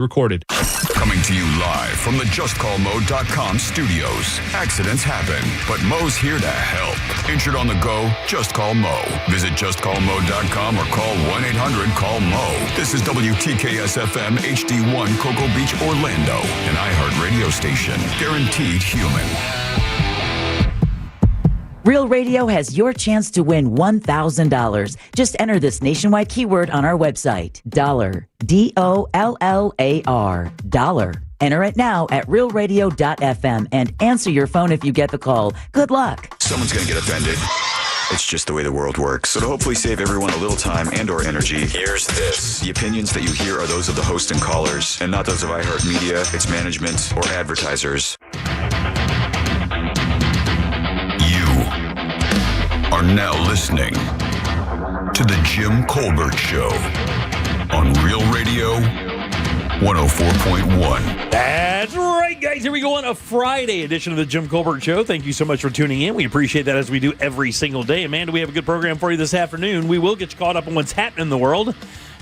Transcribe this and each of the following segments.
Recorded. Coming to you live from the JustCallMo.com studios. Accidents happen, but Mo's here to help. Injured on the go? Just call Mo. Visit JustCallMo.com or call 1-800-CALL-MO. This is WTKS-FM HD1 Cocoa Beach, Orlando, an iHeart radio station. Guaranteed human. Real Radio has your chance to win $1,000. Just enter this nationwide keyword on our website. Dollar. DOLLAR. Dollar. Enter it now at realradio.fm and answer your phone if you get the call. Good luck. Someone's going to get offended. It's just the way the world works. So to hopefully save everyone a little time and or energy, here's this. The opinions that you hear are those of the host and callers, and not those of iHeartMedia, its management, or advertisers. Are now listening to the Jim Colbert Show on Real Radio 104.1. That's right, guys. Here we go on a Friday edition of the Jim Colbert Show. Thank you so much for tuning in. We appreciate that as we do every single day. Amanda, we have a good program for you this afternoon. We will get you caught up on what's happening in the world.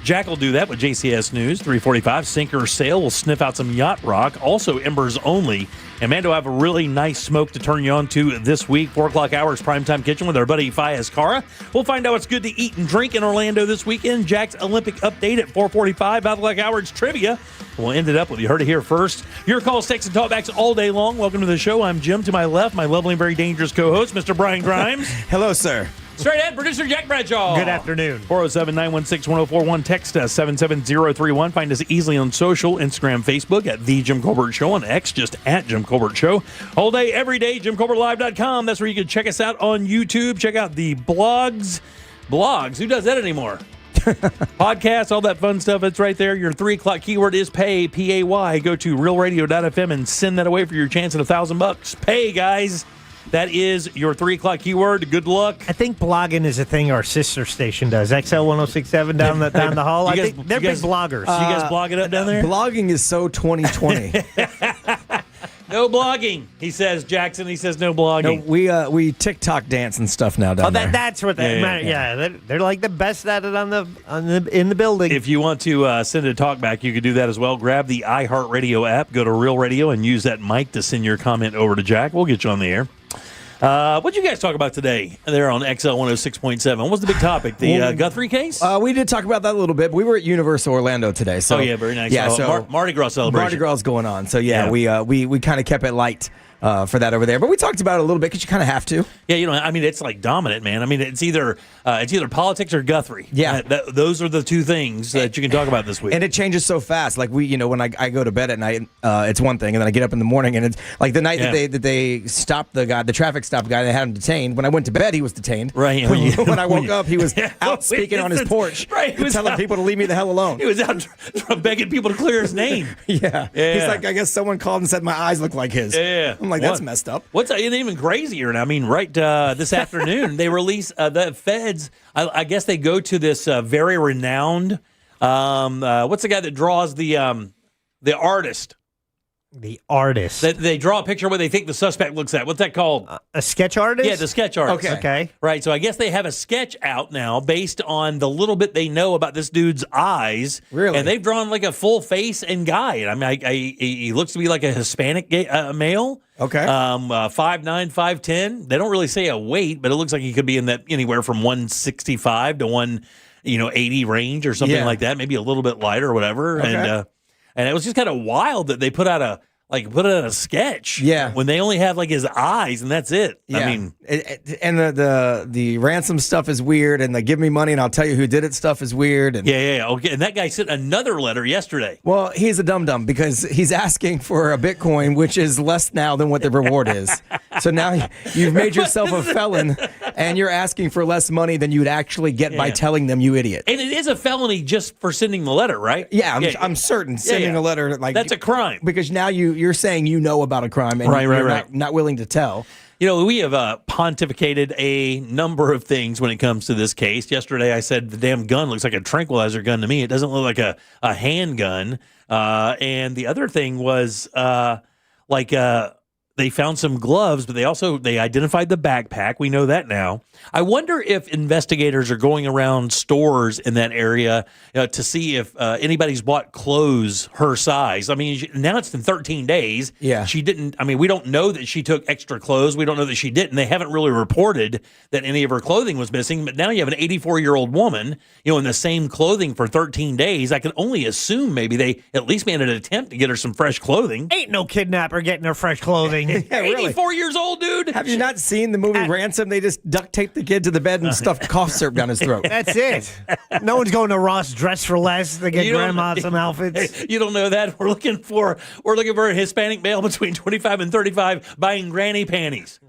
Jack will do that with JCS News, 345. Sinker Sale will sniff out some yacht rock. Also, Embers only. Amanda will have a really nice smoke to turn you on to this week. 4 o'clock hours, Primetime Kitchen with our buddy Fias Cara. We'll find out what's good to eat and drink in Orlando this weekend. Jack's Olympic update at 4:45. 5 o'clock hours, trivia. We'll end it up with you heard it here first. Your calls, texts, and talkbacks all day long. Welcome to the show. I'm Jim. To my left, my lovely and very dangerous co-host, Mr. Brian Grimes. Hello, sir. Straight ahead, producer Jack Bradshaw. Good afternoon. 407-916-1041. Text us 77031. Find us easily on social, Instagram, Facebook at The Jim Colbert Show. On X, just at Jim Colbert Show. All day, every day, JimColbertLive.com. That's where you can check us out on YouTube. Check out the blogs. Blogs? Who does that anymore? Podcasts, all that fun stuff. It's right there. Your 3 o'clock keyword is pay, P-A-Y. Go to realradio.fm and send that away for your chance at $1,000. Pay, guys. That is your 3 o'clock keyword. Good luck. I think blogging is a thing our sister station does. XL 1067 down the hall. I think they're big bloggers. You guys blog it up down there? Blogging is so 2020. No blogging, he says. Jackson, he says no blogging. No, we TikTok dance and stuff now down there. That's what they. They're like the best at it in the building. If you want to send a talk back, you can do that as well. Grab the iHeartRadio app, go to Real Radio, and use that mic to send your comment over to Jack. We'll get you on the air. What'd you guys talk about today there on XL 106.7? What was the big topic? The Guthrie case? We did talk about that a little bit, but we were at Universal Orlando today. So, very nice. Yeah, so Mardi Gras celebration. Mardi Gras is going on. So, we kind of kept it light for that over there. But we talked about it a little bit because you kind of have to. Yeah, it's like dominant, man. I mean, it's either politics or Guthrie. Yeah. Those are the two things that you can talk about this week. And it changes so fast. Like when I go to bed at night, it's one thing, and then I get up in the morning, and it's like the night that they stopped the guy, the traffic stop guy, they had him detained. When I went to bed, he was detained. Right. When I woke up, he was out speaking on his porch, right, telling people to leave me the hell alone. He was out begging people to clear his name. Yeah. He's like, I guess someone called and said my eyes look like his. Yeah. I'm like, that's messed up. What's even crazier? I mean, this afternoon they release the feds. I guess they go to this very renowned. What's the guy that draws the artist? The artist. They draw a picture of what they think the suspect looks at. What's that called? A sketch artist? Yeah, the sketch artist. Okay. Right. So I guess they have a sketch out now based on the little bit they know about this dude's eyes. Really? And they've drawn like a full face and guy. I mean, he looks to be like a Hispanic male. Okay. 5'9", 5'10". They don't really say a weight, but it looks like he could be in that anywhere from 165 to 180 range or something like that. Maybe a little bit lighter or whatever. Okay. And it was just kind of wild that they put out a sketch. Yeah. When they only have like his eyes and that's it. Yeah. I mean, and the ransom stuff is weird, and the give me money and I'll tell you who did it stuff is weird. And Okay. And that guy sent another letter yesterday. Well, he's a dum-dum because he's asking for a Bitcoin, which is less now than what the reward is. So now you've made yourself a felon, and you're asking for less money than you'd actually get by telling them, you idiot. And it is a felony just for sending the letter, right? Yeah, I'm certain sending a letter like that's a crime because now you're saying you know about a crime and you're not willing to tell. We have pontificated a number of things when it comes to this case. Yesterday I said the damn gun looks like a tranquilizer gun to me. It doesn't look like a handgun. And the other thing was they found some gloves, but they identified the backpack. We know that now. I wonder if investigators are going around stores in that area to see if anybody's bought clothes her size. I mean, now it's been 13 days. Yeah. She didn't, I mean, we don't know that she took extra clothes. We don't know that she didn't. They haven't really reported that any of her clothing was missing, but now you have an 84-year-old woman, in the same clothing for 13 days. I can only assume maybe they at least made an attempt to get her some fresh clothing. Ain't no kidnapper getting her fresh clothing. Yeah, really. 84 years old, dude. Have you not seen the movie Ransom? They just duct tape the kid to the bed and stuff cough syrup down his throat. That's it. No one's going to Ross Dress for Less to get You don't- grandma some outfits. You don't know that. We're looking for a Hispanic male between 25 and 35 buying granny panties.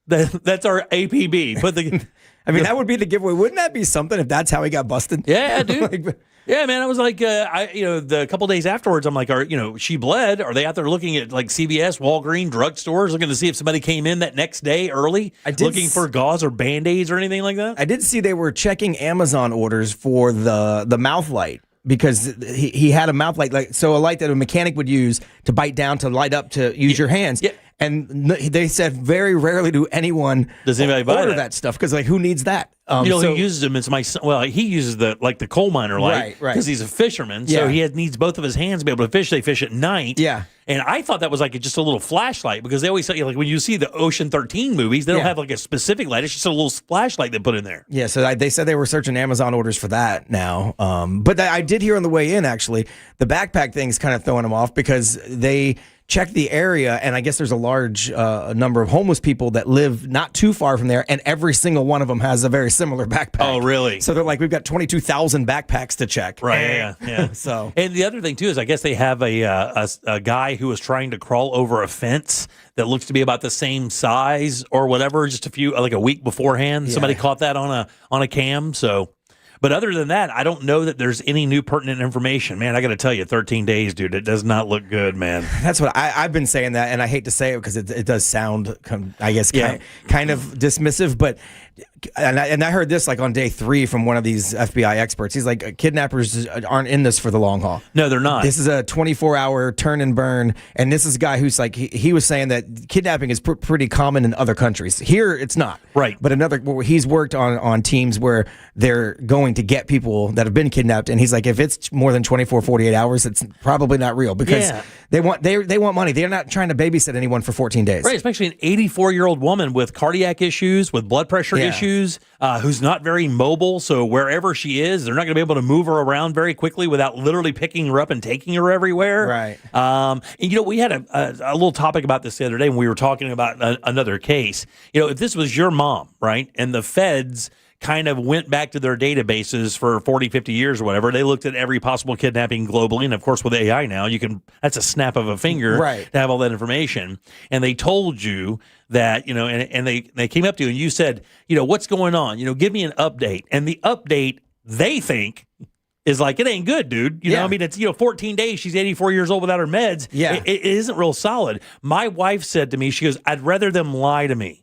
That's our APB. But that would be the giveaway. Wouldn't that be something if that's how he got busted? yeah, dude. Yeah, man. I was like, the couple days afterwards, I'm like, she bled. Are they out there looking at like CVS, Walgreens, drugstores, looking to see if somebody came in that next day early, looking for gauze or Band-Aids or anything like that? I did see they were checking Amazon orders for the mouth light. Because he had a mouth light, so a light that a mechanic would use to bite down to light up to use your hands. Yeah. And they said very rarely do anyone order that stuff because who needs that? He uses them as he uses the coal miner light because he's a fisherman, so he needs both of his hands to be able to fish. They fish at night. Yeah. And I thought that was just a little flashlight because they always say when you see the Ocean 13 movies, they don't have a specific light. It's just a little flashlight they put in there. Yeah, so they said they were searching Amazon orders for that now. But I did hear on the way in, actually, the backpack thing's kind of throwing them off because they checked the area, and I guess there's a large number of homeless people that live not too far from there, and every single one of them has a very similar backpack. Oh, really? So they're like, we've got 22,000 backpacks to check. Right, yeah. So, and the other thing, too, is I guess they have a guy who was trying to crawl over a fence that looks to be about the same size or whatever, just a week beforehand. Yeah. Somebody caught that on a cam, so... But other than that, I don't know that there's any new pertinent information. Man, I got to tell you, 13 days, dude, it does not look good, man. That's what I've been saying that, and I hate to say it because it does sound, I guess, kind of dismissive, but... And I heard this on day 3 from one of these FBI experts. He's like, kidnappers aren't in this for the long haul. No, they're not. This is a 24-hour turn and burn. And this is a guy who's he was saying that kidnapping is pretty common in other countries. Here, it's not. Right. But he's worked on teams where they're going to get people that have been kidnapped. And he's like, if it's more than 24, 48 hours, it's probably not real because they want money. They're not trying to babysit anyone for 14 days. Right, especially an 84-year-old woman with cardiac issues, with blood pressure issues, who's not very mobile. So wherever she is, they're not going to be able to move her around very quickly without literally picking her up and taking her everywhere. Right. And we had a little topic about this the other day when we were talking about another case. If this was your mom, right, and the feds kind of went back to their databases for 40, 50 years or whatever. They looked at every possible kidnapping globally. And of course, with AI now, that's a snap of a finger to have all that information. And they told you that, and they came up to you and you said, what's going on? Give me an update. And the update they think is it ain't good, dude. It's, 14 days. She's 84 years old without her meds. Yeah. It isn't real solid. My wife said to me, she goes, I'd rather them lie to me.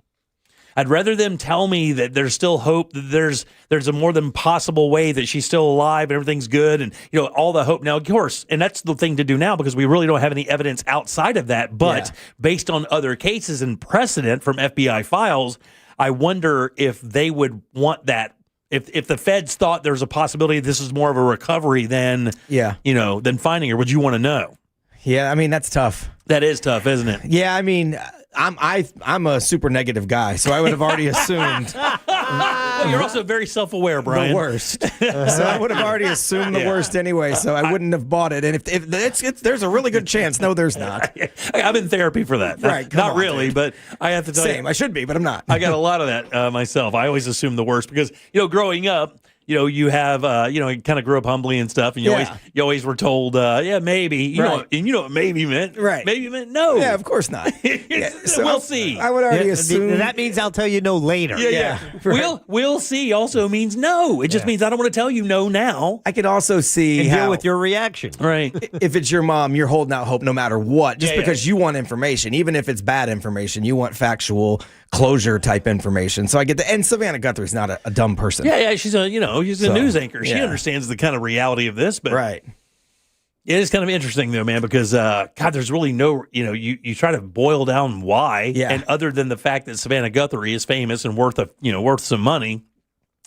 I'd rather them tell me that there's still hope, that there's a more than possible way that she's still alive and everything's good and, all the hope. Now, of course, and that's the thing to do now because we really don't have any evidence outside of that. But based on other cases and precedent from FBI files, I wonder if they would want that. If the feds thought there's a possibility this is more of a recovery than finding her, would you want to know? Yeah, that's tough. That is tough, isn't it? Yeah, I'm a super negative guy, so I would have already assumed. Well, you're also very self-aware, Brian. The worst. So I would have already assumed the worst anyway, so I wouldn't have bought it. And if there's a really good chance. No, there's not. I'm in therapy for that. Right. Not really, dude. But I have to tell you. Same. I should be, but I'm not. I got a lot of that myself. I always assume the worst because, growing up, you have, you kind of grew up humbly and stuff, and you always were told, maybe, you know what maybe meant, right? Maybe meant no. Yeah, of course not. So we'll see. I would already assume that means I'll tell you no later. Yeah. Right. We'll see. Also means no. It just means I don't want to tell you no now. I could also see and how deal with your reaction. Right. If it's your mom, you're holding out hope no matter what, just because you want information, even if it's bad information, you want factual closure type information. So I get and Savannah Guthrie's not a dumb person. Yeah, she's a she's a news anchor. She understands the kind of reality of this, but right. It is kind of interesting though, man, because God, there's really no, you try to boil down why, and other than the fact that Savannah Guthrie is famous and worth some money,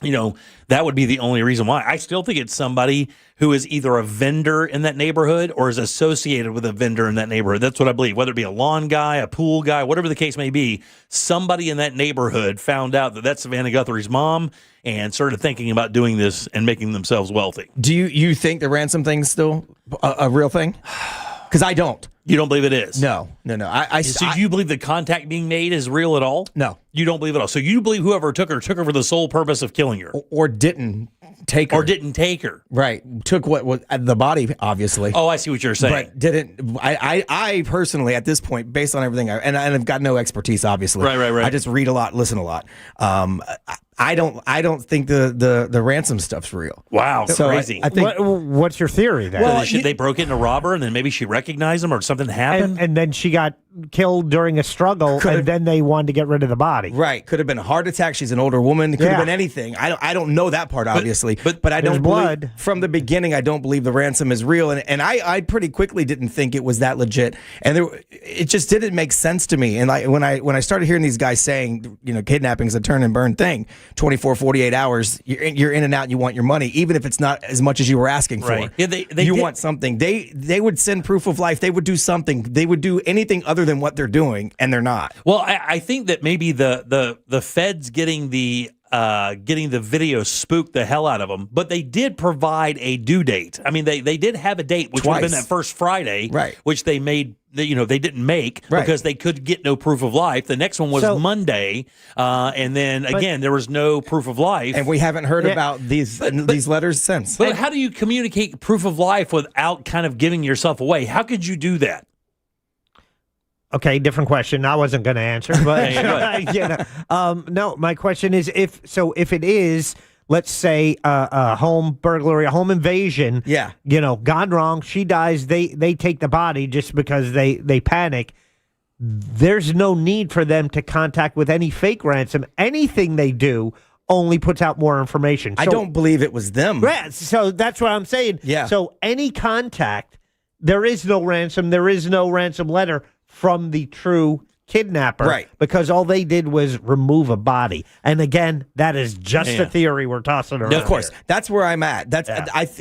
that would be the only reason why. I still think it's somebody who is either a vendor in that neighborhood or is associated with a vendor in that neighborhood. That's what I believe. Whether it be a lawn guy, a pool guy, whatever the case may be, somebody in that neighborhood found out that that's Savannah Guthrie's mom and started thinking about doing this and making themselves wealthy. Do you think the ransom thing's still a real thing? Because I don't. You don't believe it is? No. So you believe the contact being made is real at all? No. You don't believe it at all. So you believe whoever took her for the sole purpose of killing her. Or didn't take her. Or didn't take her. Right. Took what was the body, obviously. Oh, I see what you're saying. But didn't. I personally, at this point, based on everything, and I've got no expertise, obviously. Right. I just read a lot, listen a lot. I don't think the ransom stuff's real. Wow, so crazy. I think, what's your theory then? Well, they broke in to rob her, and then maybe she recognized him, or something happened, and then she got killed during a struggle, and then they wanted to get rid of the body. Right, could have been a heart attack. She's an older woman. Could have been anything. I don't know that part, obviously, but I don't believe from the beginning. I don't believe the ransom is real, and I pretty quickly didn't think it was that legit, and it just didn't make sense to me. And when I started hearing these guys saying, kidnapping's a turn and burn thing. 24, 48 hours, you're in and out and you want your money, even if it's not as much as you were asking for. Right. Yeah, they want something. They would send proof of life. They would do something. They would do anything other than what they're doing, and they're not. Well, I think that maybe the feds getting the video spooked the hell out of them, but they did provide a due date. I mean, they did have a date, which would have been that first Friday, right? Which they made. They didn't make because they could get no proof of life. The next one was Monday, and then again there was no proof of life. And we haven't heard about these letters since. But how do you communicate proof of life without kind of giving yourself away? How could you do that? Okay, different question. I wasn't going to answer, but no. My question is, if it is, let's say a home burglary, a home invasion, gone wrong, she dies, they take the body just because they panic. There's no need for them to contact with any fake ransom. Anything they do only puts out more information. I don't believe it was them. Right, so that's what I'm saying. Yeah. So any contact, there is no ransom, there is no ransom letter from the true kidnapper, right? Because all they did was remove a body, and again, that is just a theory we're tossing around. No, of course, that's where I'm at.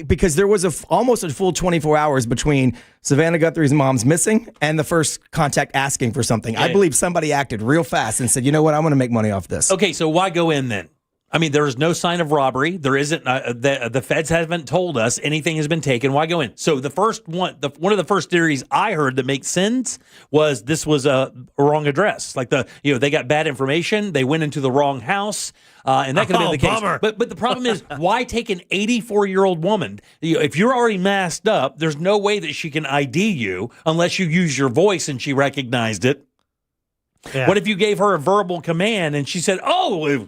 Because there was almost a full 24 hours between Savannah Guthrie's mom's missing and the first contact asking for something. I believe somebody acted real fast and said, "You know what? I'm going to make money off this." Okay, so why go in then? I mean, there is no sign of robbery. There isn't. The feds haven't told us anything has been taken. Why go in? So the first one, one of the first theories I heard that makes sense was this was a wrong address. Like they got bad information. They went into the wrong house, and that could have been the case. Bummer. But the problem is, why take an 84-year-old woman? If you're already masked up, there's no way that she can ID you unless you use your voice and she recognized it. Yeah. What if you gave her a verbal command and she said, "Oh"?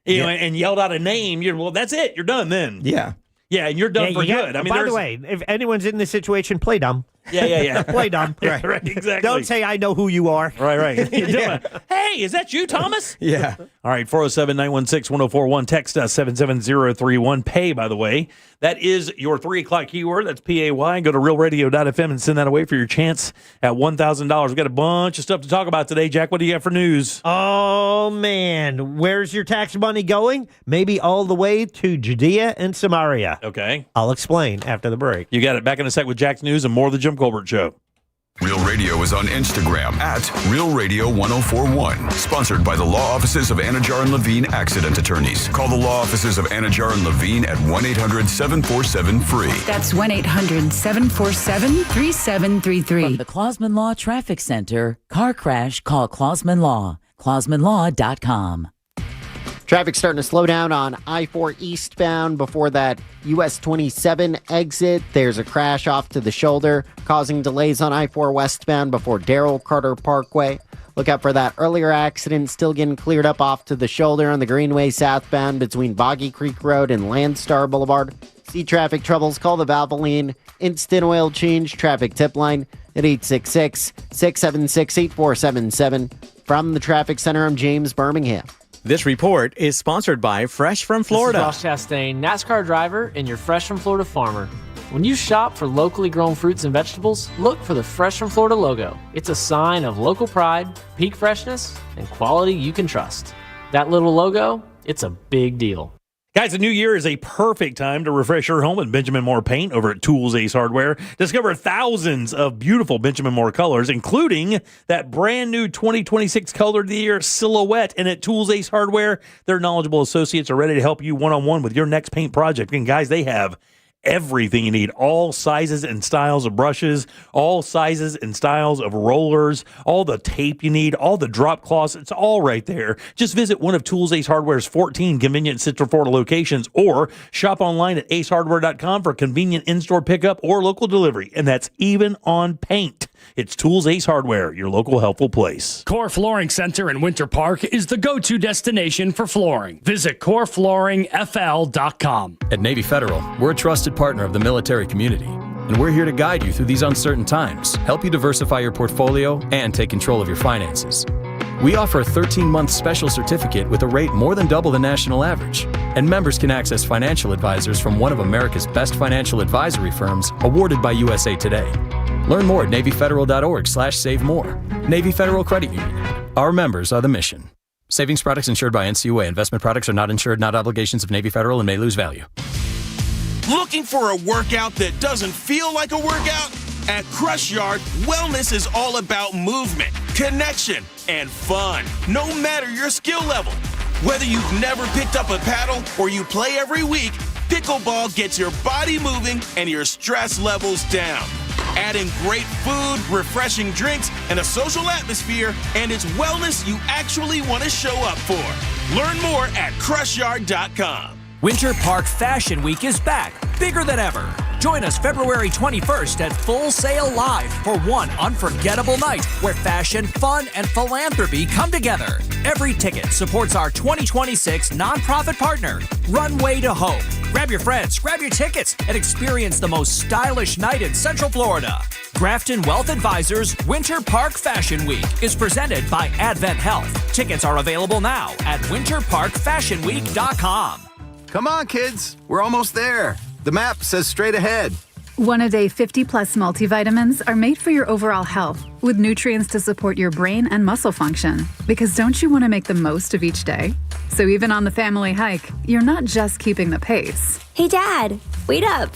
And yelled out a name, that's it. You're done then. Yeah, and you're done for good. I mean, by the way, if anyone's in this situation, play dumb. Yeah. Play dumb. Right, exactly. Don't say I know who you are. Right. Hey, is that you, Thomas? Yeah. All right, 407-916-1041. Text us 77031. Pay, by the way. That is your 3 o'clock keyword. That's P-A-Y. Go to realradio.fm and send that away for your chance at $1,000. We've got a bunch of stuff to talk about today. Jack, what do you got for news? Oh, man. Where's your tax money going? Maybe all the way to Judea and Samaria. Okay. I'll explain after the break. You got it. Back in a sec with Jack's News and more of the Jim Colbert Show. Real Radio is on Instagram at Real Radio 1041. Sponsored by the law offices of Anajar and Levine Accident Attorneys. Call the law offices of Anajar and Levine at 1-800-747-FREE. That's 1-800-747-3733. From the Clausman Law Traffic Center, car crash, call Clausman Law. ClausmanLaw.com. Traffic starting to slow down on I-4 eastbound before that US 27 exit. There's a crash off to the shoulder, causing delays on I-4 westbound before Darrell Carter Parkway. Look out for that earlier accident, still getting cleared up off to the shoulder on the Greenway southbound between Boggy Creek Road and Landstar Boulevard. See traffic troubles, call the Valvoline Instant Oil Change traffic tip line at 866-676-8477. From the Traffic Center, I'm James Birmingham. This report is sponsored by Fresh from Florida. This is Ross Chastain, NASCAR driver and your Fresh from Florida farmer. When you shop for locally grown fruits and vegetables, look for the Fresh from Florida logo. It's a sign of local pride, peak freshness, and quality you can trust. That little logo, it's a big deal. Guys, the new year is a perfect time to refresh your home with Benjamin Moore paint over at Tools Ace Hardware. Discover thousands of beautiful Benjamin Moore colors, including that brand new 2026 Color of the Year Silhouette. And at Tools Ace Hardware, their knowledgeable associates are ready to help you one-on-one with your next paint project. And guys, they have everything you need, all sizes and styles of brushes, all sizes and styles of rollers, all the tape you need, all the drop cloths. It's all right there. Just visit one of Tools Ace Hardware's 14 convenient Central Florida locations or shop online at acehardware.com for convenient in-store pickup or local delivery. And that's even on paint. It's Tools Ace Hardware, your local helpful place. Core Flooring Center in Winter Park is the go-to destination for flooring. Visit coreflooringfl.com. At Navy Federal, we're a trusted partner of the military community, and we're here to guide you through these uncertain times, help you diversify your portfolio, and take control of your finances. We offer a 13-month special certificate with a rate more than double the national average, and members can access financial advisors from one of America's best financial advisory firms awarded by USA Today. Learn more at NavyFederal.org/save more. Navy Federal Credit Union. Our members are the mission. Savings products insured by NCUA. Investment products are not insured, not obligations of Navy Federal, and may lose value. Looking for a workout that doesn't feel like a workout? At Crush Yard, wellness is all about movement, connection, and fun, no matter your skill level. Whether you've never picked up a paddle or you play every week, pickleball gets your body moving and your stress levels down. Adding great food, refreshing drinks, and a social atmosphere, and it's wellness you actually want to show up for. Learn more at CrushYard.com. Winter Park Fashion Week is back, bigger than ever. Join us February 21st at Full Sail Live for one unforgettable night where fashion, fun, and philanthropy come together. Every ticket supports our 2026 nonprofit partner, Runway to Hope. Grab your friends, grab your tickets, and experience the most stylish night in Central Florida. Grafton Wealth Advisors Winter Park Fashion Week is presented by Advent Health. Tickets are available now at winterparkfashionweek.com. Come on, kids. We're almost there. The map says straight ahead. One-a-day 50-plus multivitamins are made for your overall health, with nutrients to support your brain and muscle function. Because don't you want to make the most of each day? So even on the family hike, you're not just keeping the pace. Hey, Dad, wait up.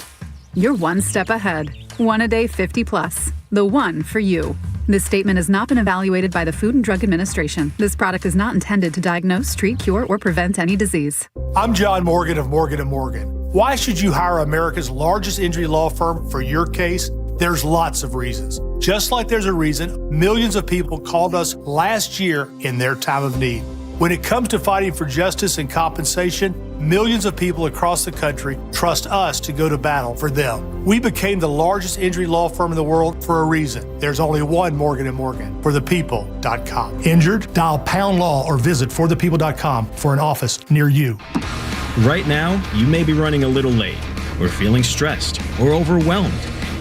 You're one step ahead. One-a-day 50-plus. The one for you. This statement has not been evaluated by the Food and Drug Administration. This product is not intended to diagnose, treat, cure, or prevent any disease. I'm John Morgan of Morgan & Morgan. Why should you hire America's largest injury law firm for your case? There's lots of reasons. Just like there's a reason millions of people called us last year in their time of need. When it comes to fighting for justice and compensation, millions of people across the country trust us to go to battle for them. We became the largest injury law firm in the world for a reason. There's only one Morgan & Morgan, forthepeople.com. Injured? Dial #law or visit forthepeople.com for an office near you. Right now, you may be running a little late, or feeling stressed, or overwhelmed,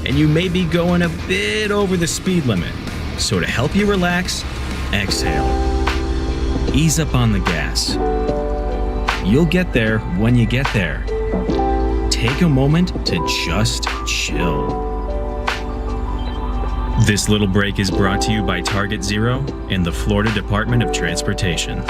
and you may be going a bit over the speed limit. So to help you relax, exhale. Ease up on the gas. You'll get there when you get there. Take a moment to just chill. This little break is brought to you by Target Zero and the Florida Department of Transportation.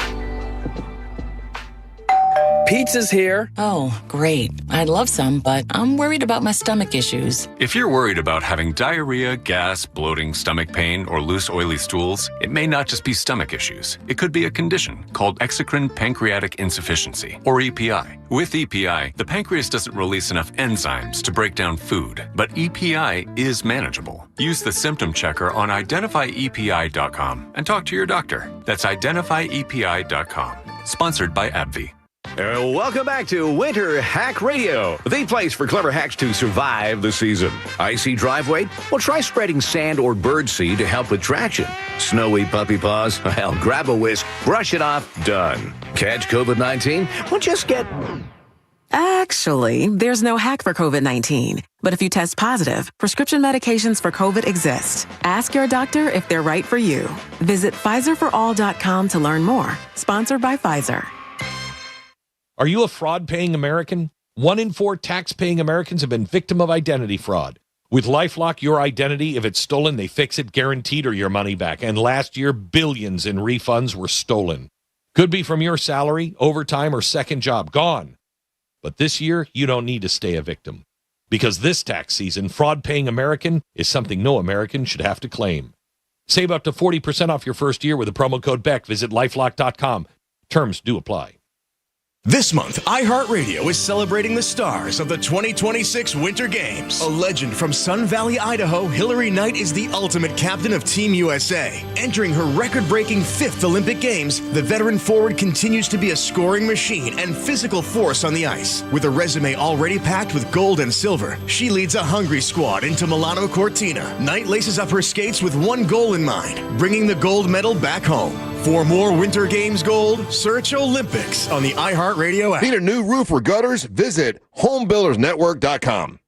Pizza's here. Oh, great. I'd love some, but I'm worried about my stomach issues. If you're worried about having diarrhea, gas, bloating, stomach pain, or loose, oily stools, it may not just be stomach issues. It could be a condition called exocrine pancreatic insufficiency, or EPI. With EPI, the pancreas doesn't release enough enzymes to break down food, but EPI is manageable. Use the symptom checker on identifyepi.com and talk to your doctor. That's identifyepi.com. Sponsored by AbbVie. Welcome back to Winter Hack Radio, the place for clever hacks to survive the season. Icy driveway? Well, try spreading sand or birdseed to help with traction. Snowy puppy paws? Well, grab a whisk, brush it off, done. Catch COVID-19? Well, just get... Actually, there's no hack for COVID-19. But if you test positive, prescription medications for COVID exist. Ask your doctor if they're right for you. Visit PfizerForAll.com to learn more. Sponsored by Pfizer. Are you a fraud-paying American? 1 in 4 tax-paying Americans have been victim of identity fraud. With LifeLock, your identity, if it's stolen, they fix it guaranteed or your money back. And last year, billions in refunds were stolen. Could be from your salary, overtime, or second job. Gone. But this year, you don't need to stay a victim. Because this tax season, fraud-paying American is something no American should have to claim. Save up to 40% off your first year with the promo code BECK. Visit LifeLock.com. Terms do apply. This month, iHeartRadio is celebrating the stars of the 2026 Winter Games. A legend from Sun Valley, Idaho, Hillary Knight is the ultimate captain of Team USA. Entering her record-breaking 5th Olympic Games, the veteran forward continues to be a scoring machine and physical force on the ice. With a resume already packed with gold and silver, she leads a hungry squad into Milano Cortina. Knight laces up her skates with one goal in mind, bringing the gold medal back home. For more Winter Games gold, search Olympics on the iHeartRadio app. Need a new roof or gutters? Visit homebuildersnetwork.com.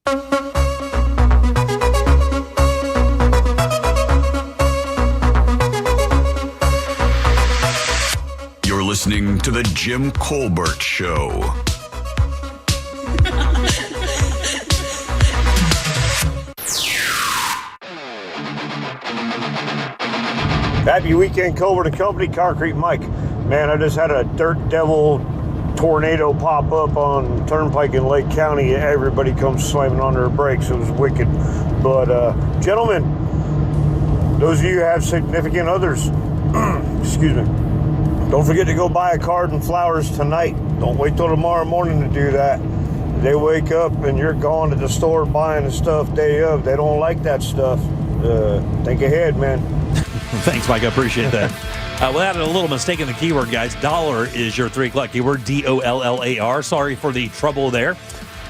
You're listening to The Jim Colbert Show. Happy weekend, Colbert and Company, Concrete Mike. Man, I just had a dirt devil tornado pop up on Turnpike in Lake County. Everybody comes slamming on their brakes. It was wicked. But, gentlemen, those of you who have significant others, excuse me, don't forget to go buy a card and flowers tonight. Don't wait till tomorrow morning to do that. They wake up and you're gone to the store buying the stuff day of. They don't like that stuff. Think ahead, man. Thanks, Mike. I appreciate that. Without a little mistake in the keyword, guys, dollar is your 3 o'clock keyword, DOLLAR. Sorry for the trouble there.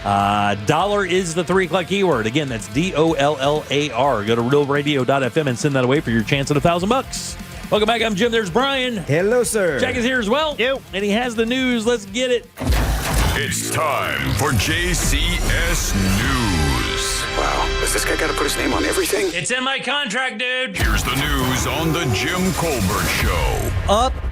Dollar is the 3 o'clock keyword. Again, that's DOLLAR. Go to realradio.fm and send that away for your chance at $1,000. Welcome back. I'm Jim. There's Brian. Hello, sir. Jack is here as well. Yep. And he has the news. Let's get it. It's time for JCS News. Wow, does this guy got to put his name on everything? It's in my contract, dude. Here's the news on The Jim Colbert Show.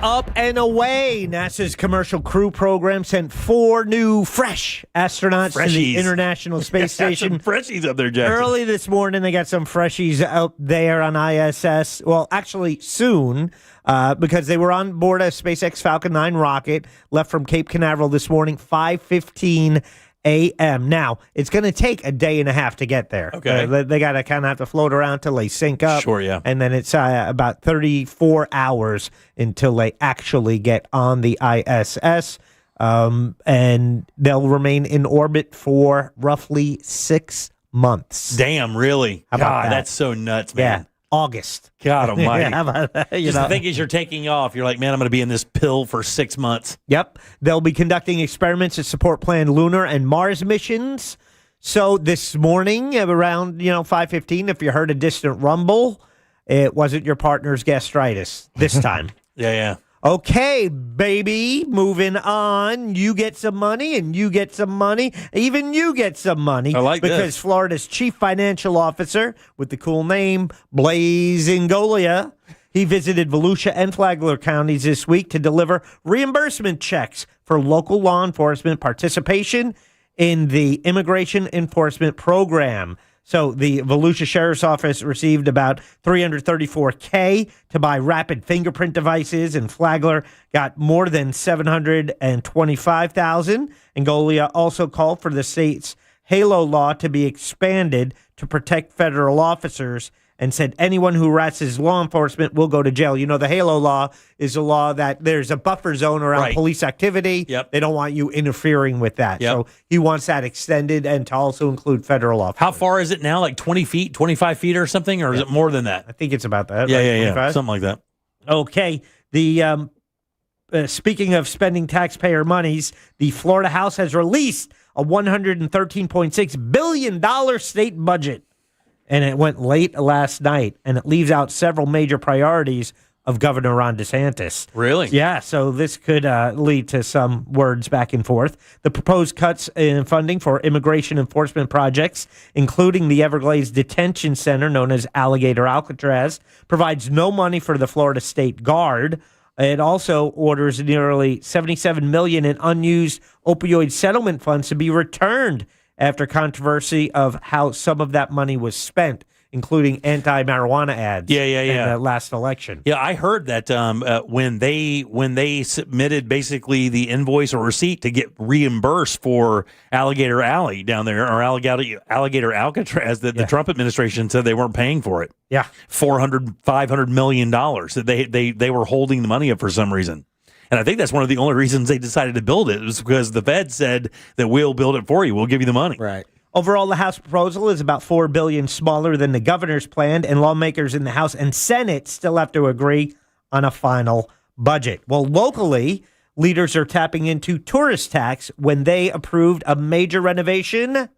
Up, and away. NASA's Commercial Crew Program sent 4 new fresh astronauts to the International Space Station. Some freshies up there, Jackson. Early this morning, they got some freshies out there on ISS. Well, actually, soon, because they were on board a SpaceX Falcon 9 rocket, left from Cape Canaveral this morning, 5:15 a.m. Now, it's going to take a day and a half to get there. Okay. They got to kind of have to float around till they sync up. Sure, yeah. And then it's about 34 hours until they actually get on the ISS. And they'll remain in orbit for roughly 6 months. Damn, really? How about God, that? That's so nuts, man. Yeah. August. God almighty. Yeah, how about that? Just to think as you're taking off, you're like, man, I'm going to be in this pill for 6 months. Yep. They'll be conducting experiments to support planned lunar and Mars missions. So this morning around, 5:15, if you heard a distant rumble, it wasn't your partner's gastritis this time. Yeah. Okay, baby, moving on. You get some money, and you get some money. Even you get some money. I like because this. Florida's chief financial officer, with the cool name, Blaze Ingolia, he visited Volusia and Flagler counties this week to deliver reimbursement checks for local law enforcement participation in the Immigration Enforcement Program. So the Volusia Sheriff's Office received about $334K to buy rapid fingerprint devices, and Flagler got more than $725,000. Angolia also called for the state's HALO law to be expanded to protect federal officers, and said anyone who harasses law enforcement will go to jail. The HALO law is a law that there's a buffer zone around police activity. Yep. They don't want you interfering with that. Yep. So he wants that extended and to also include federal officers. How far is it now? Like 20 feet, 25 feet or something? Or is it more than that? I think it's about that. Yeah. 25? Something like that. Okay. The speaking of spending taxpayer monies, the Florida House has released a $113.6 billion state budget. And it went late last night, and it leaves out several major priorities of Governor Ron DeSantis. Really? Yeah, so this could lead to some words back and forth. The proposed cuts in funding for immigration enforcement projects, including the Everglades Detention Center, known as Alligator Alcatraz, provides no money for the Florida State Guard. It also orders nearly $77 million in unused opioid settlement funds to be returned after controversy of how some of that money was spent, including anti-marijuana ads in the last election. Yeah, I heard that when they submitted basically the invoice or receipt to get reimbursed for Alligator Alley down there, or Alligator Alcatraz, that the Trump administration said they weren't paying for it. Yeah. $500 million that they were holding the money up for some reason. And I think that's one of the only reasons they decided to build it, was because the Fed said that we'll build it for you. We'll give you the money. Right. Overall, the House proposal is about $4 billion smaller than the governor's plan, and lawmakers in the House and Senate still have to agree on a final budget. Well, locally, leaders are tapping into tourist tax when they approved a major renovation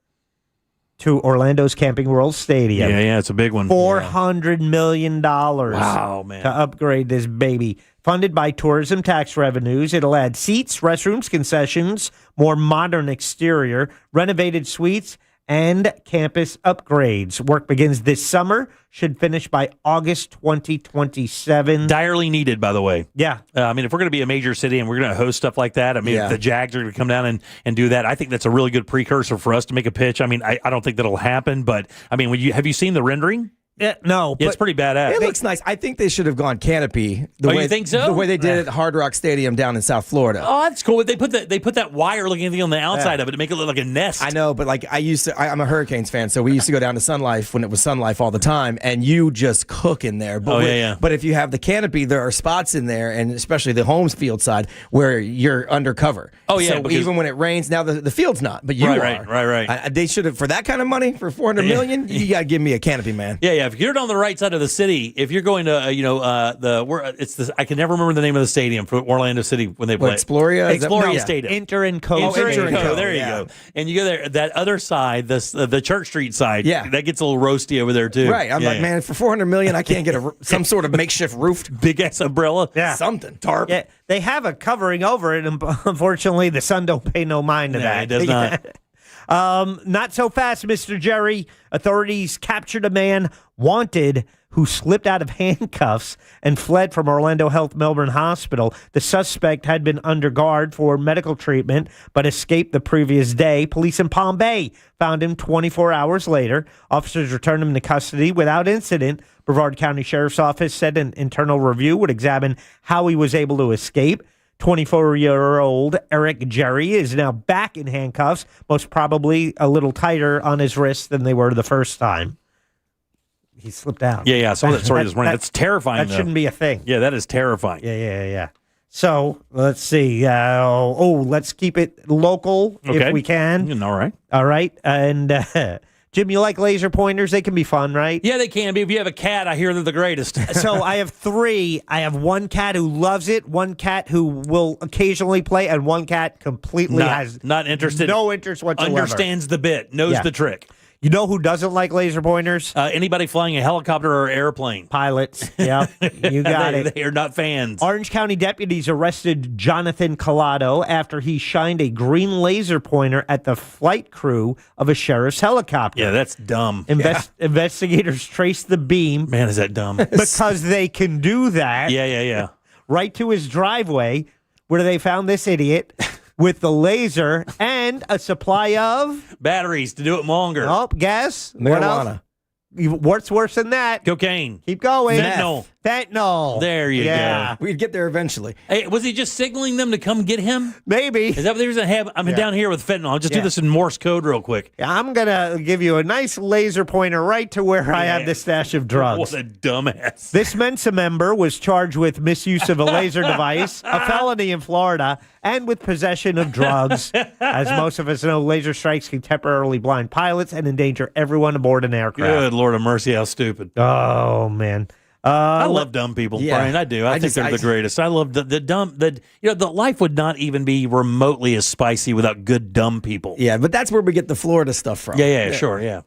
to Orlando's Camping World Stadium. Yeah, it's a big one. $400 million. Wow, man. To upgrade this baby. Funded by tourism tax revenues, it'll add seats, restrooms, concessions, more modern exterior, renovated suites, and campus upgrades. Work begins this summer, should finish by August 2027. Direly needed, by the way. Yeah. I mean, if we're going to be a major city and we're going to host stuff like that, I mean, if the Jags are going to come down and do that, I think that's a really good precursor for us to make a pitch. I mean, I don't think that'll happen, but I mean, have you seen the rendering? No. Yeah, it's pretty badass. It looks nice. I think they should have gone canopy. You think so? The way they did it at Hard Rock Stadium down in South Florida. Oh, that's cool. They put that wire looking thing on the outside of it to make it look like a nest. I know, but like I'm a Hurricanes fan, so we used to go down to Sun Life when it was Sun Life all the time, and you just cook in there. But But if you have the canopy, there are spots in there, and especially the home field side, where you're undercover. Oh, yeah. So even when it rains, now the field's not, but you are. Right. They should have, for that kind of money, for $400 million, you got to give me a canopy, man. Yeah. If you're on the right side of the city, if you're going to I can never remember the name of the stadium for Orlando City when they play. Exploria Stadium. Inter and Co. There you go. And you go there. That other side, the Church Street side, that gets a little roasty over there too. Right. I'm like, man, for $400 million, I can't get some sort of makeshift roof, big ass umbrella, something tarp. Yeah, they have a covering over it, and unfortunately, the sun don't pay no mind to that. It does not. Not so fast, Mr. Jerry. Authorities captured a man wanted who slipped out of handcuffs and fled from Orlando Health Melbourne Hospital. The suspect had been under guard for medical treatment, but escaped the previous day. Police in Palm Bay found him 24 hours later. Officers returned him to custody without incident. Brevard County Sheriff's Office said an internal review would examine how he was able to escape. 24-year-old Eric Jerry is now back in handcuffs, most probably a little tighter on his wrists than they were the first time. He slipped out. Yeah. I saw that story this morning. That's terrifying. That shouldn't be a thing. Yeah, that is terrifying. Yeah. So let's see. Let's keep it local if we can. All right. And Jim, you like laser pointers? They can be fun, right? Yeah, they can be. If you have a cat, I hear they're the greatest. So I have three. I have one cat who loves it, one cat who will occasionally play, and one cat completely has not interested. No interest whatsoever. Understands the bit, knows the trick. You know who doesn't like laser pointers? Anybody flying a helicopter or airplane. Pilots. Yeah, you got it. They are not fans. Orange County deputies arrested Jonathan Collado after he shined a green laser pointer at the flight crew of a sheriff's helicopter. Yeah, that's dumb. Investigators traced the beam. Man, is that dumb. Because they can do that. Yeah. Right to his driveway, where they found this idiot with the laser and a supply of batteries to do it longer. Oh, gas? Marijuana. What's worse than that? Cocaine. Keep going. Fentanyl. There you go. We'd get there eventually. Hey, was he just signaling them to come get him? Maybe. Is that what there's a have? I'm down here with fentanyl. I'll just do this in Morse code real quick. Yeah, I'm going to give you a nice laser pointer right to where I have this stash of drugs. What a dumbass. This Mensa member was charged with misuse of a laser device, a felony in Florida, and with possession of drugs. As most of us know, laser strikes can temporarily blind pilots and endanger everyone aboard an aircraft. Good Lord of mercy, how stupid. Oh, man. I love dumb people, Brian. I do. I think they're the greatest. I love the dumb. The life would not even be remotely as spicy without good dumb people. Yeah, but that's where we get the Florida stuff from. Yeah, sure, yeah.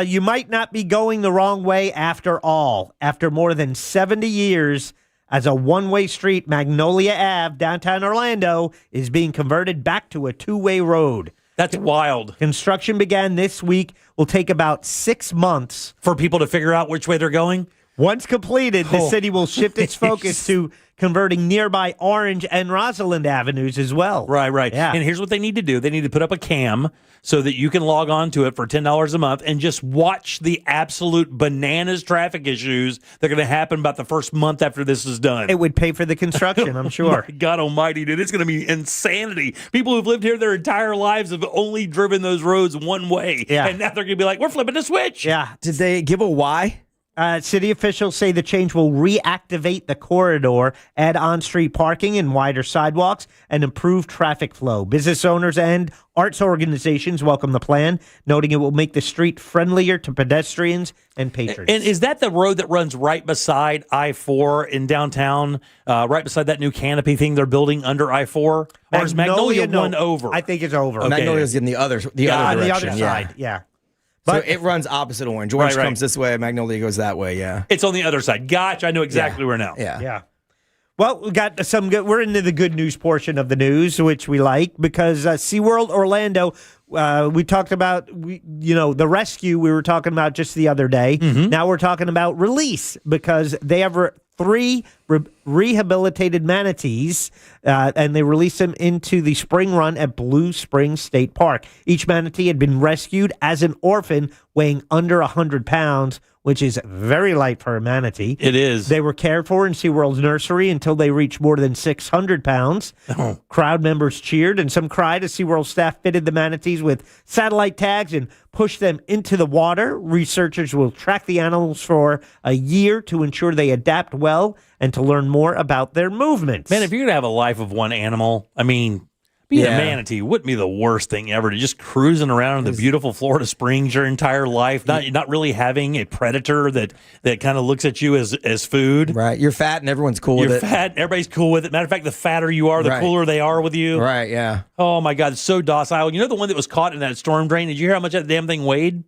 You might not be going the wrong way after all. After more than 70 years as a one-way street, Magnolia Ave, downtown Orlando, is being converted back to a two-way road. That's wild. Construction began this week. Will take about 6 months for people to figure out which way they're going. Once completed, the city will shift its focus to converting nearby Orange and Rosalind Avenues as well. Right. Yeah. And here's what they need to do. They need to put up a cam so that you can log on to it for $10 a month and just watch the absolute bananas traffic issues that are going to happen about the first month after this is done. It would pay for the construction, I'm sure. My God almighty, dude. It's going to be insanity. People who've lived here their entire lives have only driven those roads one way. Yeah. And now they're going to be like, we're flipping the switch. Yeah. Did they give a why? City officials say the change will reactivate the corridor, add on-street parking and wider sidewalks, and improve traffic flow. Business owners and arts organizations welcome the plan, noting it will make the street friendlier to pedestrians and patrons. And is that the road that runs right beside I-4 in downtown, right beside that new canopy thing they're building under I-4? Or is Magnolia one over? I think it's over. Okay. Magnolia's in the other direction. On the other side, yeah. But so it runs opposite Orange. Orange comes this way, Magnolia goes that way, yeah. It's on the other side. Gotcha. I know exactly where now. Yeah. Well, we got some good. We're into the good news portion of the news, which we like, because SeaWorld Orlando, we talked about, the rescue we were talking about just the other day. Mm-hmm. Now we're talking about release, because they have 3 rehabilitated manatees, and they released them into the spring run at Blue Springs State Park. Each manatee had been rescued as an orphan, weighing under 100 pounds, which is very light for a manatee. It is. They were cared for in SeaWorld's nursery until they reached more than 600 pounds. Oh. Crowd members cheered, and some cried as SeaWorld staff fitted the manatees with satellite tags and pushed them into the water. Researchers will track the animals for a year to ensure they adapt well and to learn more about their movements. Man, if you're going to have a life of one animal, I mean, being a manatee wouldn't be the worst thing ever, to just cruising around in the beautiful Florida Springs your entire life, not really having a predator that kind of looks at you as food. Right. You're fat and everyone's cool with it. You're fat and everybody's cool with it. Matter of fact, the fatter you are, the cooler they are with you. Right, yeah. Oh, my God, it's so docile. You know the one that was caught in that storm drain? Did you hear how much that damn thing weighed?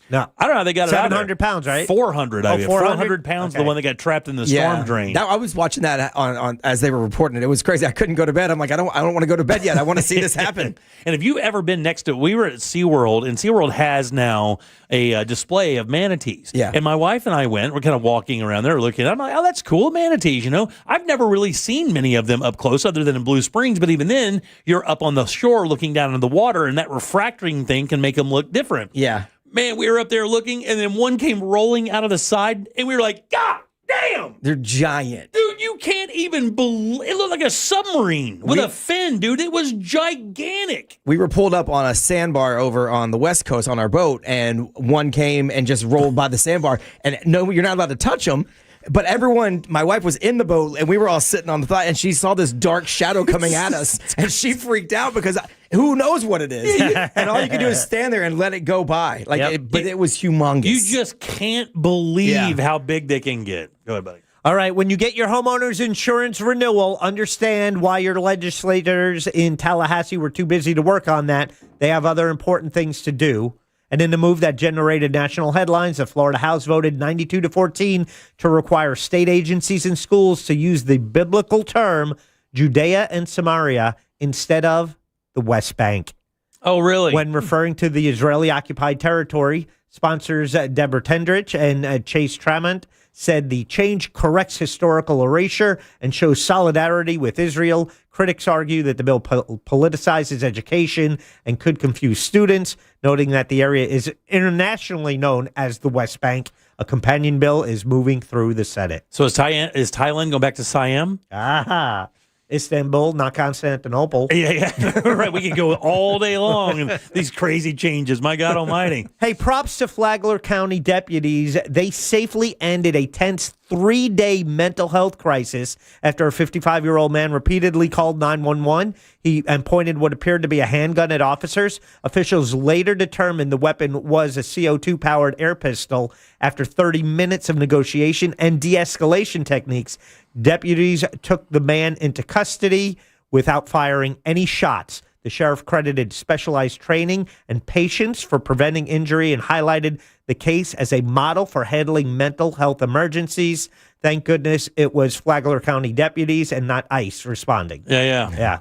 No. I don't know how they got it out 700 pounds, right? 400, I mean. 400 pounds, the one that got trapped in the storm drain. Now, I was watching that on as they were reporting it. It was crazy. I couldn't go to bed. I'm like, I don't want to go to bed yet. I want to see this happen. And have you ever been next to, we were at SeaWorld, and SeaWorld has now a display of manatees. Yeah. And my wife and I we're kind of walking around there looking. I'm like, oh, that's cool, manatees, I've never really seen many of them up close other than in Blue Springs, but even then, you're up on the shore looking down into the water, and that refracting thing can make them look different. Yeah. Man, we were up there looking, and then one came rolling out of the side, and we were like, God damn! They're giant. Dude, you can't even believe it. Looked like a submarine with a fin, dude. It was gigantic. We were pulled up on a sandbar over on the West Coast on our boat, and one came and just rolled by the sandbar. And no, you're not allowed to touch them. But everyone, my wife was in the boat, and we were all sitting on the thigh, and she saw this dark shadow coming at us, and she freaked out because who knows what it is? And all you can do is stand there and let it go by. But it was humongous. You just can't believe how big they can get. Go ahead, buddy. All right, when you get your homeowner's insurance renewal, understand why your legislators in Tallahassee were too busy to work on that. They have other important things to do. And in a move that generated national headlines, the Florida House voted 92-14 to require state agencies and schools to use the biblical term Judea and Samaria instead of the West Bank. Oh, really? When referring to the Israeli-occupied territory, sponsors Deborah Tendrich and Chase Tremont said the change corrects historical erasure and shows solidarity with Israel. Critics argue that the bill politicizes education and could confuse students, noting that the area is internationally known as the West Bank. A companion bill is moving through the Senate. So is Thailand going back to Siam? Aha. Istanbul, not Constantinople. Yeah. Right. We can go all day long and these crazy changes. My God almighty. Hey, props to Flagler County deputies. They safely ended a tense 3-day mental health crisis after a 55-year-old man repeatedly called 911 and pointed what appeared to be a handgun at officers. Officials later determined the weapon was a CO2-powered air pistol. After 30 minutes of negotiation and de-escalation techniques, deputies took the man into custody without firing any shots. The sheriff credited specialized training and patience for preventing injury and highlighted the case as a model for handling mental health emergencies. Thank goodness it was Flagler County deputies and not ICE responding. Yeah.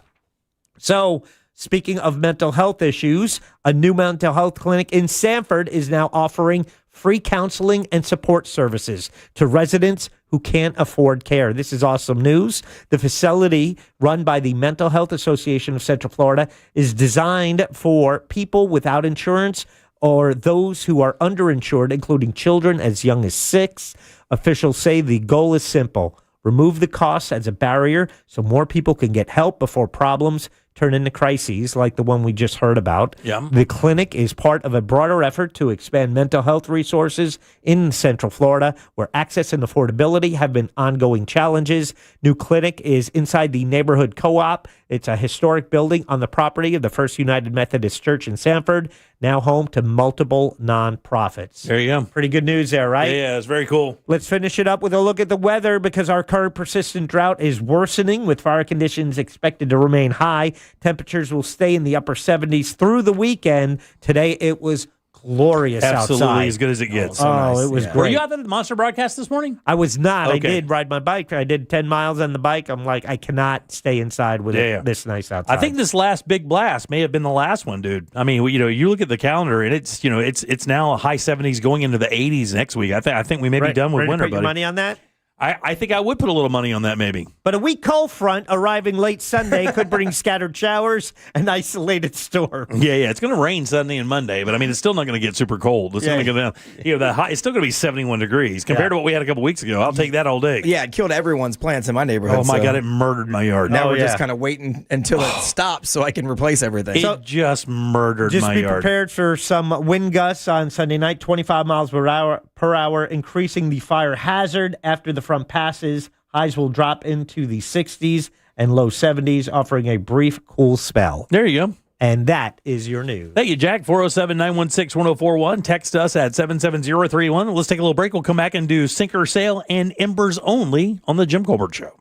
So, speaking of mental health issues, a new mental health clinic in Sanford is now offering free counseling and support services to residents who can't afford care. This is awesome news. The facility, run by the Mental Health Association of Central Florida, is designed for people without insurance or those who are underinsured, including children as young as 6. Officials say the goal is simple: remove the costs as a barrier so more people can get help before problems turn into crises like the one we just heard about. Yeah. The clinic is part of a broader effort to expand mental health resources in Central Florida, where access and affordability have been ongoing challenges. New clinic is inside the neighborhood co-op. It's a historic building on the property of the First United Methodist Church in Sanford, now home to multiple nonprofits. There you go. Pretty good news there, right? Yeah, it's very cool. Let's finish it up with a look at the weather, because our current persistent drought is worsening, with fire conditions expected to remain high. Temperatures will stay in the upper 70s through the weekend. Today it was glorious Absolutely outside. as good as it gets. It was great. Were you out there at the Monster broadcast this morning? I was not. Okay. I did ride my bike. I did 10 miles on the bike. I'm like, I cannot stay inside with it this nice outside. I think this last big blast may have been the last one, dude. I mean, you look at the calendar and it's now high 70s going into the 80s next week. I think we may be done with winter, put your buddy. money on that? I think I would put a little money on that, maybe. But a weak cold front arriving late Sunday could bring scattered showers and isolated storms. Yeah. It's going to rain Sunday and Monday, but I mean, it's still not going to get super cold. It's only going to, it's still going to be 71 degrees compared to what we had a couple weeks ago. I'll take that all day. Yeah, it killed everyone's plants in my neighborhood. Oh my God, it murdered my yard. Now we're just kind of waiting until it stops so I can replace everything. It just murdered my yard. Just be prepared for some wind gusts on Sunday night, 25 miles per hour, increasing the fire hazard after the front passes. Highs will drop into the 60s and low 70s, offering a brief cool spell. There you go. And that is your news. Thank you, Jack. 407-916-1041. Text us at 77031. Let's take a little break. We'll come back and do Sinker Sale and Embers only on the Jim Colbert Show.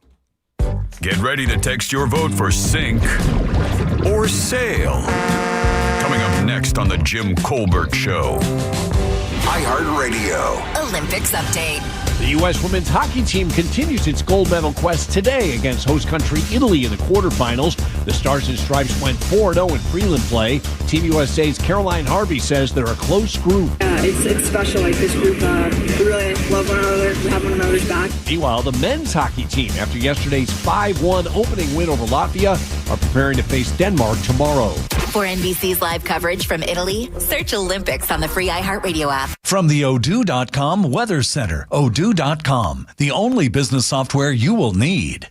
Get ready to text your vote for Sink or Sail. Coming up next on the Jim Colbert Show. iHeartRadio. Olympics update. The U.S. women's hockey team continues its gold medal quest today against host country Italy in the quarterfinals. The Stars and Stripes went 4-0 in prelim play. Team USA's Caroline Harvey says they're a close group. It's special, like this group. We really love one another. We have one another's back. Meanwhile, the men's hockey team, after yesterday's 5-1 opening win over Latvia, are preparing to face Denmark tomorrow. For NBC's live coverage from Italy, search Olympics on the free iHeartRadio app. From the Odoo.com Weather Center, Odoo.com, the only business software you will need.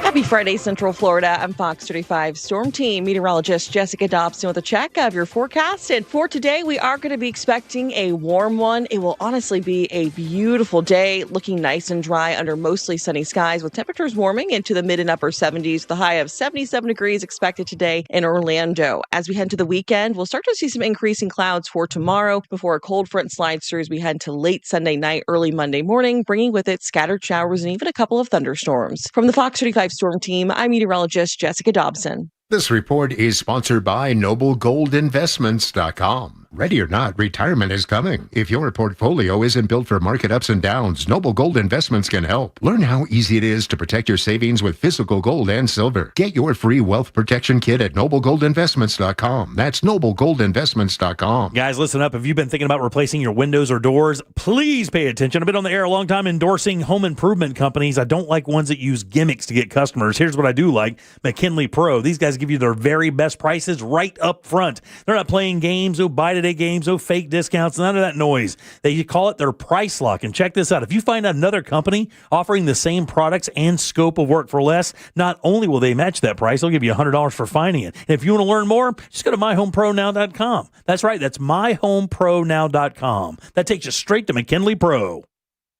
Happy Friday, Central Florida. I'm Fox 35 Storm Team meteorologist Jessica Dobson with a check of your forecast. And for today, we are going to be expecting a warm one. It will honestly be a beautiful day, looking nice and dry under mostly sunny skies, with temperatures warming into the mid and upper 70s. The high of 77 degrees expected today in Orlando. As we head to the weekend, we'll start to see some increasing clouds for tomorrow before a cold front slides through as we head to late Sunday night, early Monday morning, bringing with it scattered showers and even a couple of thunderstorms. From the Fox 35 Storm Team, I'm meteorologist Jessica Dobson. This report is sponsored by NobleGoldInvestments.com. Ready or not, retirement is coming. If your portfolio isn't built for market ups and downs, Noble Gold Investments can help. Learn how easy it is to protect your savings with physical gold and silver. Get your free wealth protection kit at NobleGoldInvestments.com. That's NobleGoldInvestments.com. Guys, listen up. If you've been thinking about replacing your windows or doors, please pay attention. I've been on the air a long time endorsing home improvement companies. I don't like ones that use gimmicks to get customers. Here's what I do like. McKinley Pro. These guys give you their very best prices right up front. They're not playing games, no buy-today games, no fake discounts, none of that noise. They call it their price lock. And check this out. If you find another company offering the same products and scope of work for less, not only will they match that price, they'll give you $100 for finding it. And if you want to learn more, just go to myhomepronow.com. That's right. That's myhomepronow.com. That takes you straight to McKinley Pro.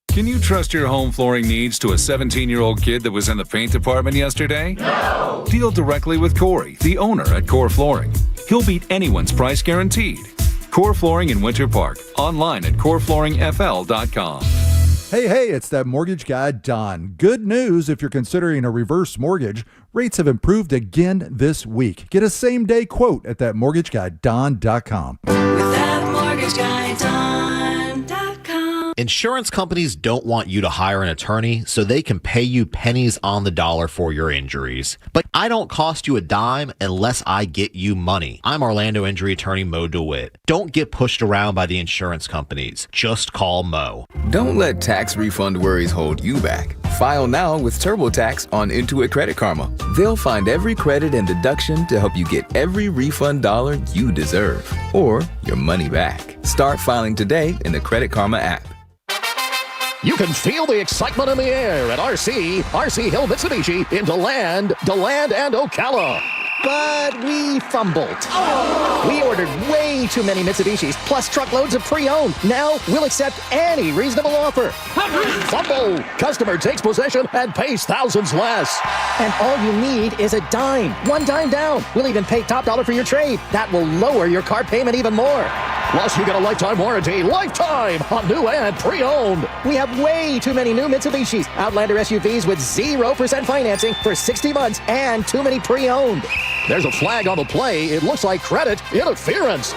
Can you trust your home flooring needs to a 17-year-old kid that was in the paint department yesterday? No! Deal directly with Corey, the owner at Core Flooring. He'll beat anyone's price guaranteed. Core Flooring in Winter Park. Online at coreflooringfl.com. Hey, it's that mortgage guy, Don. Good news if you're considering a reverse mortgage. Rates have improved again this week. Get a same-day quote at thatmortgageguyDon.com. With thatmortgageguyDon.com. Insurance companies don't want you to hire an attorney so they can pay you pennies on the dollar for your injuries. But I don't cost you a dime unless I get you money. I'm Orlando injury attorney Mo DeWitt. Don't get pushed around by the insurance companies. Just call Mo. Don't let tax refund worries hold you back. File now with TurboTax on Intuit Credit Karma. They'll find every credit and deduction to help you get every refund dollar you deserve, or your money back. Start filing today in the Credit Karma app. You can feel the excitement in the air at RC Hill Mitsubishi in DeLand, and Ocala. But we fumbled. We ordered way too many Mitsubishis, plus truckloads of pre-owned. Now we'll accept any reasonable offer. Fumble! Customer takes possession and pays thousands less. And all you need is a dime. One dime down. We'll even pay top dollar for your trade. That will lower your car payment even more. Plus, you get a lifetime warranty. Lifetime on new and pre-owned. We have way too many new Mitsubishis. Outlander SUVs with 0% financing for 60 months and too many pre-owned. There's a flag on the play. It looks like credit interference.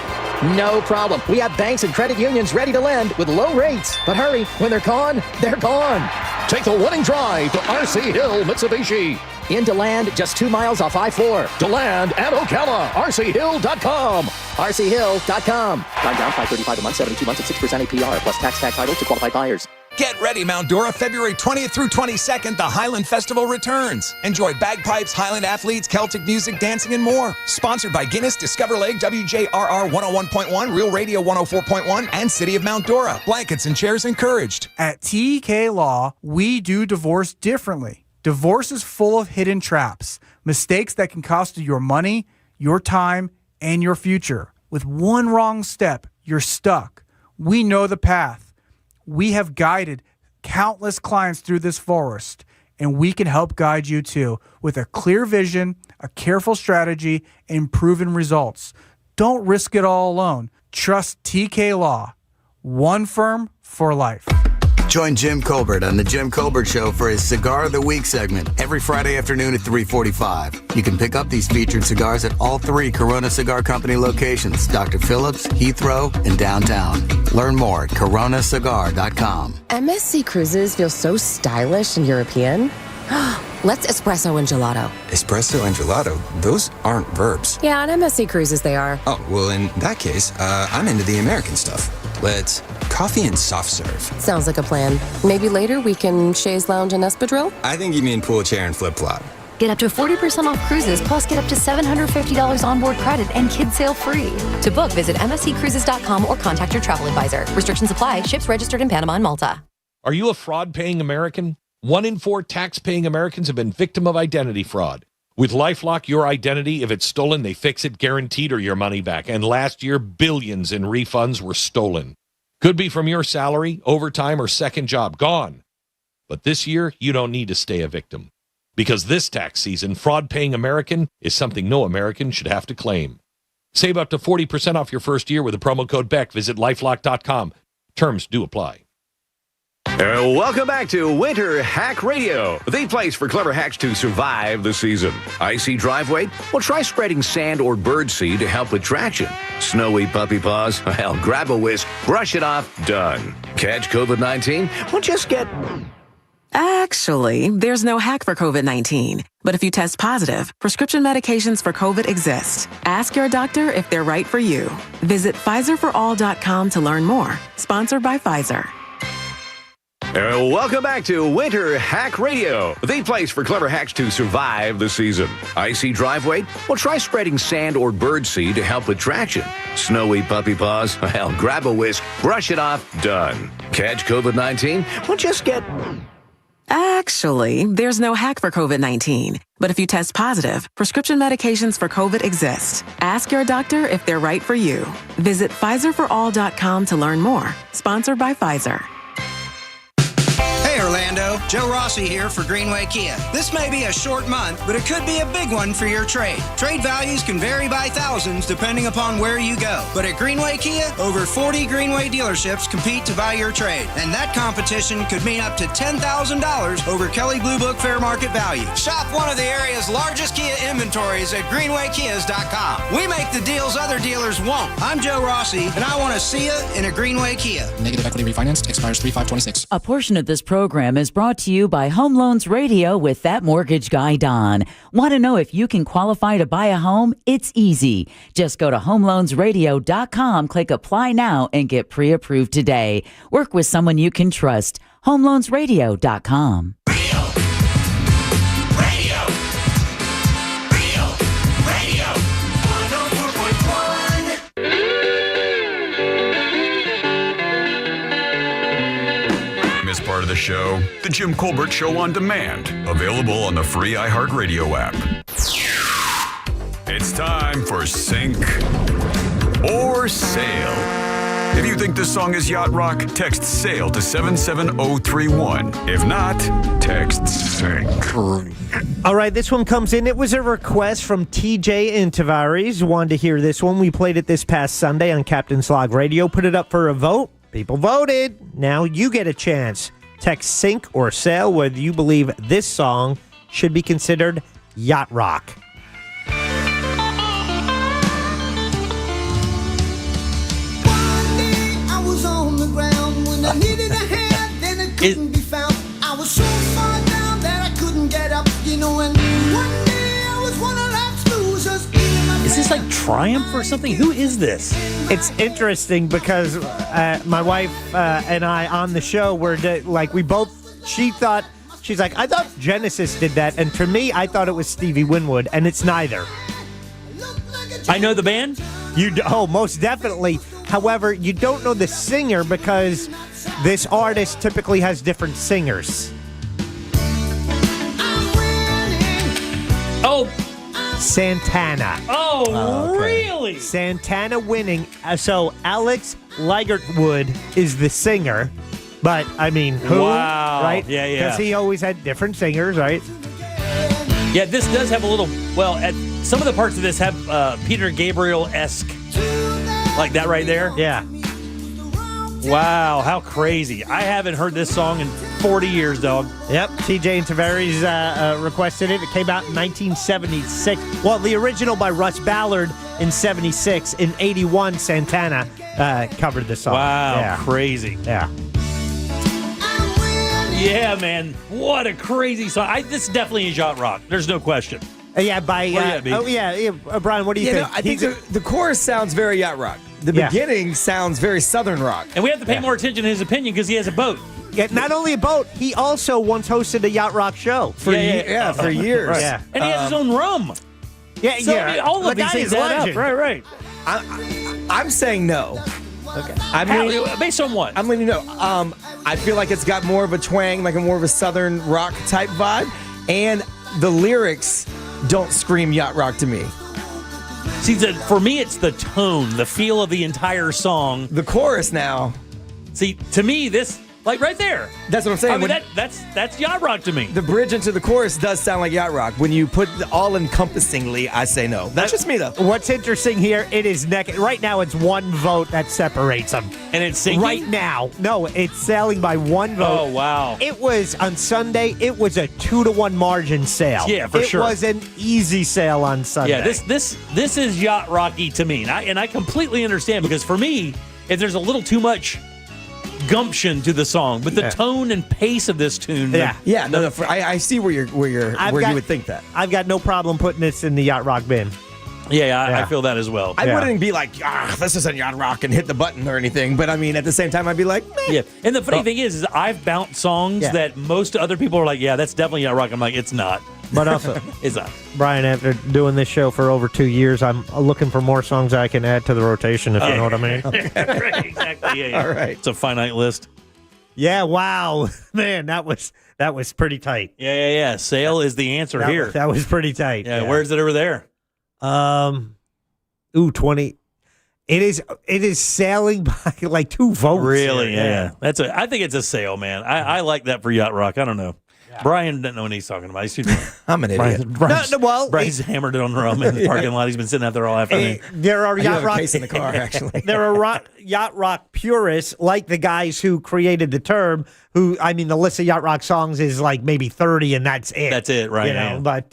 No problem. We have banks and credit unions ready to lend with low rates. But hurry, when they're gone, they're gone. Take the winning drive to RC Hill Mitsubishi. In DeLand, just 2 miles off I-4. DeLand and Ocala. RCHill.com. RCHill.com. Time down, $535 a month, 72 months at 6% APR, plus tax title to qualified buyers. Get ready, Mount Dora. February 20th through 22nd, the Highland Festival returns. Enjoy bagpipes, Highland athletes, Celtic music, dancing, and more. Sponsored by Guinness, Discover Lake, WJRR 101.1, Real Radio 104.1, and City of Mount Dora. Blankets and chairs encouraged. At TEK Law, we do divorce differently. Divorce is full of hidden traps, mistakes that can cost you your money, your time, and your future. With one wrong step, you're stuck. We know the path. We have guided countless clients through this forest, and we can help guide you too with a clear vision, a careful strategy, and proven results. Don't risk it all alone. Trust TK Law. One firm for life. Join Jim Colbert on The Jim Colbert Show for his Cigar of the Week segment every Friday afternoon at 3:45. You can pick up these featured cigars at all 3 Corona Cigar Company locations, Dr. Phillips, Heathrow, and downtown. Learn more at coronacigar.com. MSC Cruises feel so stylish and European. Let's espresso and gelato. Espresso and gelato? Those aren't verbs. Yeah, on MSC Cruises they are. Oh, well, in that case, I'm into the American stuff. Let's coffee and soft serve. Sounds like a plan. Maybe later we can chaise lounge and espadrille? I think you mean pool chair and flip-flop. Get up to 40% off cruises, plus get up to $750 onboard credit and kids sail free. To book, visit msccruises.com or contact your travel advisor. Restrictions apply. Ships registered in Panama and Malta. Are you a fraud-paying American? 1 in 4 tax-paying Americans have been victim of identity fraud. With LifeLock, your identity, if it's stolen, they fix it guaranteed or your money back. And last year, billions in refunds were stolen. Could be from your salary, overtime, or second job. Gone. But this year, you don't need to stay a victim. Because this tax season, fraud-paying American is something no American should have to claim. Save up to 40% off your first year with the promo code BECK. Visit lifelock.com. Terms do apply. Welcome back to Winter Hack Radio, the place for clever hacks to survive the season. Icy driveway? Well, try spreading sand or birdseed to help with traction. Snowy puppy paws? Well, grab a whisk, brush it off, done. Catch COVID-19? Well, just get... Actually, there's no hack for COVID-19. But if you test positive, prescription medications for COVID exist. Ask your doctor if they're right for you. Visit PfizerForAll.com to learn more. Sponsored by Pfizer. Welcome back to Winter Hack Radio, the place for clever hacks to survive the season. Icy driveway? Well, try spreading sand or birdseed to help with traction. Snowy puppy paws? Well, grab a whisk, brush it off, done. Catch COVID-19? Well, just get... Actually, there's no hack for COVID-19. But if you test positive, prescription medications for COVID exist. Ask your doctor if they're right for you. Visit PfizerForAll.com to learn more. Sponsored by Pfizer. Hey, Orlando. Orlando. Joe Rossi here for Greenway Kia. This may be a short month, but it could be a big one for your trade. Trade values can vary by thousands depending upon where you go. But at Greenway Kia, over 40 Greenway dealerships compete to buy your trade. And that competition could mean up to $10,000 over Kelley Blue Book fair market value. Shop one of the area's largest Kia inventories at greenwaykias.com. We make the deals other dealers won't. I'm Joe Rossi, and I want to see you in a Greenway Kia. Negative equity refinanced expires 3/5/26. A portion of this program is brought to you by Home Loans Radio with that mortgage guy, Don. Want to know if you can qualify to buy a home? It's easy. Just go to homeloansradio.com, click apply now, and get pre-approved today. Work with someone you can trust. homeloansradio.com. Miss part of the show? The Jim Colbert Show on Demand. Available on the free iHeartRadio app. It's time for Sink or Sail. If you think this song is yacht rock, text SAIL to 77031. If not, text SINK. All right, this one comes in. It was a request from TJ in Tavares. Wanted to hear this one. We played it this past Sunday on Captain's Log Radio. Put it up for a vote. People voted. Now you get a chance. Text SINK or SAIL whether you believe this song should be considered yacht rock. I was on the ground when I needed a hand, then it couldn't be found. I was so far down that I couldn't get up, and one day I was one of life's losers. Is this like Triumph or something? Who is this? It's interesting because my wife and I on the show were she's like, I thought Genesis did that, and for me, I thought it was Stevie Winwood, and it's neither. I know the band? Most definitely. However, you don't know the singer because this artist typically has different singers. Oh, Santana. Oh, okay. Really? Santana winning. So Alex Ligertwood is the singer, but I mean, who? Wow. Right? Yeah. Because he always had different singers, right? Yeah, this does have a little. Well, some of the parts of this have Peter Gabriel-esque, like that right there. Yeah. Wow, how crazy! I haven't heard this song in 40 years, dog. Yep, TJ and Tavares requested it. It came out in 1976. Well, the original by Russ Ballard in 76. In 81, Santana covered the song. Wow, crazy. Yeah. Yeah, man. What a crazy song. This definitely is yacht rock. There's no question. Yeah, by... Brian, what do you think? I think the chorus sounds very yacht rock. The beginning sounds very southern rock. And we have to pay more attention to his opinion because he has a boat. Yeah, not only a boat, he also once hosted a yacht rock show. For years. Right. Yeah. And he has his own rum. Yeah, so, I mean, all of these things add up. Right. I'm saying no. Okay. Based on what? I'm letting you know. I feel like it's got more of a twang, like more of a southern rock type vibe, and the lyrics don't scream yacht rock to me. See, for me, it's the tone, the feel of the entire song. The chorus now. See, to me, this, like right there. That's what I'm saying. I mean, that's yacht rock to me. The bridge into the chorus does sound like yacht rock. When you put all-encompassingly, I say no. That's just me, though. What's interesting here, it is right now it's one vote that separates them. And it's sinking? Right now. No, it's sailing by one vote. Oh, wow. It was, on Sunday, it was a 2-1 margin sale. Yeah, for sure. It was an easy sale on Sunday. Yeah, this is yacht rocky to me. And I completely understand because for me, if there's a little too much gumption to the song, but the tone and pace of this tune. I see where you would think that. I've got no problem putting this in the yacht rock bin. Yeah, I feel that as well. I wouldn't be like, this isn't yacht rock and hit the button or anything, but I mean, at the same time, I'd be like, meh. Yeah. And the funny thing is I've bounced songs that most other people are like, yeah, that's definitely yacht rock. I'm like, it's not. But also, it's not. Brian, after doing this show for over 2 years, I'm looking for more songs I can add to the rotation, if you know what I mean. Right, exactly. Yeah. All right. It's a finite list. Yeah, wow. Man, that was pretty tight. Yeah. Sail is the answer here. That was pretty tight. Yeah, where's it over there? 20. It is sailing by like 2 votes. Really? here. Yeah. I think it's a sale, man. I like that for Yacht Rock. I don't know. Brian doesn't know what he's talking about. I'm an idiot. Brian's hammered it on the rum in the parking lot. He's been sitting out there all afternoon. There are I do Yacht have a Rock case in the car, actually. There are Yacht Rock purists like the guys who created the term. The list of Yacht Rock songs is like maybe 30, and that's it. That's it, right? But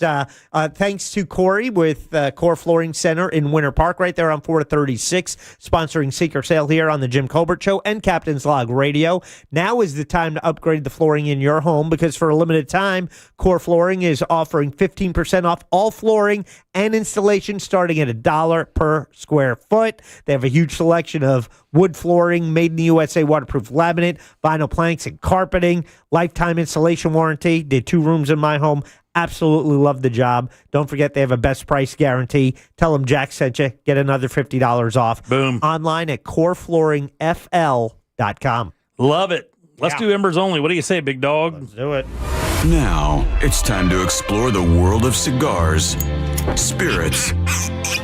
thanks to Corey with Core Flooring Center in Winter Park, right there on 436, sponsoring Seeker Sale here on the Jim Colbert Show and Captain's Log Radio. Now is the time to upgrade the flooring in your home because for a limited time, Core Flooring is offering 15% off all flooring and installation starting at $1 per square foot. They have a huge selection of wood flooring, made in the USA, waterproof laminate, vinyl planks, and carpeting. Lifetime installation warranty. Did 2 rooms in my home. Absolutely love the job. Don't forget they have a best price guarantee. Tell them Jack sent you. Get another $50 off. Boom. Online at coreflooringfl.com. Love it. Let's do Embers only. What do you say, big dog? Let's do it. Now, it's time to explore the world of cigars, spirits,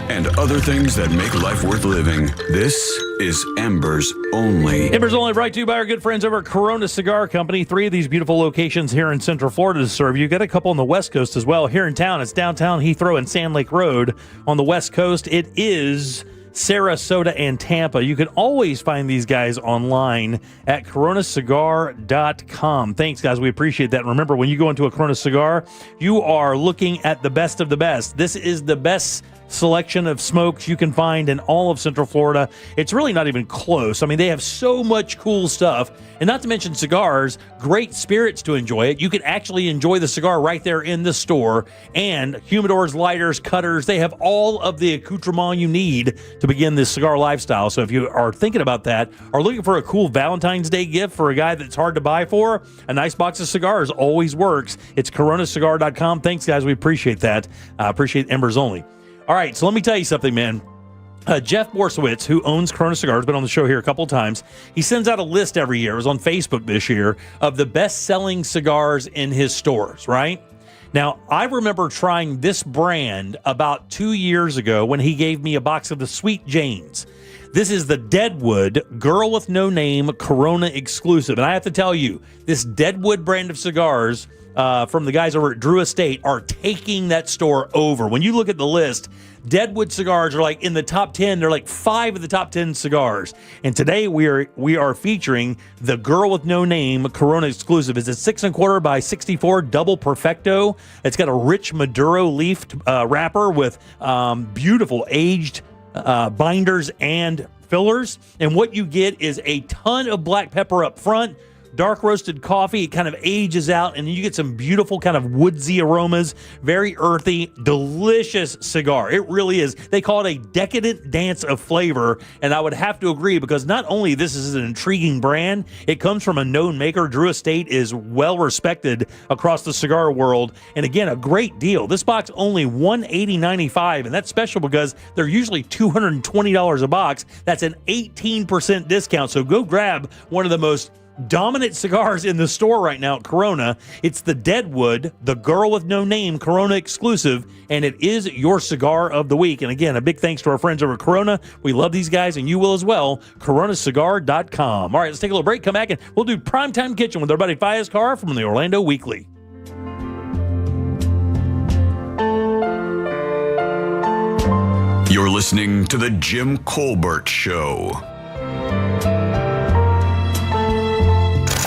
and other things that make life worth living. This is Embers Only. Embers Only brought to you by our good friends over at Corona Cigar Company. 3 of these beautiful locations here in Central Florida to serve you. Got a couple on the West Coast as well. Here in town, it's downtown Heathrow and Sand Lake Road. On the West Coast, it is Sarasota and Tampa. You can always find these guys online at coronacigar.com. Thanks, guys. We appreciate that. Remember, when you go into a Corona Cigar, you are looking at the best of the best. This is the best selection of smokes you can find in all of Central Florida. It's really not even close. I mean, they have so much cool stuff, and not to mention cigars, great spirits to enjoy it. You can actually enjoy the cigar right there in the store, and humidors, lighters, cutters. They have all of the accoutrement you need to begin this cigar lifestyle. So if you are thinking about that, or looking for a cool Valentine's Day gift for a guy that's hard to buy for, a nice box of cigars always works. It's coronacigar.com. Thanks, guys. We appreciate that. Appreciate Embers Only. All right, so let me tell you something, man. Jeff Borsowitz, who owns Corona Cigars, been on the show here a couple of times. He sends out a list every year. It was on Facebook this year of the best-selling cigars in his stores, right? Now, I remember trying this brand about 2 years ago when he gave me a box of the Sweet Janes. This is the Deadwood Girl with No Name Corona exclusive. And I have to tell you, this Deadwood brand of cigars from the guys over at Drew Estate are taking that store over. When you look at the list, Deadwood cigars are like in the top 10. They're like 5 of the top 10 cigars. And today we are featuring the Girl with No Name Corona exclusive. It's a 6 1/4 by 64 double perfecto. It's got a rich Maduro leafed wrapper with beautiful aged binders and fillers. And what you get is a ton of black pepper up front, dark roasted coffee. It kind of ages out, and you get some beautiful kind of woodsy aromas, very earthy, delicious cigar. It really is. They call it a decadent dance of flavor, and I would have to agree because not only this is an intriguing brand, it comes from a known maker. Drew Estate is well respected across the cigar world, and again, a great deal. This box only $180.95, and that's special because they're usually $220 a box. That's an 18% discount, so go grab one of the most dominant cigars in the store right now at Corona. It's the Deadwood, the Girl with No Name Corona exclusive, and it is your cigar of the week. And again, a big thanks to our friends over at Corona. We love these guys, and you will as well. coronacigar.com. All right, let's take a little break, come back, and we'll do Primetime Kitchen with our buddy Fayez Carr from the Orlando Weekly. You're listening to The Jim Colbert Show.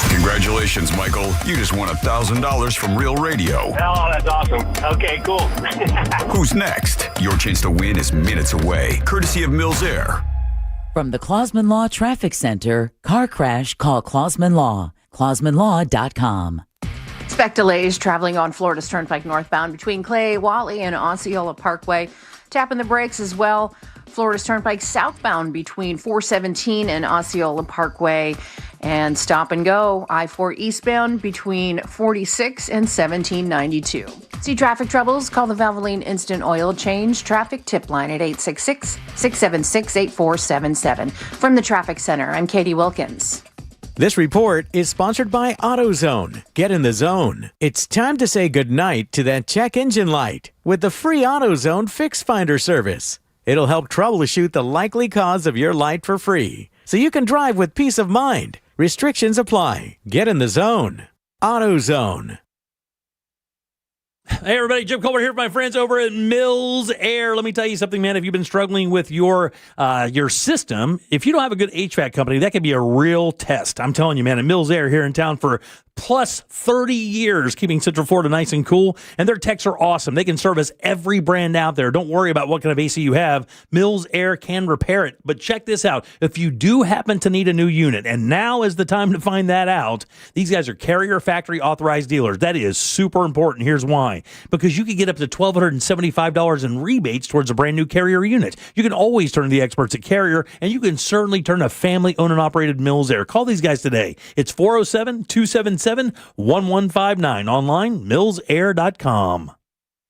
Congratulations, Michael. You just won $1,000 from Real Radio. Oh, that's awesome. Okay, cool. Who's next? Your chance to win is minutes away, courtesy of Mills Air. From the Clausman Law Traffic Center, car crash, call Clausman Law. ClausmanLaw.com. Expect delays traveling on Florida's Turnpike northbound between Clay, Wally, and Osceola Parkway. Tapping the brakes as well. Florida's Turnpike southbound between 417 and Osceola Parkway. And stop and go, I-4 eastbound between 46 and 1792. See traffic troubles? Call the Valvoline Instant Oil Change Traffic Tip Line at 866-676-8477. From the Traffic Center, I'm Katie Wilkins. This report is sponsored by AutoZone. Get in the zone. It's time to say goodnight to that check engine light with the free AutoZone Fix Finder service. It'll help troubleshoot the likely cause of your light for free, so you can drive with peace of mind. Restrictions apply. Get in the zone. AutoZone. Hey everybody, Jim Colbert here with my friends over at Mills Air. Let me tell you something, man. If you've been struggling with your system, if you don't have a good HVAC company, that can be a real test. I'm telling you, man, at Mills Air here in town for plus 30 years, keeping Central Florida nice and cool. And their techs are awesome. They can service every brand out there. Don't worry about what kind of AC you have. Mills Air can repair it. But check this out. If you do happen to need a new unit, and now is the time to find that out, these guys are Carrier Factory authorized dealers. That is super important. Here's why. Because you can get up to $1,275 in rebates towards a brand new Carrier unit. You can always turn to the experts at Carrier, and you can certainly turn to family-owned and operated Mills Air. Call these guys today. It's 407-277-1159. Online, millsair.com.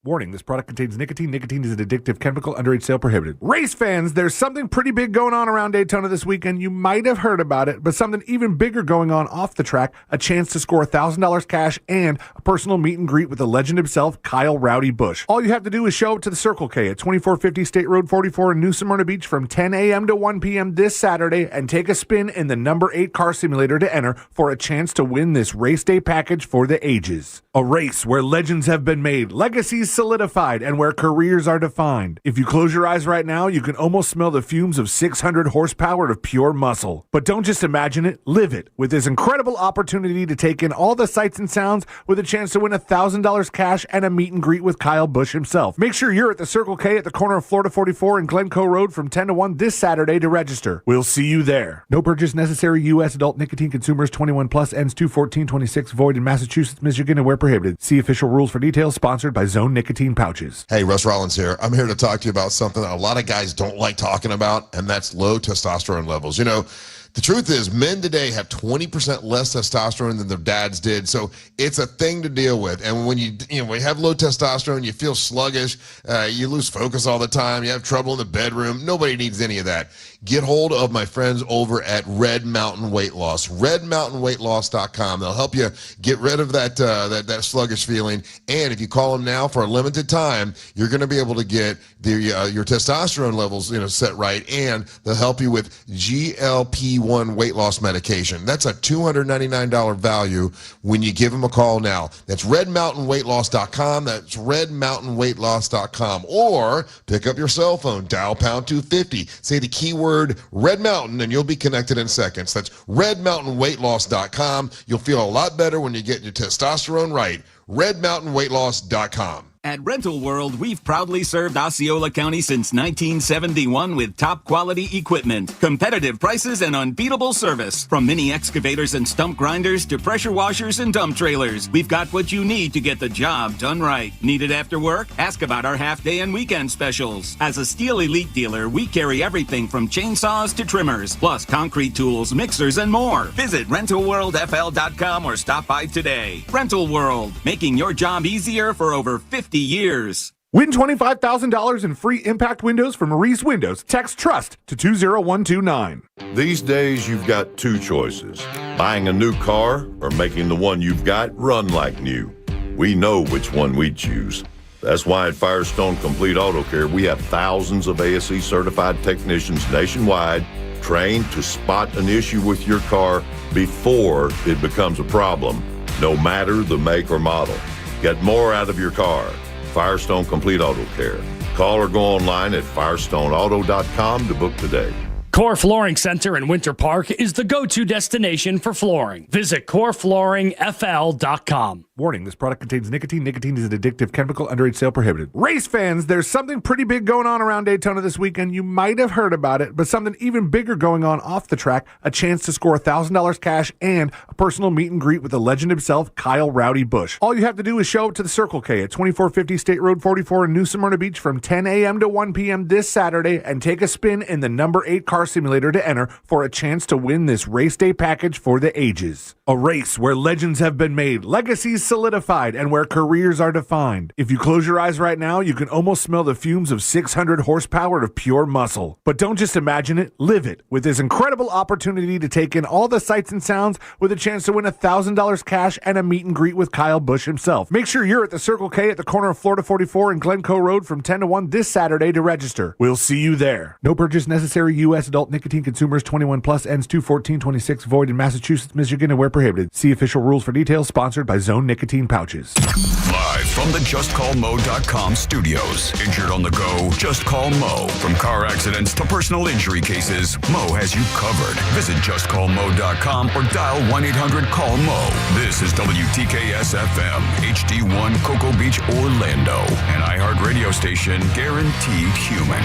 Warning, this product contains nicotine. Nicotine is an addictive chemical. Underage sale prohibited. Race fans, there's something pretty big going on around Daytona this weekend. You might have heard about it, but something even bigger going on off the track. A chance to score $1,000 cash and a personal meet and greet with the legend himself, Kyle Rowdy Busch. All you have to do is show up to the Circle K at 2450 State Road 44 in New Smyrna Beach from 10 a.m. to 1 p.m. this Saturday and take a spin in the number 8 car simulator to enter for a chance to win this race day package for the ages. A race where legends have been made, legacies solidified, and where careers are defined. If you close your eyes right now, you can almost smell the fumes of 600 horsepower of pure muscle. But don't just imagine it, live it. With this incredible opportunity to take in all the sights and sounds with a chance to win $1,000 cash and a meet and greet with Kyle Busch himself. Make sure you're at the Circle K at the corner of Florida 44 and Glencoe Road from 10 to 1 this Saturday to register. We'll see you there. No purchase necessary. U.S. adult nicotine consumers 21 plus, ends 2/14/26, void in Massachusetts, Michigan, and where prohibited. See official rules for details. Sponsored by Zone Nicotine Pouches. Hey, Russ Rollins here. I'm here to talk to you about something that a lot of guys don't like talking about, and that's low testosterone levels. You know, the truth is men today have 20% less testosterone than their dads did, so it's a thing to deal with. And when you have low testosterone, you feel sluggish, you lose focus all the time, you have trouble in the bedroom. Nobody needs any of that. Get hold of my friends over at Red Mountain Weight Loss, redmountainweightloss.com. They'll help you get rid of that sluggish feeling. And if you call them now for a limited time, you're going to be able to get your testosterone levels set right, and they'll help you with GLP-1 weight loss medication. That's a $299 value when you give them a call now. That's redmountainweightloss.com. That's redmountainweightloss.com. Or pick up your cell phone, dial pound 250, say the keyword Red Mountain, and you'll be connected in seconds. That's redmountainweightloss.com. You'll feel a lot better when you get your testosterone right. redmountainweightloss.com. At Rental World, we've proudly served Osceola County since 1971 with top-quality equipment, competitive prices, and unbeatable service. From mini excavators and stump grinders to pressure washers and dump trailers, we've got what you need to get the job done right. Need it after work? Ask about our half-day and weekend specials. As a Steel Elite dealer, we carry everything from chainsaws to trimmers, plus concrete tools, mixers, and more. Visit RentalWorldFL.com or stop by today. Rental World, making your job easier for over 50 years. Win $25,000 in free impact windows from Maurice Windows. Text TRUST to 20129. These days, you've got two choices: buying a new car or making the one you've got run like new. We know which one we'd choose. That's why at Firestone Complete Auto Care, we have thousands of ASE certified technicians nationwide trained to spot an issue with your car before it becomes a problem, no matter the make or model. Get more out of your car. Firestone Complete Auto Care. Call or go online at firestoneauto.com to book today. Core Flooring Center in Winter Park is the go-to destination for flooring. Visit coreflooringfl.com. Warning, this product contains nicotine. Nicotine is an addictive chemical. Underage sale prohibited. Race fans, there's something pretty big going on around Daytona this weekend. You might have heard about it, but something even bigger going on off the track. A chance to score $1,000 cash and a personal meet and greet with the legend himself, Kyle Rowdy Busch. All you have to do is show up to the Circle K at 2450 State Road 44 in New Smyrna Beach from 10 a.m. to 1 p.m. this Saturday and take a spin in the number 8 car simulator to enter for a chance to win this race day package for the ages. A race where legends have been made, legacies solidified and where careers are defined. If you close your eyes right now, you can almost smell the fumes of 600 horsepower of pure muscle. But don't just imagine it, live it. With this incredible opportunity to take in all the sights and sounds with a chance to win $1,000 cash and a meet and greet with Kyle Busch himself. Make sure you're at the Circle K at the corner of Florida 44 and Glencoe Road from 10 to 1 this Saturday to register. We'll see you there. No purchase necessary. U.S. adult nicotine consumers 21 plus, ends 2/14/26, void in Massachusetts, Michigan, and where prohibited. See official rules for details. Sponsored by Zone Nicotine Pouches. Live from the JustCallMo.com studios. Injured on the go? Just call Mo. From car accidents to personal injury cases, Mo has you covered. Visit JustCallMo.com or dial 1-800-CALL-MO. This is WTKS-FM, HD1 Cocoa Beach, Orlando. An iHeart radio station guaranteed human.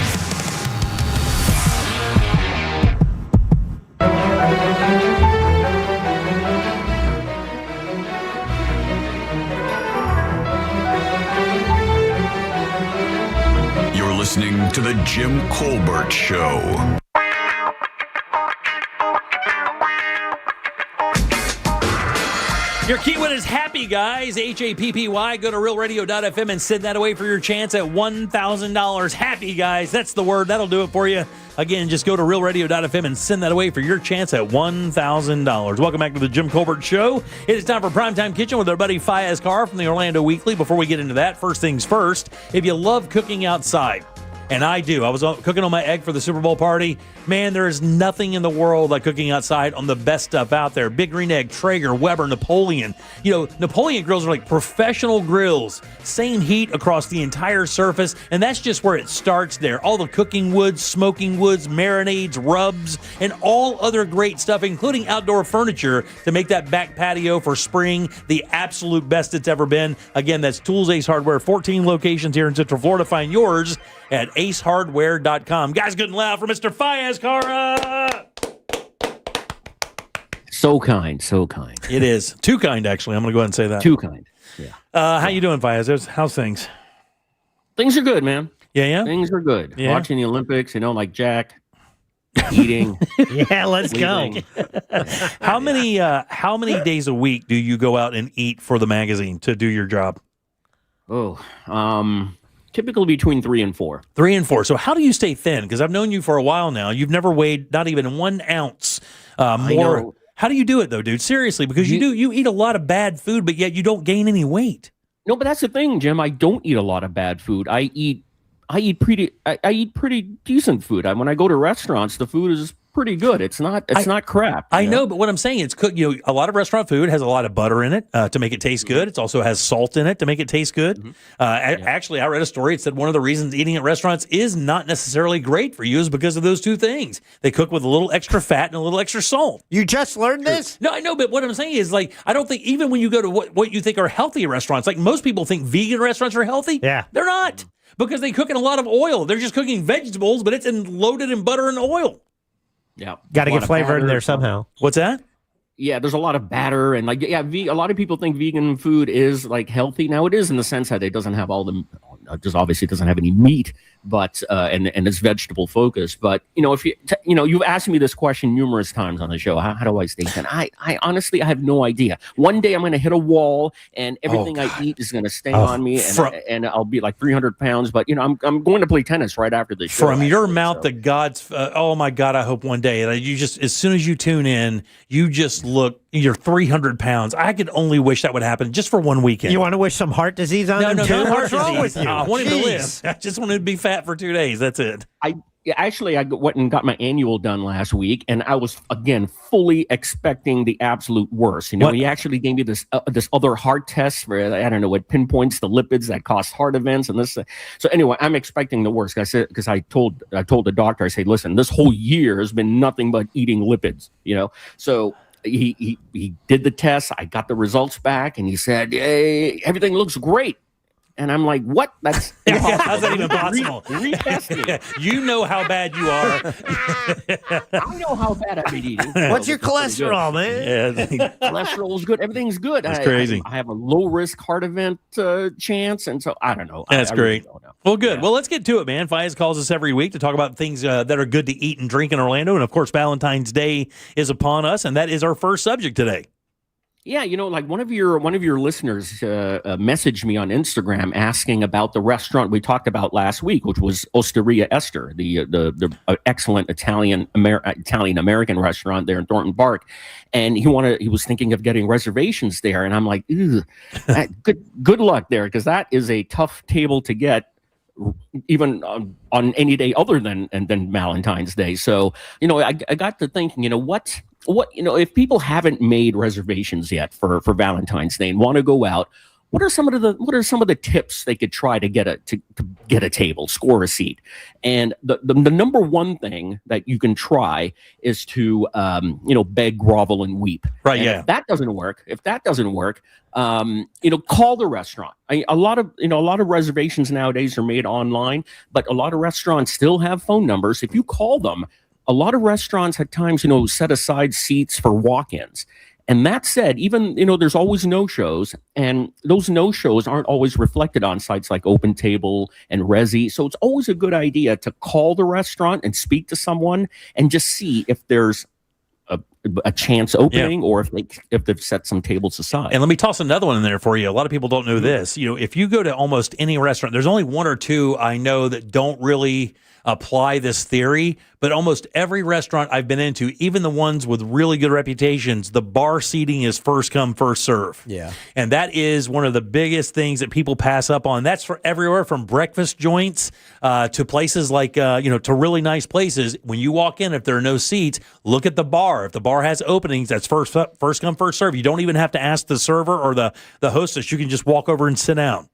You're listening to The Jim Colbert Show. Your keyword is happy, guys. HAPPY. Go to realradio.fm and send that away for your chance at $1,000. Happy, guys. That's the word. That'll do it for you. Again, just go to realradio.fm and send that away for your chance at $1,000. Welcome back to the Jim Colbert Show. It is time for Primetime Kitchen with our buddy Fayez Carr from the Orlando Weekly. Before we get into that, first things first, if you love cooking outside, and I do. I was cooking on my egg for the Super Bowl party. Man, there is nothing in the world like cooking outside on the best stuff out there. Big Green Egg, Traeger, Weber, Napoleon. You know, Napoleon grills are like professional grills. Same heat across the entire surface, and that's just where it starts there. All the cooking woods, smoking woods, marinades, rubs, and all other great stuff, including outdoor furniture to make that back patio for spring the absolute best it's ever been. Again, that's Tools Ace Hardware, 14 locations here in Central Florida. Find yours at acehardware.com. Guys, good and loud for Mr. Fayez Carr. So kind, so kind. It is. Too kind, actually. I'm going to go ahead and say that. Too kind, yeah. How you doing, Fayez? How's things? Things are good, man. Yeah? Things are good. Yeah? Watching the Olympics, like Jack, eating. Yeah, let's sleeping. go. How many days a week do you go out and eat for the magazine to do your job? Typically between 3 and 4. 3 and 4. So how do you stay thin? Because I've known you for a while now. You've never weighed not even 1 ounce more. How do you do it though, dude? Seriously, because you eat a lot of bad food, but yet you don't gain any weight. No, but that's the thing, Jim. I don't eat a lot of bad food. I eat pretty decent food. When I go to restaurants, the food is pretty good. It's not crap. I know, but what I'm saying, it's cooked. A lot of restaurant food has a lot of butter in it to make it taste good. It also has salt in it to make it taste good. Actually, I read a story. It said one of the reasons eating at restaurants is not necessarily great for you is because of those two things. They cook with a little extra fat and a little extra salt. You just learned this? No, I know, but what I'm saying is, I don't think even when you go to what you think are healthy restaurants, like most people think vegan restaurants are healthy. Yeah, they're not because they cook in a lot of oil. They're just cooking vegetables, but it's loaded in butter and oil. Yeah, got to get flavor in there somehow. What's that? Yeah, there's a lot of batter and a lot of people think vegan food is healthy. Now it is in the sense that it doesn't have just obviously it doesn't have any meat, but and it's vegetable focused. But if you've asked me this question numerous times on the show, how do I stay thin? I honestly I have no idea. One day I'm going to hit a wall and everything I eat is going to stay on me, and I'll be like 300 pounds. But I'm going to play tennis right after this show. From your mouth to God's. Oh my God! I hope one day you just as soon as you tune in, you just look. You're 300 pounds. I could only wish that would happen just for one weekend. You want to wish some heart disease on him too? What's wrong with you? I want him to live. I just want him to be fat for 2 days. That's it. I went and got my annual done last week, and I was again fully expecting the absolute worst. He actually gave me this other heart test where I don't know what pinpoints the lipids that cause heart events and this. So anyway, I'm expecting the worst. Because I told the doctor, I said, listen, this whole year has been nothing but eating lipids. So. He did the test. I got the results back, and he said, "Hey, everything looks great." And I'm like, "What? That's how's that even possible?" Retesting. You know how bad you are. I know how bad I've been eating. What's your cholesterol, man? Yeah, cholesterol is good. Everything's good. That's crazy. I have a low risk heart event chance, and so I don't know. That's great. Really don't know. Well, good. Well, let's get to it, man. Fayez calls us every week to talk about things that are good to eat and drink in Orlando, and of course, Valentine's Day is upon us, and that is our first subject today. Yeah, like one of your listeners messaged me on Instagram asking about the restaurant we talked about last week, which was Osteria Esther, the excellent Italian American restaurant there in Thornton Park, and he was thinking of getting reservations there, and I'm like, good luck there, because that is a tough table to get, even on any day other than Valentine's Day. So I got to thinking, what if people haven't made reservations yet for Valentine's Day and want to go out, what are some of the tips they could try to get a table, score a seat? And the number one thing that you can try is to beg, grovel, and weep. Right. And yeah. If that doesn't work, call the restaurant. A lot of reservations nowadays are made online, but a lot of restaurants still have phone numbers. If you call them, a lot of restaurants at times, set aside seats for walk-ins. And that said, even, there's always no-shows, and those no-shows aren't always reflected on sites like OpenTable and Resy. So it's always a good idea to call the restaurant and speak to someone and just see if there's a chance opening, or if they've set some tables aside. And let me toss another one in there for you. A lot of people don't know this. If you go to almost any restaurant, there's only one or two I know that don't really apply this theory, but almost every restaurant I've been into, even the ones with really good reputations, the bar seating is first come, first serve. Yeah. And that is one of the biggest things that people pass up on. That's for everywhere from breakfast joints to places like, to really nice places. When you walk in, if there are no seats, look at the bar. If the bar has openings, that's first come, first serve. You don't even have to ask the server or the hostess. You can just walk over and sit down.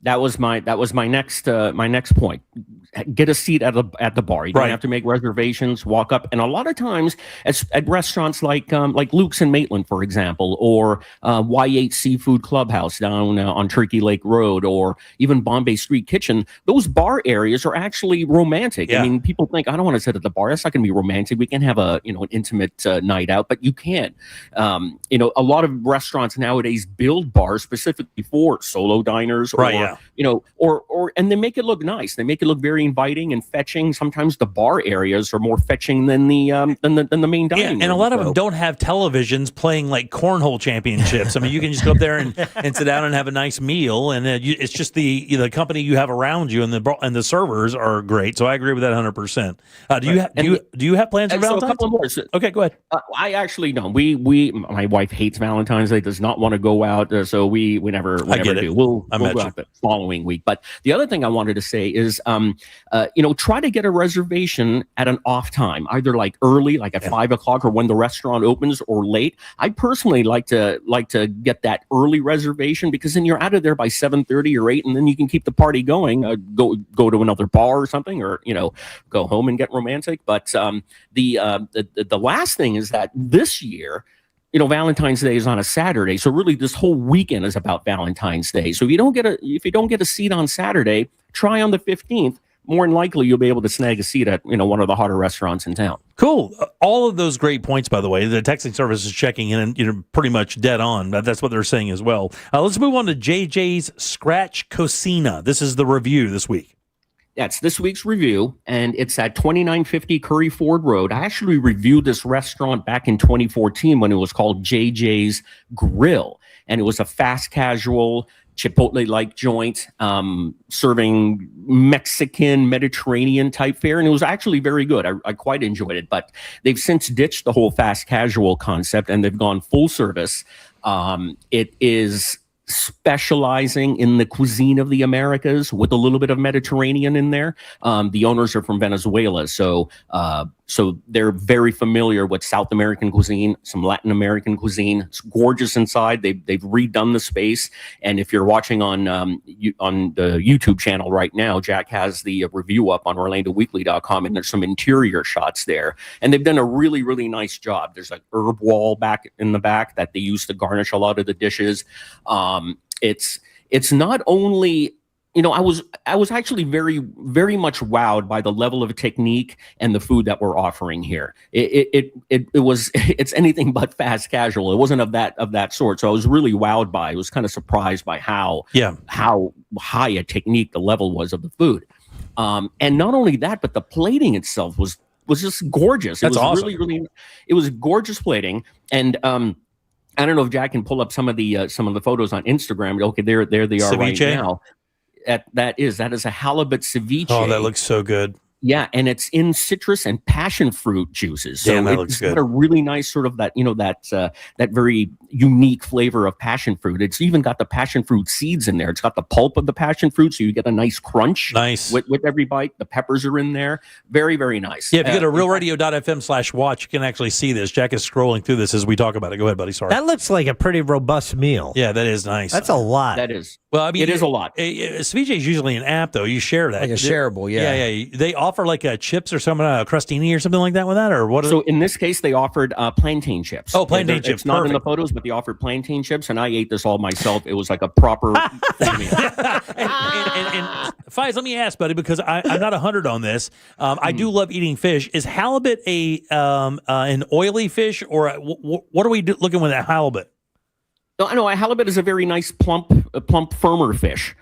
That was my next point. Get a seat at the bar. You don't have to make reservations. Walk up, and a lot of times at restaurants like Luke's in Maitland, for example, or Y8 Seafood Clubhouse down on Turkey Lake Road, or even Bombay Street Kitchen, those bar areas are actually romantic. Yeah. I mean, people think, I don't want to sit at the bar. That's not going to be romantic. We can have an intimate night out, but you can. A lot of restaurants nowadays build bars specifically for solo diners, and they make it look nice. They make it look very inviting and fetching. Sometimes the bar areas are more fetching than the main dining room. And a lot of them don't have televisions playing like cornhole championships. I mean, you can just go up there and sit down and have a nice meal, and it's just the company you have around you, and the servers are great. So I agree with that 100%. Do you have plans for Valentine's? So a couple more. Okay, go ahead. I actually don't. My wife hates Valentine's Day. Does not want to go out. So we never do. We'll go out the following week. But the other thing I wanted to say is, try to get a reservation at an off time, either like early, like at 5 o'clock, or when the restaurant opens, or late. I personally like to get that early reservation, because then you're out of there by 7:30 or 8, and then you can keep the party going. Go to another bar or something, or go home and get romantic. But the last thing is that this year, Valentine's Day is on a Saturday, so really this whole weekend is about Valentine's Day. So if you don't get a seat on Saturday, try on the 15th. More than likely, you'll be able to snag a seat at one of the hotter restaurants in town. Cool. All of those great points, by the way. The texting service is checking in, and pretty much dead on. That's what they're saying as well. Let's move on to JJ's Scratch Cocina. This is the review this week. That's this week's review, and it's at 2950 Curry Ford Road. I actually reviewed this restaurant back in 2014 when it was called JJ's Grill, and it was a fast casual Chipotle-like joint, serving Mexican, Mediterranean type fare, and it was actually very good. I quite enjoyed it, but they've since ditched the whole fast casual concept, and they've gone full service. It is specializing in the cuisine of the Americas with a little bit of Mediterranean in there. The owners are from Venezuela, so they're very familiar with South American cuisine, some Latin American cuisine. It's gorgeous inside. They've redone the space, and if you're watching on the YouTube channel right now, Jack has the review up on OrlandoWeekly.com, and there's some interior shots there, and they've done a really, really nice job. There's an herb wall back in the back that they use to garnish a lot of the dishes. It's not only, I was actually very, very much wowed by the level of technique and the food that we're offering here. It's anything but fast casual. It wasn't of that sort. So I was really wowed by. I was kind of surprised by how high a technique the level was of the food. And not only that, but the plating itself was just gorgeous. That's awesome. Really, really, it was gorgeous plating. And I don't know if Jack can pull up some of the photos on Instagram. Okay, there they are Ceviche? right now. That is a halibut ceviche. Oh, that looks so good. Yeah, and it's in citrus and passion fruit juices. So Damn, that looks it's good. got a really nice sort of that very unique flavor of passion fruit. It's even got the passion fruit seeds in there. It's got the pulp of the passion fruit, so you get a nice crunch. Nice. With every bite. The peppers are in there. Very, very nice. Yeah, if you go to realradio.fm/watch, you can actually see this. Jack is scrolling through this as we talk about it. Go ahead, buddy. Sorry. That looks like a pretty robust meal. Yeah, that is nice. That's a lot. That is. Well, I mean, it is a lot. Ceviche is usually an app, though. You share that. Like a shareable, yeah. Yeah. They offer like chips or something, a crostini or something like that with that, or what? So in this case, they offered plantain chips. Oh, plantain chips. It's not in the photos, but they offered plantain chips, and I ate this all myself. It was like a proper meal. And Fies, let me ask, buddy, because I'm not 100 on this. I do love eating fish. Is halibut an oily fish, or what are we looking with that halibut? No, a halibut is a very nice, plump, firmer fish.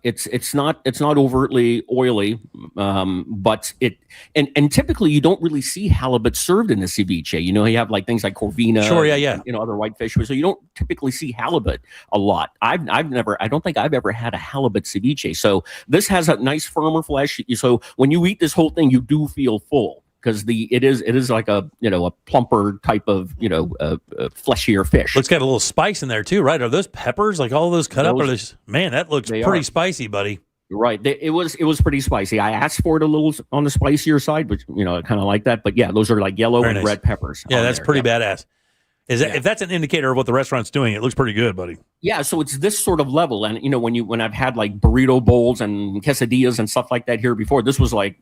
It's not overtly oily, but and typically you don't really see halibut served in the ceviche. You know, you have like things like corvina, sure, yeah. You know, other whitefish, so you don't typically see halibut a lot. I don't think I've ever had a halibut ceviche. So this has a nice firmer flesh. So when you eat this whole thing, you do feel full. Because it is like a plumper type of fleshier fish. It's got a little spice in there too, right? Are those peppers like all those cut up? Or man, that looks pretty spicy, buddy. Right, it was pretty spicy. I asked for it a little on the spicier side, but I kind of like that. But yeah, those are like yellow and red peppers. Yeah, that's pretty badass. If that's an indicator of what the restaurant's doing, it looks pretty good, buddy. Yeah, so it's this sort of level, and when I've had like burrito bowls and quesadillas and stuff like that here before, this was like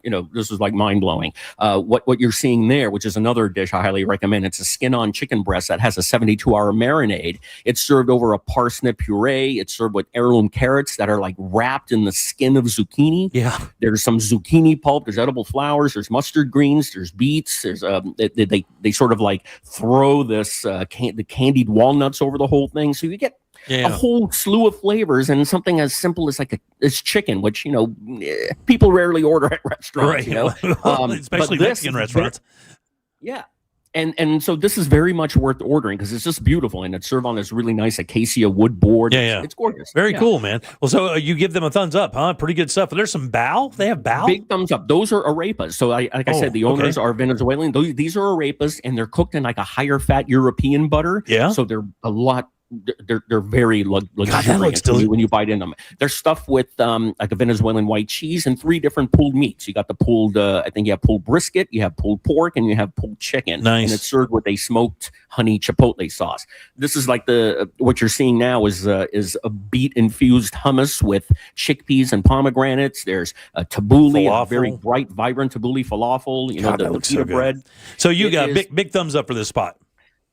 mind blowing. What you're seeing there, which is another dish I highly recommend. It's a skin-on chicken breast that has a 72-hour marinade. It's served over a parsnip puree. It's served with heirloom carrots that are like wrapped in the skin of zucchini. Yeah, there's some zucchini pulp. There's edible flowers. There's mustard greens. There's beets. There's they sort of like throw this the candied walnuts over the whole thing, so you get a whole slew of flavors, and something as simple as as chicken, which people rarely order at restaurants, right? Especially Mexican restaurants. Yeah. And so this is very much worth ordering because it's just beautiful, and it's served on this really nice acacia wood board. It's gorgeous. Very cool, man. Well, so you give them a thumbs up, huh? Pretty good stuff. There's some bao. They have bao. Big thumbs up. Those are arepas. So I said, the owners are Venezuelan. These are arepas, and they're cooked in like a higher fat European butter. Yeah. So they're a lot. They're very luxurious. That looks delicious. When you bite in them. They're stuffed with like a Venezuelan white cheese and 3 different pulled meats. You got the pulled, I think you have pulled brisket, you have pulled pork, and you have pulled chicken. Nice. And it's served with a smoked honey chipotle sauce. This is like what you're seeing now is a beet infused hummus with chickpeas and pomegranates. There's a tabbouleh, a very bright, vibrant tabbouleh falafel. That looks so good. Bread. So you got big thumbs up for this spot.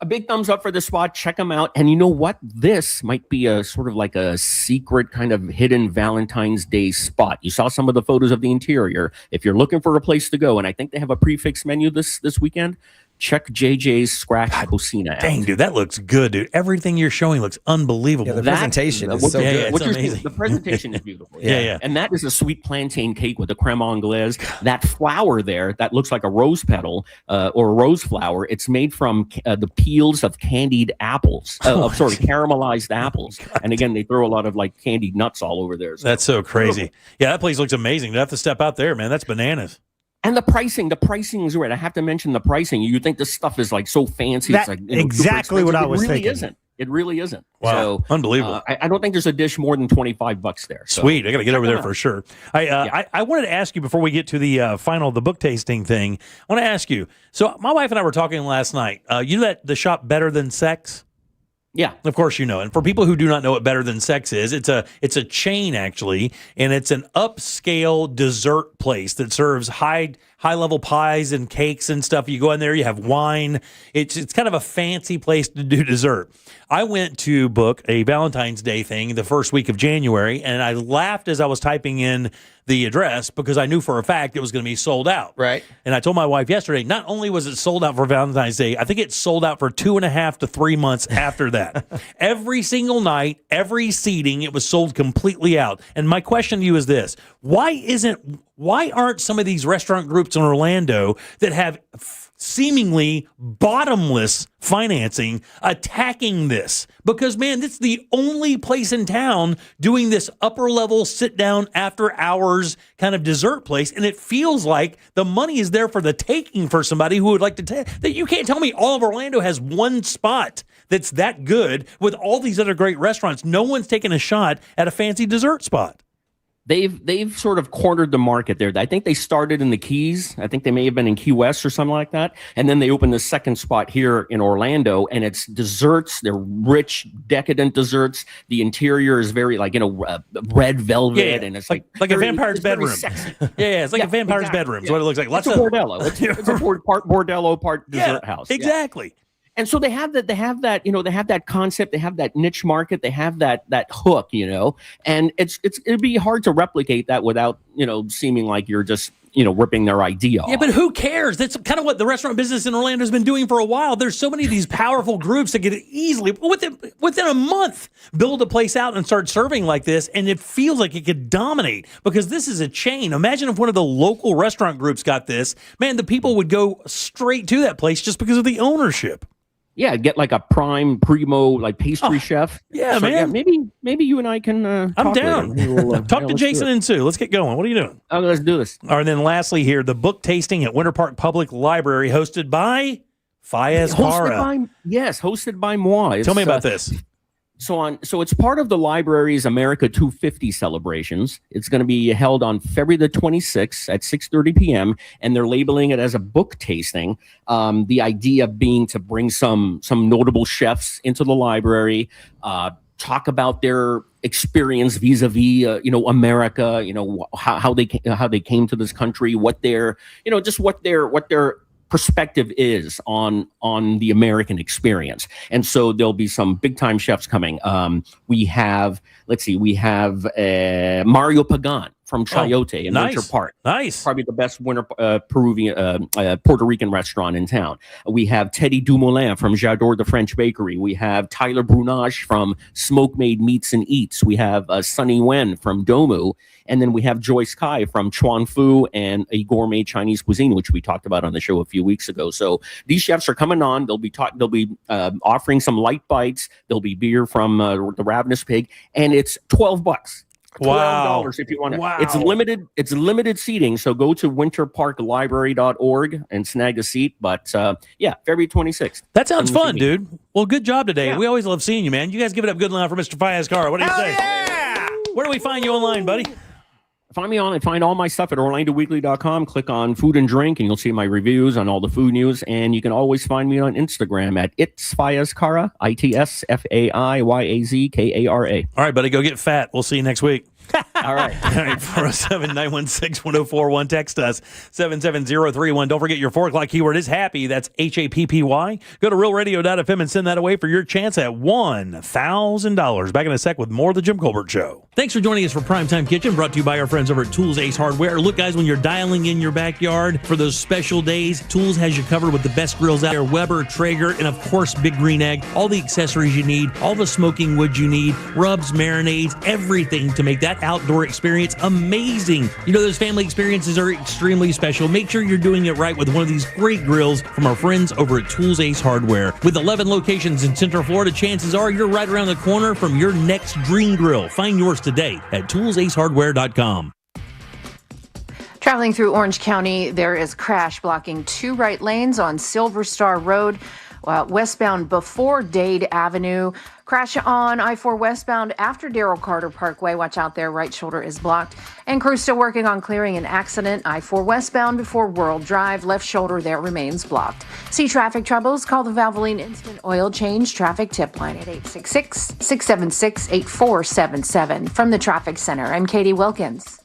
A big thumbs up for this spot. Check them out. And you know what? This might be a sort of like a secret kind of hidden Valentine's Day spot. You saw some of the photos of the interior. If you're looking for a place to go, and I think they have a prefix menu this weekend, check JJ's Scratch Cocina out. Dang, dude, that looks good, dude. Everything you're showing looks unbelievable. Yeah, the presentation is so good. It's amazing. The presentation is beautiful. Yeah. And that is a sweet plantain cake with a creme anglaise. That flower there, that looks like a rose petal or a rose flower. It's made from the peels of candied apples. Caramelized apples. And again, they throw a lot of like candied nuts all over there. So. That's so crazy. Yeah, that place looks amazing. You have to step out there, man. That's bananas. And the pricing is right. I have to mention the pricing. You think this stuff is like so fancy. It's like exactly what I was thinking. It really isn't. Wow, so, unbelievable. I don't think there's a dish more than $25 there. So. Sweet. I got to get over there for sure. I wanted to ask you before we get to the the book tasting thing. I want to ask you. So my wife and I were talking last night. You know that the shop Better Than Sex? Yeah, of course you know. And for people who do not know what Better Than Sex is, it's a chain actually, and it's an upscale dessert place that serves high level pies and cakes and stuff. You go in there, you have wine. It's kind of a fancy place to do dessert. I went to book a Valentine's Day thing the first week of January, and I laughed as I was typing in the address because I knew for a fact it was going to be sold out. Right. And I told my wife yesterday, not only was it sold out for Valentine's Day, I think it sold out for 2.5 to 3 months after that. Every single night, every seating, it was sold completely out. And my question to you is this: why aren't some of these restaurant groups in Orlando that have seemingly bottomless financing attacking this, because man, it's the only place in town doing this upper level sit down after hours kind of dessert place, and it feels like the money is there for the taking for somebody who would like to that. You can't tell me all of Orlando has one spot that's that good with all these other great restaurants. No one's taking a shot at a fancy dessert spot. They've sort of cornered the market there. I think they started in the Keys. I think they may have been in Key West or something like that. And then they opened the second spot here in Orlando, and it's desserts. They're rich, decadent desserts. The interior is very red velvet, and it's like a vampire's bedroom. It's like a vampire's bedroom. Is what it looks like. It's a bordello. It's a part bordello, part dessert house. Exactly. Yeah. And so they have that concept, they have that niche market, they have that hook, and it'd be hard to replicate that without, seeming like you're just, ripping their idea off. Yeah, but who cares? That's kind of what the restaurant business in Orlando has been doing for a while. There's so many of these powerful groups that get easily, within a month, build a place out and start serving like this, and it feels like it could dominate because this is a chain. Imagine if one of the local restaurant groups got this. Man, the people would go straight to that place just because of the ownership. Yeah, get like a primo pastry chef. Yeah, so, man. Yeah, maybe you and I can. I'm down. Talk to Jason and Sue. Let's get going. What are you doing? Oh, let's do this. All right, then lastly here, the book tasting at Winter Park Public Library, hosted by Fayez Kara. Hosted by moi. Tell me about this. So it's part of the library's America 250 celebrations. It's going to be held on February the 26th at 6:30 p.m. and they're labeling it as a book tasting. The idea being to bring some notable chefs into the library, talk about their experience vis-a-vis America, how they came to this country, what their perspective is on the American experience. And so there'll be some big time chefs coming. We have Mario Pagan from Chayote in Winter Park. Nice. Probably the best Puerto Rican restaurant in town. We have Teddy Dumoulin from J'adore the French Bakery. We have Tyler Brunage from Smoke Made Meats and Eats. We have Sunny Wen from Domu. And then we have Joyce Kai from Chuan Fu and a gourmet Chinese cuisine, which we talked about on the show a few weeks ago. So these chefs are coming on. They'll be offering some light bites. There'll be beer from the Ravenous Pig, and it's $12. $12 if you want to. Wow. It's limited seating, so go to winterparklibrary.org and snag a seat. But February 26th. That sounds fun, dude. Well, good job today. Yeah. We always love seeing you, man. You guys give it up good line for Mr. Fayez Kara. What do you say? Yeah! Where do we find you online, buddy? Find all my stuff at orlandoweekly.com. Click on food and drink, and you'll see my reviews on all the food news. And you can always find me on Instagram at It's Fayez Kara, ITSFAIYAZKARA. All right, buddy, go get fat. We'll see you next week. All right. 407-916-1041. Text us 77031. Don't forget your 4 o'clock keyword is happy. That's HAPPY. Go to realradio.fm and send that away for your chance at $1,000. Back in a sec with more of the Jim Colbert Show. Thanks for joining us for Primetime Kitchen, brought to you by our friends over at Tools Ace Hardware. Look, guys, when you're dialing in your backyard for those special days, Tools has you covered with the best grills out there, Weber, Traeger, and of course, Big Green Egg. All the accessories you need, all the smoking wood you need, rubs, marinades, everything to make that outdoor experience amazing. You know, those family experiences are extremely special. Make sure you're doing it right with one of these great grills from our friends over at Tools Ace Hardware. With 11 locations in Central Florida, chances are you're right around the corner from your next dream grill. Find yours today at toolsacehardware.com. Traveling through Orange County, there is crash blocking 2 right lanes on Silver Star Road, westbound before Dade Avenue. Crash on I-4 westbound after Darrell Carter Parkway. Watch out there, right shoulder is blocked. And crews still working on clearing an accident. I-4 westbound before World Drive, left shoulder there remains blocked. See traffic troubles? Call the Valvoline Instant Oil Change Traffic Tip Line at 866-676-8477. From the Traffic Center, I'm Katie Wilkins.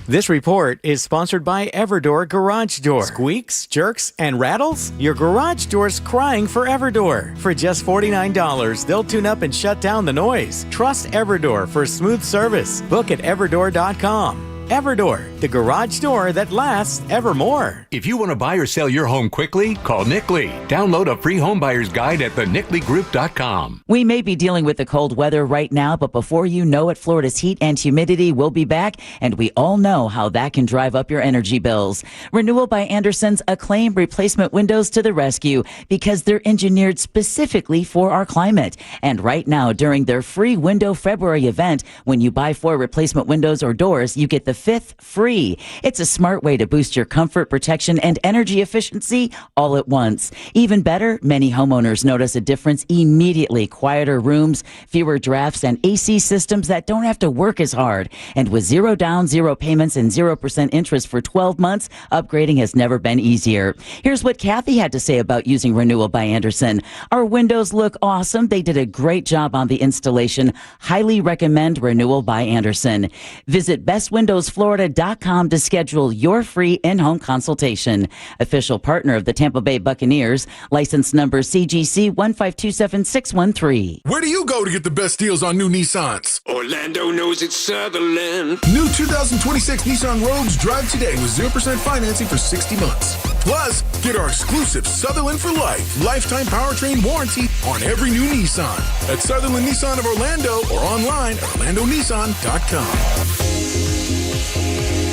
This report is sponsored by Everdoor Garage Door. Squeaks, jerks, and rattles? Your garage door's crying for Everdoor. For just $49, they'll tune up and shut down the noise. Trust Everdoor for smooth service. Book at everdoor.com. Everdoor, the garage door that lasts evermore. If you want to buy or sell your home quickly, call Nick Lee. Download a free home buyer's guide at thenicklygroup.com. We may be dealing with the cold weather right now, but before you know it, Florida's heat and humidity will be back, and we all know how that can drive up your energy bills. Renewal by Andersen's acclaimed replacement windows to the rescue because they're engineered specifically for our climate. And right now, during their free Window February event, when you buy 4 replacement windows or doors, you get the 5th free. It's a smart way to boost your comfort, protection, and energy efficiency all at once. Even better, many homeowners notice a difference immediately. Quieter rooms, fewer drafts, and AC systems that don't have to work as hard. And with 0 down, 0 payments, and 0% interest for 12 months, upgrading has never been easier. Here's what Kathy had to say about using Renewal by Andersen. Our windows look awesome. They did a great job on the installation. Highly recommend Renewal by Andersen. Visit bestwindowsflorida.com to schedule your free in-home consultation. Official partner of the Tampa Bay Buccaneers. License number CGC 1527613. Where do you go to get the best deals on new Nissans? Orlando knows it's Sutherland. New 2026 Nissan Rogues drive today with 0% financing for 60 months. Plus, get our exclusive Sutherland for Life lifetime powertrain warranty on every new Nissan at Sutherland Nissan of Orlando or online at orlandonissan.com.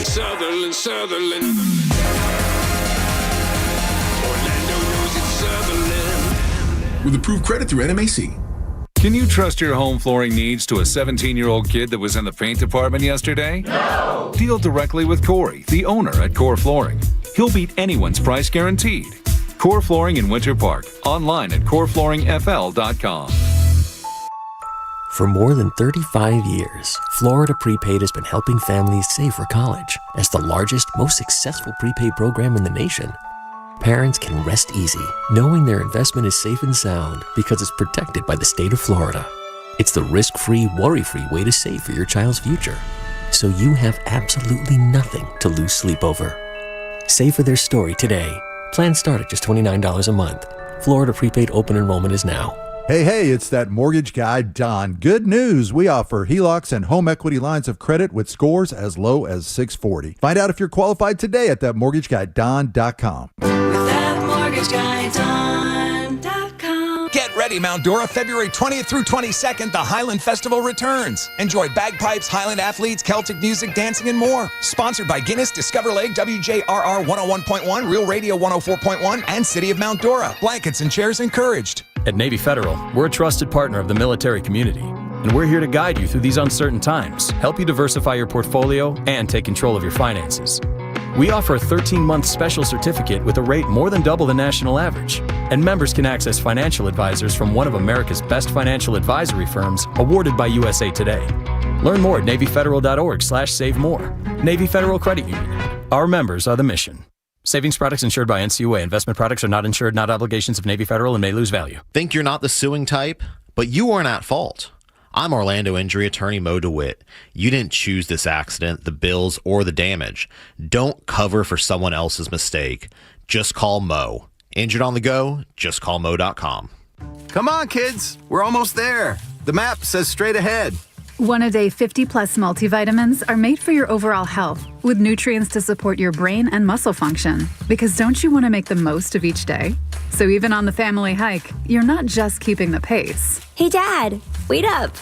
Sutherland, Sutherland. Orlando knows it's Sutherland. With approved credit through NMAC. Can you trust your home flooring needs to a 17-year-old kid that was in the paint department yesterday? No! Deal directly with Corey, the owner at Core Flooring. He'll beat anyone's price guaranteed. Core Flooring in Winter Park. Online at coreflooringfl.com. For more than 35 years, Florida Prepaid has been helping families save for college. As the largest, most successful prepaid program in the nation, parents can rest easy knowing their investment is safe and sound because it's protected by the state of Florida. It's the risk-free, worry-free way to save for your child's future, so you have absolutely nothing to lose sleep over. Save for their story today. Plans start at just $29 a month. Florida Prepaid open enrollment is now. Hey, it's that mortgage guy, Don. Good news. We offer HELOCs and home equity lines of credit with scores as low as 640. Find out if you're qualified today at thatmortgageguyDon.com. ThatmortgageguyDon.com. Get ready, Mount Dora. February 20th through 22nd, the Highland Festival returns. Enjoy bagpipes, Highland athletes, Celtic music, dancing, and more. Sponsored by Guinness, Discover Lake, WJRR 101.1, Real Radio 104.1, and City of Mount Dora. Blankets and chairs encouraged. At Navy Federal, we're a trusted partner of the military community, and we're here to guide you through these uncertain times, help you diversify your portfolio, and take control of your finances. We offer a 13-month special certificate with a rate more than double the national average, and members can access financial advisors from one of America's best financial advisory firms awarded by USA Today. Learn more at NavyFederal.org/save-more. Navy Federal Credit Union. Our members are the mission. Savings products insured by NCUA. Investment products are not insured, not obligations of Navy Federal, and may lose value. Think you're not the suing type? But you aren't at fault. I'm Orlando injury attorney Mo DeWitt. You didn't choose this accident, the bills, or the damage. Don't cover for someone else's mistake. Just call Mo. Injured on the go? Just call Mo.com. Come on, kids. We're almost there. The map says straight ahead. One-a-day 50-plus multivitamins are made for your overall health, with nutrients to support your brain and muscle function. Because don't you want to make the most of each day? So even on the family hike, you're not just keeping the pace. Hey, Dad, wait up.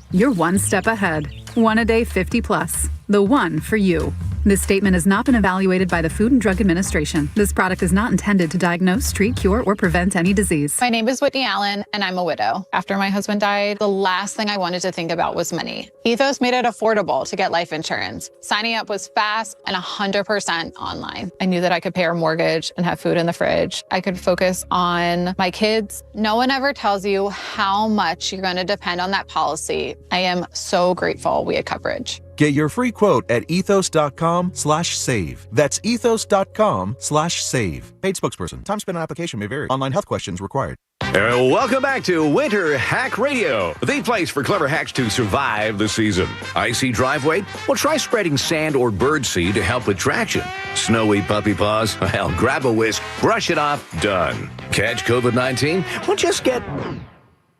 You're one step ahead. One-a-day 50-plus. The one for you. This statement has not been evaluated by the Food and Drug Administration. This product is not intended to diagnose, treat, cure, or prevent any disease. My name is Whitney Allen, and I'm a widow. After my husband died, the last thing I wanted to think about was money. Ethos made it affordable to get life insurance. Signing up was fast and 100% online. I knew that I could pay our mortgage and have food in the fridge. I could focus on my kids. No one ever tells you how much you're going to depend on that policy. I am so grateful we had coverage. Get your free quote at ethos.com/save. That's ethos.com/save. Paid spokesperson. Time spent on application may vary. Online health questions required. Welcome back to Winter Hack Radio, the place for clever hacks to survive the season. Icy driveway? Well, try spreading sand or birdseed to help with traction. Snowy puppy paws? Well, grab a whisk, brush it off, done. Catch COVID-19? Well, just get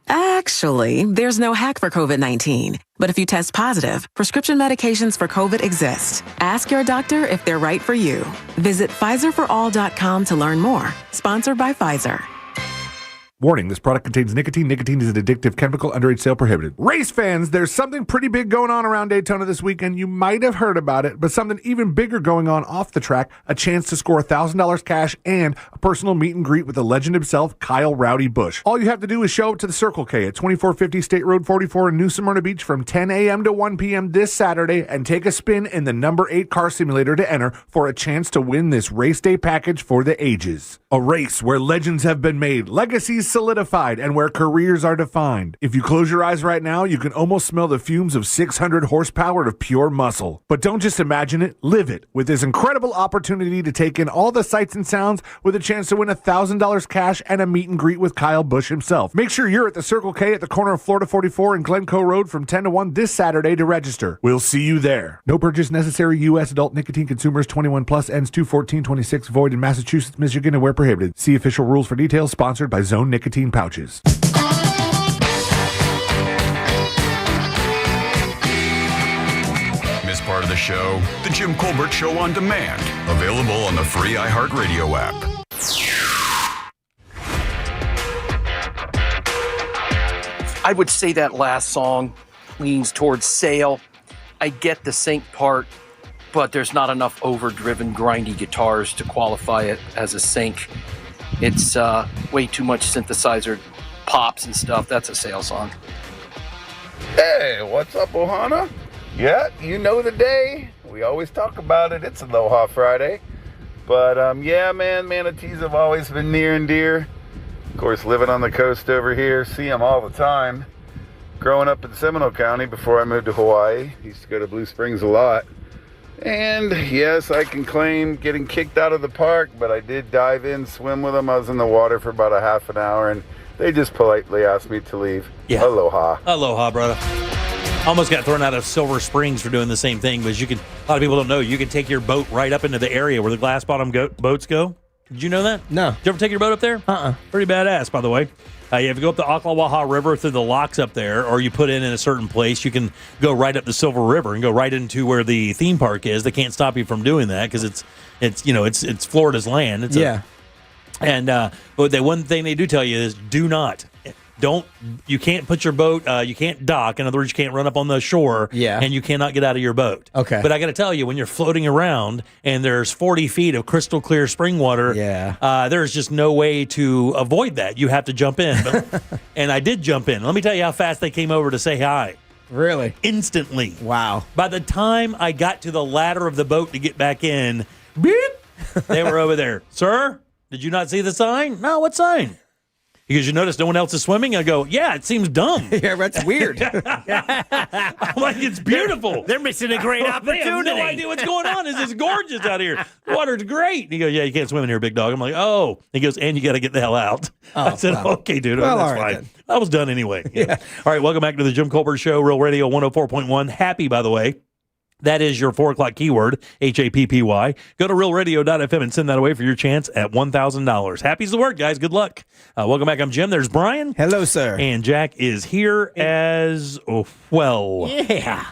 Actually, there's no hack for COVID-19. But if you test positive, prescription medications for COVID exist. Ask your doctor if they're right for you. Visit PfizerForAll.com to learn more. Sponsored by Pfizer. Warning, this product contains nicotine. Nicotine is an addictive chemical. Underage sale prohibited. Race fans, there's something pretty big going on around Daytona this weekend. You might have heard about it, but something even bigger going on off the track. A chance to score $1,000 cash and a personal meet and greet with the legend himself, Kyle Rowdy Busch. All you have to do is show up to the Circle K at 2450 State Road 44 in New Smyrna Beach from 10 a.m. to 1 p.m. this Saturday and take a spin in the number 8 car simulator to enter for a chance to win this race day package for the ages. A race where legends have been made, legacies solidified, and where careers are defined. If you close your eyes right now, you can almost smell the fumes of 600 horsepower of pure muscle. But don't just imagine it, live it with this incredible opportunity to take in all the sights and sounds with a chance to win $1,000 cash and a meet and greet with Kyle Busch himself. Make sure you're at the Circle K at the corner of Florida 44 and Glencoe Road from 10 to 1 this Saturday to register. We'll see you there. No purchase necessary. U.S. adult nicotine consumers 21 plus, ends 2/14/26, void in Massachusetts, Michigan, and where prohibited. See official rules for details. Sponsored by Zone Nicotine Pouches. Miss part of the show? The Jim Colbert Show on demand. Available on the free iHeartRadio app. I would say that last song leans towards Sail. I get the sync part, but there's not enough overdriven, grindy guitars to qualify it as a sync. It's way too much synthesizer pops and stuff. That's a Sail song. Hey, what's up, Ohana? Yeah, you know the day. We always talk about it. It's Aloha Friday. But, yeah, man, manatees have always been near and dear. Of course, living on the coast over here, see them all the time. Growing up in Seminole County before I moved to Hawaii, used to go to Blue Springs a lot. And yes, I can claim getting kicked out of the park, but I did dive in, swim with them. I was in the water for about a half an hour, and they just politely asked me to leave. Yeah. Aloha. Aloha, brother. Almost got thrown out of Silver Springs for doing the same thing, but a lot of people don't know, you can take your boat right up into the area where the glass bottom boats go. Did you know that? No. Did you ever take your boat up there? Pretty badass, by the way. You have to go up the Ocklawaha River through the locks up there, or you put in a certain place. You can go right up the Silver River and go right into where the theme park is. They can't stop you from doing that because it's Florida's land. But the one thing they do tell you is you can't put your boat, you can't dock. In other words, you can't run up on the shore, and you cannot get out of your boat. Okay. But I got to tell you, when you're floating around and there's 40 feet of crystal clear spring water, there's just no way to avoid that. You have to jump in. And I did jump in. Let me tell you how fast they came over to say hi. Really? Instantly. Wow. By the time I got to the ladder of the boat to get back in, beep, they were over there. Sir, did you not see the sign? No, what sign? Because you notice no one else is swimming? I go, yeah, it seems dumb. Yeah, that's weird. I'm like, it's beautiful. They're missing a great opportunity. They have no idea what's going on. This is gorgeous out here. The water's great. And he goes, yeah, you can't swim in here, big dog. I'm like, oh. He goes, and you got to get the hell out. I said, okay, dude, well, that's fine. Then. I was done anyway. Yeah. All right, welcome back to the Jim Colbert Show, Real Radio 104.1. Happy, by the way. That is your 4 o'clock keyword, HAPPY. Go to realradio.fm and send that away for your chance at $1,000. Happy's the word, guys. Good luck. Welcome back. I'm Jim. There's Brian. Hello, sir. And Jack is here as well. Yeah.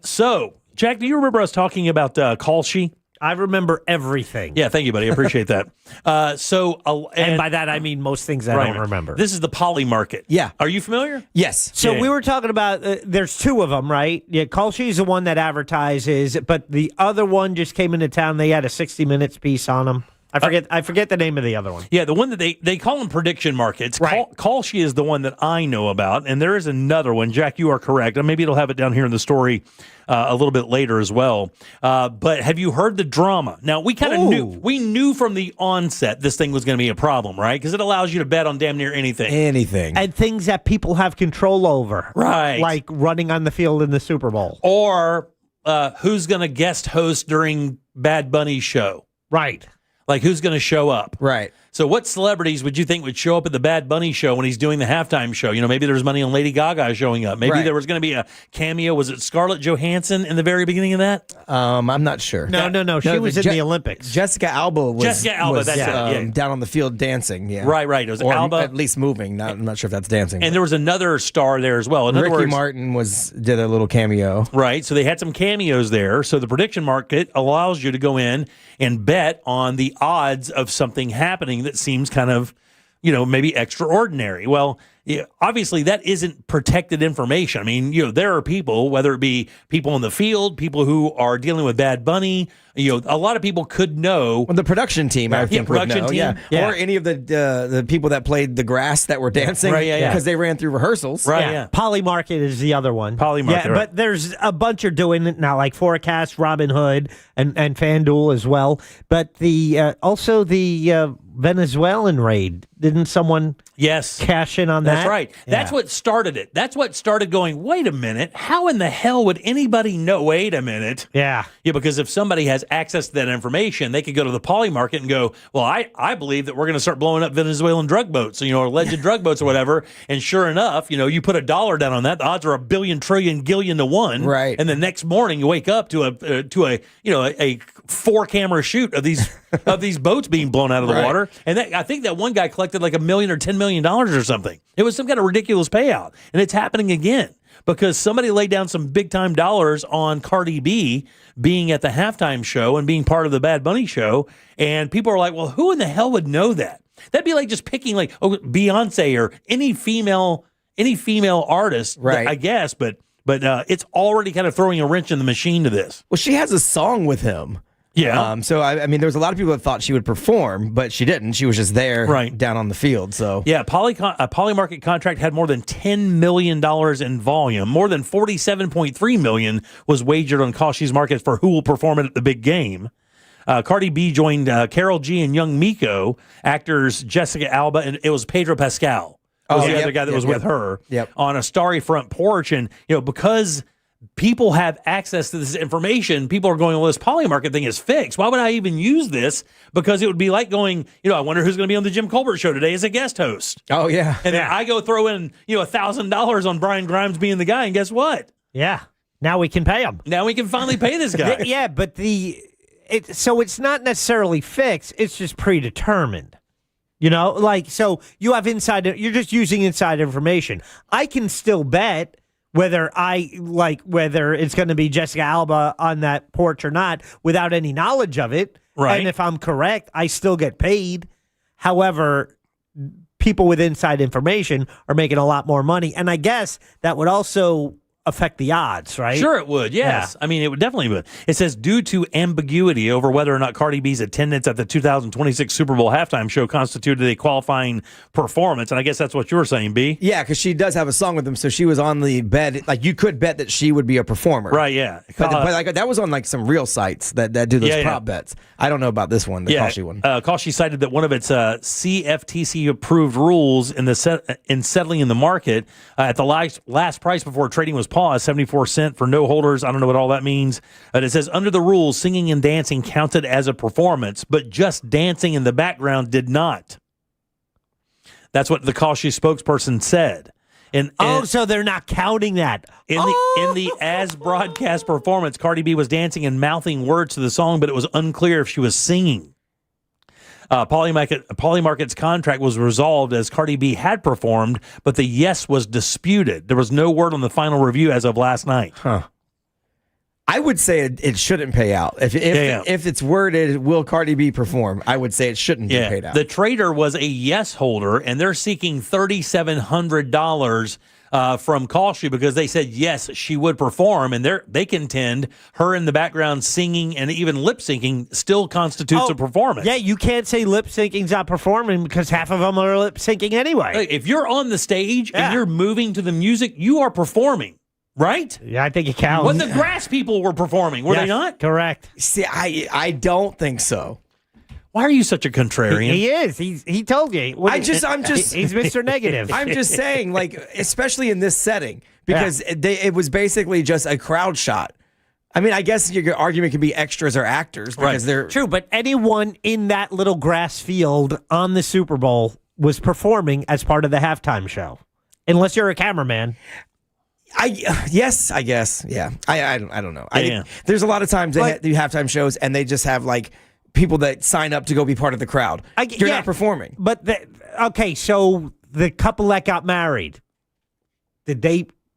So, Jack, do you remember us talking about Kalshi? I remember everything. Yeah, thank you, buddy. I appreciate that. And by that, I mean most things I don't remember. This is the poly market. Yeah. Are you familiar? Yes. So we were talking about, there's 2 of them, right? Yeah, Kalshi is the one that advertises, but the other one just came into town. They had a 60 Minutes piece on them. I forget the name of the other one. Yeah, the one that they call them prediction markets. Right. Kalshi is the one that I know about, and there is another one. Jack, you are correct. And maybe it'll have it down here in the story a little bit later as well. But have you heard the drama? Now, we kind of knew from the onset this thing was going to be a problem, right? Because it allows you to bet on damn near anything. And things that people have control over. Right. Like running on the field in the Super Bowl. Or who's going to guest host during Bad Bunny's show. Right. Like, who's going to show up? Right. So what celebrities would you think would show up at the Bad Bunny show when he's doing the halftime show? Maybe there was money on Lady Gaga showing up. Maybe there was going to be a cameo. Was it Scarlett Johansson in the very beginning of that? I'm not sure. No. She was in the Olympics. Jessica Alba was, that's it. down on the field dancing. Yeah. Right. It was or Alba. at least moving. I'm not sure if that's dancing. And there was another star there as well. In other Ricky words, Martin did a little cameo. Right. So they had some cameos there. So the prediction market allows you to go in and bet on the odds of something happening that seems kind of, maybe extraordinary. Well, obviously that isn't protected information. I mean, there are people, whether it be people in the field, people who are dealing with Bad Bunny, a lot of people could know. Well, the production team, I think, would know. Team. Yeah. Or any of the people that played the grass that were dancing. Right, because they ran through rehearsals. Right, yeah. Polymarket is the other one. Polymarket, right. But there's a bunch are doing it now, like Forecast, Robinhood, and FanDuel as well. But also the Venezuelan raid. Didn't someone cash in on that? That's right. That's what started it. That's what started going, wait a minute, how in the hell would anybody know? Wait a minute. Yeah, because if somebody has access to that information, they could go to the Polymarket and go, well, I believe that we're going to start blowing up Venezuelan drug boats, or alleged drug boats or whatever. And sure enough, you put $1 down on that, the odds are 1 billion trillion gillion to 1. Right. And the next morning you wake up to a 4-camera shoot of these boats being blown out of the water. And I think that one guy collected like $1 million or $10 million or something. It was some kind of ridiculous payout. And it's happening again because somebody laid down some big time dollars on Cardi B being at the halftime show and being part of the Bad Bunny show. And people are like, well, who in the hell would know that? That'd be like just picking Beyonce or any female artist, right? I guess, but it's already kind of throwing a wrench in the machine to this. Well, she has a song with him. Yeah. So I mean, there was a lot of people that thought she would perform, but she didn't. She was just there, down on the field. So yeah, a Polymarket contract had more than $10 million in volume. More than $47.3 million was wagered on Kalshi's market for who will perform it at the big game. Cardi B joined Karol G and Young Miko, actors Jessica Alba, and it was Pedro Pascal. Was the other guy that was with her on a starry front porch, and because people have access to this information, people are going, well, this Polymarket thing is fixed. Why would I even use this? Because it would be like going, I wonder who's going to be on the Jim Colbert show today as a guest host. Oh, yeah. And then I go throw in, $1,000 on Brian Grimes being the guy, and guess what? Yeah. Now we can pay him. Now we can finally pay this guy. Yeah, but so it's not necessarily fixed. It's just predetermined. So you have you're just using inside information. I can still bet whether it's going to be Jessica Alba on that porch or not without any knowledge of it. Right. And if I'm correct, I still get paid. However, people with inside information are making a lot more money. And I guess that would also affect the odds, right? Sure it would, yes. Yeah. I mean, it would definitely would. It says, due to ambiguity over whether or not Cardi B's attendance at the 2026 Super Bowl halftime show constituted a qualifying performance, and I guess that's what you were saying, B? Yeah, because she does have a song with them, so she was on the bet. Like, you could bet that she would be a performer. Right, yeah. But that was on, some real sites that do those prop bets. I don't know about this one, the Kalshi one. Kalshi cited that one of its CFTC-approved rules in settling in the market at the last price before trading was paused, 74 cents for no holders. I don't know what all that means. It says, under the rules, singing and dancing counted as a performance, but just dancing in the background did not. That's what the Kalshi spokesperson said. So they're not counting that. In the as broadcast performance, Cardi B was dancing and mouthing words to the song, but it was unclear if she was singing. Polymarket's contract was resolved as Cardi B had performed, but the yes was disputed. There was no word on the final review as of last night. Huh. I would say it shouldn't pay out. If it's worded, will Cardi B perform? I would say it shouldn't be paid out. The trader was a yes holder, and they're seeking $3,700 from Kalshi because they said, yes, she would perform, and they contend her in the background singing and even lip-syncing still constitutes a performance. Yeah, you can't say lip-syncing's not performing because half of them are lip-syncing anyway. If you're on the stage and you're moving to the music, you are performing. Right? Yeah, I think it counts. When the grass people were performing, were they not? Correct. See, I don't think so. Why are you such a contrarian? He is. He told you. I'm just. He's Mr. Negative. I'm just saying, especially in this setting, because it was basically just a crowd shot. I mean, I guess your argument could be extras or actors because they're true. But anyone in that little grass field on the Super Bowl was performing as part of the halftime show, unless you're a cameraman. Yes, I guess. Yeah. I don't know. There's a lot of times they do halftime shows and they just have like people that sign up to go be part of the crowd. You're not performing. But okay, so the couple that got married,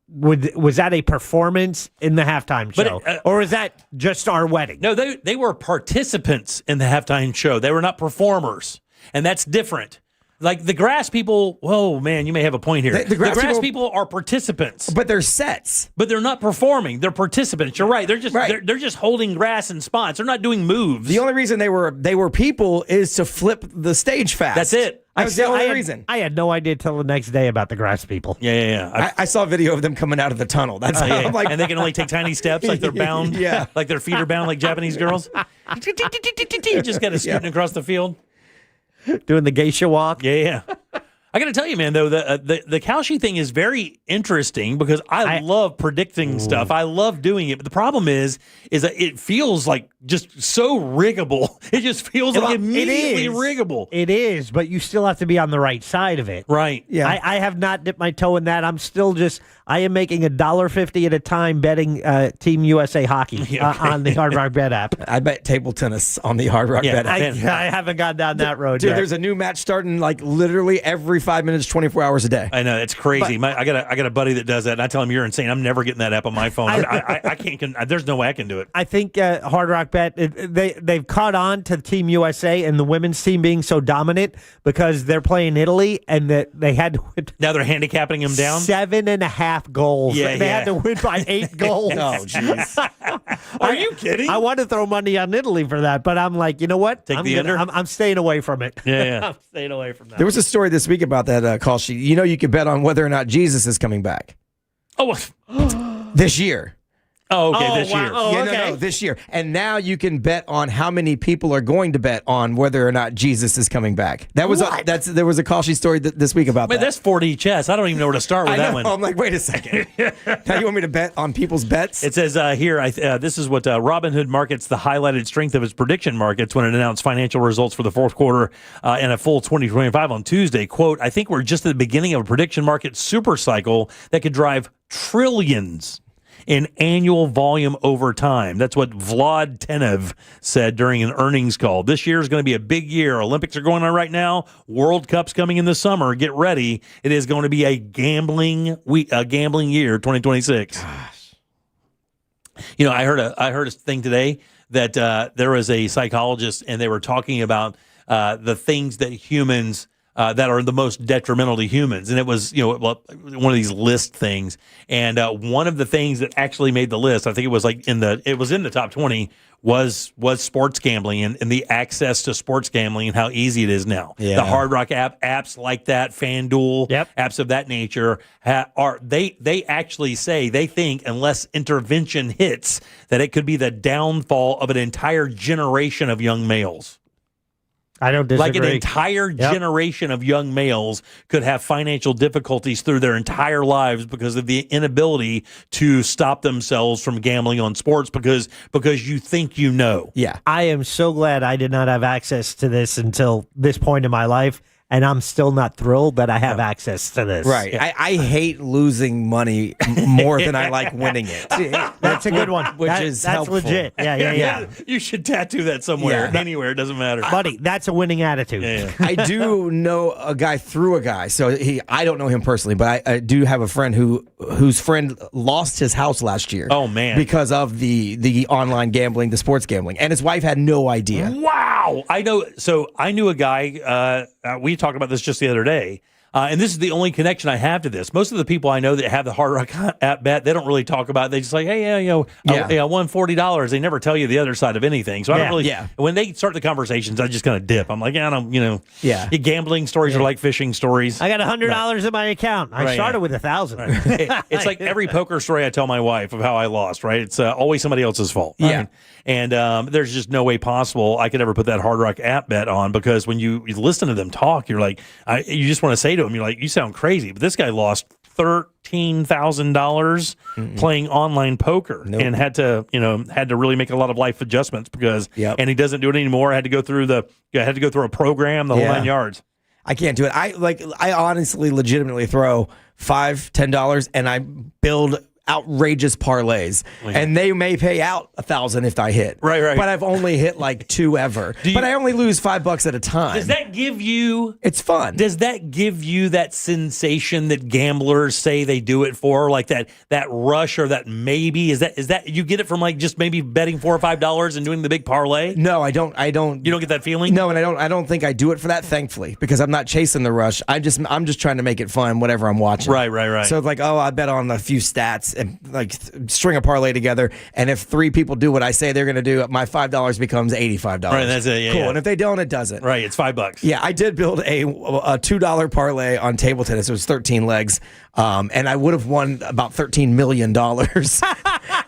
was that a performance in the halftime show, or is that just our wedding? No, they were participants in the halftime show. They were not performers, and that's different. Like the grass people, whoa, man, you may have a point here. The grass people are participants, but they're sets. But they're not performing. They're participants. You're right. They're just they're just holding grass in spots. They're not doing moves. The only reason they were people is to flip the stage fast. That's it. That was the only reason. I had no idea till the next day about the grass people. Yeah. I saw a video of them coming out of the tunnel. That's how I'm like, and they can only take tiny steps, like they're bound. Yeah, like their feet are bound, like Japanese girls. You just got to scooting across the field. Doing the geisha walk. Yeah. I got to tell you, man, though, the Kalshi thing is very interesting because I love predicting stuff. I love doing it. But the problem is that it feels like just so riggable. It just feels like immediately riggable. It is, but you still have to be on the right side of it. Right. Yeah. I have not dipped my toe in that. I'm still I am making $1.50 at a time betting Team USA hockey on the Hard Rock Bet app. I bet table tennis on the Hard Rock Bet app. I haven't gone down that road yet. Dude, there's a new match starting like literally every 5 minutes, 24 hours a day. I know, it's crazy. I got a buddy that does that, and I tell him, you're insane. I'm never getting that app on my phone. I can't. There's no way I can do it. I think Hard Rock Bet, they've caught on to Team USA and the women's team being so dominant because they're playing Italy, and they had to win. Now they're handicapping them down? 7.5 goals. They had to win by 8 goals. Oh, jeez. Are you kidding? I want to throw money on Italy for that, but I'm like, you know what? Take the under? I'm staying away from it. Yeah. I'm staying away from that. There was a story this week about that call sheet. You know, you could bet on whether or not Jesus is coming back. Oh, this year. Oh, okay, this year. Oh, okay. No, this year. And now you can bet on how many people are going to bet on whether or not Jesus is coming back. That was there was a call sheet story this week about that. That's 4D chess. I don't even know where to start with that one. I'm like, wait a second. Now you want me to bet on people's bets? It says here, this is what Robinhood markets the highlighted strength of its prediction markets when it announced financial results for the fourth quarter and a full 2025 on Tuesday. Quote, I think we're just at the beginning of a prediction market super cycle that could drive trillions in annual volume over time. That's what Vlad Tenev said during an earnings call. This year is going to be a big year. Olympics are going on right now. World Cup's coming in the summer. Get ready. It is going to be a gambling year, 2026. Gosh. You know, I heard a thing today that there was a psychologist, and they were talking about the things that humans that are the most detrimental to humans. And it was, one of these list things. And one of the things that actually made the list, I think it was in the top 20, was sports gambling and the access to sports gambling and how easy it is now. Yeah. The Hard Rock app, apps like that, FanDuel, apps of that nature, they actually say they think unless intervention hits that it could be the downfall of an entire generation of young males. I don't disagree. Like an entire generation of young males could have financial difficulties through their entire lives because of the inability to stop themselves from gambling on sports because you think you know. Yeah. I am so glad I did not have access to this until this point in my life. And I'm still not thrilled that I have access to this. Right. Yeah. I hate losing money more than I like winning it. That's a good one. That's helpful. Legit. Yeah. You should tattoo that somewhere, anywhere. It doesn't matter. Buddy, that's a winning attitude. Yeah. I do know a guy through a guy. So I don't know him personally, but I do have a friend whose friend lost his house last year. Oh, man. Because of the online gambling, the sports gambling. And his wife had no idea. Wow. I know. So I knew a guy, we talked about this just the other day, and this is the only connection I have to this. Most of the people I know that have the Hard Rock app bet, they don't really talk about it. They just like, hey, I won $40. They never tell you the other side of anything. So I don't really. Yeah. When they start the conversations, I just kind of dip. I'm like, I don't. Yeah. Gambling stories are like fishing stories. I got $100 in my account. I started with 1,000. Right. It's like every poker story I tell my wife of how I lost. Right. It's always somebody else's fault. Yeah. Right? And there's just no way possible I could ever put that Hard Rock app bet on because when you listen to them talk, you're like, you just want to say to them, you're like, you sound crazy. But this guy lost $13,000 playing online poker and had to really make a lot of life adjustments because, and he doesn't do it anymore. Had to go through a program, the whole 9 yards. I can't do it. I honestly legitimately throw $5, $10 and I build outrageous parlays, and they may pay out $1,000 if I hit. Right. But I've only hit like 2 ever. But I only lose $5 at a time. Does that give you? It's fun. Does that give you that sensation that gamblers say they do it for, like that rush or that maybe? Is that you get it from like just maybe betting $4 or $5 and doing the big parlay? No, I don't. You don't get that feeling? No, and I don't think I do it for that. Thankfully, because I'm not chasing the rush. I'm just trying to make it fun, whatever I'm watching. Right. So it's like, I bet on a few stats and like string a parlay together, and if 3 people do what I say they're going to do, my $5 becomes $85. Right, that's it. Yeah, cool. Yeah. And if they don't, it doesn't. Right, it's $5. Yeah, I did build a $2 parlay on table tennis. It was 13 legs, and I would have won about $13 million.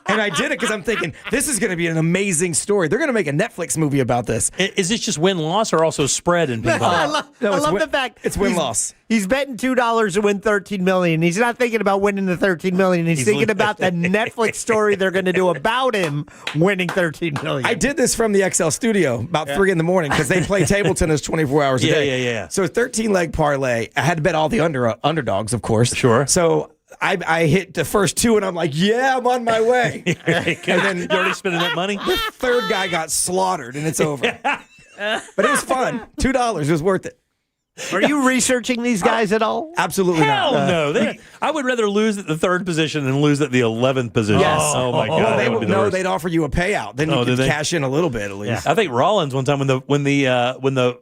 And I did it because I'm thinking, this is going to be an amazing story. They're going to make a Netflix movie about this. Is this just win-loss or also spread in ping pong? I love the fact it's win-loss. He's betting $2 to win $13 million. He's not thinking about winning the $13 million. He's thinking about the Netflix story they're going to do about him winning $13 million. I did this from the XL studio about 3 in the morning because they play table tennis 24 hours a day. Yeah. So 13-leg parlay. I had to bet all the underdogs, of course. Sure. So I hit the first 2, and I'm like, yeah, I'm on my way. And then you're already spending that money? The third guy got slaughtered, and it's over. But it was fun. $2. It was worth it. Are you researching these guys at all? Absolutely Hell not. no. I would rather lose at the 3rd position than lose at the 11th position. Yes. Oh my God. They'd offer you a payout. Then you could cash in a little bit at least. Yeah. I think Rollins one time when the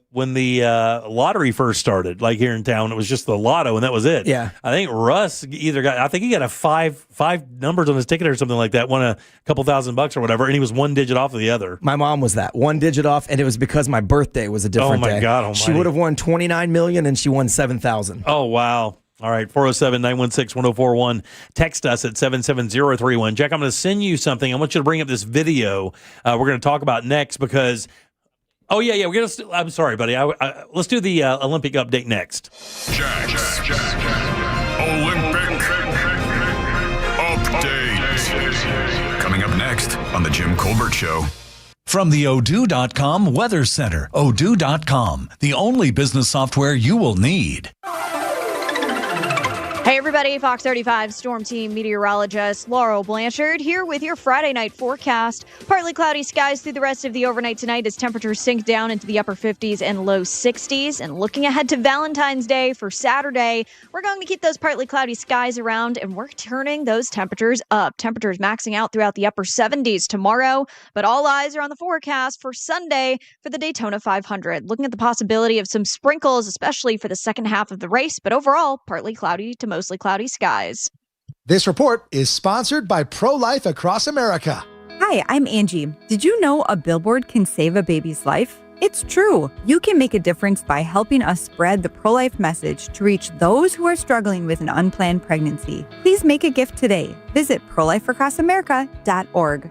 lottery first started, like here in town, it was just the lotto and that was it. Yeah. I think Russ he got a five numbers on his ticket or something like that, won a couple $1,000 or whatever, and he was 1 digit off of the other. My mom was that 1 digit off, and it was because my birthday was a different day. Oh my God almighty. She would have won $29 million, and she won $7,000. Oh wow. All right, 407-916-1041. Text us at 77031. Jack, I'm going to send you something. I want you to bring up this video we're going to talk about next because we're going to. I'm sorry, buddy. Let's do the Olympic update next. Jack's Olympic update. Coming up next on the Jim Colbert Show. From the Odoo.com Weather Center. Odoo.com, the only business software you will need. Hey everybody, Fox 35 Storm Team meteorologist Laurel Blanchard here with your Friday night forecast. Partly cloudy skies through the rest of the overnight tonight as temperatures sink down into the upper 50s and low 60s. And looking ahead to Valentine's Day for Saturday, we're going to keep those partly cloudy skies around and we're turning those temperatures up. Temperatures maxing out throughout the upper 70s tomorrow, but all eyes are on the forecast for Sunday for the Daytona 500. Looking at the possibility of some sprinkles, especially for the second half of the race, but overall partly cloudy to mostly cloudy skies. This report is sponsored by Pro-Life Across America. Hi, I'm Angie. Did you know a billboard can save a baby's life? It's true. You can make a difference by helping us spread the pro-life message to reach those who are struggling with an unplanned pregnancy. Please make a gift today. Visit prolifeacrossamerica.org.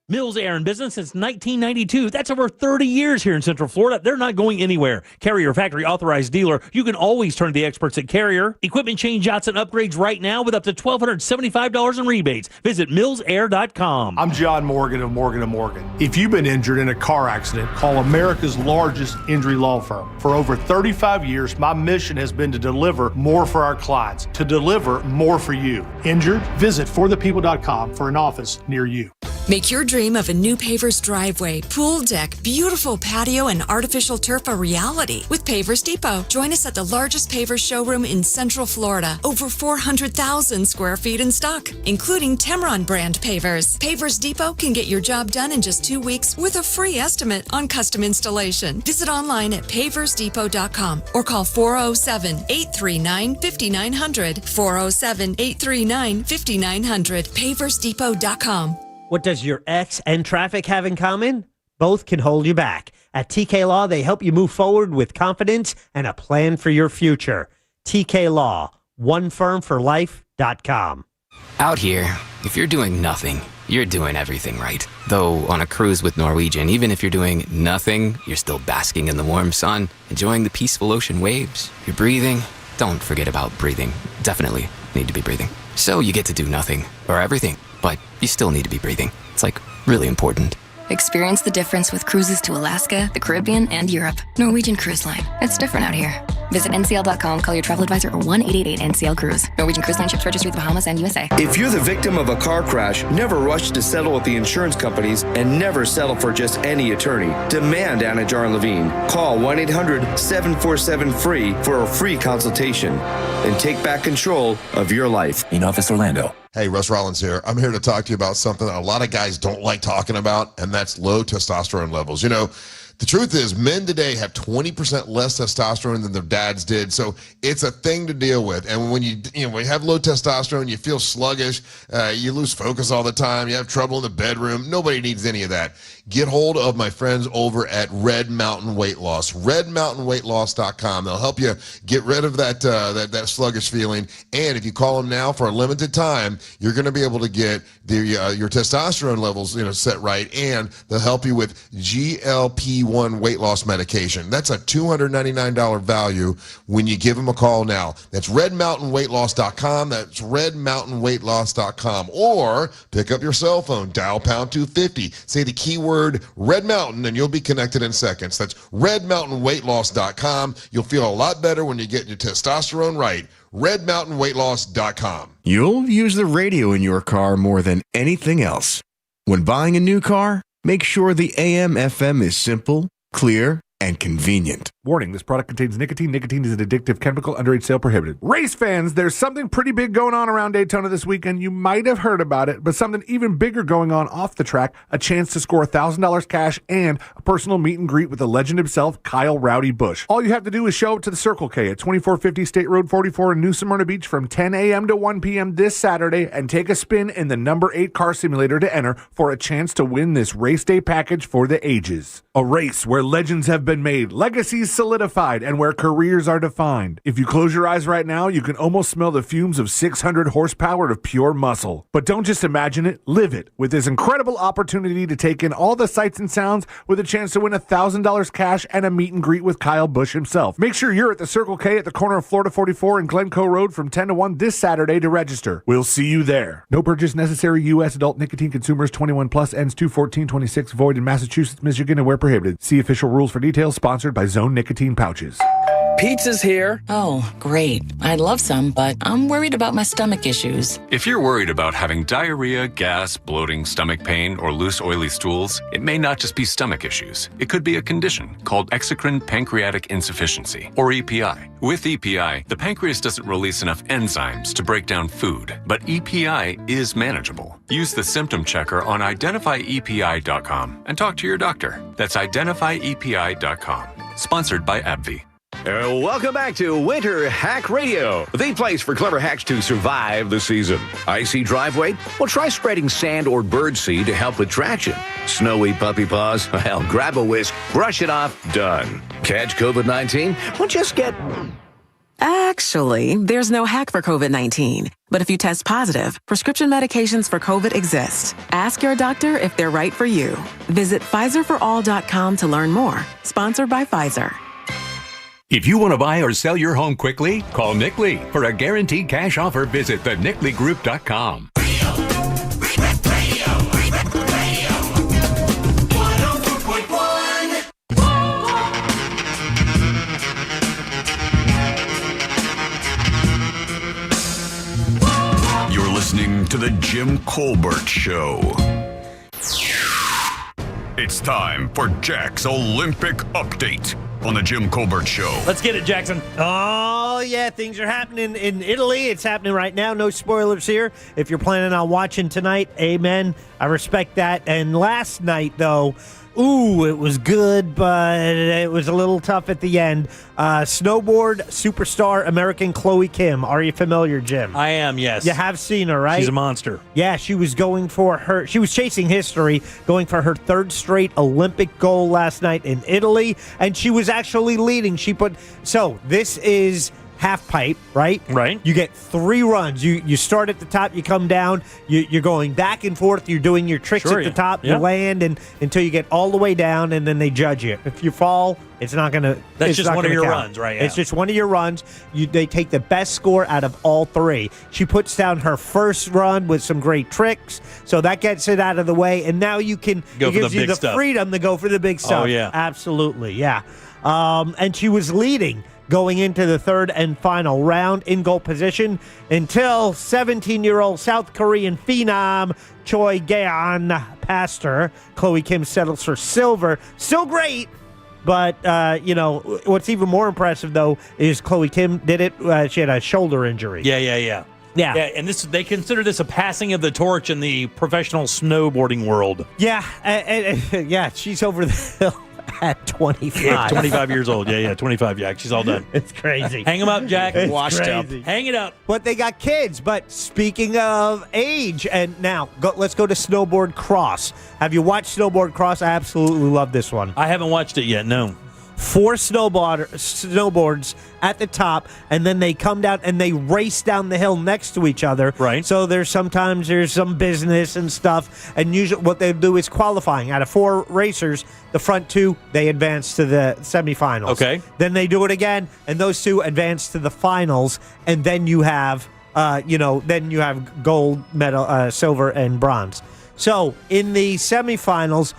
Mills Air in business since 1992. That's over 30 years here in Central Florida. They're not going anywhere. Carrier factory authorized dealer. You can always turn to the experts at Carrier. Equipment change yachts and upgrades right now with up to $1,275 in rebates. Visit millsair.com. I'm John Morgan of Morgan & Morgan. If you've been injured in a car accident, call America's largest injury law firm. For over 35 years, my mission has been to deliver more for our clients, to deliver more for you. Injured? Visit forthepeople.com for an office near you. Make your dream of a new Pavers driveway, pool deck, beautiful patio, and artificial turf a reality with Pavers Depot. Join us at the largest Pavers showroom in Central Florida. Over 400,000 square feet in stock, including Tamron brand pavers. Pavers Depot can get your job done in just 2 weeks with a free estimate on custom installation. Visit online at paversdepot.com or call 407-839-5900. 407-839-5900. paversdepot.com. What does your ex and traffic have in common? Both can hold you back. At TK Law, they help you move forward with confidence and a plan for your future. TK Law, onefirmforlife.com. Out here, if you're doing nothing, you're doing everything right. Though on a cruise with Norwegian, even if you're doing nothing, you're still basking in the warm sun, enjoying the peaceful ocean waves. You're breathing, don't forget about breathing. Definitely need to be breathing. So you get to do nothing or everything, but you still need to be breathing. It's like really important. Experience the difference with cruises to Alaska, the Caribbean, and Europe. Norwegian Cruise Line. It's different out here. Visit ncl.com, call your travel advisor, or 1-888-NCL-CRUISE. Norwegian Cruise Line ships registry the Bahamas and USA. If you're the victim of a car crash, never rush to settle with the insurance companies and never settle for just any attorney. Demand Anna Jar Levine. Call 1-800-747-FREE for a free consultation and take back control of your life. In Office Orlando. Hey, Russ Rollins here. I'm here to talk to you about something that a lot of guys don't like talking about, and that's low testosterone levels. You know, the truth is men today have 20% less testosterone than their dads did, so it's a thing to deal with. And when you have low testosterone, you feel sluggish, you lose focus all the time, you have trouble in the bedroom. Nobody needs any of that. Get hold of my friends over at Red Mountain Weight Loss, redmountainweightloss.com. They'll help you get rid of that sluggish feeling. And if you call them now for a limited time, you're going to be able to get your testosterone levels set right, and they'll help you with GLP-1 weight loss medication. That's a $299 value when you give them a call now. That's redmountainweightloss.com. That's redmountainweightloss.com. Or pick up your cell phone, dial pound 250, say the keyword Red Mountain, and you'll be connected in seconds. That's redmountainweightloss.com. You'll feel a lot better when you get your testosterone right. redmountainweightloss.com. You'll use the radio in your car more than anything else. When buying a new car, make sure the AM/FM is simple, clear, and convenient. Warning, this product contains nicotine. Nicotine is an addictive chemical. Underage sale prohibited. Race fans, there's something pretty big going on around Daytona this weekend. You might have heard about it, but something even bigger going on off the track. A chance to score $1,000 cash and a personal meet and greet with the legend himself, Kyle Rowdy Busch. All you have to do is show up to the Circle K at 2450 State Road 44 in New Smyrna Beach from 10 a.m. to 1 p.m. this Saturday and take a spin in the number 8 car simulator to enter for a chance to win this race day package for the ages. A race where legends have been made, legacies solidified, and where careers are defined. If you close your eyes right now, you can almost smell the fumes of 600 horsepower of pure muscle. But don't just imagine it, live it, with this incredible opportunity to take in all the sights and sounds with a chance to win $1,000 cash and a meet and greet with Kyle Busch himself. Make sure you're at the Circle K at the corner of Florida 44 and Glencoe Road from 10 to 1 this Saturday to register. We'll see you there. No purchase necessary. U.S. adult nicotine consumers 21 plus, ends 2/14/26, void in Massachusetts, Michigan, and where prohibited. See official rules for details. Sponsored by Zone Nicotine Pouches. Pizza's here. Oh, great. I'd love some, but I'm worried about my stomach issues. If you're worried about having diarrhea, gas, bloating, stomach pain, or loose, oily stools, it may not just be stomach issues. It could be a condition called exocrine pancreatic insufficiency, or EPI. With EPI, the pancreas doesn't release enough enzymes to break down food, but EPI is manageable. Use the symptom checker on identifyepi.com and talk to your doctor. That's identifyepi.com. Sponsored by AbbVie. Welcome back to Winter Hack Radio, the place for clever hacks to survive the season. Icy driveway? Well, try spreading sand or birdseed to help with traction. Snowy puppy paws? Well, grab a whisk, brush it off, done. Catch COVID-19? Well, just get... Actually, there's no hack for COVID-19. But if you test positive, prescription medications for COVID exist. Ask your doctor if they're right for you. Visit PfizerForAll.com to learn more. Sponsored by Pfizer. If you want to buy or sell your home quickly, call Nick Lee. For a guaranteed cash offer, visit thenicklygroup.com. You're listening to The Jim Colbert Show. It's time for Jack's Olympic Update on The Jim Colbert Show. Let's get it, Jackson. Oh, yeah, things are happening in Italy. It's happening right now. No spoilers here. If you're planning on watching tonight, amen. I respect that. And last night, though, it was good, but it was a little tough at the end. Snowboard superstar American Chloe Kim. Are you familiar, Jim? I am, yes. You have seen her, right? She's a monster. Yeah, she was chasing history, going for her third straight Olympic goal last night in Italy, and she was actually leading. So this is half pipe, right? Right. You get 3 runs. You start at the top, you come down, you're going back and forth, you're doing your tricks at the top, you land and until you get all the way down, and then they judge you. If you fall, it's not going to That's just one of your runs, right? Yeah. It's just one of your runs. They take the best score out of all 3. She puts down her first run with some great tricks, so that gets it out of the way, and now you can go for gives the you big stuff. Freedom to go for the big stuff. Oh, yeah. Absolutely, yeah. And she was leading going into the third and final round in goal position until 17-year-old South Korean phenom Choi Gaeon passed her. Chloe Kim settles for silver. Still great, but, what's even more impressive, though, is Chloe Kim did it. She had a shoulder injury. Yeah, and they consider this a passing of the torch in the professional snowboarding world. Yeah, yeah, she's over the hill at 25. Yeah, 25 years old. Yeah, 25, Jack. She's all done. It's crazy. Hang them up, Jack. It's Washed crazy. up. Hang it up. But they got kids. But speaking of age, and now let's go to snowboard cross. Have you watched snowboard cross? I absolutely love this one. I haven't watched it yet, no. 4 snowboards at the top, and then they come down and they race down the hill next to each other. Right. So there's some business and stuff, and usually what they do is qualifying. Out of 4 racers, the front 2, they advance to the semifinals. Okay. Then they do it again, and those 2 advance to the finals, and then you have, gold medal, silver, and bronze. So in the semifinals,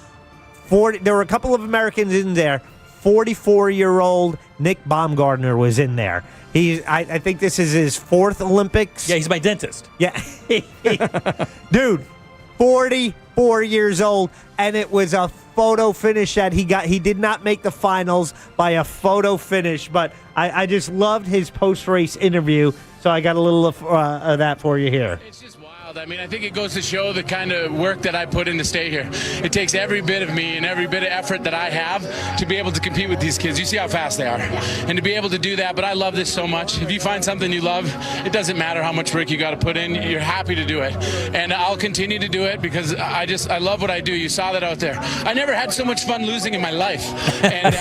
there were a couple of Americans in there. 44-year-old Nick Baumgartner was in there. I think this is his 4th Olympics. Yeah, he's my dentist. Yeah. Dude, 44 years old, and it was a photo finish that he got. He did not make the finals by a photo finish, but I just loved his post-race interview, so I got a little of that for you here. It's just wild. I mean, I think it goes to show the kind of work that I put in to stay here. It takes every bit of me and every bit of effort that I have to be able to compete with these kids. You see how fast they are. And to be able to do that, but I love this so much. If you find something you love, it doesn't matter how much work you got to put in. You're happy to do it. And I'll continue to do it because I love what I do. You saw that out there. I never had so much fun losing in my life. And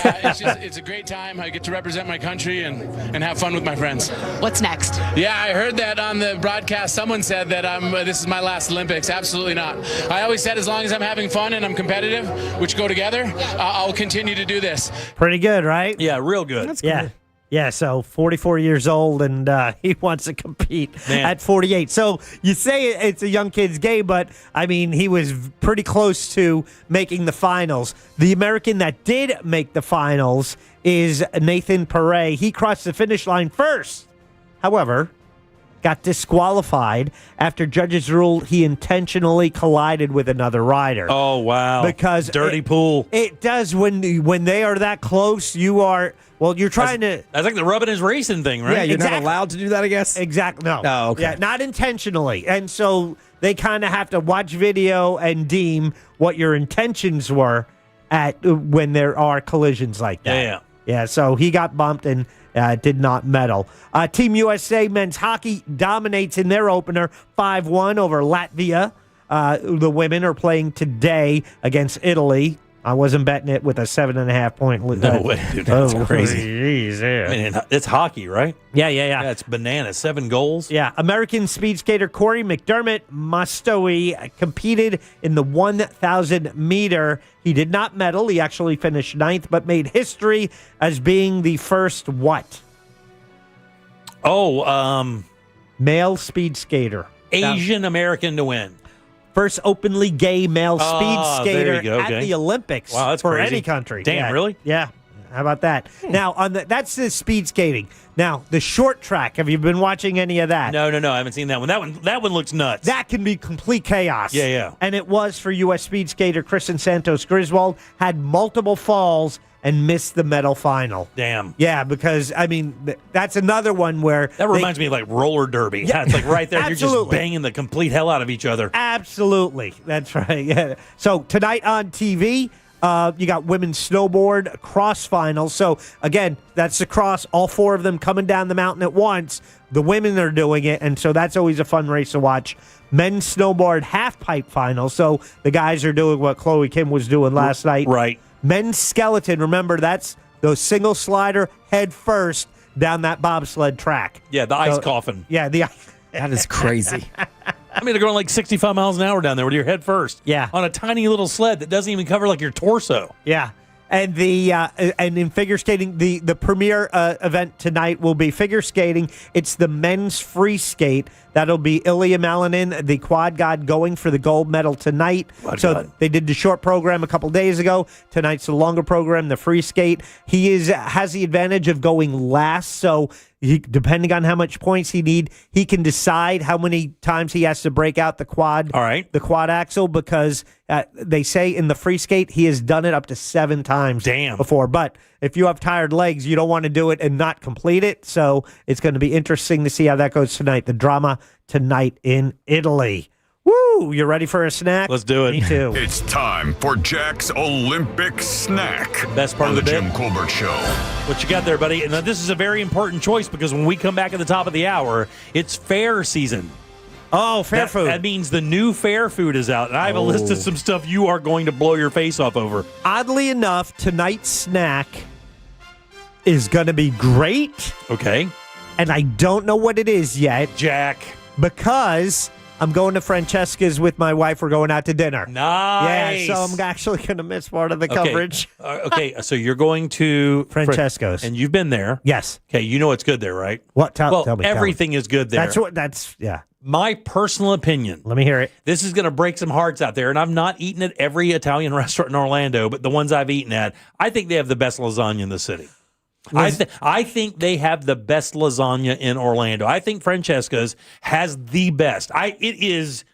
it's a great time. I get to represent my country and have fun with my friends. What's next? Yeah, I heard that on the broadcast. Someone said that this is my last Olympics. Absolutely not. I always said as long as I'm having fun and I'm competitive, which go together, I'll continue to do this. Pretty good, right? Yeah, real good. That's cool. Yeah, so 44 years old, and he wants to compete at 48. So you say it's a young kid's game, but, I mean, he was pretty close to making the finals. The American that did make the finals is Nathan Perret. He crossed the finish line first. However, got disqualified after judges ruled he intentionally collided with another rider. Oh, wow. Because dirty pool. It does when they are that close, you're trying to... That's like the rubbing is racing thing, right? Yeah, you're not allowed to do that, I guess? Exactly. No. Oh, okay. Yeah, not intentionally. And so they kind of have to watch video and deem what your intentions were when there are collisions like that. Yeah. Yeah, so he got bumped and did not medal. Team USA men's hockey dominates in their opener 5-1 over Latvia. The women are playing today against Italy. I wasn't betting it with a 7.5 point lead. No way, dude. That's crazy. Geez, yeah. I mean, it's hockey, right? Yeah. Yeah, it's bananas. 7 goals. Yeah. American speed skater Corey McDermott Mostowi competed in the 1,000 meter. He did not medal. He actually finished 9th, but made history as being the first what? Male speed skater. Asian American to win. First openly gay male speed skater at the Olympics. Wow, that's for crazy. any country. Damn, Yeah. really? Yeah. How about that? Now, that's the speed skating. Now, the short track. Have you been watching any of that? No, I haven't seen that one. That one looks nuts. That can be complete chaos. Yeah. And it was for U.S. speed skater Kristen Santos Griswold. Had multiple falls and missed the medal final. Damn. Yeah, because, I mean, that's another one where... That reminds me of like roller derby. Yeah, it's like right there. You're just banging the complete hell out of each other. Absolutely. That's right. Yeah. So tonight on TV, you got women's snowboard cross finals. So, again, that's the cross. All 4 of them coming down the mountain at once. The women are doing it, and so that's always a fun race to watch. Men's snowboard half-pipe final. So the guys are doing what Chloe Kim was doing last night. Right. Men's skeleton, remember, that's the single slider head first down that bobsled track. Yeah, the ice coffin. Yeah, that is crazy. I mean, they're going like 65 miles an hour down there with your head first. Yeah. On a tiny little sled that doesn't even cover like your torso. Yeah. And and in figure skating, the premier event tonight will be figure skating. It's the men's free skate. That'll be Ilya Malinin, the quad god, going for the gold medal tonight. They did the short program a couple days ago. Tonight's the longer program, the free skate. He has the advantage of going last, so depending on how much points he can decide how many times he has to break out the quad. All right. The quad axle, because they say in the free skate he has done it up to 7 times before. But if you have tired legs, you don't want to do it and not complete it. So it's going to be interesting to see how that goes tonight. The drama tonight in Italy. Woo! You ready for a snack? Let's do it. Me too. It's time for Jack's Olympic Snack. Best part on of the Jim Colbert Show. What you got there, buddy? And this is a very important choice because when we come back at the top of the hour, it's fair season. Oh, fair food. That means the new fair food is out. And I have a list of some stuff you are going to blow your face off over. Oddly enough, tonight's snack is going to be great. Okay. And I don't know what it is yet. Jack. Because I'm going to Francesca's with my wife. We're going out to dinner. Nice. Yeah, so I'm actually going to miss part of the coverage. Okay, so you're going to Francesca's. And you've been there. Yes. Okay, you know what's good there, right? What? Tell me. Everything is good there. Yeah. My personal opinion. Let me hear it. This is going to break some hearts out there, and I've not eaten at every Italian restaurant in Orlando, but the ones I've eaten at, I think they have the best lasagna in the city. I think they have the best lasagna in Orlando. I think Francesca's has the best. It is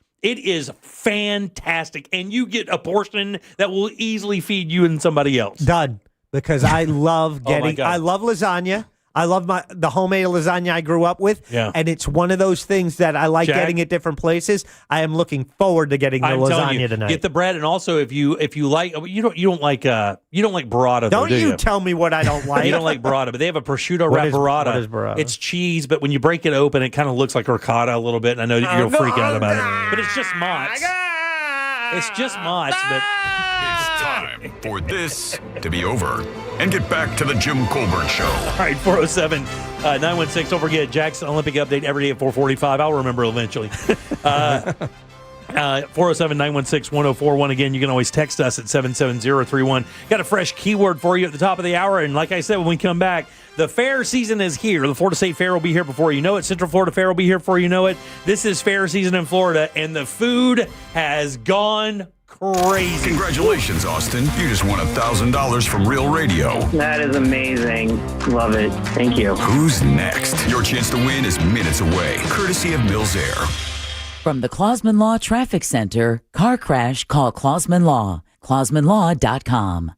fantastic, and you get a portion that will easily feed you and somebody else. Done. Because I love getting. I love lasagna. I love the homemade lasagna I grew up with. Yeah. And it's one of those things that I like getting at different places. I am looking forward to getting the lasagna tonight. Get the bread, and also if you like you don't like burrata. Don't do you tell me what I don't like? You don't like burrata, but they have a prosciutto wrap burrata. What is burrata? It's cheese, but when you break it open, it kind of looks like ricotta a little bit. And I know that you're gonna freak out about it, but it's just mozz. It's just mozz, but. It's time for this to be over and get back to the Jim Colbert Show. All right, 407-916. Don't forget, Jackson Olympic update every day at 4:45. I'll remember eventually. 407-916-1041. Again, you can always text us at 77031. Got a fresh keyword for you at the top of the hour. And like I said, when we come back, the fair season is here. The Florida State Fair will be here before you know it. Central Florida Fair will be here before you know it. This is fair season in Florida, and the food has gone crazy. Congratulations, Austin. You just won $1,000 from Real Radio. That is amazing. Love it. Thank you. Who's next? Your chance to win is minutes away, courtesy of Mills Air. From the Clausman Law Traffic Center, car crash, call Clausman Law. ClausmanLaw.com.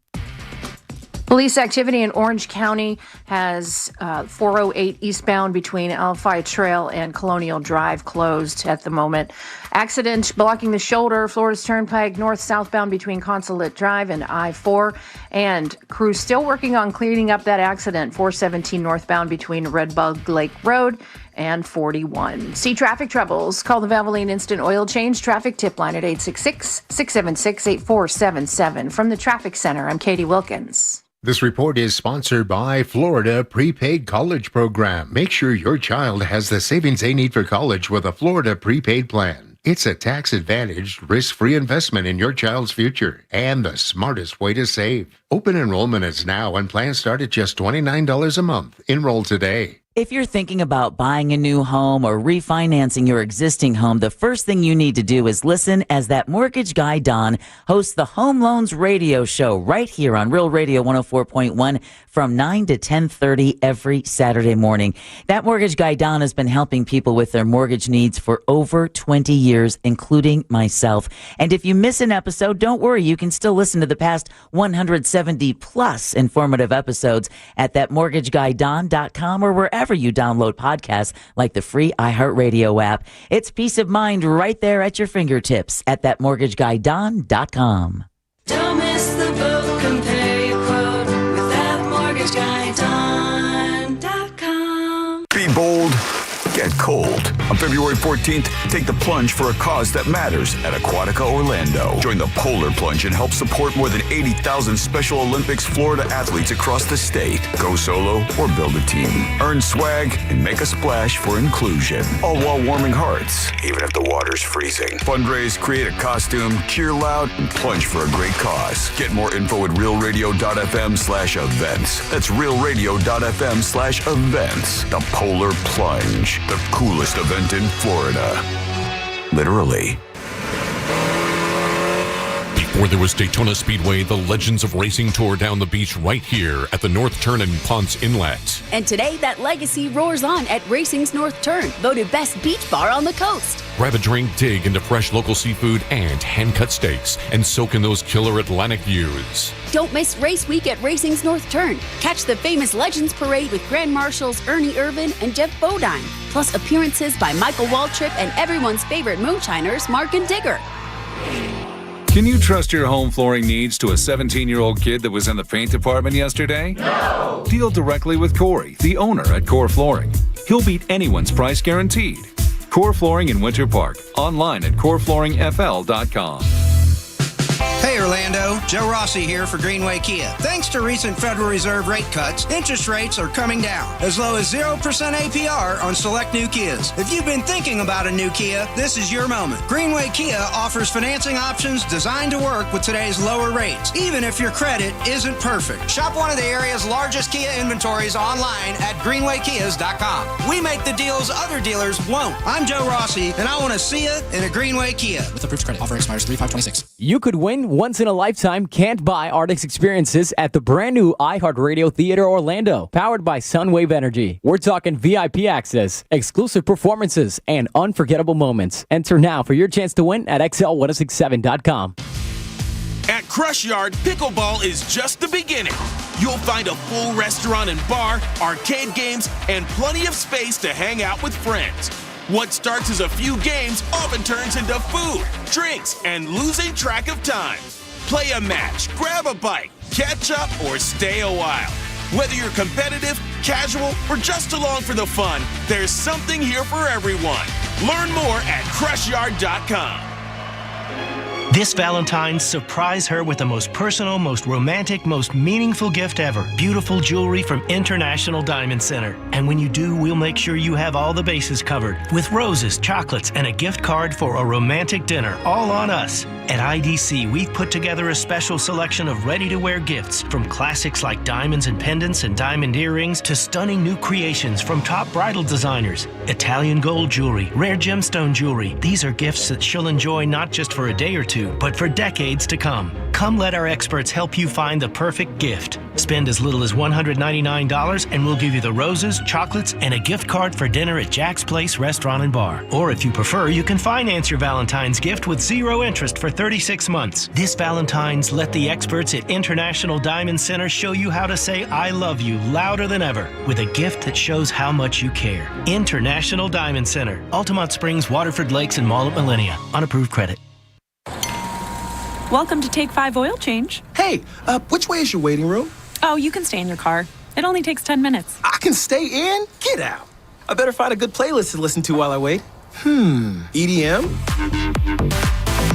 Police activity in Orange County has 408 eastbound between Alphi Trail and Colonial Drive closed at the moment. Accident blocking the shoulder, Florida's Turnpike north-southbound between Consulate Drive and I-4. And crews still working on cleaning up that accident, 417 northbound between Redbug Lake Road and 41. See traffic troubles? Call the Valvoline Instant Oil Change traffic tip line at 866-676-8477. From the Traffic Center, I'm Katie Wilkins. This report is sponsored by Florida Prepaid College Program. Make sure your child has the savings they need for college with a Florida prepaid plan. It's a tax-advantaged, risk-free investment in your child's future and the smartest way to save. Open enrollment is now and plans start at just $29 a month. Enroll today. If you're thinking about buying a new home or refinancing your existing home, the first thing you need to do is listen as that mortgage guy, Don, hosts the Home Loans Radio Show right here on Real Radio 104.1 from 9 to 10:30 every Saturday morning. That mortgage guy, Don, has been helping people with their mortgage needs for over 20 years, including myself. And if you miss an episode, don't worry. You can still listen to the past 170 plus informative episodes at thatmortgageguydon.com or wherever you download podcasts like the free iHeartRadio app. It's peace of mind right there at your fingertips at thatmortgageguydon.com. Don't miss the boat, compare your quote with thatmortgageguydon.com. Be bold, get cold. On February 14th, take the plunge for a cause that matters at Aquatica Orlando. Join the Polar Plunge and help support more than 80,000 Special Olympics Florida athletes across the state. Go solo or build a team. Earn swag and make a splash for inclusion. All while warming hearts, even if the water's freezing. Fundraise, create a costume, cheer loud, and plunge for a great cause. Get more info at realradio.fm/events. That's realradio.fm/events. The Polar Plunge, the coolest event in Florida. Literally. Before there was Daytona Speedway, the Legends of Racing tore down the beach right here at the North Turn and Ponce Inlet. And today, that legacy roars on at Racing's North Turn, voted best beach bar on the coast. Grab a drink, dig into fresh local seafood and hand-cut steaks, and soak in those killer Atlantic views. Don't miss Race Week at Racing's North Turn. Catch the famous Legends Parade with Grand Marshals Ernie Irvin and Jeff Bodine, plus appearances by Michael Waltrip and everyone's favorite moonshiners, Mark and Digger. Can you trust your home flooring needs to a 17-year-old kid that was in the paint department yesterday? No! Deal directly with Corey, the owner at Core Flooring. He'll beat anyone's price guaranteed. Core Flooring in Winter Park. Online at coreflooringfl.com. Hey Orlando, Joe Rossi here for Greenway Kia. Thanks to recent Federal Reserve rate cuts, interest rates are coming down, as low as 0% APR on select new Kias. If you've been thinking about a new Kia, this is your moment. Greenway Kia offers financing options designed to work with today's lower rates, even if your credit isn't perfect. Shop one of the area's largest Kia inventories online at greenwaykias.com. We make the deals other dealers won't. I'm Joe Rossi, and I want to see you in a Greenway Kia. With approved credit, offer expires 3/5/26. You could win once-in-a-lifetime can't buy Artist experiences at the brand new iHeartRadio Theater Orlando, powered by Sunwave Energy. We're talking VIP access, exclusive performances, and unforgettable moments. Enter now for your chance to win at XL1067.com. At Crush Yard, pickleball is just the beginning. You'll find a full restaurant and bar, arcade games, and plenty of space to hang out with friends. What starts as a few games often turns into food, drinks, and losing track of time. Play a match, grab a bite, catch up, or stay a while. Whether you're competitive, casual, or just along for the fun, there's something here for everyone. Learn more at crushyard.com. This Valentine's, surprise her with the most personal, most romantic, most meaningful gift ever. Beautiful jewelry from International Diamond Center. And when you do, we'll make sure you have all the bases covered. With roses, chocolates, and a gift card for a romantic dinner, all on us. At IDC, we've put together a special selection of ready-to-wear gifts, from classics like diamonds and pendants and diamond earrings to stunning new creations from top bridal designers. Italian gold jewelry, rare gemstone jewelry. These are gifts that she'll enjoy not just for a day or two, but for decades to come. Come let our experts help you find the perfect gift. Spend as little as $199 and we'll give you the roses, chocolates, and a gift card for dinner at Jack's Place Restaurant and Bar. Or if you prefer, you can finance your Valentine's gift with 0 interest for 36 months. This Valentine's, let the experts at International Diamond Center show you how to say I love you louder than ever with a gift that shows how much you care. International Diamond Center, Altamont Springs, Waterford Lakes, and Mall at Millennia. On approved credit. Welcome to Take 5 Oil Change. Hey, which way is your waiting room? Oh, you can stay in your car. It only takes 10 minutes. I can stay in? Get out. I better find a good playlist to listen to while I wait. EDM?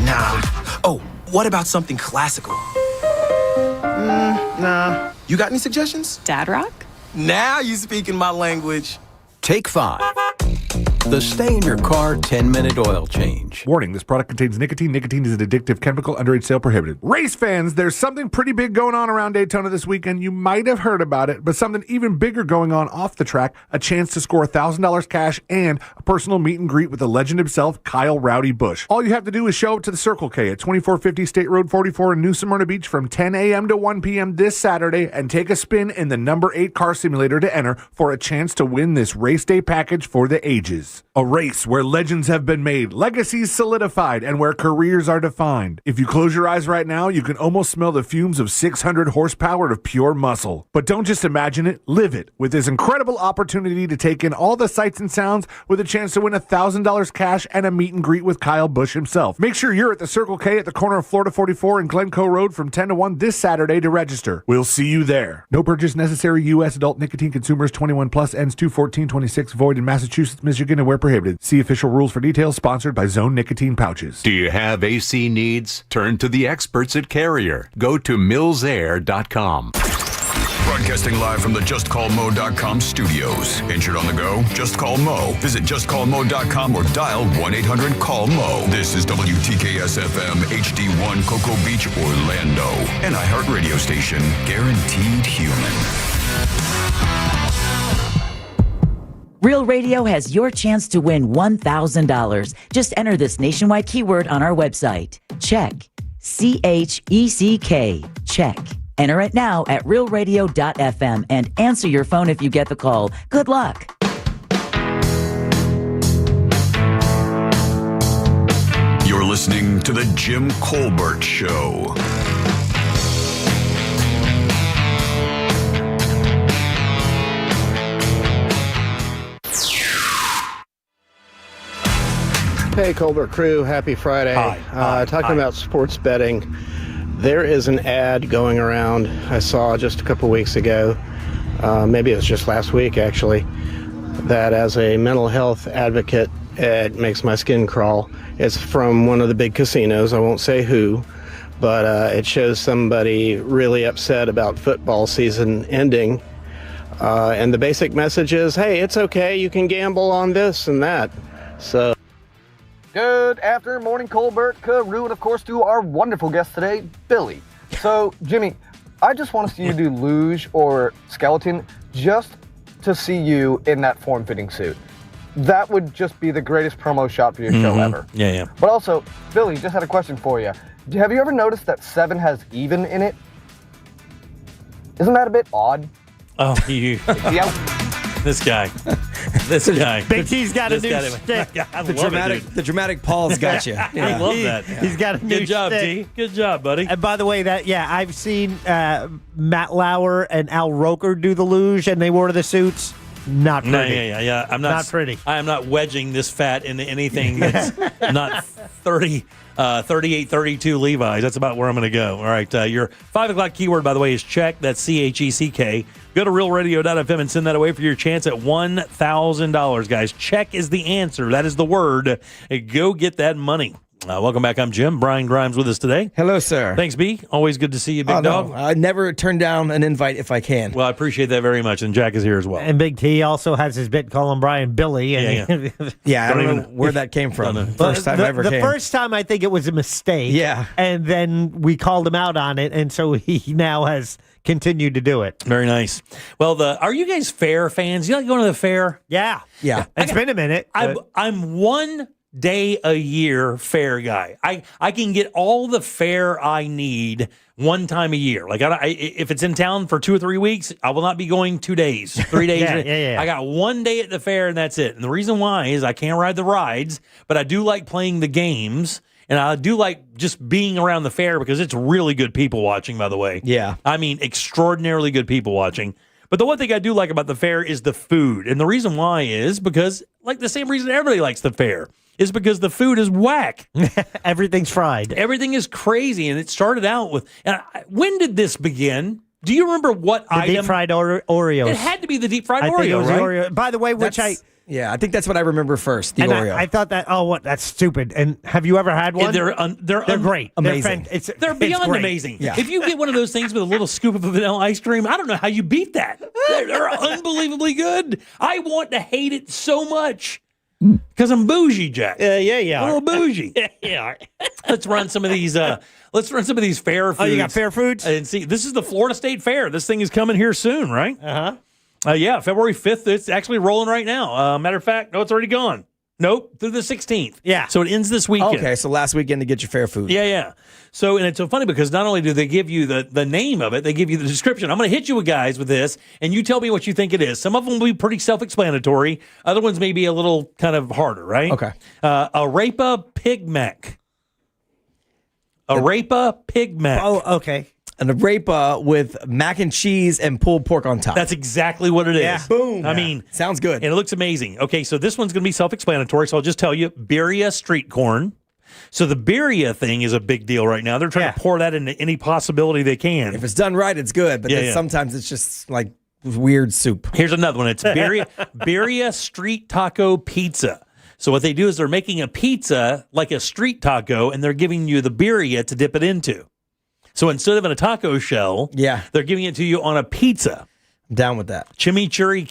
Nah. Oh, what about something classical? Nah. You got any suggestions? Dad rock? Now you speaking my language. Take 5. The stay in your car 10-minute oil change. Warning, this product contains nicotine. Nicotine is an addictive chemical. Underage sale prohibited. Race fans, there's something pretty big going on around Daytona this weekend. You might have heard about it, but something even bigger going on off the track. A chance to score $1,000 cash and a personal meet and greet with the legend himself, Kyle Rowdy Busch. All you have to do is show up to the Circle K at 2450 State Road 44 in New Smyrna Beach from 10 a.m. to 1 p.m. this Saturday and take a spin in the number 8 car simulator to enter for a chance to win this race day package for the ages. Embers, a race where legends have been made, legacies solidified, and where careers are defined. If you close your eyes right now, you can almost smell the fumes of 600 horsepower of pure muscle. But don't just imagine it, live it, with this incredible opportunity to take in all the sights and sounds with a chance to win $1,000 cash and a meet and greet with Kyle Busch himself. Make sure you're at the Circle K at the corner of Florida 44 and Glencoe Road from 10 to 1 this Saturday to register. We'll see you there. No purchase necessary. U.S. adult nicotine consumers 21 plus, ends 2/14/26, void in Massachusetts, Michigan, and where prohibited. See official rules for details. Sponsored by Zone Nicotine Pouches. Do you have AC needs? Turn to the experts at Carrier. Go to millsair.com. Broadcasting live from the JustCallMo.com studios. Injured on the go? Just call Mo. Visit JustCallMo.com or dial 1-800-CALL-MO. This is WTKS-FM HD1 Cocoa Beach, Orlando. An iHeartRadio station. Guaranteed human. Real Radio has your chance to win $1,000. Just enter this nationwide keyword on our website. Check. CHECK. Check. Enter it now at realradio.fm and answer your phone if you get the call. Good luck. You're listening to The Jim Colbert Show. Hey, Colbert crew. Happy Friday. Talking about sports betting. There is an ad going around I saw just a couple weeks ago, maybe it was just last week actually, that as a mental health advocate, it makes my skin crawl. It's from one of the big casinos, I won't say who, but it shows somebody really upset about football season ending. And the basic message is, hey, it's okay, you can gamble on this and that. So. Good afternoon, morning, Colbert, Carew, and of course to our wonderful guest today, Billy. So, Jimmy, I just want to see you do luge or skeleton just to see you in that form-fitting suit. That would just be the greatest promo shot for your show ever. Yeah. But also, Billy, just had a question for you. Have you ever noticed that 7 has even in it? Isn't that a bit odd? Oh, you. This guy. Big T's got a new stick. The dramatic Paul's got you. I love that. He's got a new Good job, stick. T. Good job, buddy. And by the way, I've seen Matt Lauer and Al Roker do the luge, and they wore the suits. Not pretty. Yeah. I'm not pretty. I am not wedging this fat into anything that's not 38, 32 Levi's. That's about where I'm going to go. All right. Your 5 o'clock keyword, by the way, is check. That's CHECK. Go to realradio.fm and send that away for your chance at $1,000, guys. Check is the answer. That is the word. Go get that money. Welcome back. I'm Jim. Brian Grimes with us today. Hello, sir. Thanks, B. Always good to see you, big dog. No, I never turn down an invite if I can. Well, I appreciate that very much, and Jack is here as well. And Big T also has his bit calling Brian Billy. And I don't know where that came from. First time ever came. The first time I think it was a mistake. Yeah. And then we called him out on it, and so he now has continued to do it. Very nice. Well, are you guys fair fans? You like going to the fair? Yeah. It's been a minute. I'm one day a year fair guy. I can get all the fair I need one time a year. Like if it's in town for 2 or 3 weeks, I will not be going 2 days, 3 days. Yeah. I got one day at the fair and that's it. And the reason why is I can't ride the rides, but I do like playing the games. And I do like just being around the fair because it's really good people watching, by the way. Yeah. I mean, extraordinarily good people watching. But the one thing I do like about the fair is the food. And the reason why is because, like the same reason everybody likes the fair, is because the food is whack. Everything's fried. Everything is crazy. And it started out with, when did this begin? Do you remember what item? Deep fried Oreos. It had to be the deep fried I Oreo, think it was right? the Oreo. By the way, I think that's what I remember first, the Oreo. I thought that, that's stupid. And have you ever had one? They're great. Amazing. They're beyond great. amazing. Yeah. If you get one of those things with a little scoop of vanilla ice cream, I don't know how you beat that. They're unbelievably good. I want to hate it so much because I'm bougie, Jack. Yeah. A little bougie. Yeah. Let's run some of these. Let's run some of these fair foods. Oh, you got fair foods? And see, this is the Florida State Fair. This thing is coming here soon, right? Uh-huh. Yeah, February 5th. It's actually rolling right now. Matter of fact, no, it's already gone. Nope, through the 16th. Yeah. So it ends this weekend. Okay, so last weekend to get your fair food. Yeah. So, and it's so funny because not only do they give you the name of it, they give you the description. I'm going to hit you with guys with this, and you tell me what you think it is. Some of them will be pretty self-explanatory. Other ones may be a little kind of harder, right? Okay. Arepa Pig Mac. Arepa Pig Mac. Oh, okay. An arepa with mac and cheese and pulled pork on top. That's exactly what it is. Yeah. Boom. I mean, sounds good. And it looks amazing. Okay, so this one's going to be self-explanatory, so I'll just tell you, birria street corn. So the birria thing is a big deal right now. They're trying to pour that into any possibility they can. If it's done right, it's good, but then sometimes it's just like weird soup. Here's another one. It's birria street taco pizza. So what they do is they're making a pizza like a street taco, and they're giving you the birria to dip it into. So instead of in a taco shell, they're giving it to you on a pizza. I'm down with that. Chimichurri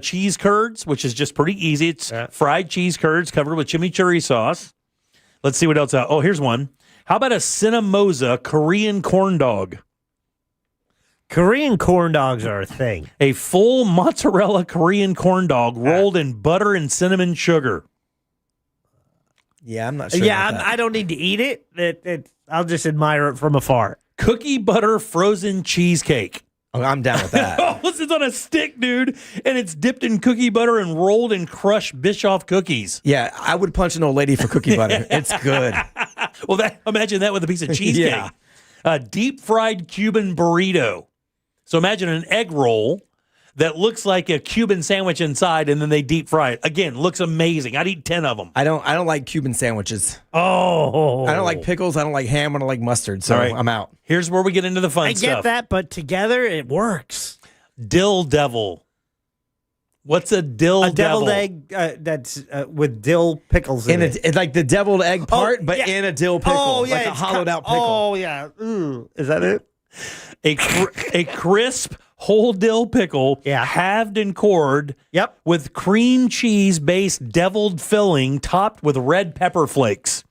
cheese curds, which is just pretty easy. It's fried cheese curds covered with chimichurri sauce. Let's see what else. Oh, here's one. How about a Cinnamosea Korean corn dog? Korean corn dogs are a thing. A full mozzarella Korean corn dog rolled in butter and cinnamon sugar. Yeah, I'm not sure. Yeah, I don't need to eat it. I'll just admire it from afar. Cookie butter frozen cheesecake. Oh, I'm down with that. Oh, this is on a stick, dude, and it's dipped in cookie butter and rolled in crushed Bischoff cookies. Yeah, I would punch an old lady for cookie butter. It's good. Well, imagine that with a piece of cheesecake. Yeah. Deep fried Cuban burrito. So imagine an egg roll that looks like a Cuban sandwich inside, and then they deep fry it. Again, looks amazing. I'd eat 10 of them. I don't like Cuban sandwiches. Oh. I don't like pickles. I don't like ham. I don't like mustard. So I'm out. Here's where we get into the fun stuff. I get that, but together it works. Dill devil. What's a dill devil? A deviled egg that's with dill pickles in it. It's like the deviled egg part, but in a dill pickle. Oh, yeah. Like a hollowed out pickle. Oh, yeah. Is that it? A crisp whole dill pickle, halved and cored, with cream cheese based deviled filling topped with red pepper flakes.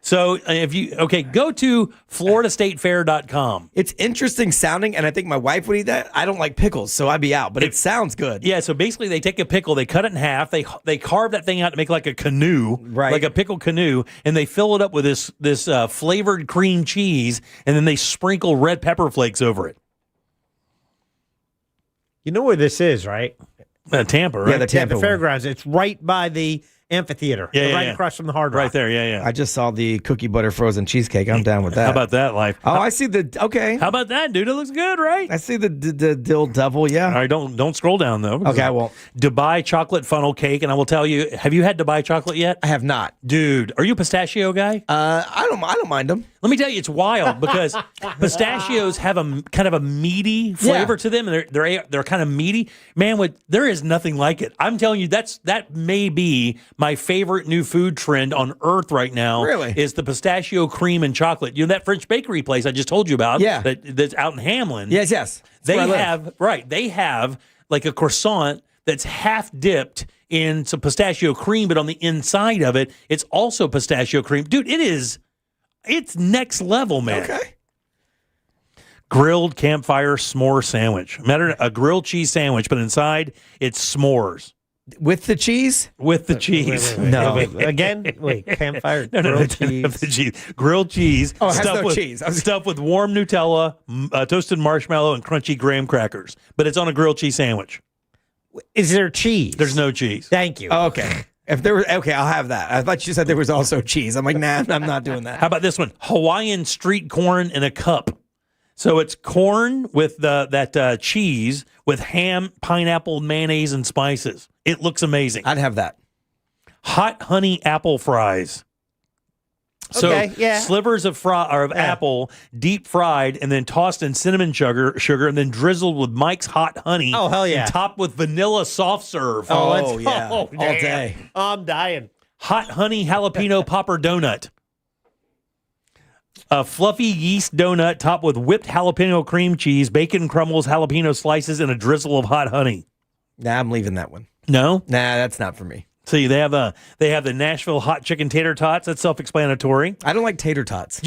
So go to floridastatefair.com. It's interesting sounding, and I think my wife would eat that. I don't like pickles, so I'd be out, but it sounds good. Yeah, so basically they take a pickle, they cut it in half, they carve that thing out to make like a canoe, like a pickle canoe, and they fill it up with this flavored cream cheese, and then they sprinkle red pepper flakes over it. You know where this is, right? Tampa, right? Yeah, the Tampa Fairgrounds. It's right by the amphitheater. Right across from the Hard Rock. Right there, yeah. I just saw the cookie butter frozen cheesecake. I'm down with that. How about that, Life? Oh, I see okay. How about that, dude? It looks good, right? I see the dill devil, yeah. All right, don't scroll down, though. Okay, I won't. Dubai chocolate funnel cake, and I will tell you, have you had Dubai chocolate yet? I have not. Dude, are you a pistachio guy? I don't mind them. Let me tell you, it's wild because pistachios have a kind of a meaty flavor to them, and they're kind of meaty. Man, there is nothing like it. I'm telling you, that may be my favorite new food trend on earth right now. Really? Is the pistachio cream and chocolate. You know that French bakery place I just told you about? Yeah. That's out in Hamlin. Yes. They have like a croissant that's half dipped in some pistachio cream, but on the inside of it, it's also pistachio cream. Dude, it's next level, man. Okay. Grilled campfire s'more sandwich. Matter a grilled cheese sandwich, but inside it's s'mores. With the cheese? With the cheese. Wait. No. Again? Wait, campfire, grilled cheese. Grilled cheese. Oh, it has no cheese. Stuffed with warm Nutella, toasted marshmallow, and crunchy graham crackers. But it's on a grilled cheese sandwich. Is there cheese? There's no cheese. Thank you. Oh, okay. If there was, okay, I'll have that. I thought you said there was also cheese. I'm like, nah, I'm not doing that. How about this one? Hawaiian street corn in a cup. So it's corn with that cheese with ham, pineapple, mayonnaise, and spices. It looks amazing. I'd have that. Hot honey apple fries. So okay, slivers of apple, deep fried, and then tossed in cinnamon sugar, and then drizzled with Mike's hot honey. Oh, hell yeah. And topped with vanilla soft serve. Oh yeah. All day. Oh, I'm dying. Hot honey jalapeno popper donut. A fluffy yeast donut topped with whipped jalapeno cream cheese, bacon crumbles, jalapeno slices, and a drizzle of hot honey. Nah, I'm leaving that one. No? Nah, that's not for me. See, they have the Nashville hot chicken tater tots. That's self-explanatory. I don't like tater tots.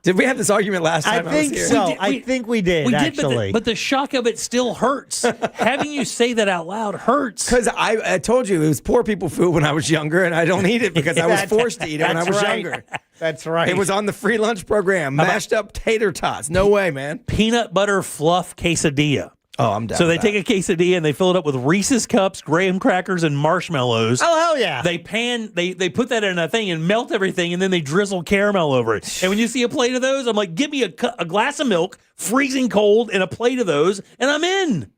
Did we have this argument last time? I think so. I think we did. Actually, but the shock of it still hurts. Having you say that out loud hurts. Because I told you it was poor people food when I was younger, and I don't eat it because I was forced to eat it when I was younger. That's right. It was on the free lunch program. Mashed up tater tots. No way, man. Peanut butter fluff quesadilla. Oh, I'm down. So they take a quesadilla and they fill it up with Reese's cups, graham crackers, and marshmallows. Oh, hell yeah. They put that in a thing and melt everything, and then they drizzle caramel over it. And when you see a plate of those, I'm like, give me a glass of milk, freezing cold, and a plate of those, and I'm in.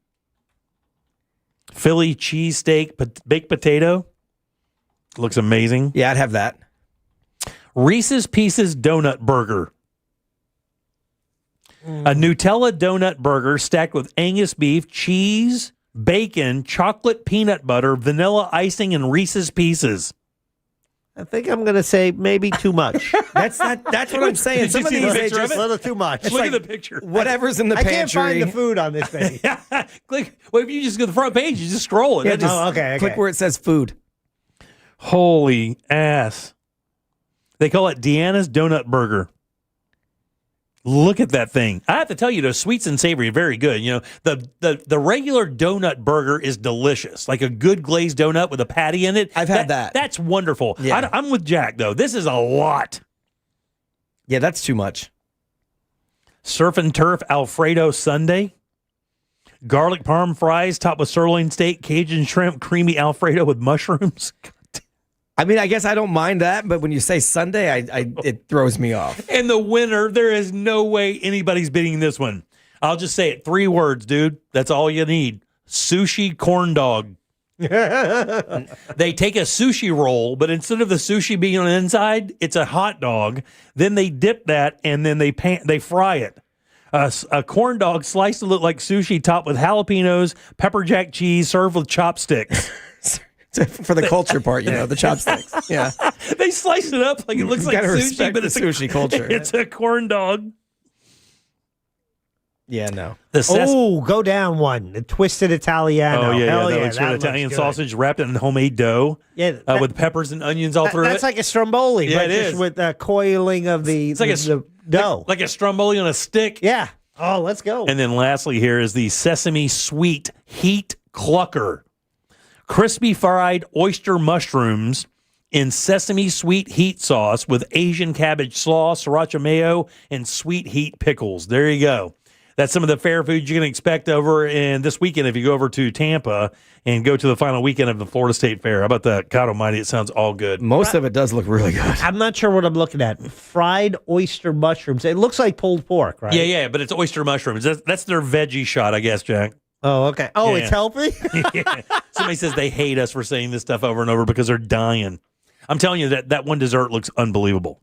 Philly cheesesteak, baked potato. Looks amazing. Yeah, I'd have that. Reese's Pieces donut burger. A Nutella donut burger stacked with Angus beef, cheese, bacon, chocolate peanut butter, vanilla icing, and Reese's Pieces. I think I'm going to say maybe too much. That's what I'm saying. Did Some you of see these the are picture just of it? A little too much. Look at the picture. Whatever's in the I pantry. can't find the food on this thing. Click. Well, if you just go to the front page, you just scroll it. Yeah, That just okay. click where it says food. Holy ass. They call it Deanna's Donut Burger. Look at that thing. I have to tell you, the sweets and savory are very good. You know, the regular donut burger is delicious. Like a good glazed donut with a patty in it. I've had that. That's wonderful. Yeah. I'm with Jack, though. This is a lot. Yeah, that's too much. Surf and Turf Alfredo Sundae. Garlic parm fries topped with sirloin steak, Cajun shrimp, creamy Alfredo with mushrooms. I mean, I guess I don't mind that, but when you say Sunday, it throws me off. And the winner, there is no way anybody's beating this one. I'll just say it. 3 words, dude. That's all you need. Sushi corn dog. They take a sushi roll, but instead of the sushi being on the inside, it's a hot dog. Then they dip that, and then they fry it. A corn dog sliced to look like sushi, topped with jalapenos, pepper jack cheese, served with chopsticks. For the culture part, the chopsticks. Yeah. They slice it up like it looks like sushi, but it's the sushi culture. It's a corn dog. Yeah, no. Go down one. The twisted Italiano. Oh, yeah. Hell That yeah. looks That good. looks Italian good. sausage wrapped in homemade dough. Yeah, with peppers and onions all through it. That's like a stromboli. Yeah, but it just is. with the coiling of the dough. Like a stromboli on a stick. Yeah. Oh, let's go. And then lastly here is the Sesame Sweet Heat Clucker. Crispy fried oyster mushrooms in sesame sweet heat sauce with Asian cabbage slaw, sriracha mayo, and sweet heat pickles. There you go. That's some of the fair food you can expect over in this weekend if you go over to Tampa and go to the final weekend of the Florida State Fair. How about that? God almighty, it sounds all good. Most of it does look really good. I'm not sure what I'm looking at. Fried oyster mushrooms. It looks like pulled pork, right? Yeah, but it's oyster mushrooms. That's their veggie shot, I guess, Jack. Oh, okay. Oh, Yeah. it's healthy? Yeah. Somebody says they hate us for saying this stuff over and over because they're dying. I'm telling you that one dessert looks unbelievable.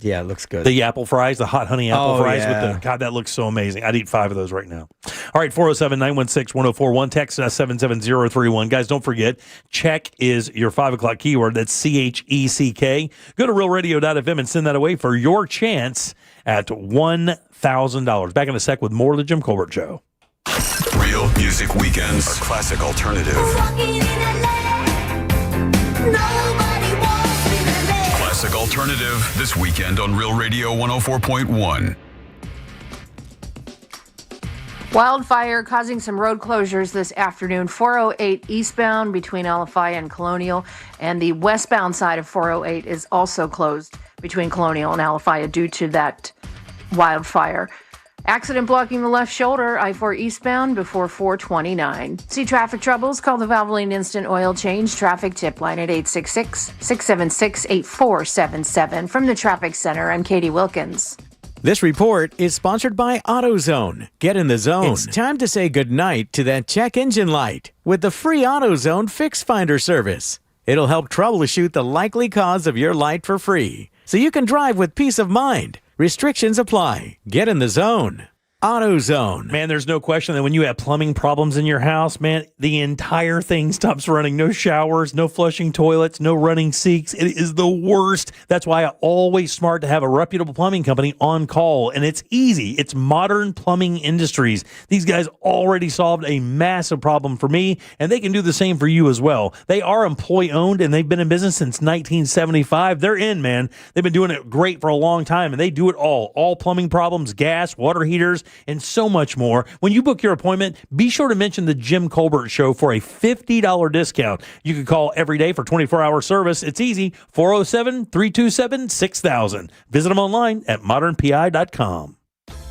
Yeah, it looks good. The apple fries, the hot honey apple fries yeah. with the God, that looks so amazing. I'd eat 5 of those right now. All right, 407-916-1041. Text 77031. Guys, don't forget, check is your 5 o'clock keyword. That's CHECK. Go to realradio.fm and send that away for your chance at $1,000. Back in a sec with more of the Jim Colbert Show. Real Music Weekends are classic alternative. Classic alternative this weekend on Real Radio 104.1. Wildfire causing some road closures this afternoon. 408 eastbound between Alafaya and Colonial, and the westbound side of 408 is also closed between Colonial and Alafaya due to that wildfire. Accident blocking the left shoulder, I-4 eastbound before 429. See traffic troubles? Call the Valvoline Instant Oil Change traffic tip line at 866-676-8477. From the Traffic Center, I'm Katie Wilkins. This report is sponsored by AutoZone. Get in the zone. It's time to say goodnight to that check engine light with the free AutoZone Fix Finder service. It'll help troubleshoot the likely cause of your light for free, so you can drive with peace of mind. Restrictions apply. Get in the zone. AutoZone. Man, there's no question that when you have plumbing problems in your house, man, the entire thing stops running. No showers, no flushing toilets, no running sinks. It is the worst. That's why it's always smart to have a reputable plumbing company on call. And it's easy. It's Modern Plumbing Industries. These guys already solved a massive problem for me, and they can do the same for you as well. They are employee-owned, and they've been in business since 1975. They're in, man. They've been doing it great for a long time, and they do it all plumbing problems, gas, water heaters, and so much more. When you book your appointment, be sure to mention the Jim Colbert Show for a $50 discount. You can call every day for 24-hour service. It's easy, 407-327-6000. Visit them online at modernpi.com.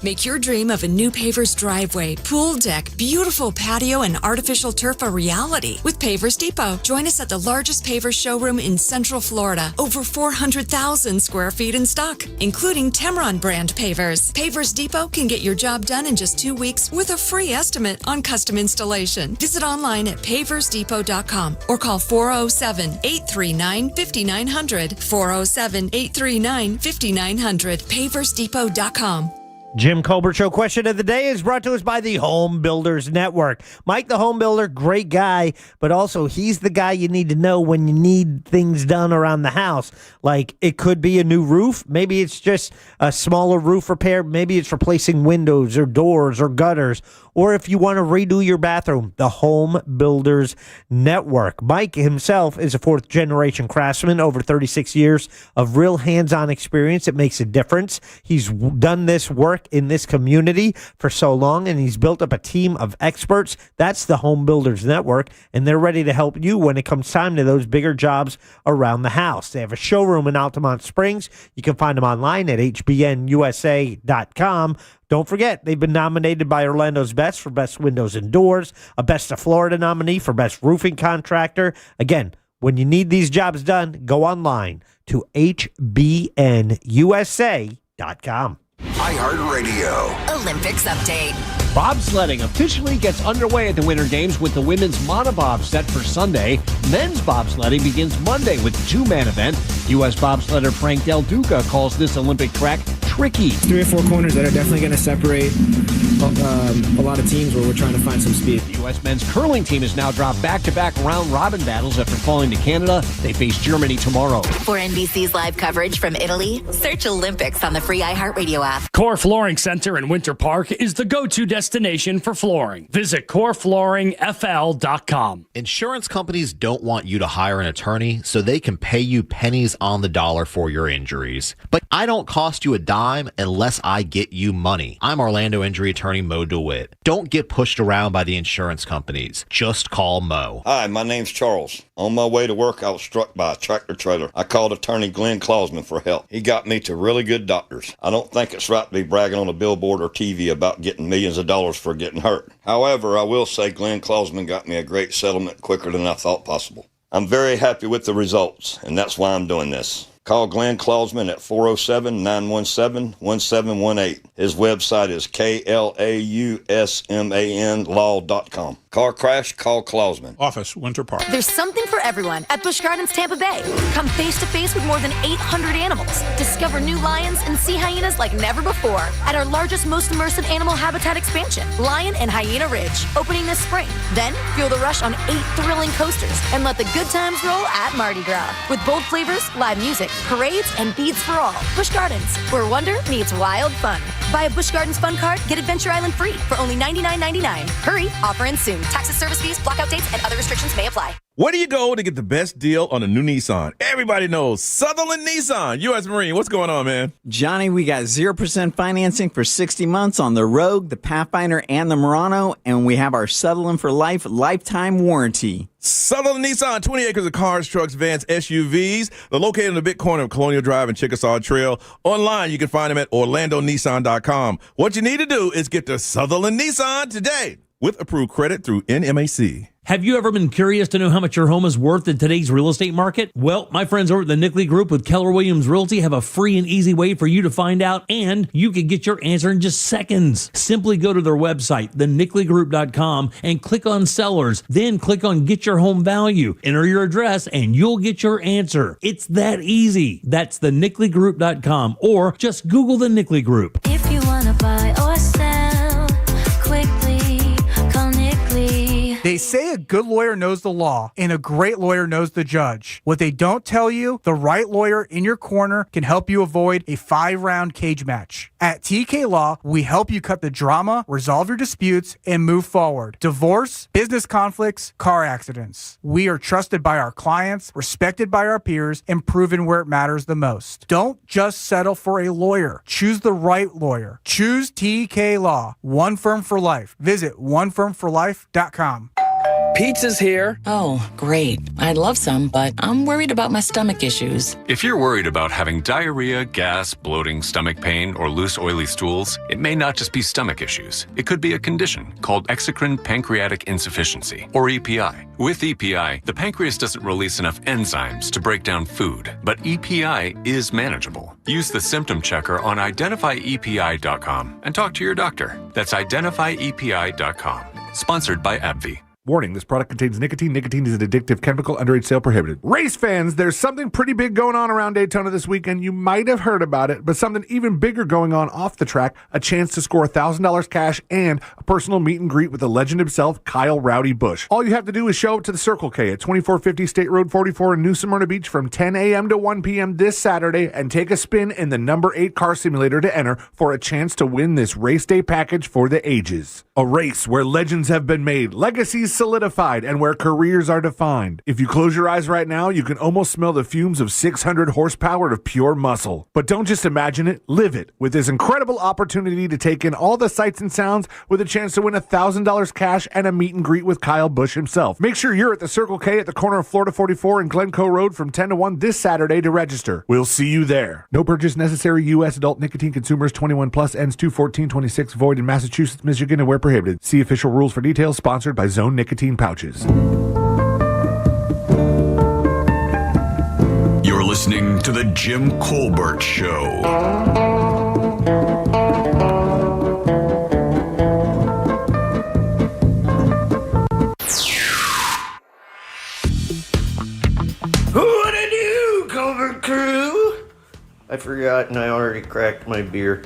Make your dream of a new Pavers driveway, pool deck, beautiful patio, and artificial turf a reality with Pavers Depot. Join us at the largest Pavers showroom in Central Florida. Over 400,000 square feet in stock, including Tamron brand pavers. Pavers Depot can get your job done in just 2 weeks with a free estimate on custom installation. Visit online at paversdepot.com or call 407-839-5900. 407-839-5900. paversdepot.com. Jim Colbert Show question of the day is brought to us by the Home Builders Network. Mike, the home builder, great guy, but also he's the guy you need to know when you need things done around the house. Like it could be a new roof. Maybe it's just a smaller roof repair. Maybe it's replacing windows or doors or gutters. Or if you want to redo your bathroom, the Home Builders Network. Mike himself is a fourth-generation craftsman, over 36 years of real hands-on experience. It makes a difference. He's done this work in this community for so long, and he's built up a team of experts. That's the Home Builders Network, and they're ready to help you when it comes time to those bigger jobs around the house. They have a showroom in Altamont Springs. You can find them online at hbnusa.com. Don't forget, they've been nominated by Orlando's Best for Best Windows and Doors, a Best of Florida nominee for Best Roofing Contractor. Again, when you need these jobs done, go online to hbnusa.com. iHeartRadio. Olympics update. Bobsledding officially gets underway at the Winter Games with the women's monobob set for Sunday. Men's bobsledding begins Monday with a two-man event. U.S. bobsledder Frank Del Duca calls this Olympic track tricky. 3 or 4 corners that are definitely going to separate a lot of teams where we're trying to find some speed. The U.S. men's curling team has now dropped back-to-back round-robin battles after falling to Canada. They face Germany tomorrow. For NBC's live coverage from Italy, search Olympics on the free iHeartRadio app. Core Flooring Center in Winter Park is the go-to destination for flooring. Visit coreflooringfl.com. Insurance companies don't want you to hire an attorney so they can pay you pennies on the dollar for your injuries. But I don't cost you a dime unless I get you money. I'm Orlando injury attorney Mo DeWitt. Don't get pushed around by the insurance companies. Just call Mo. Hi, my name's Charles. On my way to work, I was struck by a tractor trailer. I called attorney Glenn Klausman for help. He got me to really good doctors. I don't think it's right to be bragging on a billboard or TV about getting millions of dollars for getting hurt. However, I will say Glenn Klausman got me a great settlement quicker than I thought possible. I'm very happy with the results, and that's why I'm doing this. Call Glenn Klausman at 407-917-1718. His website is klausman.law.com. Car crash, call Klausman. Office, Winter Park. There's something for everyone at Busch Gardens Tampa Bay. Come face to face with more than 800 animals. Discover new lions and sea hyenas like never before at our largest, most immersive animal habitat expansion, Lion and Hyena Ridge, opening this spring. Then feel the rush on 8 thrilling coasters and let the good times roll at Mardi Gras with bold flavors, live music, parades, and beads for all. Busch Gardens, where wonder meets wild fun. Buy a Busch Gardens Fun Card, get Adventure Island free for only $99.99. Hurry, offer ends soon. Taxes, service fees, blackout dates, and other restrictions may apply. Where do you go to get the best deal on a new Nissan? Everybody knows Sutherland Nissan. U.S. Marine, what's going on, man? Johnny, we got 0% financing for 60 months on the Rogue, the Pathfinder, and the Murano, and we have our Sutherland for Life lifetime warranty. Sutherland Nissan, 20 acres of cars, trucks, vans, SUVs. They're located in the big corner of Colonial Drive and Chickasaw Trail. Online, you can find them at orlandonissan.com. What you need to do is get to Sutherland Nissan today with approved credit through NMAC. Have you ever been curious to know how much your home is worth in today's real estate market? Well, my friends over at the Nickley Group with Keller Williams Realty have a free and easy way for you to find out, and you can get your answer in just seconds. Simply go to their website, thenickley.com, and click on sellers. Then click on get your home value. Enter your address, and you'll get your answer. It's that easy. That's thenickley.com, or just Google the Nickley Group. If you want to buy or sell, They say a good lawyer knows the law and a great lawyer knows the judge. What they don't tell you, the right lawyer in your corner can help you avoid a 5-round cage match. At TK Law, we help you cut the drama, resolve your disputes, and move forward. Divorce, business conflicts, car accidents. We are trusted by our clients, respected by our peers, and proven where it matters the most. Don't just settle for a lawyer. Choose the right lawyer. Choose TK Law. One firm for life. Visit onefirmforlife.com. Pizza's here. Oh, great. I'd love some, but I'm worried about my stomach issues. If you're worried about having diarrhea, gas, bloating, stomach pain, or loose, oily stools, it may not just be stomach issues. It could be a condition called exocrine pancreatic insufficiency, or EPI. With EPI, the pancreas doesn't release enough enzymes to break down food, but EPI is manageable. Use the symptom checker on identifyepi.com and talk to your doctor. That's identifyepi.com. Sponsored by AbbVie. Warning, this product contains nicotine. Nicotine is an addictive chemical. Underage sale prohibited. Race fans, there's something pretty big going on around Daytona this weekend. You might have heard about it, but something even bigger going on off the track, a chance to score $1,000 cash and a personal meet and greet with the legend himself, Kyle Rowdy Busch. All you have to do is show up to the Circle K at 2450 State Road 44 in New Smyrna Beach from 10 a.m. to 1 p.m. this Saturday and take a spin in the number 8 car simulator to enter for a chance to win this race day package for the ages. A race where legends have been made, legacies solidified, and where careers are defined. If you close your eyes right now, you can almost smell the fumes of 600 horsepower of pure muscle. But don't just imagine it, live it. With this incredible opportunity to take in all the sights and sounds with a chance to win $1,000 cash and a meet and greet with Kyle Busch himself. Make sure you're at the Circle K at the corner of Florida 44 and Glencoe Road from 10 to 1 this Saturday to register. We'll see you there. No purchase necessary. U.S. adult nicotine consumers 21 plus, ends 2/14/26, void in Massachusetts, Michigan, and where prohibited. See official rules for details. Sponsored by Zone Nicotine Pouches. You're listening to The Jim Colbert Show. What it do, Colbert crew? I forgot and I already cracked my beer.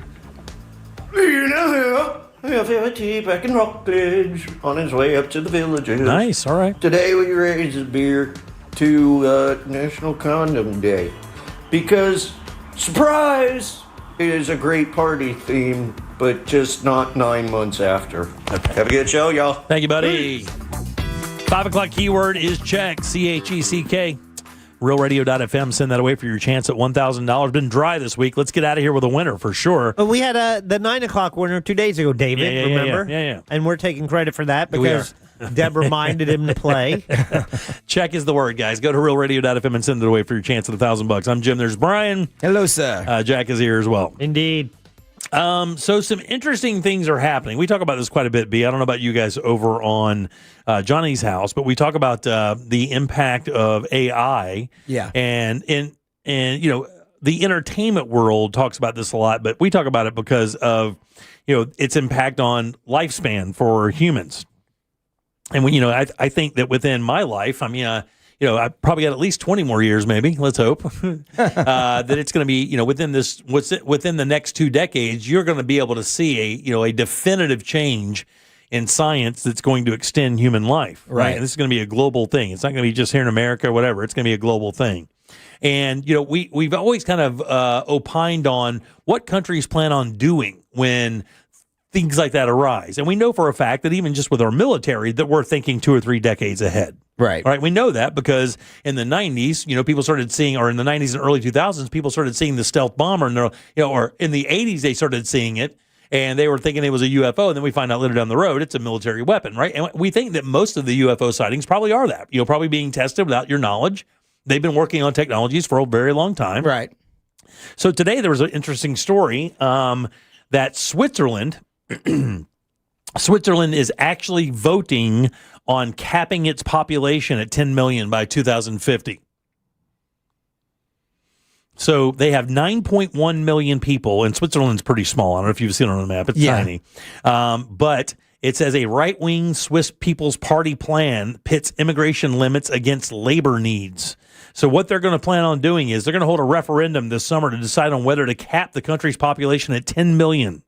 You know, we have a tea back in Rockledge on his way up to the villages. Nice, all right. Today we raised his beer to National Condom Day because, surprise, it is a great party theme, but just not 9 months after. Okay. Have a good show, y'all. Thank you, buddy. 5 o'clock keyword is check, C-H-E-C-K. RealRadio.fm. Send that away for your chance at $1,000. Been dry this week. Let's get out of here with a winner for sure. But we had the 9 o'clock winner 2 days ago, David, remember? Yeah. And we're taking credit for that because Deb reminded him to play. Check is the word, guys. Go to RealRadio.fm and send it away for your chance at $1,000. I'm Jim. There's Brian. Hello, sir. Jack is here as well. Indeed. So some interesting things are happening. We talk about this quite a bit, B. I don't know about you guys over on Johnny's house, but we talk about the impact of AI. Yeah. And you know, the entertainment world talks about this a lot, but we talk about it because of, you know, its impact on lifespan for humans. And we, you know, I think that within my life, I mean, you know, I probably got at least 20 more years, maybe. Let's hope that it's going to be, you know, within the next 2 decades, you're going to be able to see a definitive change in science that's going to extend human life. Right. And this is going to be a global thing. It's not going to be just here in America or whatever. It's going to be a global thing. And, you know, we've always kind of opined on what countries plan on doing when things like that arise. And we know for a fact that even just with our military that we're thinking 2 or 3 decades ahead. Right. All right. We know that because in the 90s, you know, people started seeing, or in the 90s and early 2000s, people started seeing the stealth bomber, and or in the 80s, they started seeing it and they were thinking it was a UFO. And then we find out later down the road, it's a military weapon, right? And we think that most of the UFO sightings probably are that, you know, probably being tested without your knowledge. They've been working on technologies for a very long time. Right. So today there was an interesting story that Switzerland is actually voting on capping its population at 10 million by 2050. So they have 9.1 million people, and Switzerland's pretty small. I don't know if you've seen it on the map. It's tiny. But it says a right-wing Swiss People's Party plan pits immigration limits against labor needs. So what they're going to plan on doing is they're going to hold a referendum this summer to decide on whether to cap the country's population at 10 million.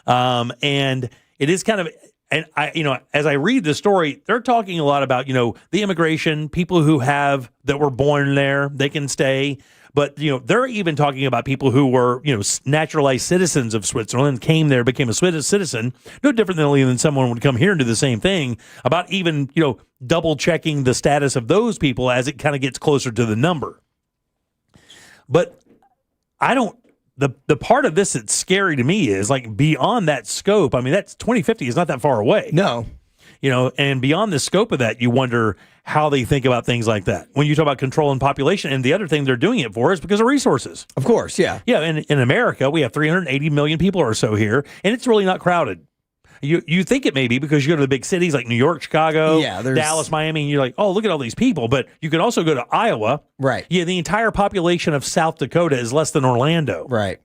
And it is kind of, And as I read the story, they're talking a lot about, the immigration, people who that were born there, they can stay. But, they're even talking about people who were, naturalized citizens of Switzerland, came there, became a Swiss citizen, no differently than someone would come here and do the same thing, about even, double checking the status of those people as it kind of gets closer to the number. But the part of this that's scary to me is like beyond that scope. I mean, that's 2050 is not that far away. No. And beyond the scope of that, you wonder how they think about things like that. When you talk about controlling population, and the other thing they're doing it for is because of resources. Of course, yeah. Yeah, in America, we have 380 million people or so here, and it's really not crowded. You think it may be because you go to the big cities like New York, Chicago, Dallas, Miami, and you're like, oh, look at all these people. But you can also go to Iowa. Right. Yeah, the entire population of South Dakota is less than Orlando. Right.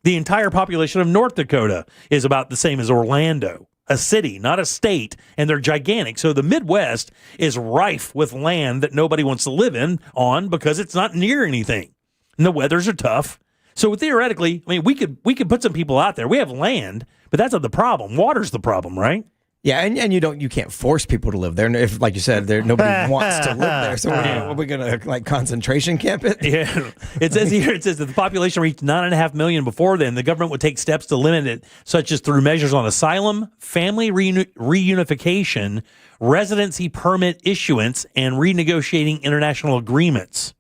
The entire population of North Dakota is about the same as Orlando, a city, not a state, and they're gigantic. So the Midwest is rife with land that nobody wants to live on because it's not near anything. And the weathers are tough. So theoretically, I mean, we could put some people out there. We have land, but that's not the problem. Water's the problem, right? Yeah, and you can't force people to live there. If, like you said, nobody wants to live there. So are we going to concentration camp it? Yeah, it says here. It says that the population reached 9.5 million before then. The government would take steps to limit it, such as through measures on asylum, family reunification, residency permit issuance, and renegotiating international agreements.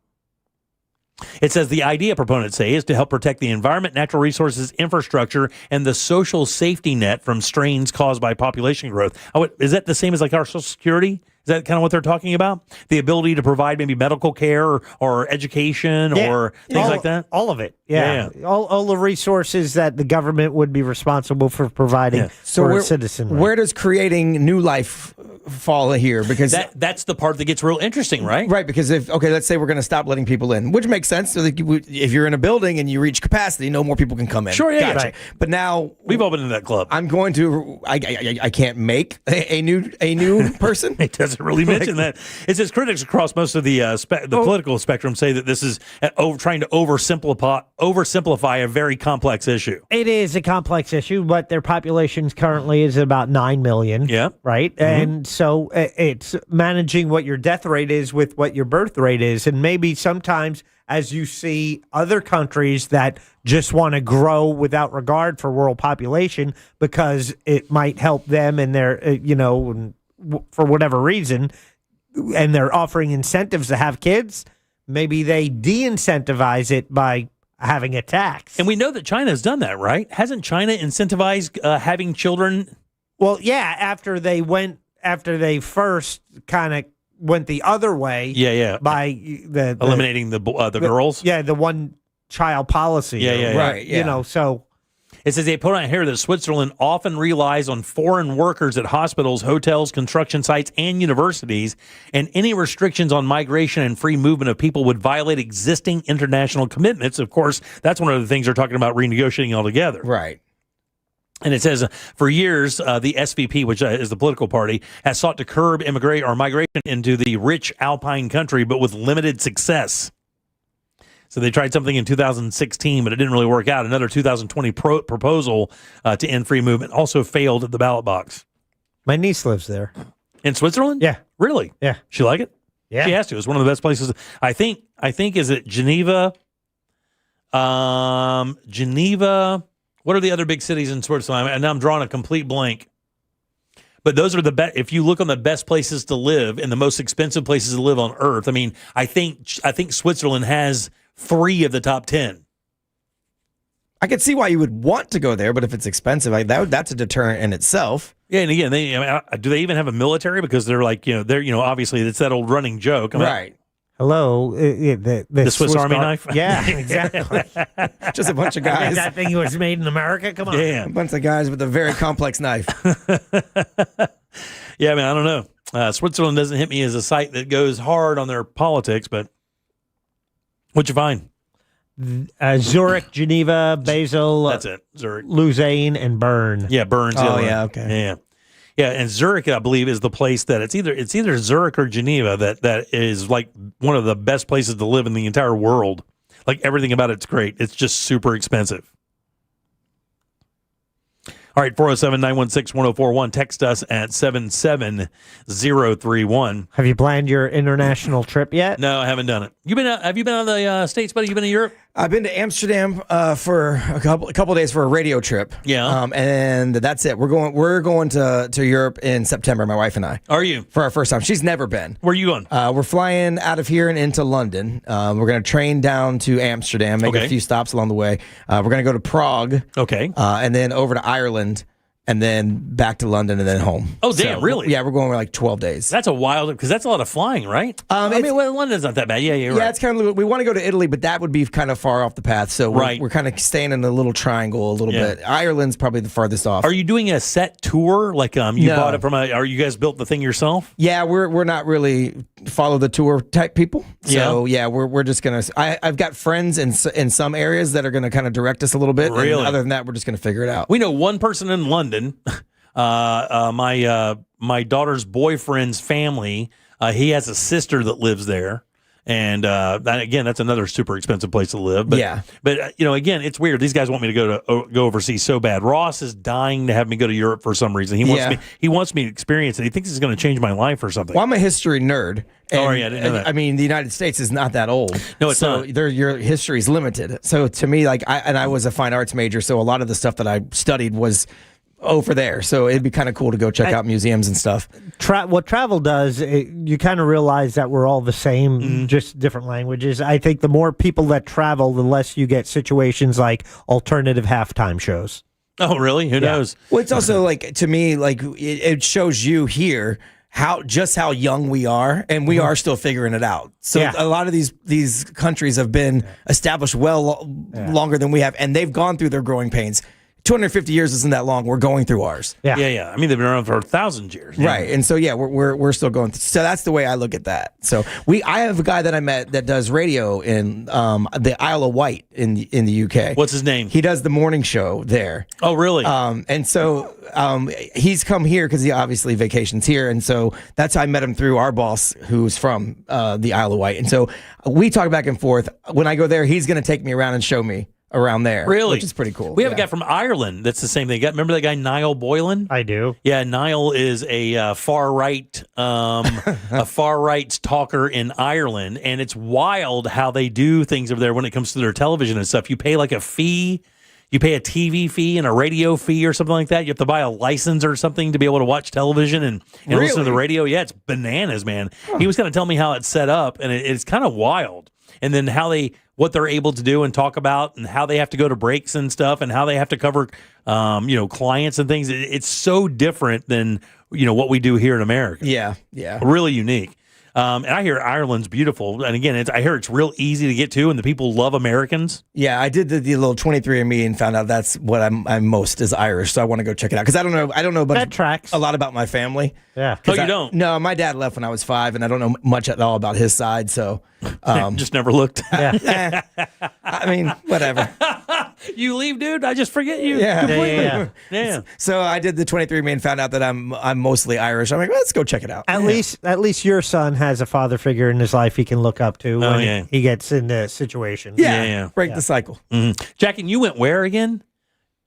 It says the idea, proponents say, is to help protect the environment, natural resources, infrastructure, and the social safety net from strains caused by population growth. Is that the same as like our Social Security? Is that kind of what they're talking about? The ability to provide maybe medical care or education or things like that? All of it. Yeah. All the resources that the government would be responsible for providing for a citizen. Where does creating new life fall here? Because that's the part that gets real interesting, right? Right, because let's say we're going to stop letting people in, which makes sense. So if you're in a building and you reach capacity, no more people can come in. Sure, yeah. Gotcha. Right. But now we've opened in that club. I'm going to. I can't make a new person. It doesn't really mention that. It says critics across most of the political spectrum say that this is trying to oversimplify a very complex issue. It is a complex issue, but their population currently is about 9 million. Yeah. Right? Mm-hmm. And so it's managing what your death rate is with what your birth rate is. And maybe sometimes as you see other countries that just want to grow without regard for world population because it might help them and their, for whatever reason, and they're offering incentives to have kids, maybe they de-incentivize it by having a tax. And we know that China has done that, right? Hasn't China incentivized having children? Well, yeah, after they first kind of went the other way. Yeah. By the eliminating the girls. Yeah, the one child policy. Yeah. Right. Yeah. So it says they put on here that Switzerland often relies on foreign workers at hospitals, hotels, construction sites, and universities, and any restrictions on migration and free movement of people would violate existing international commitments. Of course, that's one of the things they're talking about renegotiating altogether. Right. And it says, for years, the SVP, which is the political party, has sought to curb migration into the rich Alpine country, but with limited success. So they tried something in 2016, but it didn't really work out. Another 2020 proposal to end free movement also failed at the ballot box. My niece lives there. In Switzerland? Yeah. Really? Yeah. She like it? Yeah. She has to. It's one of the best places. I think is it Geneva? Geneva. What are the other big cities in Switzerland? And now I'm drawing a complete blank. But those are the best. If you look on the best places to live and the most expensive places to live on Earth, I mean, I think Switzerland has 3 of the top 10. I could see why you would want to go there, but if it's expensive, that's a deterrent in itself. Yeah, and again, do they even have a military? Because they're like, obviously it's that old running joke, right? Hello, the Swiss Army knife. Yeah, exactly. Just a bunch of guys. That thing was made in America. Come on, yeah, a bunch of guys with a very complex knife. Yeah, I mean, I don't know. Switzerland doesn't hit me as a site that goes hard on their politics, but what'd you find? Zurich, Geneva, Basel. That's it. Zurich, Lausanne, and Bern. Yeah, Bern's. Oh, yeah, okay. Yeah. Yeah, and Zurich, I believe, is the place that it's either Zurich or Geneva that is like one of the best places to live in the entire world. Like everything about it's great. It's just super expensive. All right, 407-916-1041. Text us at 77031. Have you planned your international trip yet? No, I haven't done it. Have you been out of the States, buddy? You been to Europe? I've been to Amsterdam for a couple of days for a radio trip. Yeah. And that's it. We're going to Europe in September, my wife and I. Are you? For our first time. She's never been. Where are you going? We're flying out of here and into London. We're going to train down to Amsterdam, make a few stops along the way. We're going to go to Prague. Okay. And then over to Ireland. And then back to London and then home. Oh, damn, really? Yeah, we're going for like 12 days. That's a wild, because that's a lot of flying, right? London's not that bad. Yeah, you're right. Yeah, it's kind of, we want to go to Italy, but that would be kind of far off the path. So we're kind of staying in the little triangle a little bit. Ireland's probably the farthest off. Are you doing a set tour? Like you bought it from are you guys built the thing yourself? Yeah, we're not really follow the tour type people. So we're just going to, I've got friends in some areas that are going to kind of direct us a little bit. Really? And other than that, we're just going to figure it out. We know one person in London. My daughter's boyfriend's family, he has a sister that lives there. And that's another super expensive place to live. But, again, it's weird. These guys want me to go overseas so bad. Ross is dying to have me go to Europe for some reason. He wants me to experience it. He thinks it's going to change my life or something. Well, I'm a history nerd. I didn't know that. I mean, the United States is not that old. No, it's not. Your history is limited. So to me, I was a fine arts major, so a lot of the stuff that I studied was over there, so it'd be kind of cool to go check out museums and stuff. What travel does, you kind of realize that we're all the same, just different languages. I think the more people that travel, the less you get situations like alternative halftime shows. Oh, really? Who knows? Well, it's also to me, it shows you here how young we are, and we are still figuring it out. So a lot of these countries have been established longer than we have, and they've gone through their growing pains. 250 years isn't that long. We're going through ours. Yeah. I mean, they've been around for 1,000 years. Yeah. Right. And so, we're still going through. So that's the way I look at that. So I have a guy that I met that does radio in the Isle of Wight in the UK. What's his name? He does the morning show there. Oh, really? And so he's come here because he obviously vacations here. And so that's how I met him through our boss who's from the Isle of Wight. And so we talk back and forth. When I go there, he's going to take me around and show me around there. Really? Which is pretty cool. We have a guy from Ireland that's the same thing. Remember that guy Niall Boylan? I do. Yeah, Niall is a far right talker in Ireland, and it's wild how they do things over there when it comes to their television and stuff. You pay like a fee. You pay a TV fee and a radio fee or something like that. You have to buy a license or something to be able to watch television and listen to the radio. Yeah, it's bananas, man. Huh. He was going to tell me how it's set up, and it's kind of wild. And then what they're able to do and talk about, and how they have to go to breaks and stuff, and how they have to cover, clients and things. It's so different than what we do here in America. Yeah. Really unique. And I hear Ireland's beautiful, and again, I hear it's real easy to get to, and the people love Americans. Yeah, I did the little 23andMe and found out that's what I'm most is Irish, so I want to go check it out because I don't know a lot about my family. Yeah. Oh, you don't? No, my dad left when I was 5, and I don't know much at all about his side, so just never looked. Yeah. I mean, whatever. You leave, dude. I just forget you. Yeah. So I did the 23andMe and found out that I'm mostly Irish. I'm like, let's go check it out. At least your son has a father figure in his life he can look up to when he gets in the situation. Yeah. Break the cycle. Mm-hmm. Jackie, you went where again?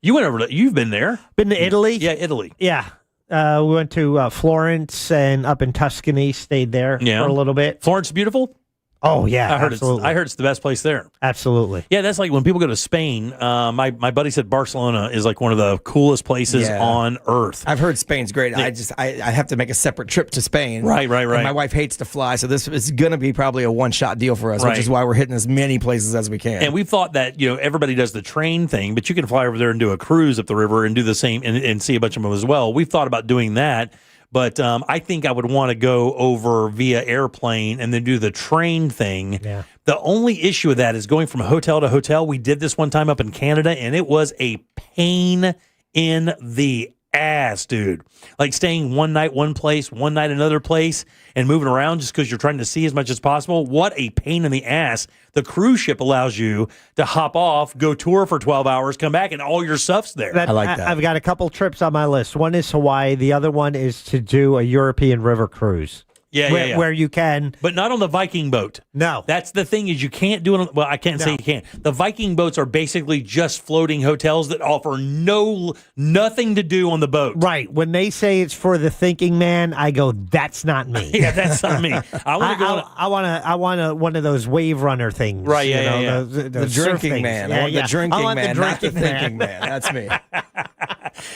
You went over. You've been there. Been to Italy? Yeah, Italy. Yeah. We went to Florence and up in Tuscany. Stayed there for a little bit. Florence is beautiful. Oh yeah, I heard absolutely. it's the best place there. Absolutely. Yeah, that's like when people go to Spain. My buddy said Barcelona is like one of the coolest places on earth. I've heard Spain's great. I have to make a separate trip to Spain. Right. And my wife hates to fly, so this is going to be probably a one-shot deal for us, which is why we're hitting as many places as we can. And we've thought that everybody does the train thing, but you can fly over there and do a cruise up the river and do the same and see a bunch of them as well. We've thought about doing that. But I think I would want to go over via airplane and then do the train thing. Yeah. The only issue with that is going from hotel to hotel. We did this one time up in Canada, and it was a pain in the ass, dude. Like staying one night one place, one night another place, and moving around just because you're trying to see as much as possible. What a pain in the ass. The cruise ship allows you to hop off, go tour for 12 hours, come back, and all your stuff's there. I like that. I've got a couple trips on my list. One is Hawaii. The other one is to do a European river cruise. where you can. But not on the Viking boat. No. That's the thing is you can't do it on, well, I can't say you can't. The Viking boats are basically just floating hotels that offer nothing to do on the boat. Right. When they say it's for the thinking man, I go, that's not me. Yeah, that's not me. I want to go. I want one of those wave runner things. Right, yeah. The drinking man. I want the drinking man, not the thinking man. That's me.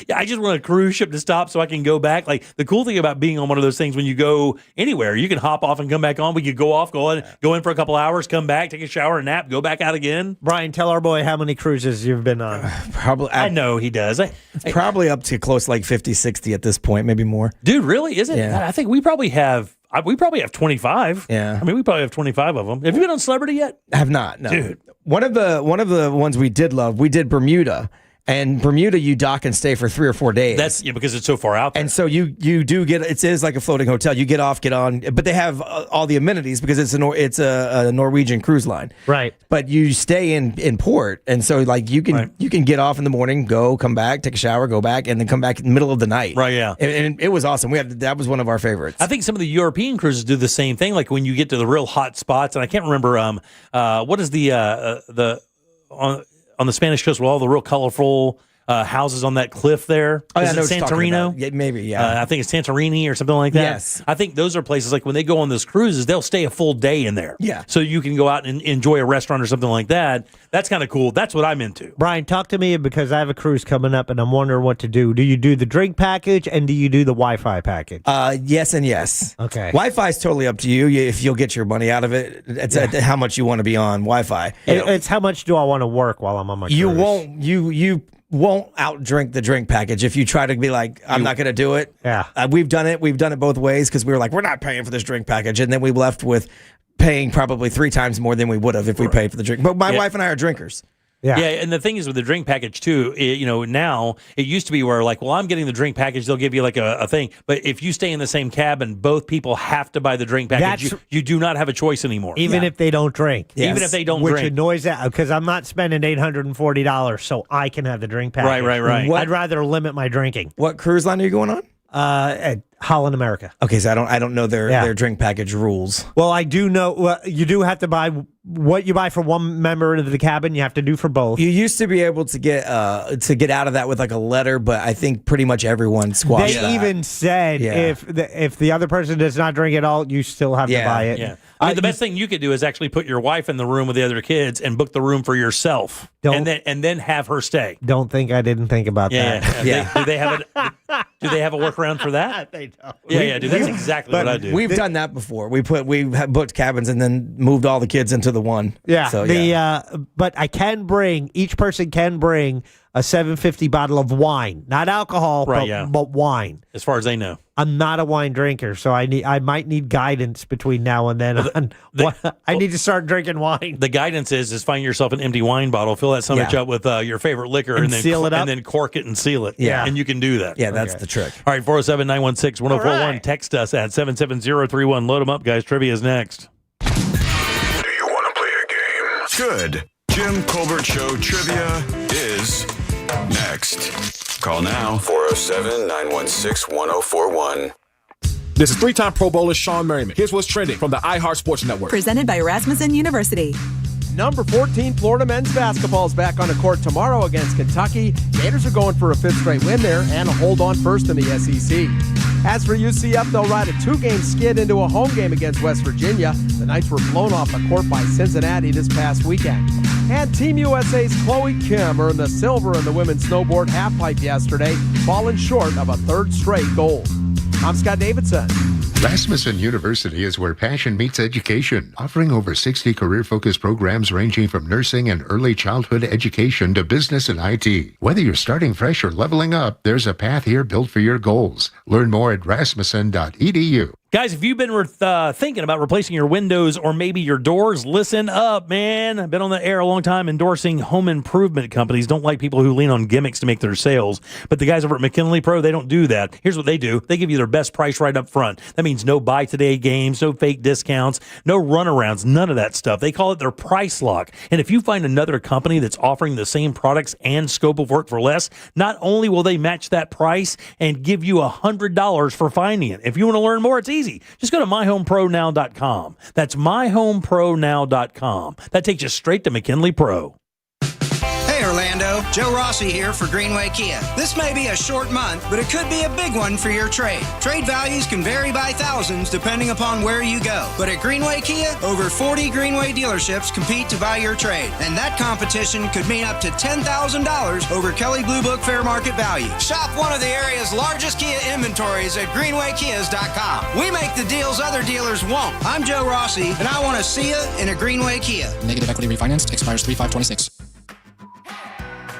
Yeah, I just want a cruise ship to stop so I can go back. Like the cool thing about being on one of those things when you go anywhere, you can hop off and come back on. We could go off, go in for a couple hours, come back, take a shower, a nap, go back out again. Brian, tell our boy how many cruises you've been on. Probably. I know he does. It's probably up to close like 50, 60 at this point, maybe more. Dude, really? Is it? Yeah. I think we probably have 25. Yeah. I mean, we probably have 25 of them. Have you been on Celebrity yet? I have not. No. Dude. One of the ones we did love, we did Bermuda. And Bermuda, you dock and stay for 3 or 4 days. That's because it's so far out there. And so you do get, it is like a floating hotel. You get off, get on, but they have all the amenities because it's a Norwegian cruise line. Right. But you stay in port, and so like you can get off in the morning, go, come back, take a shower, go back, and then come back in the middle of the night. Right. Yeah. And it was awesome. That was one of our favorites. I think some of the European cruises do the same thing. Like when you get to the real hot spots, and I can't remember what is the on the Spanish coast with all the real colorful houses on that cliff there. Oh, yeah, Is it Santorino? Yeah, maybe, yeah. I think it's Santorini or something like that. Yes. I think those are places like when they go on those cruises, they'll stay a full day in there. Yeah. So you can go out and enjoy a restaurant or something like that. That's kind of cool. That's what I'm into. Brian, talk to me because I have a cruise coming up and I'm wondering what to do. Do you do the drink package and do you do the Wi-Fi package? Yes and yes. Okay. Wi-Fi is totally up to you if you'll get your money out of it. It's how much you want to be on Wi-Fi. It's how much do I want to work while I'm on my cruise? You won't outdrink the drink package if you try to be like, I'm not going to do it. Yeah. We've done it. We've done it both ways because we were like, we're not paying for this drink package. And then we left with paying probably 3 times more than we would have if we paid for the drink. But my wife and I are drinkers. Yeah. And the thing is with the drink package too, now it used to be where like, well, I'm getting the drink package, they'll give you like a thing. But if you stay in the same cabin, both people have to buy the drink package. You do not have a choice anymore. Even if they don't drink. Yes. Even if they don't drink. Which annoys that because I'm not spending $840 so I can have the drink package. Right. I'd rather limit my drinking. What cruise line are you going on? At Holland America. Okay, so I don't know their drink package rules. Well, I do know you do have to buy what you buy for one member of the cabin. You have to do for both. You used to be able to get out of that with like a letter, but I think pretty much everyone squashed that. They even said if the other person does not drink at all, you still have to buy it. Yeah. I mean, the best thing you could do is actually put your wife in the room with the other kids and book the room for yourself, and then have her stay. Don't think I didn't think about that. Yeah. Do they have a workaround for that? They don't. Yeah, dude. That's exactly what I do. We've done that before. We booked cabins and then moved all the kids into the one. Yeah. So, but each person can bring a $7.50 bottle of wine, not alcohol, but wine. As far as they know. I'm not a wine drinker, so I might need guidance between now and then I need to start drinking wine. The guidance is find yourself an empty wine bottle, fill that summit up with your favorite liquor, and then seal it up, and then cork it and seal it. Yeah, and you can do that. Yeah, that's the trick. All right, 407-916-1041. Right. Text us at 77031. Load them up, guys. Trivia is next. Do you want to play a game? Good. Jim Colbert Show Trivia is next. Call now, 407-916-1041. This is 3-time Pro Bowler Sean Merriman. Here's what's trending from the iHeart Sports Network. Presented by Rasmussen University. Number 14, Florida men's basketball is back on the court tomorrow against Kentucky. Gators are going for a 5th straight win there and a hold on first in the SEC. As for UCF, they'll ride a 2-game skid into a home game against West Virginia. The Knights were blown off the court by Cincinnati this past weekend. And Team USA's Chloe Kim earned the silver in the women's snowboard halfpipe yesterday, falling short of a 3rd straight gold. I'm Scott Davidson. Rasmussen University is where passion meets education, offering over 60 career-focused programs ranging from nursing and early childhood education to business and IT. Whether you're starting fresh or leveling up, there's a path here built for your goals. Learn more at rasmussen.edu. Guys, if you've been thinking about replacing your windows or maybe your doors, listen up, man. I've been on the air a long time endorsing home improvement companies. Don't like people who lean on gimmicks to make their sales. But the guys over at McKinley Pro, they don't do that. Here's what they do. They give you their best price right up front. That means no buy today games, no fake discounts, no runarounds, none of that stuff. They call it their price lock. And if you find another company that's offering the same products and scope of work for less, not only will they match that price and give you $100 for finding it. If you want to learn more, it's easy. easy. Just go to myhomepronow.com. That's myhomepronow.com. That takes you straight to McKinley Pro. Hey Orlando, Joe Rossi here for Greenway Kia. This may be a short month, but it could be a big one for your trade. Trade values can vary by thousands depending upon where you go. But at Greenway Kia, over 40 Greenway dealerships compete to buy your trade. And that competition could mean up to $10,000 over Kelley Blue Book fair market value. Shop one of the area's largest Kia inventories at greenwaykias.com. We make the deals other dealers won't. I'm Joe Rossi, and I want to see you in a Greenway Kia. Negative equity refinanced, expires 3/5/26.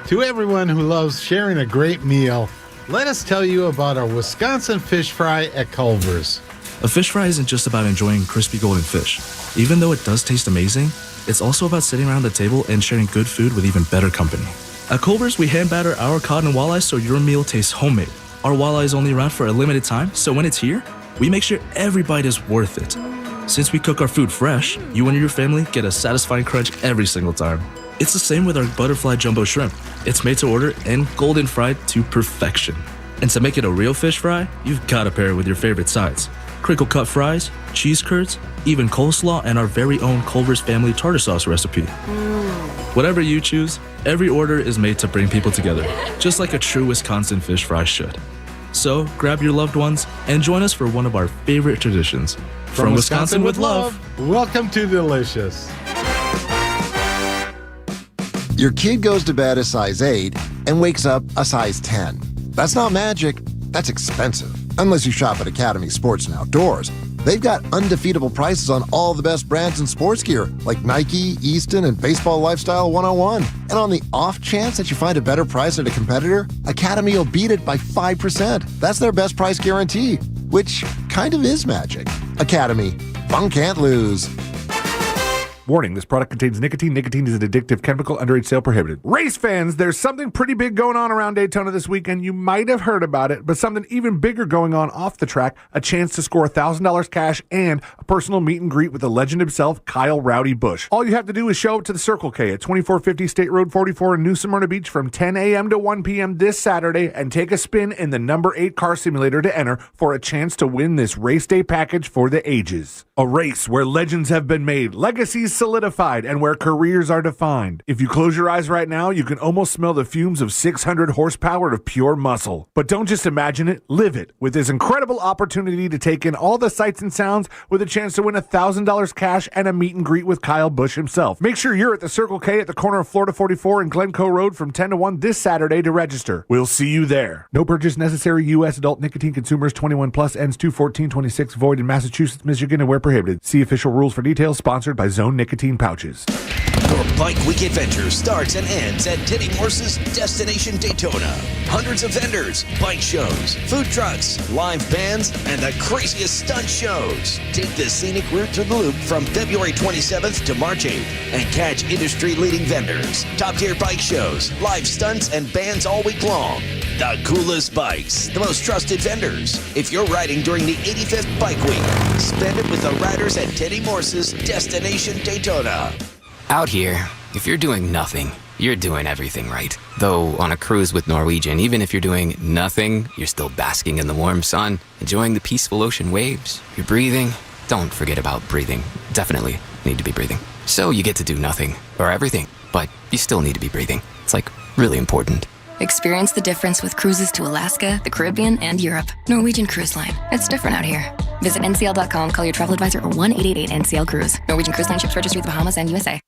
To everyone who loves sharing a great meal, let us tell you about our Wisconsin fish fry at Culver's. A fish fry isn't just about enjoying crispy golden fish. Even though it does taste amazing, it's also about sitting around the table and sharing good food with even better company. At Culver's, we hand batter our cod and walleye so your meal tastes homemade. Our walleye is only around for a limited time, so when it's here, we make sure every bite is worth it. Since we cook our food fresh, you and your family get a satisfying crunch every single time. It's the same with our butterfly jumbo shrimp. It's made to order and golden fried to perfection. And to make it a real fish fry, you've got to pair it with your favorite sides. Crinkle cut fries, cheese curds, even coleslaw, and our very own Culver's family tartar sauce recipe. Whatever you choose, every order is made to bring people together, just like a true Wisconsin fish fry should. So grab your loved ones and join us for one of our favorite traditions. From Wisconsin with love, welcome to Delicious. Your kid goes to bed a size 8 and wakes up a size 10. That's not magic, that's expensive. Unless you shop at Academy Sports and Outdoors. They've got undefeatable prices on all the best brands in sports gear, like Nike, Easton, and Baseball Lifestyle 101. And on the off chance that you find a better price at a competitor, Academy will beat it by 5%. That's their best price guarantee, which kind of is magic. Academy, fun can't lose. Warning, this product contains nicotine. Nicotine is an addictive chemical. Underage sale prohibited. Race fans, there's something pretty big going on around Daytona this weekend. You might have heard about it, but something even bigger going on off the track. A chance to score $1,000 cash and a personal meet and greet with the legend himself, Kyle Rowdy Busch. All you have to do is show up to the Circle K at 2450 State Road 44 in New Smyrna Beach from 10 a.m. to 1 p.m. this Saturday and take a spin in the number 8 car simulator to enter for a chance to win this race day package for the ages. A race where legends have been made, legacies solidified, and where careers are defined. If you close your eyes right now, you can almost smell the fumes of 600 horsepower of pure muscle. But don't just imagine it, live it, with this incredible opportunity to take in all the sights and sounds with a chance to win $1,000 cash and a meet and greet with Kyle Busch himself. Make sure you're at the Circle K at the corner of Florida 44 and Glencoe Road from 10 to 1 this Saturday to register. We'll see you there. No purchase necessary. U.S. adult nicotine consumers 21 plus, ends 2/14/26, void in Massachusetts, Michigan, and where prohibited. See official rules for details. Sponsored by Zone Nicotine Pouches. Your bike week adventure starts and ends at Teddy Morse's Destination Daytona. Hundreds of vendors, bike shows, food trucks, live bands, and the craziest stunt shows. Take the scenic route through the loop from February 27th to March 8th and catch industry-leading vendors, top-tier bike shows, live stunts, and bands all week long. The coolest bikes, the most trusted vendors. If you're riding during the 85th Bike Week, spend it with the riders at Teddy Morse's Destination Daytona. Out here, if you're doing nothing, you're doing everything right. Though on a cruise with Norwegian, even if you're doing nothing, you're still basking in the warm sun, enjoying the peaceful ocean waves. You're breathing. Don't forget about breathing. Definitely need to be breathing. So you get to do nothing or everything, but you still need to be breathing. It's like really important. Experience the difference with cruises to Alaska, the Caribbean, and Europe. Norwegian Cruise Line. It's different out here. Visit ncl.com, call your travel advisor, or 1-888-NCL-CRUISE. Norwegian Cruise Line ships registry the Bahamas and USA.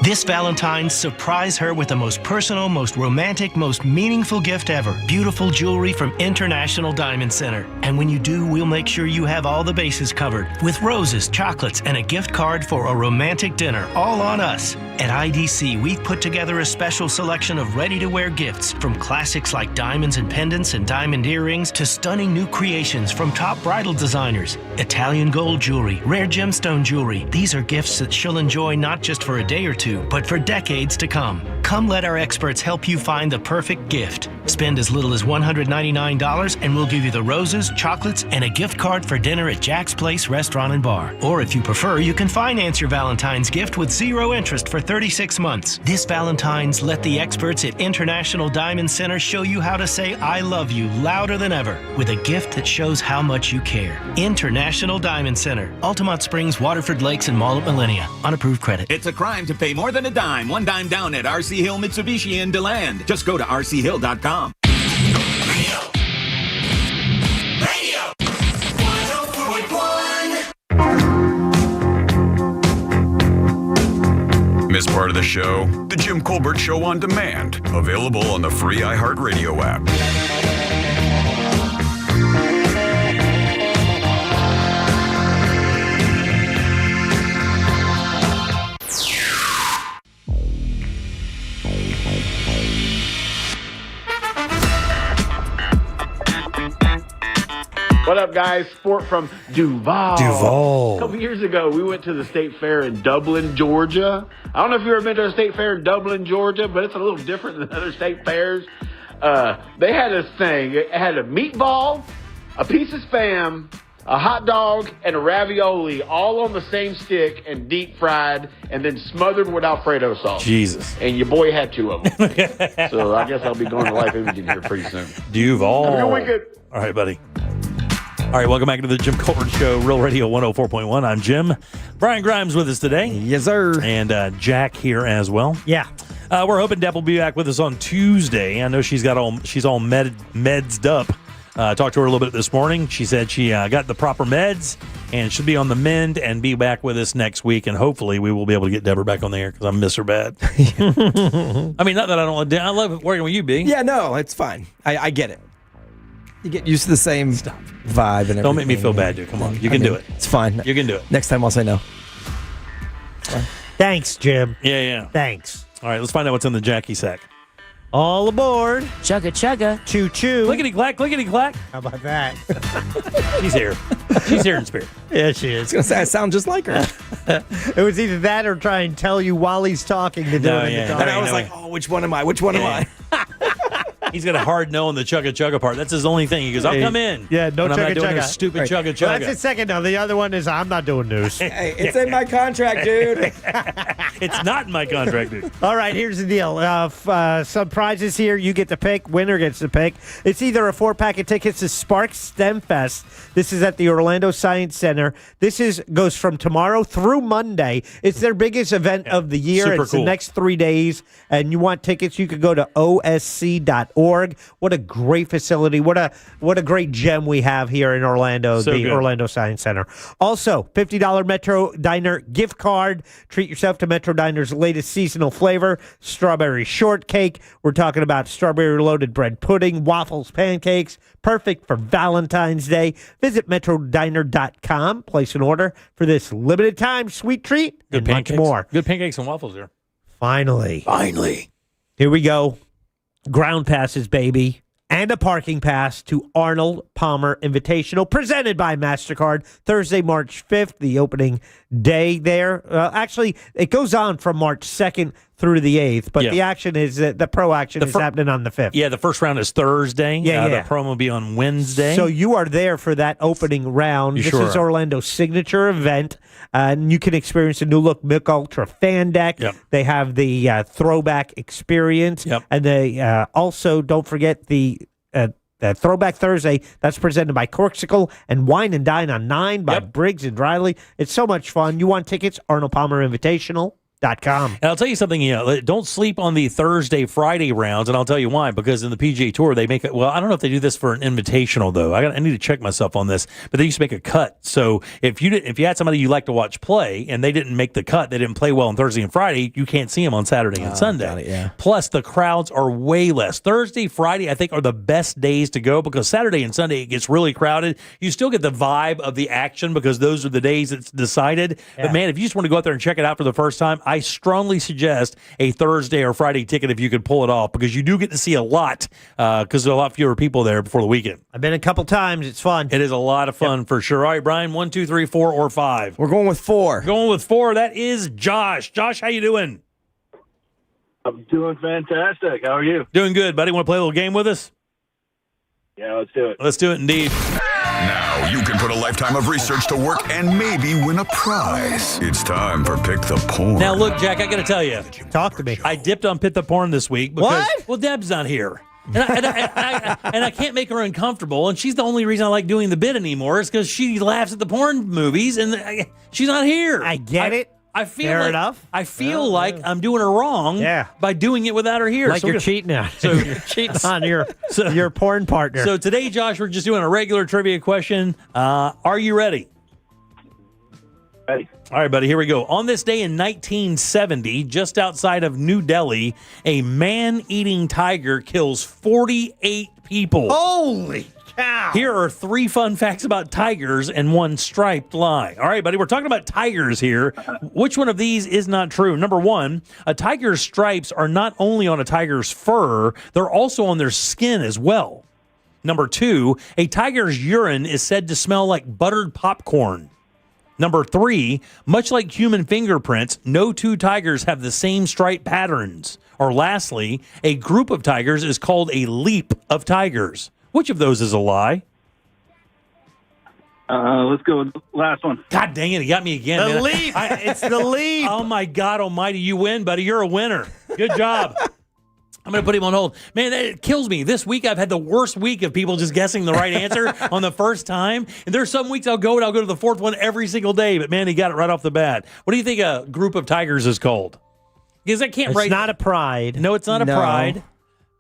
This Valentine's, surprise her with the most personal, most romantic, most meaningful gift ever. Beautiful jewelry from International Diamond Center. And when you do, we'll make sure you have all the bases covered with roses, chocolates, and a gift card for a romantic dinner, all on us. At IDC, we've put together a special selection of ready-to-wear gifts, from classics like diamonds and pendants and diamond earrings to stunning new creations from top bridal designers. Italian gold jewelry, rare gemstone jewelry. These are gifts that she'll enjoy not just for a day or two, but for decades to come. Come let our experts help you find the perfect gift. Spend as little as $199 and we'll give you the roses, chocolates, and a gift card for dinner at Jack's Place Restaurant and Bar. Or if you prefer, you can finance your Valentine's gift with 0 interest for 36 months. This Valentine's, let the experts at International Diamond Center show you how to say I love you louder than ever with a gift that shows how much you care. International Diamond Center, Altamont Springs, Waterford Lakes, and Mall at Millennia. On approved credit. It's a crime to pay more than a dime. One dime down at RC Hill Mitsubishi in DeLand. Just go to rchill.com. Radio 104.1. Miss part of the show? The Jim Colbert Show on demand. Available on the free iHeartRadio app. What up, guys? Sport from Duval. A couple years ago, we went to the State Fair in Dublin, Georgia. I don't know if you've ever been to a State Fair in Dublin, Georgia, but it's a little different than other state fairs. They had this thing. It had a meatball, a piece of Spam, a hot dog, and a ravioli all on the same stick and deep fried and then smothered with Alfredo sauce. Jesus. And your boy had 2 of them. So I guess I'll be going to Life Imaging here pretty soon. Duval. Have a good weekend. All right, buddy. All right, welcome back to the Jim Colbert Show, Real Radio 104.1. I'm Jim. Brian Grimes with us today. Yes, sir. And Jack here as well. Yeah. We're hoping Deb will be back with us on Tuesday. I know she's all medsed up. Talked to her a little bit this morning. She said she got the proper meds and should be on the mend and be back with us next week. And hopefully we will be able to get Deborah back on the air because I miss her bad. I mean, not that I don't. I love working with you, B. Yeah, no, it's fine. I get it. You get used to the same vibe and everything. Don't make me feel bad, dude. Come on. You can do it. It's fine. You can do it. Next time I'll say no. Thanks, Jim. Yeah. Thanks. All right, let's find out what's in the Jackie sack. All aboard. Chugga chugga. Choo choo. Clickety clack, clickety clack. How about that? She's here. She's here in spirit. Yeah, she is. I was going to say, I sound just like her. It was either that or try and tell you while he's talking to do it in the car. And I was like, which one am I? Which one am I? He's got a hard no on the chugga chugga part. That's his only thing. He goes, I'll come in. Yeah, no but I'm chugga not doing chugga. this stupid chugga chugga. Well, that's the second now. The other one is I'm not doing news. Hey, it's in my contract, dude. It's not in my contract, dude. All right, here's the deal. Some prizes here. You get to pick. Winner gets to pick. It's either a 4-pack of tickets to Sparks STEM Fest. This is at the Orlando Science Center. This goes from tomorrow through Monday. It's their biggest event of the year. Super it's cool. the next 3 days. And you want tickets, you could go to osc.org. What a great facility. What a great gem we have here in Orlando, So the good. Orlando Science Center. Also, $50 Metro Diner gift card. Treat yourself to Metro Diner's latest seasonal flavor, strawberry shortcake. We're talking about strawberry loaded bread pudding, waffles, pancakes. Perfect for Valentine's Day. Visit metrodiner.com. Place an order for this limited time sweet treat Good and pancakes. much more. Good pancakes and waffles there. Finally. Here we go. Ground passes, baby. And a parking pass to Arnold Palmer Invitational, presented by MasterCard. Thursday, March 5th, the opening day there. Actually, it goes on from March 2nd through the 8th, but the action is the pro action is happening on the 5th. Yeah, the first round is Thursday. Yeah. The promo will be on Wednesday. So you are there for that opening round. You This sure is are. Orlando's signature event, and you can experience a new look Milk Ultra fan deck. Yep. They have the throwback experience, and they also don't forget the Throwback Thursday. That's presented by Corksicle and Wine and Dine on 9 by Briggs and Riley. It's so much fun. You want tickets? Arnold Palmer Invitational. And I'll tell you something, don't sleep on the Thursday, Friday rounds, and I'll tell you why, because in the PGA Tour, they make it, well, I don't know if they do this for an invitational, though. I need to check myself on this, but they used to make a cut. So if you had somebody you like to watch play, and they didn't make the cut, they didn't play well on Thursday and Friday, you can't see them on Saturday and Sunday. Got it, yeah. Plus, the crowds are way less. Thursday, Friday, I think, are the best days to go, because Saturday and Sunday, it gets really crowded. You still get the vibe of the action, because those are the days it's decided. Yeah. But, man, if you just want to go out there and check it out for the first time, I strongly suggest a Thursday or Friday ticket if you could pull it off, because you do get to see a lot, because there are a lot fewer people there before the weekend. I've been a couple times. It's fun. It is a lot of fun for sure. All right, Brian, 1, 2, 3, 4, or 5. We're going with 4. Going with 4. That is Josh. Josh, how you doing? I'm doing fantastic. How are you? Doing good, buddy. Want to play a little game with us? Yeah, let's do it. Let's do it indeed. Now you can put a lifetime of research to work and maybe win a prize. It's time for Pick the Porn. Now, look, Jack, I got to tell you. Talk to me. I dipped on Pick the Porn this week because, What? well, Deb's not here. And I can't make her uncomfortable, and she's the only reason I like doing the bit anymore is because she laughs at the porn movies, and she's not here. I get it. I feel Fair like, enough. I feel like I'm doing her wrong by doing it without her here. Like you're cheating on. So you're cheating on your porn partner. So today, Josh, we're just doing a regular trivia question. Are you ready? Ready. All right, buddy, here we go. On this day in 1970, just outside of New Delhi, a man-eating tiger kills 48 people. Holy cow. Here are 3 fun facts about tigers and 1 striped lie. All right, buddy, we're talking about tigers here. Which one of these is not true? Number 1, a tiger's stripes are not only on a tiger's fur, they're also on their skin as well. Number 2, a tiger's urine is said to smell like buttered popcorn. Number 3, much like human fingerprints, no 2 tigers have the same stripe patterns. Or lastly, a group of tigers is called a leap of tigers. Which of those is a lie? Let's go with the last one. God dang it, he got me again. The man. leap. It's the leap. Oh, my God almighty, you win, buddy. You're a winner. Good job. I'm going to put him on hold. Man, it kills me. This week, I've had the worst week of people just guessing the right answer on the first time. And there's some weeks I'll go to the 4th one every single day. But, man, he got it right off the bat. What do you think a group of tigers is called? Because I can't write. It's not a pride. No, it's not a pride.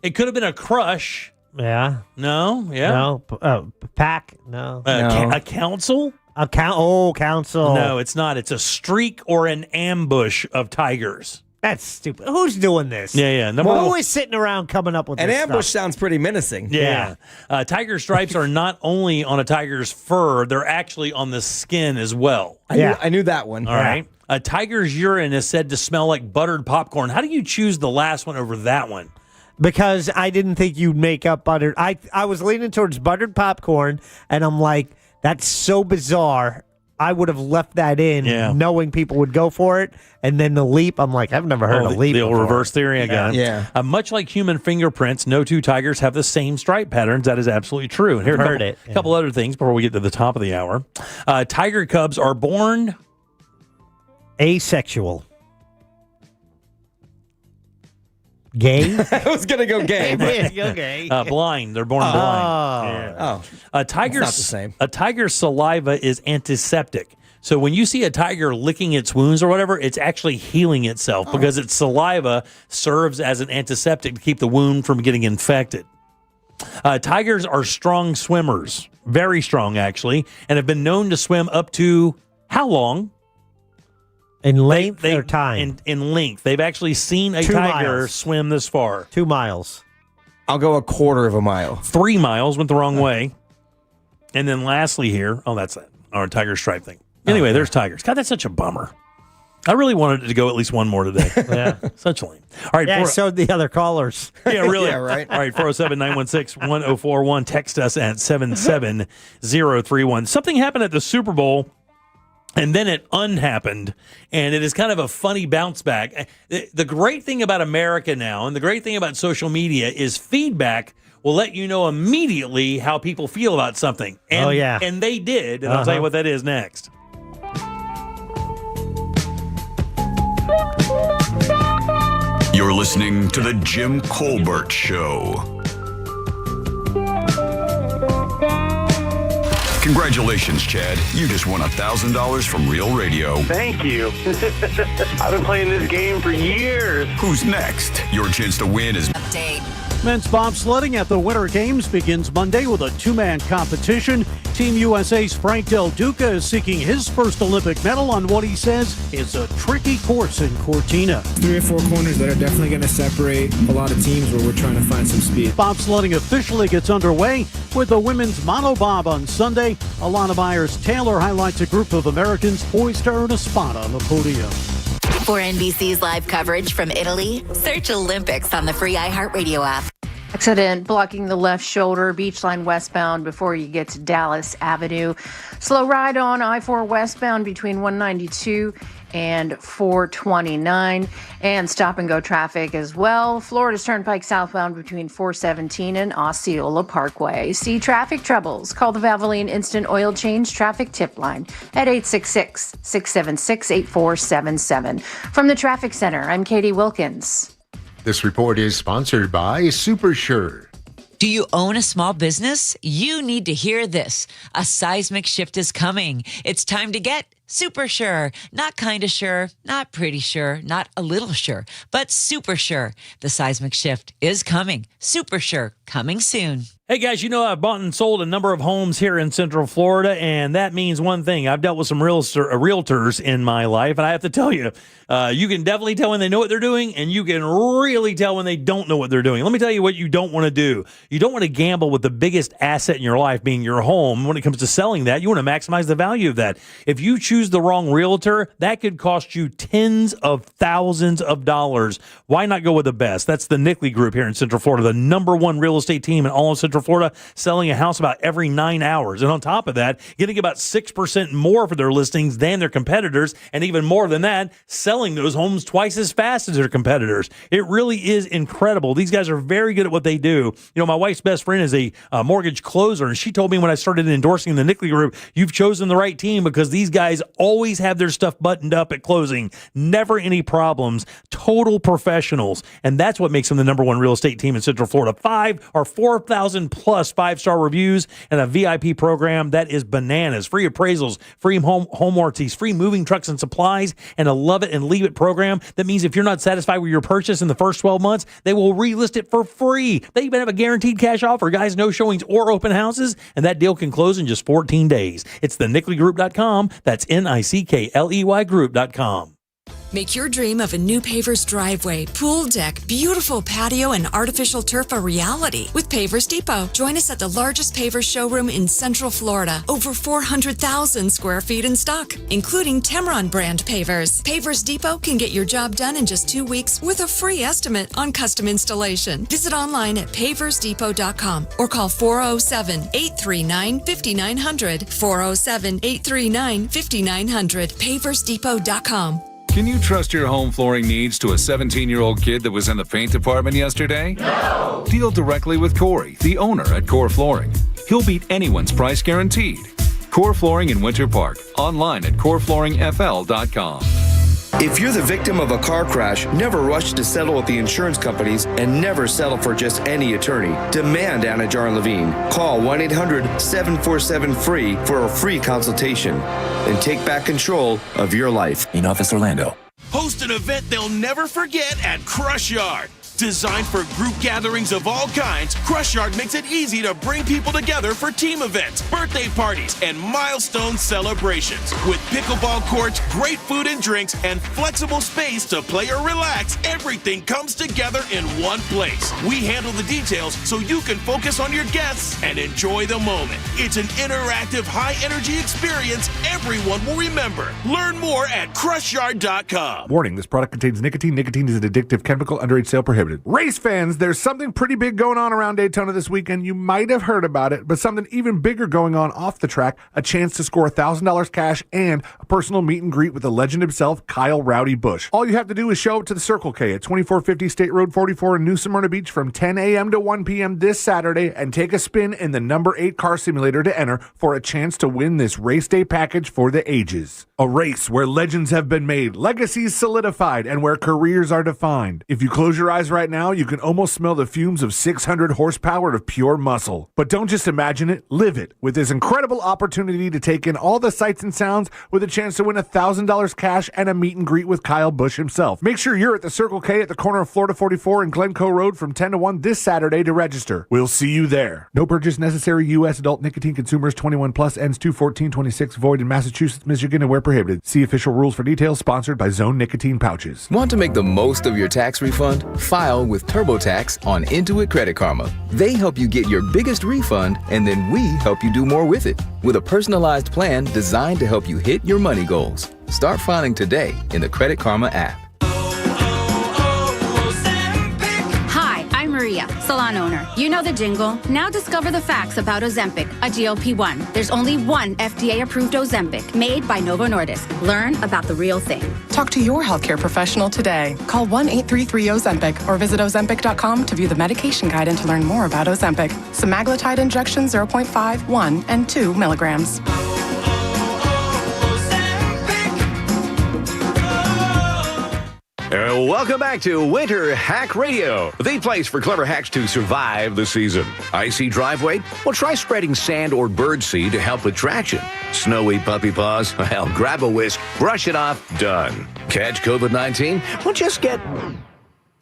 It could have been a crush. Yeah. No? Yeah? No. Pack? No. A council? Council. No, it's not. It's a streak or an ambush of tigers. That's stupid. Who's doing this? Yeah. Who is sitting around coming up with An this ambush stuff? sounds pretty menacing. Yeah. Tiger stripes are not only on a tiger's fur, they're actually on the skin as well. I knew that one. All right. A tiger's urine is said to smell like buttered popcorn. How do you choose the last one over that one? Because I didn't think you'd make up buttered. I was leaning towards buttered popcorn, and I'm like, that's so bizarre. I would have left that in knowing people would go for it. And then the leap, I'm like, I've never heard of leap The old before. reverse theory, I got it. Yeah. Much like human fingerprints, no 2 tigers have the same stripe patterns. That is absolutely true. And here are a couple other things before we get to the top of the hour. Tiger cubs are born asexual. Gay? I was going to go gay. But Go gay. Blind. They're born blind. Oh. A tiger's, It's not the same. A tiger's saliva is antiseptic. So when you see a tiger licking its wounds or whatever, it's actually healing itself because its saliva serves as an antiseptic to keep the wound from getting infected. Tigers are strong swimmers, very strong actually, and have been known to swim up to how long? In length or time? In length. They've actually seen a 2 tiger miles. swim this far. 2 miles. I'll go a quarter of a mile. 3 miles, went the wrong way. And then lastly here, that's our tiger stripe thing. Anyway, there's tigers. God, that's such a bummer. I really wanted it to go at least one more today. Yeah. Such lame. All right. Yeah, so the other callers. Yeah, really. Yeah, right. All right, 407-916-1041. Text us at 77031. Something happened at the Super Bowl, and then it unhappened, and it is kind of a funny bounce back. The great thing about America now, and the great thing about social media, is feedback will let you know immediately how people feel about something. And, and they did, and I'll tell you what that is next. You're listening to The Jim Colbert Show. Congratulations, Chad. You just won $1,000 from Real Radio. Thank you. I've been playing this game for years. Who's next? Your chance to win is... Men's bobsledding at the Winter Games begins Monday with a 2-man competition. Team USA's Frank Del Duca is seeking his first Olympic medal on what he says is a tricky course in Cortina. 3 or 4 corners that are definitely going to separate a lot of teams where we're trying to find some speed. Bobsledding officially gets underway with the women's monobob on Sunday. Alana Myers-Taylor highlights a group of Americans poised to earn a spot on the podium. For NBC's live coverage from Italy, search Olympics on the free iHeartRadio app. Accident blocking the left shoulder, Beachline westbound before you get to Dallas Avenue. Slow ride on I-4 westbound between 192 and 429, and stop and go traffic as well. Florida's Turnpike southbound between 417 and Osceola Parkway. See traffic troubles? Call the Valvoline Instant Oil Change Traffic Tip Line at 866-676-8477. From the Traffic Center, I'm Katie Wilkins. This report is sponsored by SuperSure. Do you own a small business? You need to hear this. A seismic shift is coming. It's time to get super sure. Not kind of sure, not pretty sure, not a little sure, but super sure. The seismic shift is coming. Super sure, coming soon. Hey guys, you know I've bought and sold a number of homes here in Central Florida, and that means one thing. I've dealt with some realtors in my life, and I have to tell you, you can definitely tell when they know what they're doing, and you can really tell when they don't know what they're doing. Let me tell you what you don't want to do. You don't want to gamble with the biggest asset in your life being your home. When it comes to selling that, you want to maximize the value of that. If you choose the wrong realtor, that could cost you tens of thousands of dollars. Why not go with the best? That's the Nickley Group here in Central Florida, the #1 real estate team in all of Central Florida, selling a house about every 9 hours. And on top of that, getting about 6% more for their listings than their competitors, and even more than that, selling those homes twice as fast as their competitors. It really is incredible. These guys are very good at what they do. You know, my wife's best friend is a mortgage closer, and she told me when I started endorsing the Nickley Group, you've chosen the right team because these guys always have their stuff buttoned up at closing. Never any problems. Total professionals. And that's what makes them the #1 real estate team in Central Florida. 4,000 plus 5-star reviews and a VIP program that is bananas. Free appraisals, free home warranties, free moving trucks and supplies, and a love it and leave it program. That means if you're not satisfied with your purchase in the first 12 months, they will relist it for free. They even have a guaranteed cash offer. Guys, no showings or open houses, and that deal can close in just 14 days. It's the NickleyGroup.com. That's NICKLEY Group.com. Make your dream of a new Pavers driveway, pool deck, beautiful patio, and artificial turf a reality with Pavers Depot. Join us at the largest Pavers showroom in Central Florida. Over 400,000 square feet in stock, including Tamron brand pavers. Pavers Depot can get your job done in just 2 weeks with a free estimate on custom installation. Visit online at paversdepot.com or call 407-839-5900. 407-839-5900. paversdepot.com. Can you trust your home flooring needs to a 17-year-old kid that was in the paint department yesterday? No! Deal directly with Corey, the owner at Core Flooring. He'll beat anyone's price guaranteed. Core Flooring in Winter Park. Online at coreflooringfl.com. If you're the victim of a car crash, never rush to settle with the insurance companies and never settle for just any attorney. Demand Anna Jar and Levine. Call 1-800-747-FREE for a free consultation and take back control of your life. In Office Orlando. Host an event they'll never forget at Crush Yard. Designed for group gatherings of all kinds, Crush Yard makes it easy to bring people together for team events, birthday parties, and milestone celebrations. With pickleball courts, great food and drinks, and flexible space to play or relax, everything comes together in one place. We handle the details so you can focus on your guests and enjoy the moment. It's an interactive, high-energy experience everyone will remember. Learn more at crushyard.com. Warning, this product contains nicotine. Nicotine is an addictive chemical. Underage sale prohibited. Race fans, there's something pretty big going on around Daytona this weekend. You might have heard about it, but something even bigger going on off the track. A chance to score $1,000 cash and a personal meet and greet with the legend himself, Kyle Rowdy Busch. All you have to do is show up to the Circle K at 2450 State Road 44 in New Smyrna Beach from 10 a.m. to 1 p.m. this Saturday and take a spin in the number 8 car simulator to enter for a chance to win this race day package for the ages. A race where legends have been made, legacies solidified, and where careers are defined. If you close your eyes right now, you can almost smell the fumes of 600 horsepower of pure muscle. But don't just imagine it, live it. With this incredible opportunity to take in all the sights and sounds with a chance to win $1,000 cash and a meet and greet with Kyle Busch himself. Make sure you're at the Circle K at the corner of Florida 44 and Glencoe Road from 10 to 1 this Saturday to register. We'll see you there. No purchase necessary. U.S. adult nicotine consumers 21 plus, ends 2/14/26, void in Massachusetts, Michigan, and where prohibited. See official rules for details. Sponsored by Zone Nicotine Pouches. Want to make the most of your tax refund? File with TurboTax on Intuit Credit Karma. They help you get your biggest refund, and then we help you do more with it. With a personalized plan designed to help you hit your money goals. Start filing today in the Credit Karma app. Hi, I'm Maria, salon owner. You know the jingle. Now discover the facts about Ozempic, a GLP-1. There's only one FDA-approved Ozempic made by Novo Nordisk. Learn about the real thing. Talk to your healthcare professional today. Call 1-833-OZEMPIC or visit Ozempic.com to view the medication guide and to learn more about Ozempic. Semaglutide injection 0.5, 1, and 2 milligrams. Welcome back to Winter Hack Radio, the place for clever hacks to survive the season. Icy driveway? Well, try spreading sand or birdseed to help with traction. Snowy puppy paws? Well, grab a whisk, brush it off, done. Catch COVID-19? Well, just get...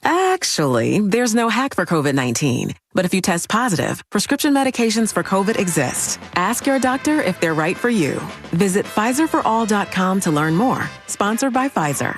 Actually, there's no hack for COVID-19. But if you test positive, prescription medications for COVID exist. Ask your doctor if they're right for you. Visit PfizerForAll.com to learn more. Sponsored by Pfizer.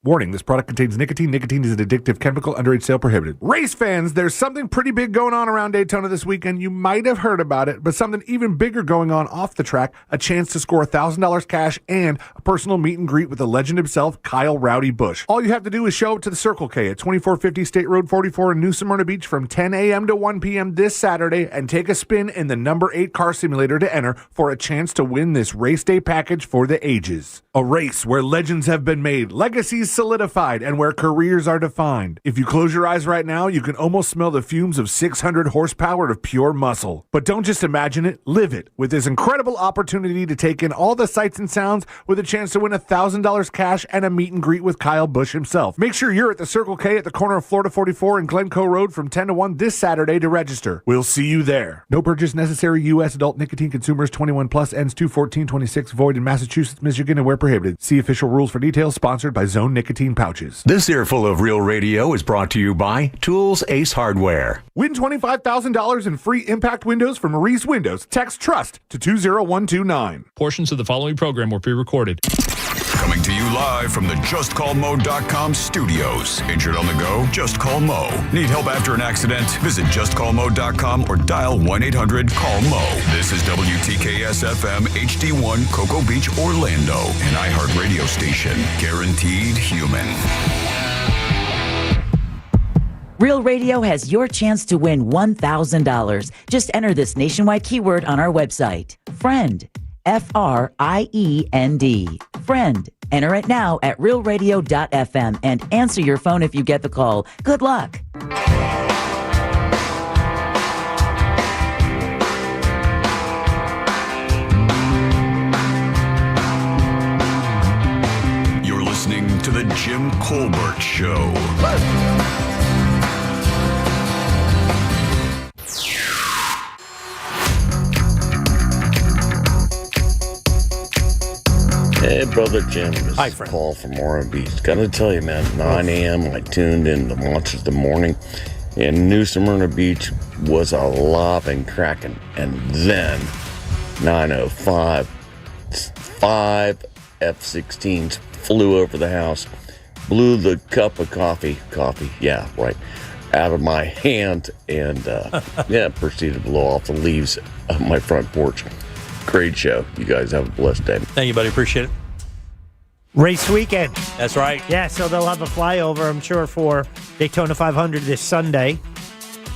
Warning, this product contains nicotine. Nicotine is an addictive chemical. Underage sale prohibited. Race fans, there's something pretty big going on around Daytona this weekend. You might have heard about it, but something even bigger going on off the track. A chance to score $1,000 cash and a personal meet and greet with the legend himself, Kyle Rowdy Busch. All you have to do is show up to the Circle K at 2450 State Road 44 in New Smyrna Beach from 10 a.m. to 1 p.m. this Saturday and take a spin in the number 8 car simulator to enter for a chance to win this race day package for the ages. A race where legends have been made, legacies solidified, and where careers are defined. If you close your eyes right now, you can almost smell the fumes of 600 horsepower of pure muscle. But don't just imagine it, live it, with this incredible opportunity to take in all the sights and sounds with a chance to win $1,000 cash and a meet and greet with Kyle Busch himself. Make sure you're at the Circle K at the corner of Florida 44 and Glencoe Road from 10 to 1 this Saturday to register. We'll see you there. No purchase necessary. U.S. adult nicotine consumers 21 plus, ends 2/14/26, void in Massachusetts, Michigan, and where prohibited. See official rules for details. Sponsored by Zone Nicotine Pouches. This earful of Real Radio is brought to you by Tools Ace Hardware. Win $25,000 in free impact windows from Maurice Windows. Text TRUST to 20129. Portions of the following program were pre-recorded. Coming to you live from the JustCallMo.com studios. Injured on the go? Just call Mo. Need help after an accident? Visit JustCallMo.com or dial 1-800-CALL-MO. This is WTKS-FM HD1 Cocoa Beach, Orlando, an iHeart radio station. Guaranteed human. Real Radio has your chance to win $1,000. Just enter this nationwide keyword on our website. Friend. F-R-I-E-N-D. Friend. Enter it now at realradio.fm and answer your phone if you get the call. Good luck. You're listening to The Jim Colbert Show. Hey, Brother Jim. This Hi, is friend. Paul from Warren Beach. Gotta tell you, man, 9 a.m. I tuned in to Monsters of the Morning, and New Smyrna Beach was alive and cracking. And then, 9:05, 5 F-16s flew over the house, blew the cup of coffee, yeah, right, out of my hand, and proceeded to blow off the leaves of my front porch. Great show. You guys have a blessed day. Thank you, buddy. Appreciate it. Race weekend. That's right. Yeah, so they'll have a flyover, I'm sure, for Daytona 500 this Sunday.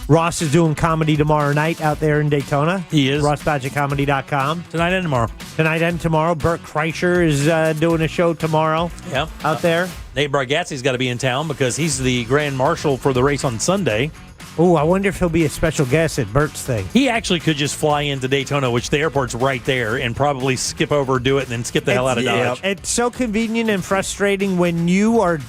Ross is doing comedy tomorrow night out there in Daytona. He is. RossBadgettComedy.com. Tonight and tomorrow. Tonight and tomorrow. Bert Kreischer is doing a show tomorrow. Yeah. Out there. Nate Bargatze's got to be in town because he's the grand marshal for the race on Sunday. Oh, I wonder if he'll be a special guest at Bert's thing. He actually could just fly into Daytona, which the airport's right there, and probably skip over, do it, and then skip the hell out of Dodge. It's so convenient and frustrating when you are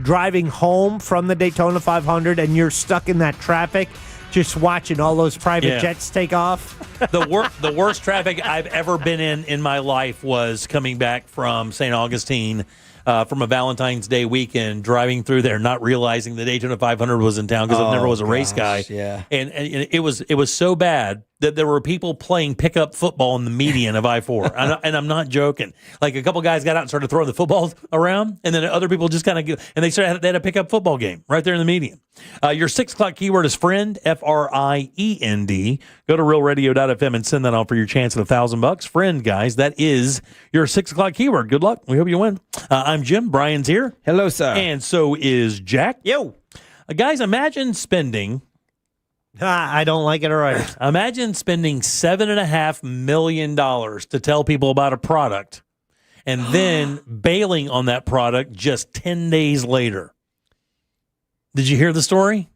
driving home from the Daytona 500 and you're stuck in that traffic, just watching all those private jets take off. The worst traffic I've ever been in my life was coming back from St. Augustine from a Valentine's Day weekend, driving through there, not realizing the Daytona 500 was in town because I never was a race guy. Yeah. And it was so bad that there were people playing pickup football in the median of I-4. And I'm not joking. Like, a couple guys got out and started throwing the footballs around, and then other people just kind of, and they had a pickup football game right there in the median. Your 6 o'clock keyword is friend, F-R-I-E-N-D. Go to realradio.fm and send that on for your chance at $1,000. Friend, guys, that is your 6 o'clock keyword. Good luck. We hope you win. I'm Jim. Brian's here. Hello, sir. And so is Jack. Yo. Guys, imagine spending. I don't like it already. Imagine spending $7.5 million to tell people about a product and then bailing on that product just 10 days later. Did you hear the story?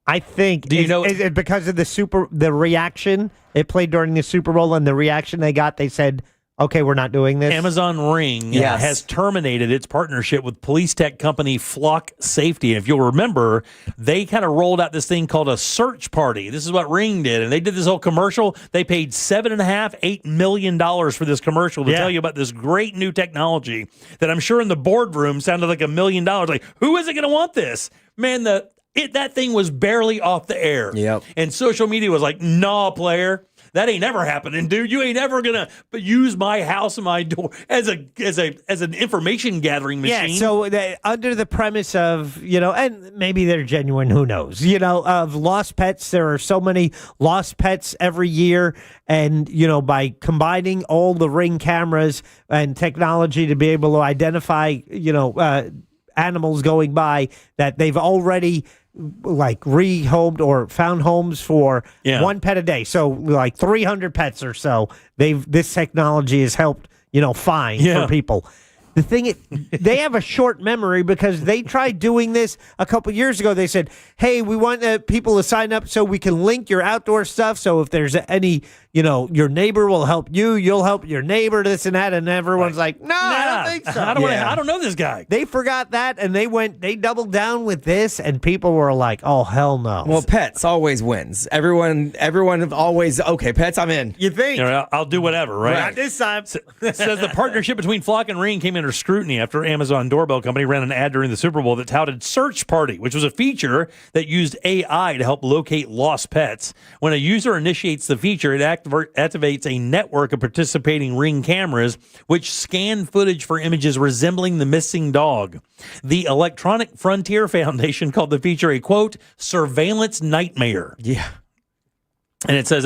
I think. Do you know? Is it because of the reaction it played during the Super Bowl and the reaction they got? They said, okay, we're not doing this. Amazon Ring has terminated its partnership with police tech company Flock Safety. If you'll remember, they kind of rolled out this thing called a search party. This is what Ring did, and they did this whole commercial. They paid $7.5–8 million for this commercial to tell you about this great new technology that I'm sure in the boardroom sounded like $1 million. Like, who isn't going to want this? Man, that thing was barely off the air. Yep. And social media was like, nah, player. That ain't ever happening, dude. You ain't ever gonna use my house and my door as an information gathering machine. Yeah, so under the premise of, and maybe they're genuine, who knows, of lost pets. There are so many lost pets every year. And, by combining all the Ring cameras and technology to be able to identify, animals going by, that they've already rehomed or found homes for one pet a day. So 300 pets or so. This technology has helped, find for people. The thing, they have a short memory because they tried doing this a couple years ago. They said, hey, we want people to sign up so we can link your outdoor stuff. So if there's any, your neighbor will help you, you'll help your neighbor, this and that. And everyone's like, no, I don't think so. I don't know this guy. They forgot that and they doubled down with this and people were like, oh, hell no. Well, pets always wins. Everyone always, okay, pets, I'm in. You think? I'll do whatever, right? Not this time. It says the partnership between Flock and Ring came under scrutiny after Amazon Doorbell Company ran an ad during the Super Bowl that touted Search Party, which was a feature that used AI to help locate lost pets. When a user initiates the feature, it activates a network of participating Ring cameras, which scan footage for images resembling the missing dog. The Electronic Frontier Foundation called the feature a, quote, surveillance nightmare. Yeah. And it says,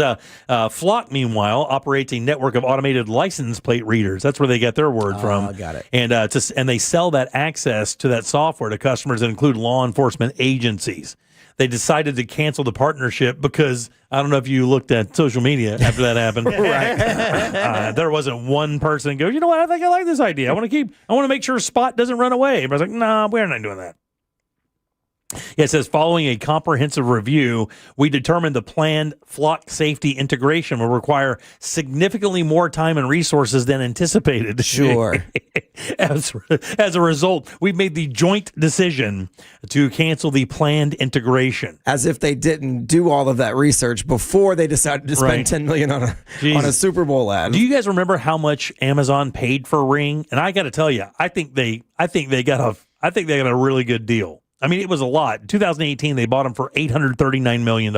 Flock, meanwhile, operates a network of automated license plate readers. That's where they get their word from. Got it. And and they sell that access to that software to customers that include law enforcement agencies. They decided to cancel the partnership because, I don't know if you looked at social media after that happened. Right. There wasn't one person who goes, you know what, I think I like this idea. I want to make sure Spot doesn't run away. But I was like, nah, we're not doing that. Yeah, it says, following a comprehensive review, we determined the planned Flock Safety integration will require significantly more time and resources than anticipated. Sure. As a result, we've made the joint decision to cancel the planned integration. As if they didn't do all of that research before they decided to spend $10 million on a Super Bowl ad. Do you guys remember how much Amazon paid for Ring? And I got to tell you, I think they got a really good deal. I mean, it was a lot. In 2018, they bought them for $839 million.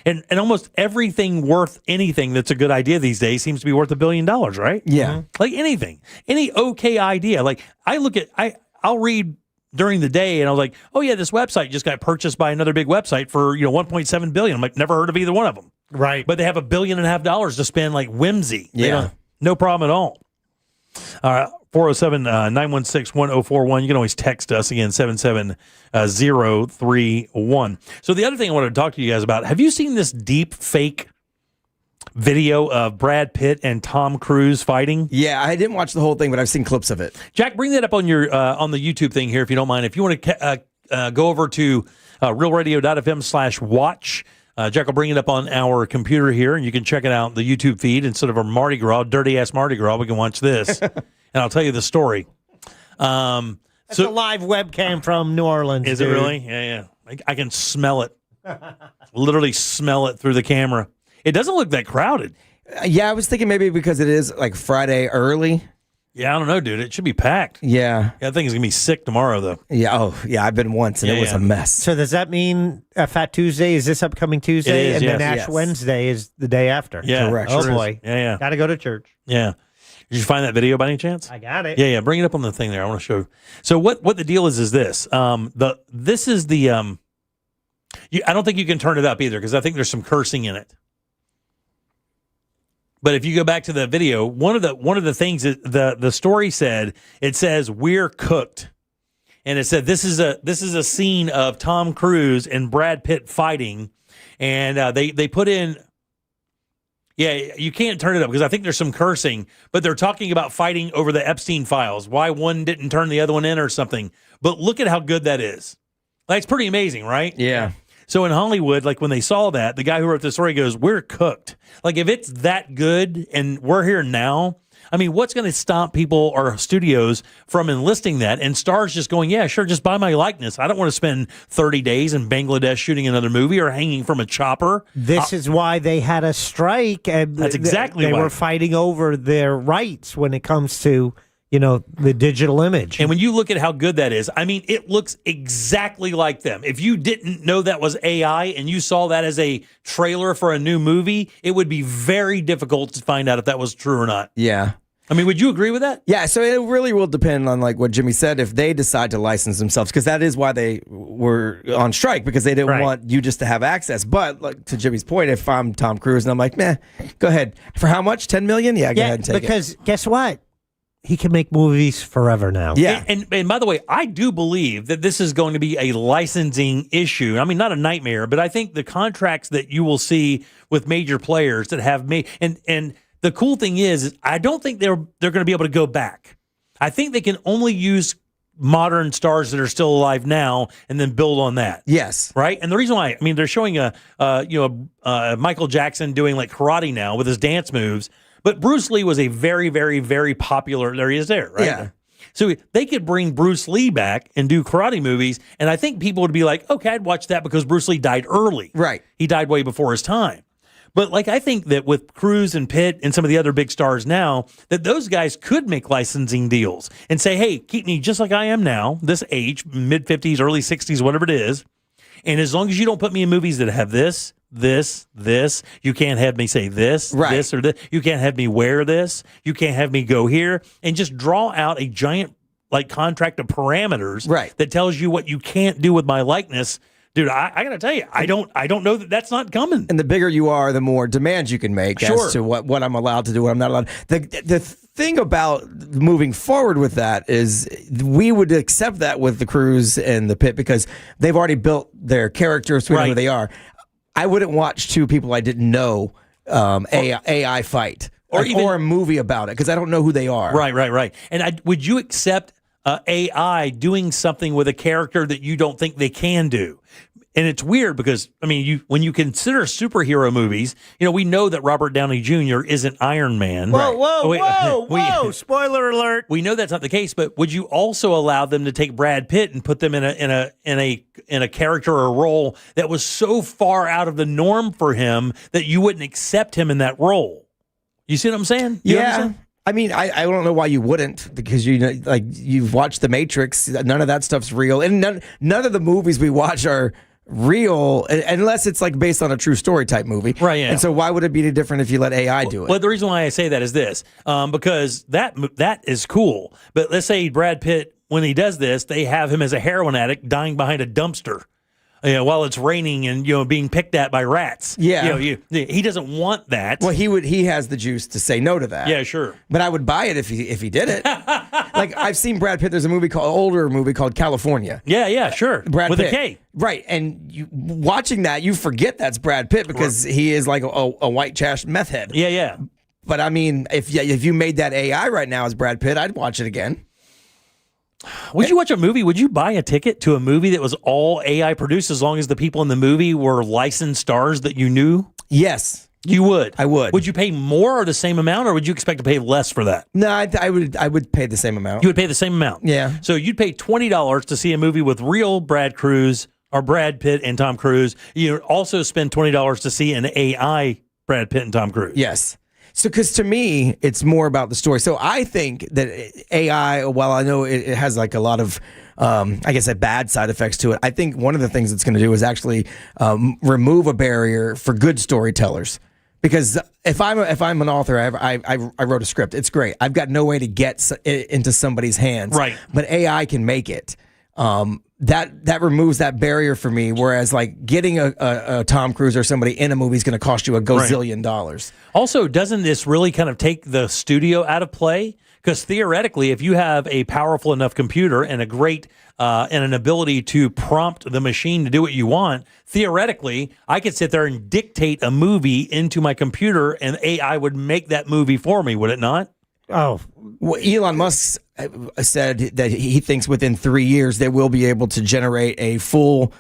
And almost everything worth anything that's a good idea these days seems to be worth $1 billion, right? Yeah. Like anything. Any okay idea. Like, I'll read during the day, and I was like, oh, yeah, this website just got purchased by another big website for, $1.7 billion. I'm like, never heard of either one of them. Right. But they have $1.5 billion to spend like whimsy. Yeah. No problem at all. All right. 407-916-1041. You can always text us again, 77031. So the other thing I wanted to talk to you guys about, have you seen this deep fake video of Brad Pitt and Tom Cruise fighting? Yeah, I didn't watch the whole thing, but I've seen clips of it. Jack, bring that up on your on the YouTube thing here if you don't mind. If you want to go over to realradio.fm/watch. Jack will bring it up on our computer here, and you can check it out, the YouTube feed. Instead of a Mardi Gras, dirty-ass Mardi Gras, we can watch this. And I'll tell you the story. That's a live webcam from New Orleans. Is it really? Yeah. I can smell it. Literally smell it through the camera. It doesn't look that crowded. Yeah, I was thinking maybe because it is like Friday early. Yeah, I don't know, dude. It should be packed. Yeah. I think it's going to be sick tomorrow, though. Yeah. Oh, yeah. I've been once, and it was a mess. So does that mean Fat Tuesday is this upcoming Tuesday? It is, and then Ash Wednesday is the day after? Yeah. Correct. Oh, boy. Yeah. Got to go to church. Yeah. Did you find that video by any chance? I got it. Yeah. Bring it up on the thing there. I want to show. So what the deal is this. This is the I don't think you can turn it up either because I think there's some cursing in it. But if you go back to the video, one of the things that the story said, it says we're cooked. and it said this is a scene of Tom Cruise and Brad Pitt fighting, and they put in. Yeah, you can't turn it up because I think there's some cursing, but they're talking about fighting over the Epstein files, why one didn't turn the other one in or something. But look at how good that is. Like, it's pretty amazing, right? Yeah. So in Hollywood, like when they saw that, the guy who wrote the story goes, we're cooked. Like if it's that good and we're here now, I mean, what's going to stop people or studios from enlisting that and stars just going, yeah, sure, just buy my likeness. I don't want to spend 30 days in Bangladesh shooting another movie or hanging from a chopper. This is why they had a strike. And that's exactly they why. were fighting over their rights when it comes to, the digital image. And when you look at how good that is, I mean, it looks exactly like them. If you didn't know that was AI and you saw that as a trailer for a new movie, it would be very difficult to find out if that was true or not. Yeah. I mean, would you agree with that? Yeah, so it really will depend on like what Jimmy said if they decide to license themselves, because that is why they were on strike, because they didn't want you just to have access. But like to Jimmy's point, if I'm Tom Cruise and I'm like, meh, go ahead. For how much? 10 million? Yeah, go ahead and take it. Because guess what? He can make movies forever now. Yeah. And by the way, I do believe that this is going to be a licensing issue. I mean, not a nightmare, but I think the contracts that you will see with major players that have made and the cool thing is I don't think they're going to be able to go back. I think they can only use modern stars that are still alive now and then build on that. Yes. Right? And the reason why, I mean, they're showing Michael Jackson doing like karate now with his dance moves. But Bruce Lee was a very, very, very popular. There he is there, right? Yeah. So they could bring Bruce Lee back and do karate movies, and I think people would be like, okay, I'd watch that because Bruce Lee died early. Right. He died way before his time. But like I think that with Cruise and Pitt and some of the other big stars now, that those guys could make licensing deals and say, hey, keep me just like I am now, this age, mid-50s, early 60s, whatever it is. And as long as you don't put me in movies that have this, you can't have me say this, this, or this. You can't have me wear this. You can't have me go here. And just draw out a giant like contract of parameters that tells you what you can't do with my likeness. Dude, I got to tell you, I don't know that that's not coming. And the bigger you are, the more demands you can make as to what I'm allowed to do, what I'm not allowed. The thing about moving forward with that is we would accept that with the Cruise and the Pitt because they've already built their characters, we know who they are. I wouldn't watch two people I didn't know AI fight or a movie about it because I don't know who they are. Right. And would you accept AI doing something with a character that you don't think they can do? And it's weird because, I mean, when you consider superhero movies, we know that Robert Downey Jr. isn't Iron Man. Whoa, spoiler alert. We know that's not the case, but would you also allow them to take Brad Pitt and put them in a character or a role that was so far out of the norm for him that you wouldn't accept him in that role? You see what I'm saying? You understand? I mean, I don't know why you wouldn't, because you've watched The Matrix. None of that stuff's real, and none of the movies we watch are real unless it's like based on a true story type movie. Right, yeah. And so why would it be any different if you let AI do it? Well, the reason why I say that is this, because that is cool. But let's say Brad Pitt, when he does this, they have him as a heroin addict dying behind a dumpster. While it's raining and being picked at by rats. Yeah, he doesn't want that. Well, he has the juice to say no to that. Yeah, sure. But I would buy it if he did it. Like I've seen Brad Pitt. There's a older movie called California. Yeah, sure. Brad with Pitt. a K. Right, and watching that, you forget that's Brad Pitt because he is like a white trash meth head. Yeah. But I mean, if you made that AI right now as Brad Pitt, I'd watch it again. Would you watch a movie? Would you buy a ticket to a movie that was all AI produced as long as the people in the movie were licensed stars that you knew? Yes. You would? I would. Would you pay more or the same amount, or would you expect to pay less for that? No, I would pay the same amount. You would pay the same amount? Yeah. So you'd pay $20 to see a movie with real Brad Pitt and Tom Cruise. You'd also spend $20 to see an AI Brad Pitt and Tom Cruise. Yes. So, because to me, it's more about the story. So I think that AI, while I know it has like a lot of, I guess, bad side effects to it, I think one of the things it's going to do is actually remove a barrier for good storytellers. Because if I'm an author, I wrote a script, it's great. I've got no way to get it into somebody's hands. Right. But AI can make it. That removes that barrier for me. Whereas like getting a Tom Cruise or somebody in a movie is going to cost you a gazillion dollars. Also, doesn't this really kind of take the studio out of play? Because theoretically, if you have a powerful enough computer and a great and an ability to prompt the machine to do what you want, theoretically, I could sit there and dictate a movie into my computer, and AI would make that movie for me. Would it not? Oh, well, Elon Musk said that he thinks within 3 years they will be able to generate a full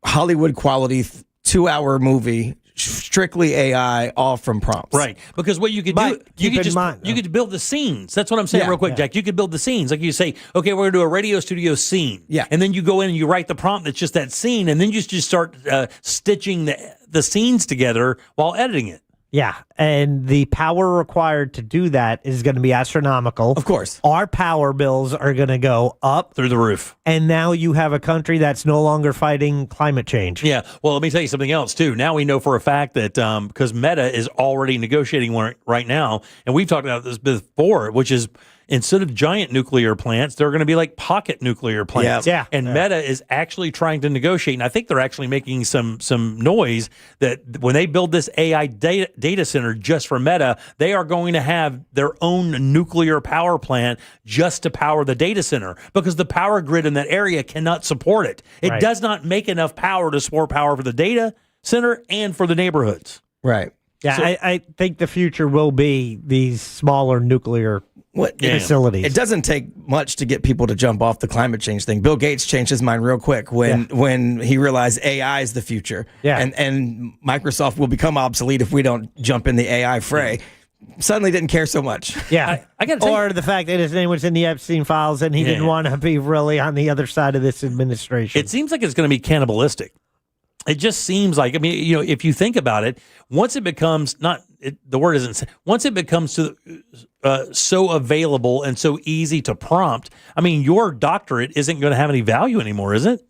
Hollywood quality 2-hour movie, strictly AI, all from prompts. Right, because what you could do, you could build the scenes. That's what I'm saying, real quick, Jack. You could build the scenes, like you say, okay, we're gonna do a radio studio scene, and then you go in and you write the prompt that's just that scene, and then you just start stitching the scenes together while editing it. Yeah, and the power required to do that is going to be astronomical. Of course. Our power bills are going to go up through the roof. And now you have a country that's no longer fighting climate change. Yeah, well, let me tell you something else, too. Now we know for a fact that because Meta is already negotiating one right now, and we've talked about this before, which is instead of giant nuclear plants, they're going to be like pocket nuclear plants. Yeah. And Meta is actually trying to negotiate, and I think they're actually making some noise that when they build this AI data center just for Meta, they are going to have their own nuclear power plant just to power the data center because the power grid in that area cannot support it. It does not make enough power to support power for the data center and for the neighborhoods. Right. Yeah, So- I think the future will be these smaller nuclear facilities. It doesn't take much to get people to jump off the climate change thing. Bill Gates changed his mind real quick when he realized AI is the future. Yeah. And Microsoft will become obsolete if we don't jump in the AI fray. Suddenly didn't care so much. Yeah. I got to tell or the fact that his name was in the Epstein files and he didn't want to be really on the other side of this administration. It seems like it's going to be cannibalistic. It just seems like, I mean, you know, if you think about it, once it becomes once it becomes so available and so easy to prompt, I mean, your doctorate isn't going to have any value anymore, is it?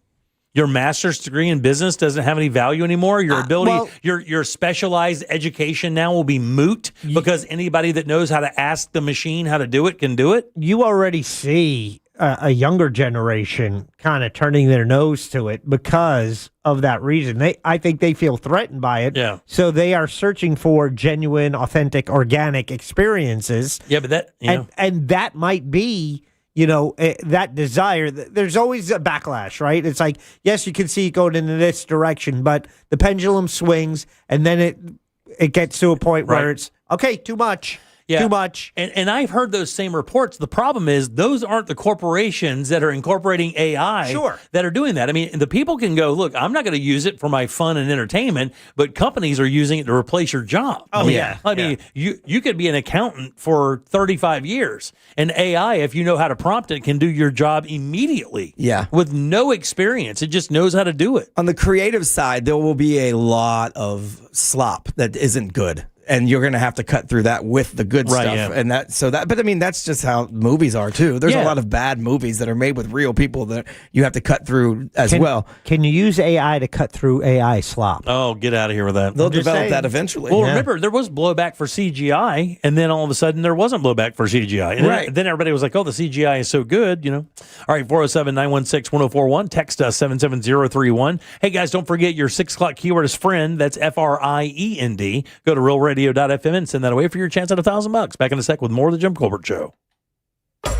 Your master's degree in business doesn't have any value anymore. Your ability, your specialized education now will be moot because anybody that knows how to ask the machine how to do it can do it. You already see a younger generation kind of turning their nose to it because of that reason. I think they feel threatened by it. Yeah. So they are searching for genuine, authentic, organic experiences. Yeah, but that and that might be, you know, that desire. There's always a backlash, right? It's like, yes, you can see it going in this direction, but the pendulum swings, and then it gets to a point where it's okay, too much. Yeah. Too much. And I've heard those same reports. The problem is those aren't the corporations that are incorporating AI that are doing that. I mean, the people can go, look, I'm not going to use it for my fun and entertainment, but companies are using it to replace your job. Oh, yeah. I mean, you could be an accountant for 35 years, and AI, if you know how to prompt it, can do your job immediately. Yeah. With no experience. It just knows how to do it. On the creative side, there will be a lot of slop that isn't good. And you're going to have to cut through that with the good stuff. Yeah. And but I mean, that's just how movies are too. There's a lot of bad movies that are made with real people that you have to cut through as well. Can you use AI to cut through AI slop? Oh, get out of here with that. They'll develop that eventually. Well, remember, there was blowback for CGI, and then all of a sudden there wasn't blowback for CGI. And then everybody was like, oh, the CGI is so good, you know. All right, 407-916-1041. Text us 77031. Hey, guys, don't forget your 6 o'clock keyword is friend. That's FRIEND. Go to realradio.fm and send that away for your chance at $1,000. Back in a sec with more of the Jim Colbert Show.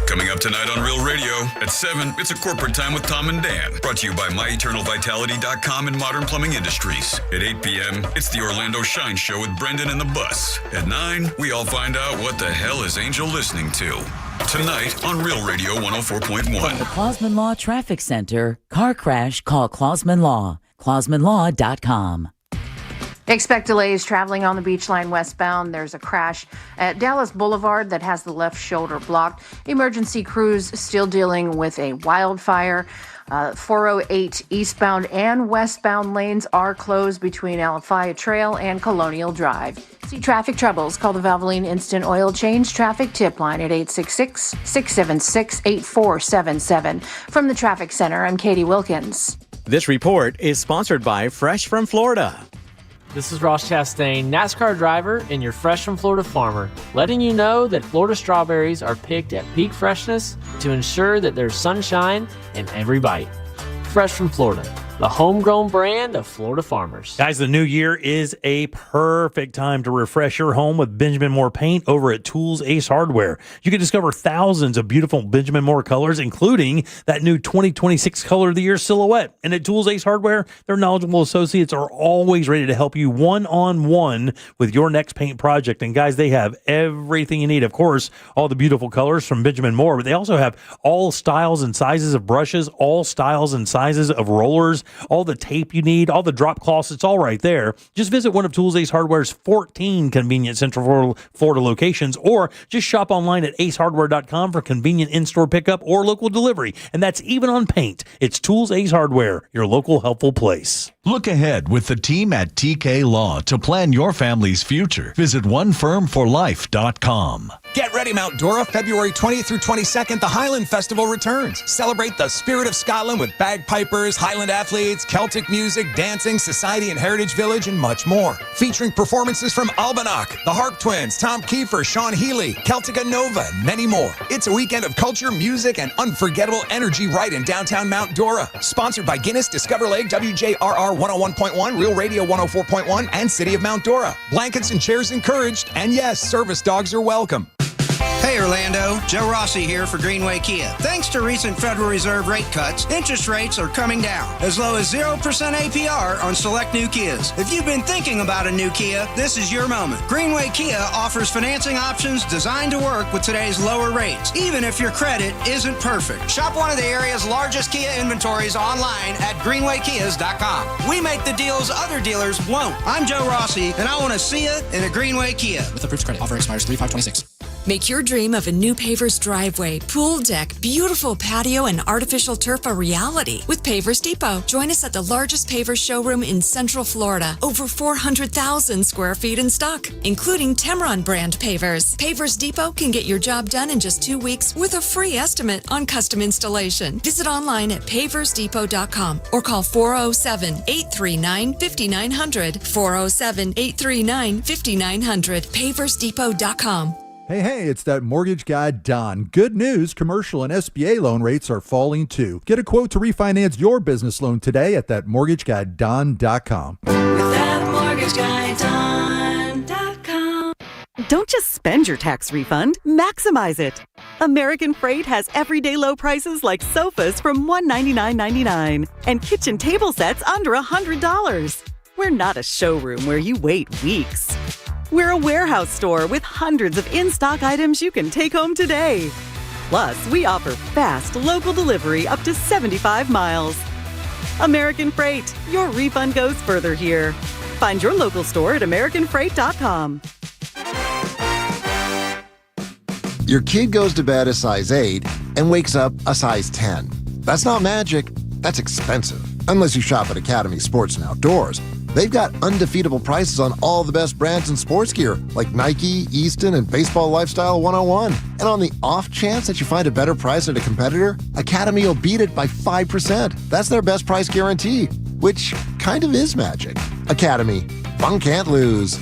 Coming up tonight on Real Radio at 7, it's a corporate time with Tom and Dan. Brought to you by MyEternalVitality.com and Modern Plumbing Industries. At 8 p.m., it's the Orlando Shine Show with Brendan and the Bus. At 9, we all find out what the hell is Angel listening to. Tonight on Real Radio 104.1. From the Clausman Law Traffic Center, car crash, call Clausman Law. ClausmanLaw.com. Expect delays traveling on the Beach Line westbound. There's a crash at Dallas Boulevard that has the left shoulder blocked. Emergency crews still dealing with a wildfire. 408 eastbound and westbound lanes are closed between Alafaya Trail and Colonial Drive. See traffic troubles? Call the Valvoline Instant Oil Change Traffic Tip Line at 866-676-8477. From the Traffic Center, I'm Katie Wilkins. This report is sponsored by Fresh from Florida. This is Ross Chastain, NASCAR driver and your Fresh from Florida farmer, letting you know that Florida strawberries are picked at peak freshness to ensure that there's sunshine in every bite. Fresh from Florida, the homegrown brand of Florida farmers. Guys, the new year is a perfect time to refresh your home with Benjamin Moore paint over at Tools Ace Hardware. You can discover thousands of beautiful Benjamin Moore colors, including that new 2026 Color of the Year silhouette. And at Tools Ace Hardware, their knowledgeable associates are always ready to help you one-on-one with your next paint project. And guys, they have everything you need. Of course, all the beautiful colors from Benjamin Moore, but they also have all styles and sizes of brushes, all styles and sizes of rollers, all the tape you need, all the drop cloths. It's all right there. Just visit one of Tools Ace Hardware's 14 convenient Central Florida locations, or just shop online at acehardware.com for convenient in-store pickup or local delivery. And that's even on paint. It's Tools Ace Hardware, your local helpful place. Look ahead with the team at TK Law to plan your family's future. Visit onefirmforlife.com. Get ready, Mount Dora. February 20th through 22nd, the Highland Festival returns. Celebrate the spirit of Scotland with bagpipers, Highland athletes, Celtic music, dancing, society and heritage village, and much more. Featuring performances from Albanock, the Harp Twins, Tom Kiefer, Sean Healy, Celtica Nova, and many more. It's a weekend of culture, music, and unforgettable energy right in downtown Mount Dora. Sponsored by Guinness, Discover Lake, WJRR 101.1, Real Radio 104.1, and City of Mount Dora. Blankets and chairs encouraged, and yes, service dogs are welcome. Hey Orlando, Joe Rossi here for Greenway Kia. Thanks to recent Federal Reserve rate cuts, interest rates are coming down, as low as 0% APR on select new Kias. If you've been thinking about a new Kia, this is your moment. Greenway Kia offers financing options designed to work with today's lower rates, even if your credit isn't perfect. Shop one of the area's largest Kia inventories online at greenwaykias.com. We make the deals other dealers won't. I'm Joe Rossi, and I want to see you in a Greenway Kia. With approved credit, offer expires 3/5/26. Make your dream of a new Pavers driveway, pool deck, beautiful patio, and artificial turf a reality with Pavers Depot. Join us at the largest pavers showroom in Central Florida. Over 400,000 square feet in stock, including Temron brand pavers. Pavers Depot can get your job done in just 2 weeks with a free estimate on custom installation. Visit online at paversdepot.com or call 407-839-5900. 407-839-5900. paversdepot.com. Hey, it's that mortgage guy, Don. Good news, commercial and SBA loan rates are falling too. Get a quote to refinance your business loan today at thatmortgageguyDon.com. ThatmortgageguyDon.com. Don't just spend your tax refund, maximize it. American Freight has everyday low prices like sofas from $199.99 and kitchen table sets under $100. We're not a showroom where you wait weeks. We're a warehouse store with hundreds of in-stock items you can take home today. Plus, we offer fast local delivery up to 75 miles. American Freight, your refund goes further here. Find your local store at AmericanFreight.com. Your kid goes to bed a size 8 and wakes up a size 10. That's not magic. That's expensive. Unless you shop at Academy Sports and Outdoors. They've got undefeatable prices on all the best brands in sports gear, like Nike, Easton, and Baseball Lifestyle 101. And on the off chance that you find a better price at a competitor, Academy will beat it by 5%. That's their best price guarantee, which kind of is magic. Academy, fun can't lose.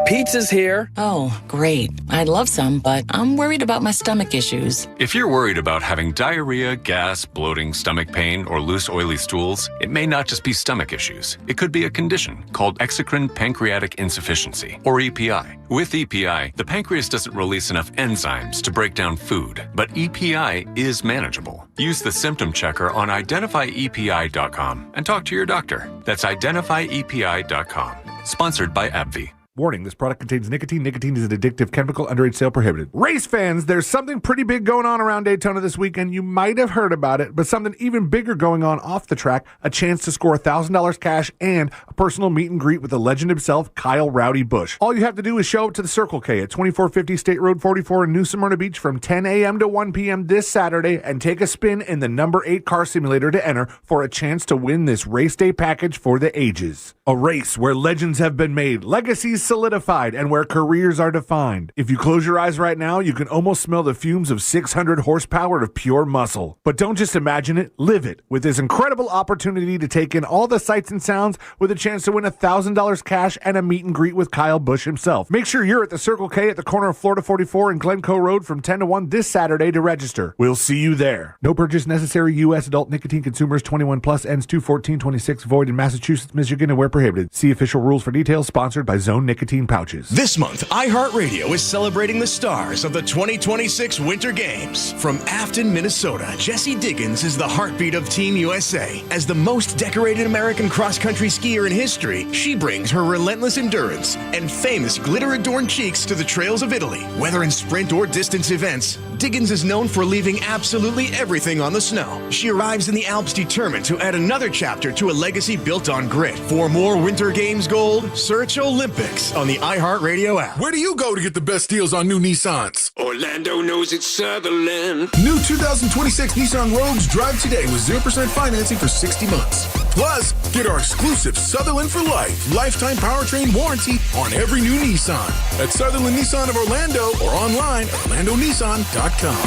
Pizza's here. Oh, great. I'd love some, but I'm worried about my stomach issues. If you're worried about having diarrhea, gas, bloating, stomach pain, or loose, oily stools, it may not just be stomach issues. It could be a condition called exocrine pancreatic insufficiency, or EPI. With EPI, the pancreas doesn't release enough enzymes to break down food, but EPI is manageable. Use the symptom checker on identifyepi.com and talk to your doctor. That's identifyepi.com. Sponsored by AbbVie. Warning, this product contains nicotine. Nicotine is an addictive chemical. Underage sale prohibited. Race fans, there's something pretty big going on around Daytona this weekend. You might have heard about it, but something even bigger going on off the track. A chance to score $1,000 cash and a personal meet and greet with the legend himself, Kyle Rowdy Busch. All you have to do is show up to the Circle K at 2450 State Road 44 in New Smyrna Beach from 10 a.m. to 1 p.m. this Saturday and take a spin in the number 8 car simulator to enter for a chance to win this race day package for the ages. A race where legends have been made, legacies solidified and where careers are defined. If you close your eyes right now, you can almost smell the fumes of 600 horsepower of pure muscle. But don't just imagine it, live it with this incredible opportunity to take in all the sights and sounds with a chance to win $1,000 cash and a meet and greet with Kyle Busch himself. Make sure you're at the Circle K at the corner of Florida 44 and Glencoe Road from 10 to 1 this Saturday to register. We'll see you there. No purchase necessary. U.S. adult nicotine consumers 21 plus, ends 2/14/26, void in Massachusetts, Michigan, and where prohibited. See official rules for details. Sponsored by Zone Nicotine Pouches. This month, iHeartRadio is celebrating the stars of the 2026 Winter Games. From Afton, Minnesota, Jessie Diggins is the heartbeat of Team USA. As the most decorated American cross-country skier in history, she brings her relentless endurance and famous glitter-adorned cheeks to the trails of Italy. Whether in sprint or distance events, Diggins is known for leaving absolutely everything on the snow. She arrives in the Alps determined to add another chapter to a legacy built on grit. For more Winter Games gold, search Olympics on the iHeartRadio app. Where do you go to get the best deals on new Nissans? Orlando knows it's Sutherland. New 2026 Nissan Rogues drive today with 0% financing for 60 months. Plus, get our exclusive Sutherland for Life lifetime powertrain warranty on every new Nissan at Sutherland Nissan of Orlando or online at orlandonissan.com.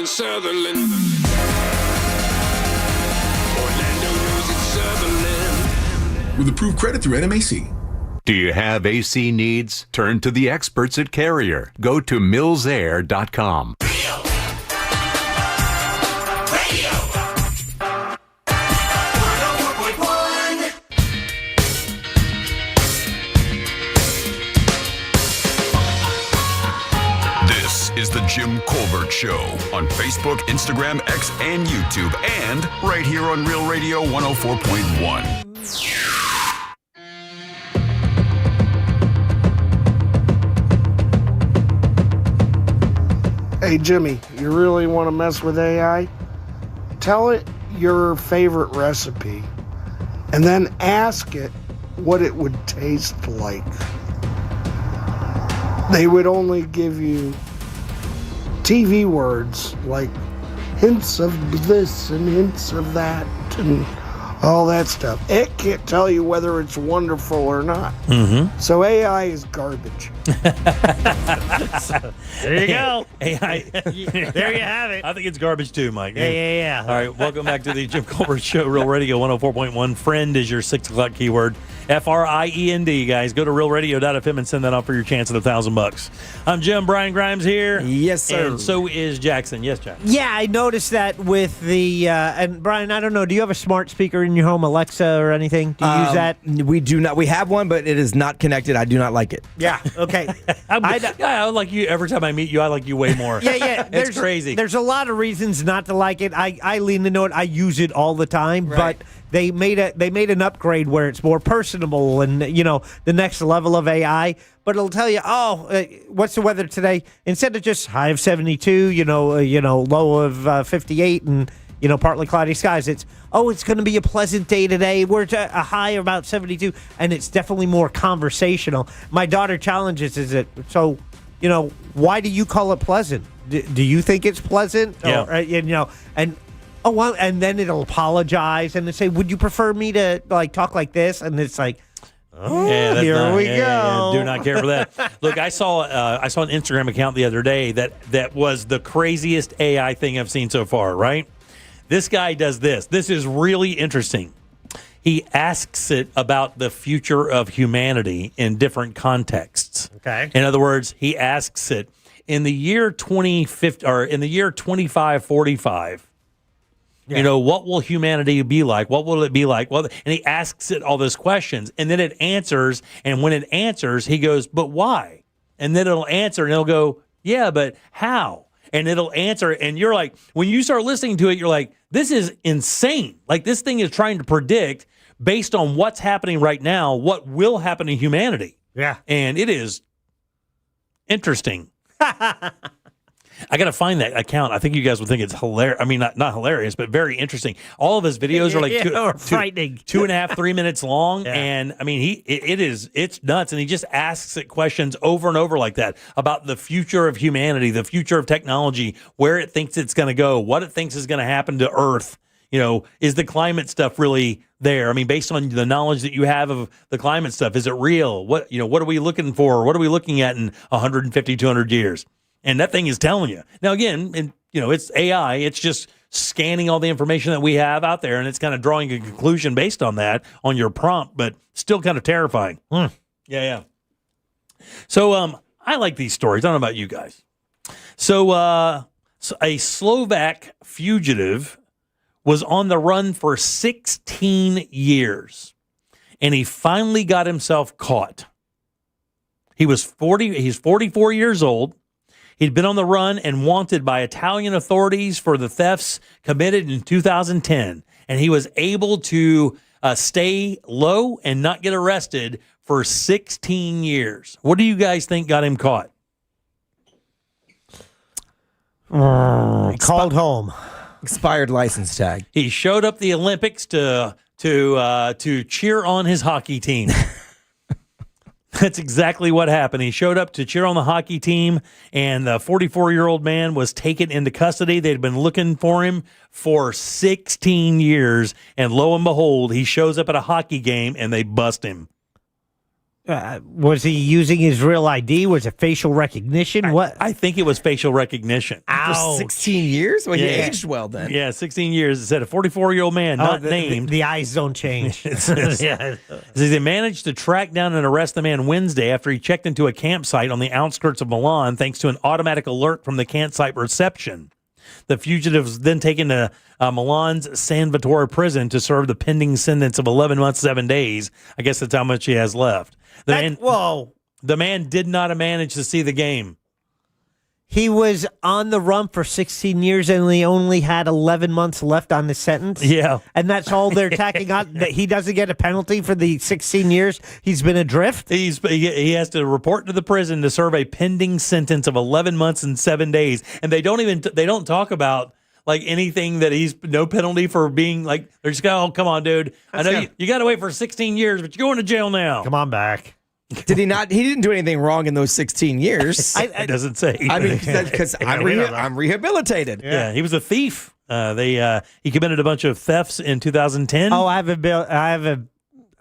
Sutherland. Orlando knows it's Sutherland. With approved credit through NMAC. Do you have AC needs? Turn to the experts at Carrier. Go to millsair.com. This is the Jim Colbert Show on Facebook, Instagram, X, and YouTube, and right here on Real Radio 104.1. Hey, Jimmy, you really want to mess with AI? Tell it your favorite recipe and then ask it what it would taste like. They would only give you TV words like hints of this and hints of that and all that stuff. It can't tell you whether it's wonderful or not. Mm-hmm. So AI is garbage. There you go. AI. There you have it. I think it's garbage too, Mike. Yeah. All right, welcome back to the Jim Colbert Show, Real Radio 104.1. Friend is your 6 o'clock keyword. FRIEND, guys. Go to realradio.fm and send that off for your chance at $1,000. I'm Jim. Brian Grimes here. Yes, sir. And so is Jackson. Yes, Jackson. Yeah, I noticed that with the and Brian, I don't know. Do you have a smart speaker in your home, Alexa or anything? Do you use that? We do not. We have one, but it is not connected. I do not like it. Yeah. Okay. I like you. Every time I meet you, I like you way more. Yeah. It's crazy. There's a lot of reasons not to like it. I lean into it. I use it all the time, Right. but they made an upgrade where it's more personable and the next level of AI. But it'll tell you, what's the weather today? Instead of just high of 72, low of 58 and partly cloudy skies. It's going to be a pleasant day today. We're at a high of about 72, and it's definitely more conversational. My daughter challenges it. So, why do you call it pleasant? Do you think it's pleasant? Yeah. Or, and then it'll apologize and say, would you prefer me to talk like this? And it's like, here we go. Yeah, do not care for that. Look, I saw an Instagram account the other day that was the craziest AI thing I've seen so far, right? This guy does this. This is really interesting. He asks it about the future of humanity in different contexts. Okay. In other words, he asks it in the year 2050 or in the year 2545. What will humanity be like? What will it be like? Well, and he asks it all those questions, and then it answers. And when it answers, he goes, "But why?" And then it'll answer, and it'll go, "Yeah, but how?" And it'll answer, and you're like, when you start listening to it, you're like, "This is insane!" Like this thing is trying to predict based on what's happening right now, what will happen to humanity. Yeah, and it is interesting. I got to find that account. I think you guys would think it's hilarious. I mean, not hilarious, but very interesting. All of his videos are like frightening. 2.5, 3 minutes long. Yeah. And I mean, it's nuts. And he just asks it questions over and over like that about the future of humanity, the future of technology, where it thinks it's going to go, what it thinks is going to happen to Earth, is the climate stuff really there? I mean, based on the knowledge that you have of the climate stuff, is it real? What are we looking for? What are we looking at in 150, 200 years? And that thing is telling you. Now, again, it's AI. It's just scanning all the information that we have out there, and it's kind of drawing a conclusion based on that, on your prompt, but still kind of terrifying. Yeah. So I like these stories. I don't know about you guys. So a Slovak fugitive was on the run for 16 years, and he finally got himself caught. He's 44 years old. He'd been on the run and wanted by Italian authorities for the thefts committed in 2010, and he was able to stay low and not get arrested for 16 years. What do you guys think got him caught? Called home. Expired license tag. He showed up the Olympics to cheer on his hockey team. That's exactly what happened. He showed up to cheer on the hockey team, and the 44-year-old man was taken into custody. They'd been looking for him for 16 years, and lo and behold, he shows up at a hockey game, and they bust him. Was he using his real ID? Was it facial recognition? What? I think it was facial recognition. Ouch. For 16 years? Well, you aged well then. Yeah, 16 years. It said a 44-year-old man, not named. The eyes don't change. They managed to track down and arrest the man Wednesday after he checked into a campsite on the outskirts of Milan thanks to an automatic alert from the campsite reception. The fugitive was then taken to Milan's San Vittore prison to serve the pending sentence of 11 months, 7 days. I guess that's how much he has left. The man did not manage to see the game. He was on the run for 16 years and he only had 11 months left on the sentence. Yeah. And that's all they're tacking on. That he doesn't get a penalty for the 16 years he's been adrift. He has to report to the prison to serve a pending sentence of 11 months and 7 days. And they don't talk about like anything that he's no penalty for being like, they're just going, oh, come on, dude. I know you got to wait for 16 years, but you're going to jail now. Come on back. Did he not? He didn't do anything wrong in those 16 years. It doesn't say. I mean, because I'm rehabilitated. Yeah, he was a thief. He committed a bunch of thefts in 2010. Oh, I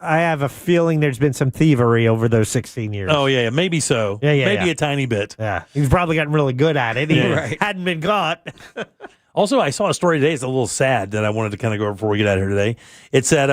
have a feeling there's been some thievery over those 16 years. Oh yeah, maybe so. Maybe a tiny bit. Yeah, he's probably gotten really good at it. He hadn't been caught. Also, I saw a story today. It's a little sad that I wanted to kind of go over before we get out of here today. It's that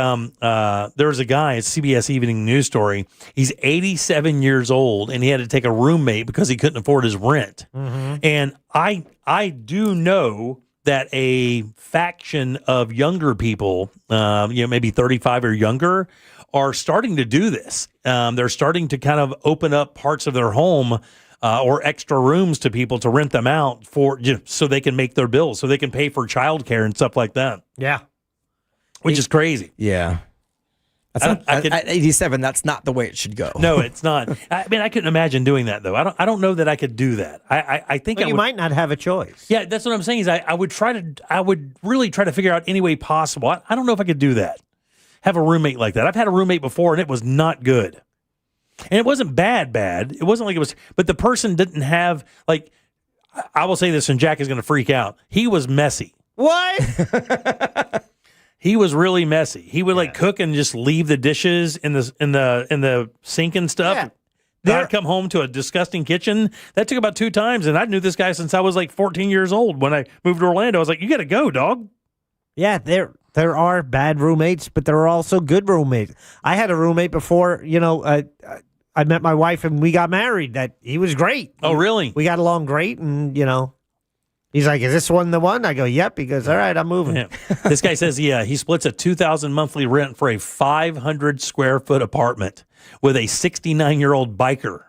there was a guy, it's CBS Evening News story. He's 87 years old, and he had to take a roommate because he couldn't afford his rent. Mm-hmm. And I do know that a faction of younger people, maybe 35 or younger, are starting to do this. They're starting to kind of open up parts of their home or extra rooms to people to rent them out so they can make their bills, so they can pay for childcare and stuff like that. Yeah. Which is crazy. Yeah. At 87, that's not the way it should go. No, it's not. I mean, I couldn't imagine doing that, though. I don't know that I could do that. I think you might not have a choice. Yeah, that's what I'm saying is I would really try to figure out any way possible. I don't know if I could do that. Have a roommate like that. I've had a roommate before, and it was not good. And it wasn't bad. It wasn't like it was, but the person didn't have, like, I will say this, and Jack is going to freak out. He was messy. What? He was really messy. He would like cook and just leave the dishes in the sink and stuff. Yeah. I'd come home to a disgusting kitchen. That took about 2 times, and I knew this guy since I was like 14 years old. When I moved to Orlando, I was like, you got to go, dog. Yeah, there are bad roommates, but there are also good roommates. I had a roommate before, I met my wife and we got married. That he was great. Oh, really? We got along great, and he's like, "Is this one the one?" I go, "Yep." He goes, "All right, I'm moving." Yeah. This guy says, he splits a $2,000 monthly rent for a 500 square foot apartment with a 69-year-old biker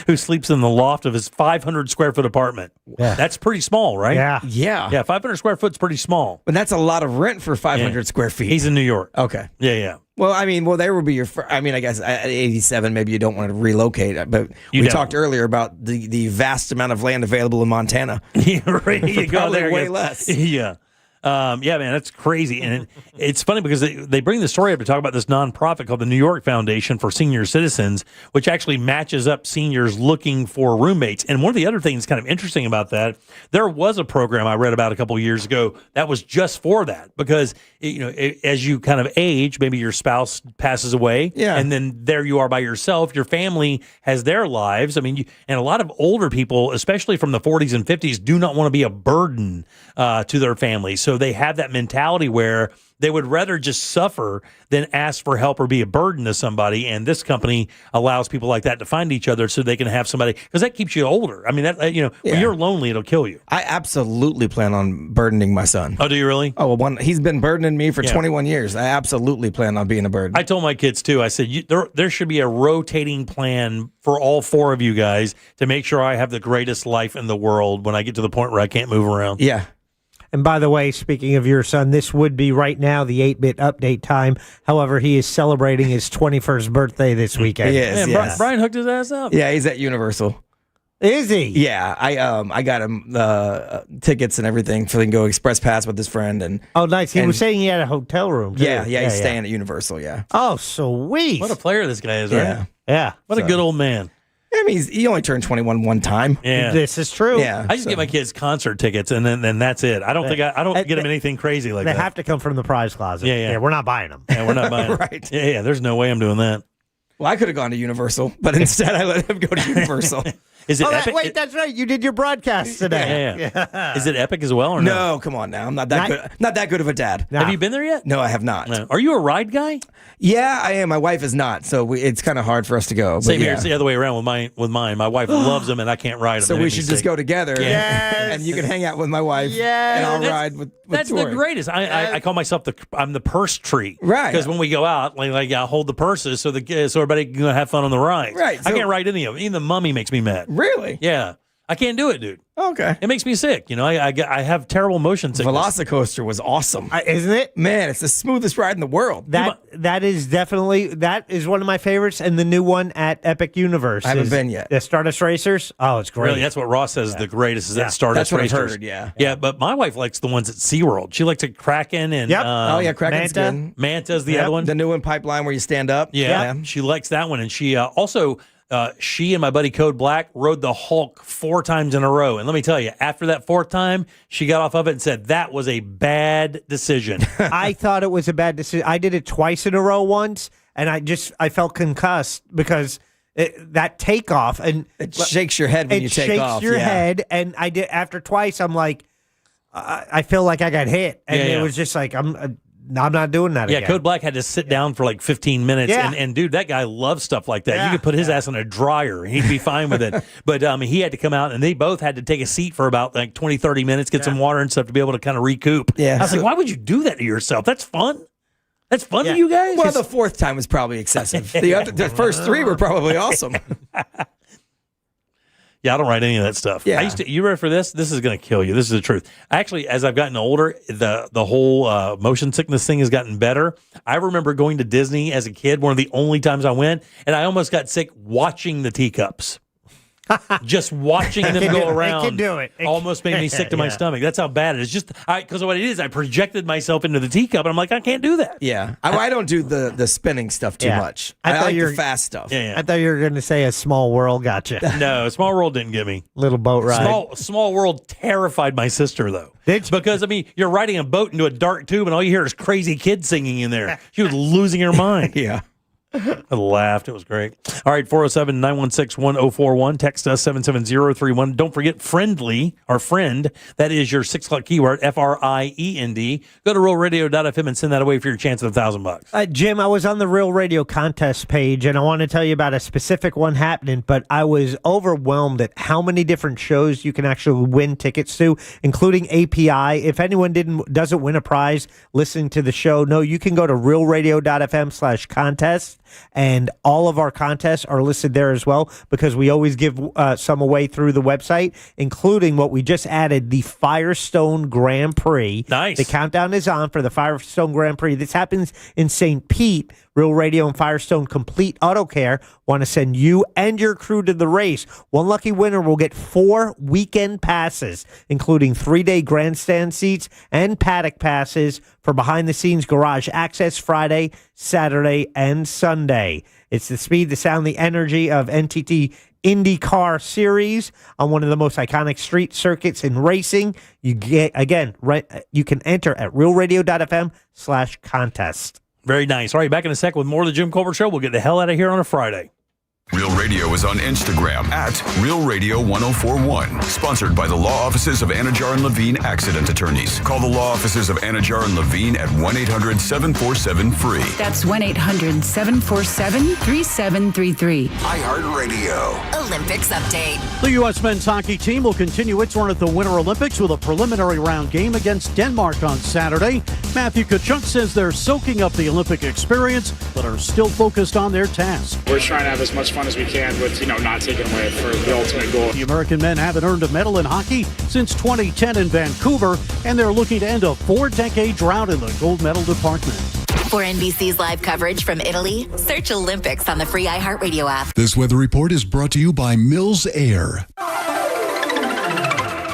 who sleeps in the loft of his 500 square foot apartment. Yeah. That's pretty small, right? Yeah. 500 square foot's pretty small. But that's a lot of rent for 500 square feet. He's in New York. Okay. Yeah. Well, there would be your first. I mean, I guess at 87, maybe you don't want to relocate. But we talked earlier about the vast amount of land available in Montana. Right. You go there. Way less. Yeah. Yeah, man, that's crazy. And it's funny because they bring the story up to talk about this nonprofit called the New York Foundation for Senior Citizens, which actually matches up seniors looking for roommates. And one of the other things kind of interesting about that, there was a program I read about a couple of years ago that was just for that because, as you kind of age, maybe your spouse passes away, and then there you are by yourself. Your family has their lives. I mean, and a lot of older people, especially from the 40s and 50s, do not want to be a burden to their family. So they have that mentality where they would rather just suffer than ask for help or be a burden to somebody. And this company allows people like that to find each other so they can have somebody, because that keeps you older. I mean, when you're lonely, it'll kill you. I absolutely plan on burdening my son. Oh, do you really? Oh, well, he's been burdening me for 21 years. I absolutely plan on being a burden. I told my kids too, I said, there should be a rotating plan for all four of you guys to make sure I have the greatest life in the world when I get to the point where I can't move around. Yeah. And by the way, speaking of your son, this would be right now the 8-bit update time. However, he is celebrating his 21st birthday this weekend. He is, yes. Brian hooked his ass up. Yeah, he's at Universal. Is he? Yeah, I got him tickets and everything so he can go express pass with his friend. And oh, nice. He was saying he had a hotel room, too. Yeah, he's staying at Universal, yeah. Oh, sweet. What a player this guy is, right? Yeah. What a good old man. I mean, he only turned 21 one time. Yeah, this is true. Yeah, I just get my kids concert tickets, and then that's it. I don't think I don't get them anything crazy like that. They have to come from the prize closet. Yeah. We're not buying them. Yeah, we're not buying them. Right. Yeah. There's no way I'm doing that. Well, I could have gone to Universal, but instead I let him go to Universal. Is it epic? Wait, that's right. You did your broadcast today. Yeah. Is it epic as well or no? No, come on now. I'm not that good. Not that good of a dad. Have you been there yet? No, I have not. No. Are you a ride guy? Yeah, I am. My wife is not, so it's kind of hard for us to go. Same here. It's the other way around with mine. My wife loves them, and I can't ride them. So we should just go together. Yes. And you can hang out with my wife. Yes. And I'll ride with That's Tori. the greatest. I call myself I'm the purse tree. Right. Because when we go out, like I hold the purses so everybody can have fun on the rides. Right. I can't ride any of them. Even the mummy makes me mad. Really? Yeah. I can't do it, dude. Okay. It makes me sick. I have terrible motion sickness. Velocicoaster was awesome. Isn't it? Man, it's the smoothest ride in the world. That is one of my favorites, and the new one at Epic Universe. I haven't been yet. The Stardust Racers. Oh, it's great. Really, that's what Ross says is the greatest is that Stardust That's what Racers. I've heard, yeah. Yeah, but my wife likes the ones at SeaWorld. She likes a Kraken and Kraken's Manta. good. Manta's the other one. The new one, Pipeline, where you stand up. Yeah, she likes that one, and she also. She and my buddy Code Black rode the Hulk 4 times in a row. And let me tell you, after that 4th time, she got off of it and said, that was a bad decision. I thought it was a bad decision. I did it twice in a row once, and I felt concussed because that takeoff. And it shakes your head when you take off. It shakes your head. And I did after twice, I'm like, I feel like I got hit. And it was just like, I'm not doing that again. Yeah, Code Black had to sit down for like 15 minutes. Yeah. And dude, that guy loves stuff like that. Yeah. You could put his ass in a dryer. He'd be fine with it. But he had to come out, and they both had to take a seat for about like 20, 30 minutes, get some water and stuff to be able to kind of recoup. Yeah. I was like, why would you do that to yourself? That's fun. That's fun to you guys? Well, the 4th time was probably excessive. The first 3 were probably awesome. Yeah, I don't write any of that stuff. Yeah. You ready for this? This is going to kill you. This is the truth. Actually, as I've gotten older, the whole motion sickness thing has gotten better. I remember going to Disney as a kid, one of the only times I went, and I almost got sick watching the teacups. Just watching them go around it can do it. almost made me sick to my stomach. That's how bad it is. Just because what it is, I projected myself into the teacup, and I'm like, I can't do that. Yeah, I don't do the spinning stuff too much. I like the fast stuff. Yeah. I thought you were going to say a Small World got you. No, Small World didn't get me. Little boat ride. Small World terrified my sister, though. Because, you're riding a boat into a dark tube, and all you hear is crazy kids singing in there. She was losing her mind. Yeah. I laughed. It was great. All right, 407-916-1041. Text us 77031. Don't forget friendly, or friend. That is your 6 o'clock keyword, FRIEND. Go to realradio.fm and send that away for your chance at $1,000. Jim, I was on the Real Radio contest page, and I want to tell you about a specific one happening, but I was overwhelmed at how many different shows you can actually win tickets to, including API. If anyone doesn't win a prize listening to the show, no, you can go to realradio.fm/contest. And all of our contests are listed there as well, because we always give some away through the website, including what we just added, the Firestone Grand Prix. Nice. The countdown is on for the Firestone Grand Prix. This happens in St. Pete. Real Radio and Firestone Complete Auto Care want to send you and your crew to the race. One lucky winner will get 4 weekend passes, including 3-day grandstand seats and paddock passes for behind-the-scenes garage access Friday, Saturday, and Sunday. It's the speed, the sound, the energy of NTT IndyCar Series on one of the most iconic street circuits in racing. You get, again, you can enter at realradio.fm/contest. Very nice. All right, back in a sec with more of the Jim Colbert Show. We'll get the hell out of here on a Friday. Real Radio is on Instagram at Real Radio 1041. Sponsored by the law offices of Anajar and Levine Accident Attorneys. Call the law offices of Anajar and Levine at 1-800-747-FREE. That's 1-800-747-3733. iHeartRadio. Olympics update. The U.S. men's hockey team will continue its run at the Winter Olympics with a preliminary round game against Denmark on Saturday. Matthew Tkachuk says they're soaking up the Olympic experience, but are still focused on their task. We're trying to have as much fun as we can with, not taking away for the ultimate goal. The American men haven't earned a medal in hockey since 2010 in Vancouver, and they're looking to end a 4-decade drought in the gold medal department. For NBC's live coverage from Italy, search Olympics on the free iHeartRadio app. This weather report is brought to you by Mills Air.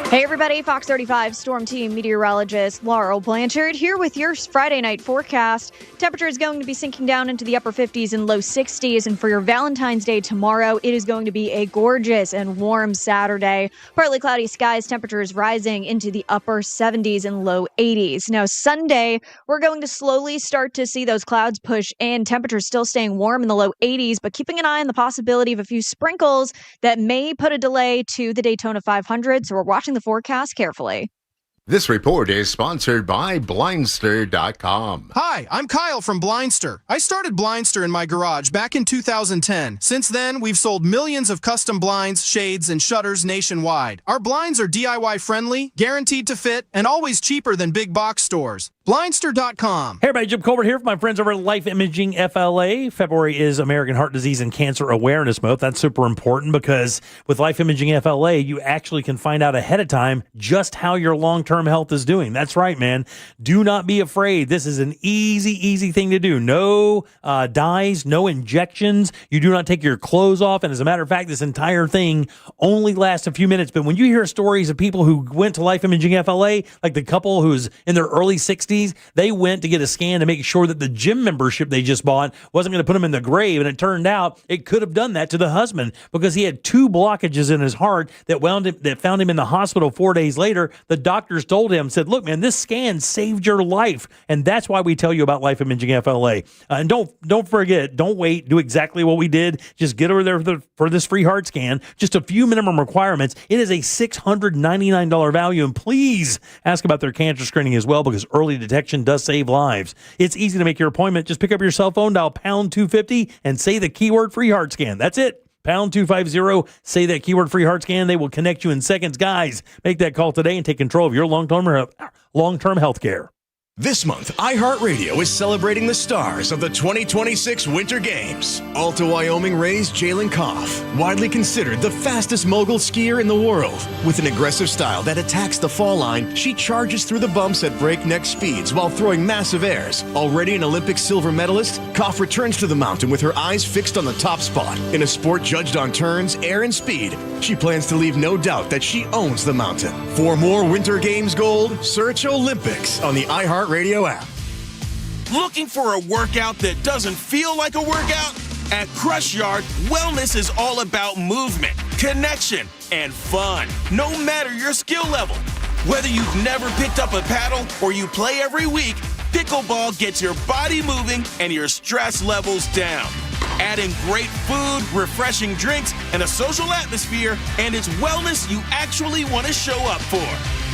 Hey everybody, Fox 35 Storm Team meteorologist Laurel Blanchard here with your Friday night forecast. Temperature is going to be sinking down into the upper 50s and low 60s, and for your Valentine's Day tomorrow, it is going to be a gorgeous and warm Saturday. Partly cloudy skies, temperatures rising into the upper 70s and low 80s. Now Sunday, we're going to slowly start to see those clouds push in, temperatures still staying warm in the low 80s, but keeping an eye on the possibility of a few sprinkles that may put a delay to the Daytona 500, so we're watching the forecast carefully. This report is sponsored by Blindster.com. Hi, I'm Kyle from Blindster. I started Blindster in my garage back in 2010. Since then, we've sold millions of custom blinds, shades, and shutters nationwide. Our blinds are DIY friendly, guaranteed to fit, and always cheaper than big box stores. Blindster.com. Hey everybody, Jim Colbert here for my friends over at Life Imaging FLA. February is American Heart Disease and Cancer Awareness Month. That's super important because with Life Imaging FLA, you actually can find out ahead of time just how your long-term health is doing. That's right, man. Do not be afraid. This is an easy thing to do. No dyes, no injections. You do not take your clothes off. And as a matter of fact, this entire thing only lasts a few minutes. But when you hear stories of people who went to Life Imaging FLA, like the couple who's in their early 60s, they went to get a scan to make sure that the gym membership they just bought wasn't going to put them in the grave. And it turned out it could have done that to the husband because he had 2 blockages in his heart that found him in the hospital 4 days later. The doctors told him, said, look, man, this scan saved your life. And that's why we tell you about Life Imaging FLA. And don't forget, don't wait. Do exactly what we did. Just get over there for this free heart scan. Just a few minimum requirements. It is a $699 value. And please ask about their cancer screening as well because early detection does save lives. It's easy to make your appointment. Just pick up your cell phone, dial pound 250 and say the keyword free heart scan. That's it. Pound 250, say that keyword free heart scan. They will connect you in seconds. Guys, make that call today and take control of your long-term health care. This month, iHeartRadio is celebrating the stars of the 2026 Winter Games. Alta, Wyoming raised Jalen Koff, widely considered the fastest mogul skier in the world. With an aggressive style that attacks the fall line, she charges through the bumps at breakneck speeds while throwing massive airs. Already an Olympic silver medalist, Koff returns to the mountain with her eyes fixed on the top spot. In a sport judged on turns, air, and speed, she plans to leave no doubt that she owns the mountain. For more Winter Games gold, search Olympics on the iHeartRadio app. Looking for a workout that doesn't feel like a workout? At Crush Yard, wellness is all about movement, connection, and fun, no matter your skill level. Whether you've never picked up a paddle or you play every week, pickleball gets your body moving and your stress levels down. Adding great food, refreshing drinks, and a social atmosphere, and it's wellness you actually want to show up for.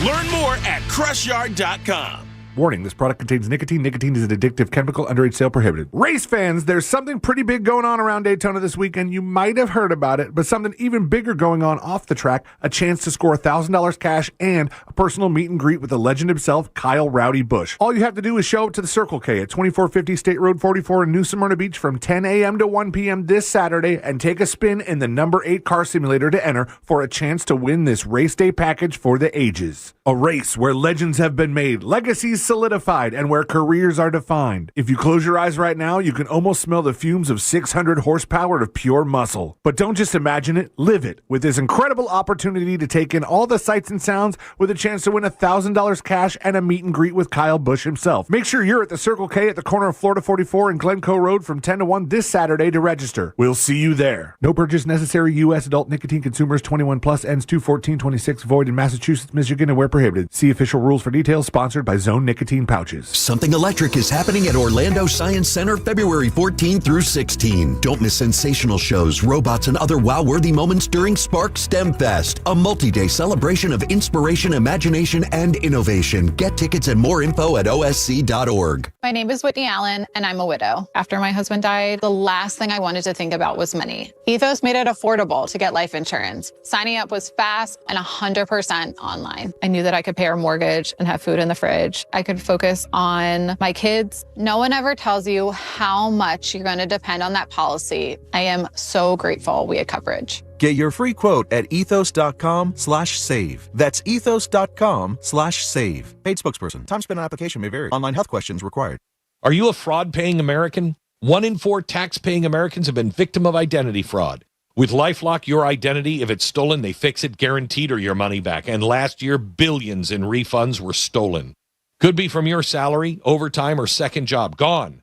Learn more at CrushYard.com. Warning, this product contains nicotine. Nicotine is an addictive chemical. Underage sale prohibited. Race fans, there's something pretty big going on around Daytona this weekend. You might have heard about it, but something even bigger going on off the track. A chance to score $1,000 cash and a personal meet and greet with the legend himself, Kyle Rowdy Busch. All you have to do is show up to the Circle K at 2450 State Road 44 in New Smyrna Beach from 10 a.m. to 1 p.m. this Saturday and take a spin in the number 8 car simulator to enter for a chance to win this race day package for the ages. A race where legends have been made, legacies is solidified and where careers are defined. If you close your eyes right now, you can almost smell the fumes of 600 horsepower of pure muscle. But don't just imagine it, live it with this incredible opportunity to take in all the sights and sounds with a chance to win $1,000 cash and a meet and greet with Kyle Busch himself. Make sure you're at the Circle K at the corner of Florida 44 and Glencoe Road from 10 to 1 this Saturday to register. We'll see you there. No purchase necessary. U.S. adult nicotine consumers 21 plus, ends 2/14/26, void in Massachusetts, Michigan, and where prohibited. See official rules for details. Sponsored by Zone Nicotine Pouches. Something electric is happening at Orlando Science Center February 14 through 16. Don't miss sensational shows, robots, and other wow-worthy moments during Spark STEM Fest, a multi-day celebration of inspiration, imagination, and innovation. Get tickets and more info at osc.org. My name is Whitney Allen, and I'm a widow. After my husband died, the last thing I wanted to think about was money. Ethos made it affordable to get life insurance. Signing up was fast and 100% online. I knew that I could pay our mortgage and have food in the fridge. I could focus on my kids. No one ever tells you how much you're going to depend on that policy. I am so grateful we had coverage. Get your free quote at ethos.com/save. That's ethos.com/save. Paid spokesperson. Time spent on application may vary. Online health questions required. Are you a fraud-paying American? 1 in 4 tax-paying Americans have been victim of identity fraud. With LifeLock, your identity, if it's stolen, they fix it guaranteed or your money back. And last year, billions in refunds were stolen. Could be from your salary, overtime, or second job. Gone.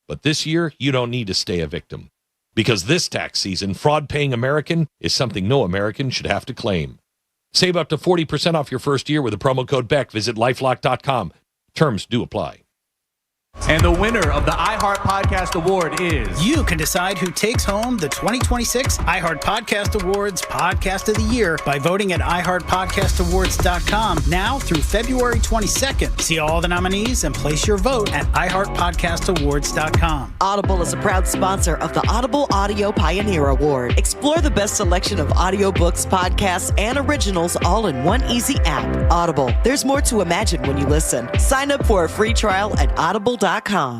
But this year, you don't need to stay a victim. Because this tax season, fraud-paying American is something no American should have to claim. Save up to 40% off your first year with the promo code BECK. Visit LifeLock.com. Terms do apply. And the winner of the iHeart Podcast Award is... You can decide who takes home the 2026 iHeart Podcast Awards Podcast of the Year by voting at iHeartPodcastAwards.com now through February 22nd. See all the nominees and place your vote at iHeartPodcastAwards.com. Audible is a proud sponsor of the Audible Audio Pioneer Award. Explore the best selection of audiobooks, podcasts, and originals all in one easy app. Audible. There's more to imagine when you listen. Sign up for a free trial at audible.com.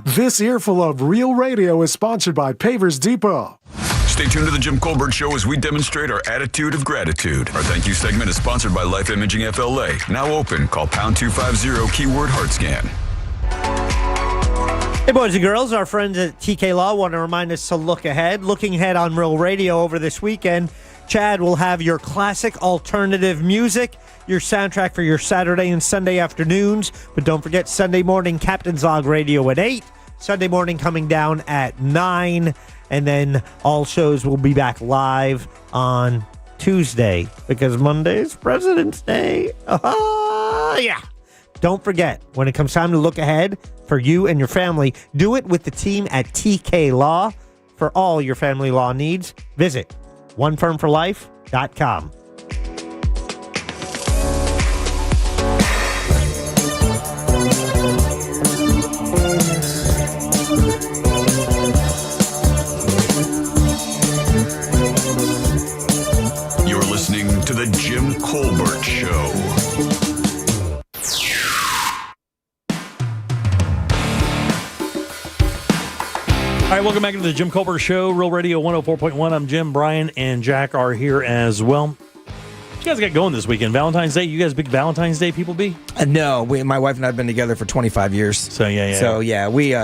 This earful of Real Radio is sponsored by Pavers Depot. Stay tuned to the Jim Colbert Show as we demonstrate our attitude of gratitude. Our thank you segment is sponsored by Life Imaging FLA. Now open. Call pound 250 keyword heart scan. Hey, boys and girls, our friends at TK Law want to remind us to look ahead. Looking ahead on Real Radio over this weekend, Chad will have your classic alternative music, your soundtrack for your Saturday and Sunday afternoons. But don't forget Sunday morning Captain's Log Radio at 8, Sunday morning coming down at 9, and then all shows will be back live on Tuesday because Monday's President's Day. Yeah. Don't forget, when it comes time to look ahead for you and your family, do it with the team at TK Law. For all your family law needs, visit onefirmforlife.com. You're listening to The Jim Colbert Show. All right, welcome back to the Jim Colbert Show, Real Radio 104.1. I'm Jim, Brian, and Jack are here as well. What you guys got going this weekend? Valentine's Day? You guys big Valentine's Day people be? No, my wife and I have been together for 25 years. So yeah. So yeah, we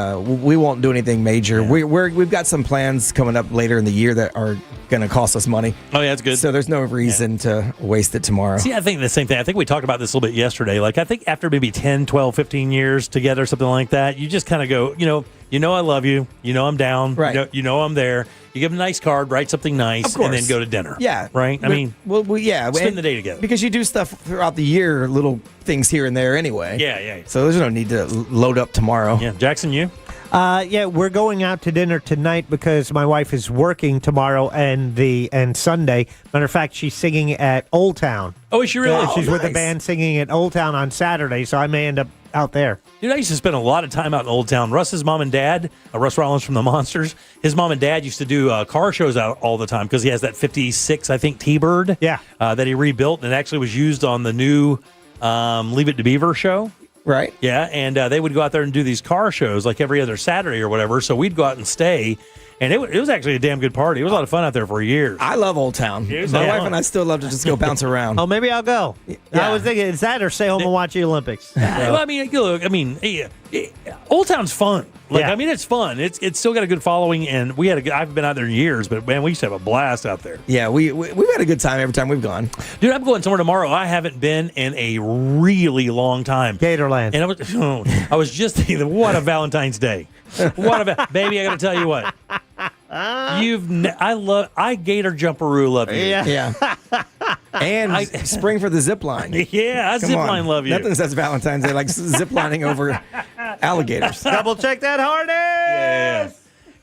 won't do anything major. Yeah. We've got some plans coming up later in the year that are going to cost us money. Oh yeah, that's good. So there's no reason to waste it tomorrow. See, I think the same thing. I think we talked about this a little bit yesterday. Like I think after maybe 10, 12, 15 years together, something like that, you just kind of go, you know I love you. You know I'm down. Right. You know I'm there. You give them a nice card, write something nice, and then go to dinner. Yeah. Right? I mean, yeah. Spend the day together. Because you do stuff throughout the year, little things here and there anyway. Yeah. So there's no need to load up tomorrow. Yeah. Jackson, you? Yeah, we're going out to dinner tonight because my wife is working tomorrow and Sunday. Matter of fact, she's singing at Old Town. Oh, is she really? Yeah, she's with the band singing at Old Town on Saturday, so I may end up out there. Dude, I used to spend a lot of time out in Old Town. Russ's mom and dad, Russ Rollins from the Monsters, his mom and dad used to do car shows out all the time because he has that 56, I think, T-Bird that he rebuilt, and it actually was used on the new Leave It to Beaver show. Right. Yeah, and they would go out there and do these car shows like every other Saturday or whatever. So we'd go out and stay. And it was actually a damn good party. It was a lot of fun out there for years. I love Old Town. My wife and I still love to just go bounce around. Oh, maybe I'll go. I was thinking, is that or stay home and watch the Olympics? Well, I mean, look, Old Town's fun. Like, I mean, it's fun. It's still got a good following, and I've been out there in years, but man, we used to have a blast out there. Yeah, we've had a good time every time we've gone. Dude, I'm going somewhere tomorrow. I haven't been in a really long time. Gatorland. And I was just thinking, what a Valentine's Day. Baby, I got to tell you what. I gator jumperoo love you. Yeah. And spring for the zip line. Yeah, I zip line love you. Nothing says Valentine's Day like zip lining over alligators. Double check that harness. Yeah.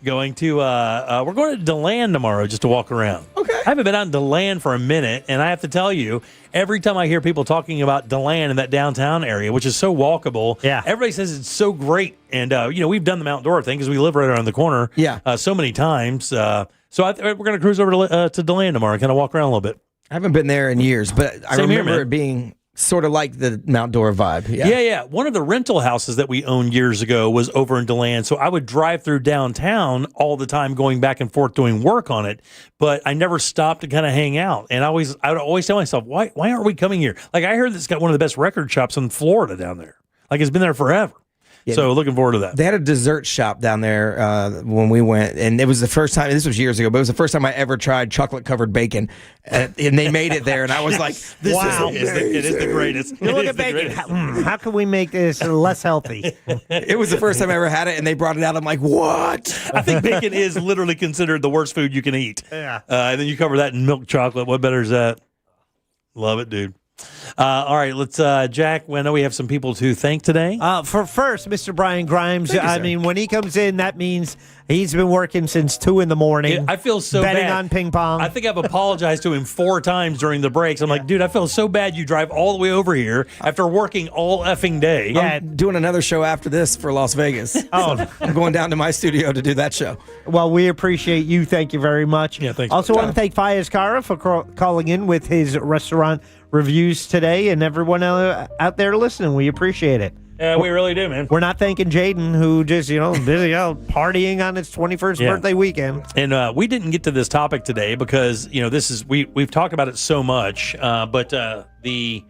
Going to we're going to DeLand tomorrow just to walk around. Okay. I haven't been out in DeLand for a minute, and I have to tell you, every time I hear people talking about DeLand in that downtown area, which is so walkable, everybody says it's so great. And we've done the outdoor thing because we live right around the corner. So many times. So we're going to cruise over to DeLand tomorrow and kind of walk around a little bit. I haven't been there in years, but I remember here, it being sort of like the Mount Dora vibe. Yeah. One of the rental houses that we owned years ago was over in DeLand. So I would drive through downtown all the time, going back and forth doing work on it. But I never stopped to kind of hang out. And I would always tell myself, why aren't we coming here? Like, I heard it's got one of the best record shops in Florida down there. Like, it's been there forever. Yeah. So looking forward to that. They had a dessert shop down there when we went, and it was the first time. This was years ago, but it was the first time I ever tried chocolate covered bacon, and they made it there, and I was like, "This is amazing. It is the greatest." You look at bacon. How can we make this less healthy? It was the first time I ever had it, and they brought it out. I'm like, "What?" I think bacon is literally considered the worst food you can eat. Yeah. And then you cover that in milk chocolate. What better is that? Love it, dude. All right, let's, Jack, I know we have some people to thank today. For first, Mr. Brian Grimes. Thank you, I sir. mean, when he comes in, that means he's been working since 2 a.m. I feel so betting bad. on ping pong. I think I've apologized to him 4 times during the breaks. I'm like, dude, I feel so bad you drive all the way over here after working all effing day. I'm doing another show after this for Las Vegas. Oh, I'm going down to my studio to do that show. Well, we appreciate you. Thank you very much. Yeah, thanks. Also want to thank Fayez Kara for calling in with his restaurant reviews today, and everyone out there listening. We appreciate it. Yeah, we really do, man. We're not thanking Jaden, who just, busy out partying on his 21st birthday weekend. And we didn't get to this topic today because, this is, we've talked about it so much, but the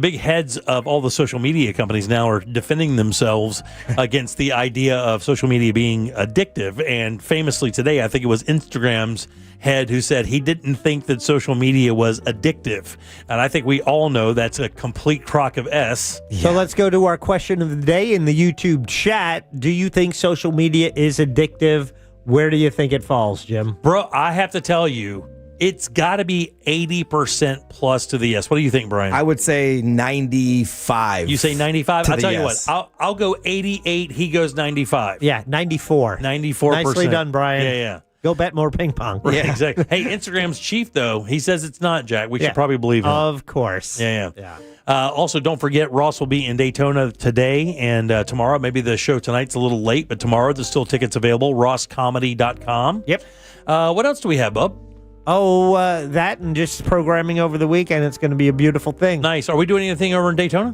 big heads of all the social media companies now are defending themselves against the idea of social media being addictive. And famously today, I think it was Instagram's head who said he didn't think that social media was addictive. And I think we all know that's a complete crock of S. So let's go to our question of the day in the YouTube chat. Do you think social media is addictive? Where do you think it falls, Jim? Bro, I have to tell you, it's got to be 80% plus to the yes. What do you think, Brian? I would say 95. You say 95? I'll tell you yes. what. I'll go 88. He goes 95. Yeah, 94. 94%. Nicely done, Brian. Yeah. Go bet more ping pong. Right, exactly. Hey, Instagram's chief, though, he says it's not, Jack. We should probably believe him. Of course. Yeah. Also, don't forget, Ross will be in Daytona today and tomorrow. Maybe the show tonight's a little late, but tomorrow there's still tickets available. rosscomedy.com. Yep. What else do we have, Bub? Oh, that and just programming over the weekend. It's going to be a beautiful thing. Nice. Are we doing anything over in Daytona?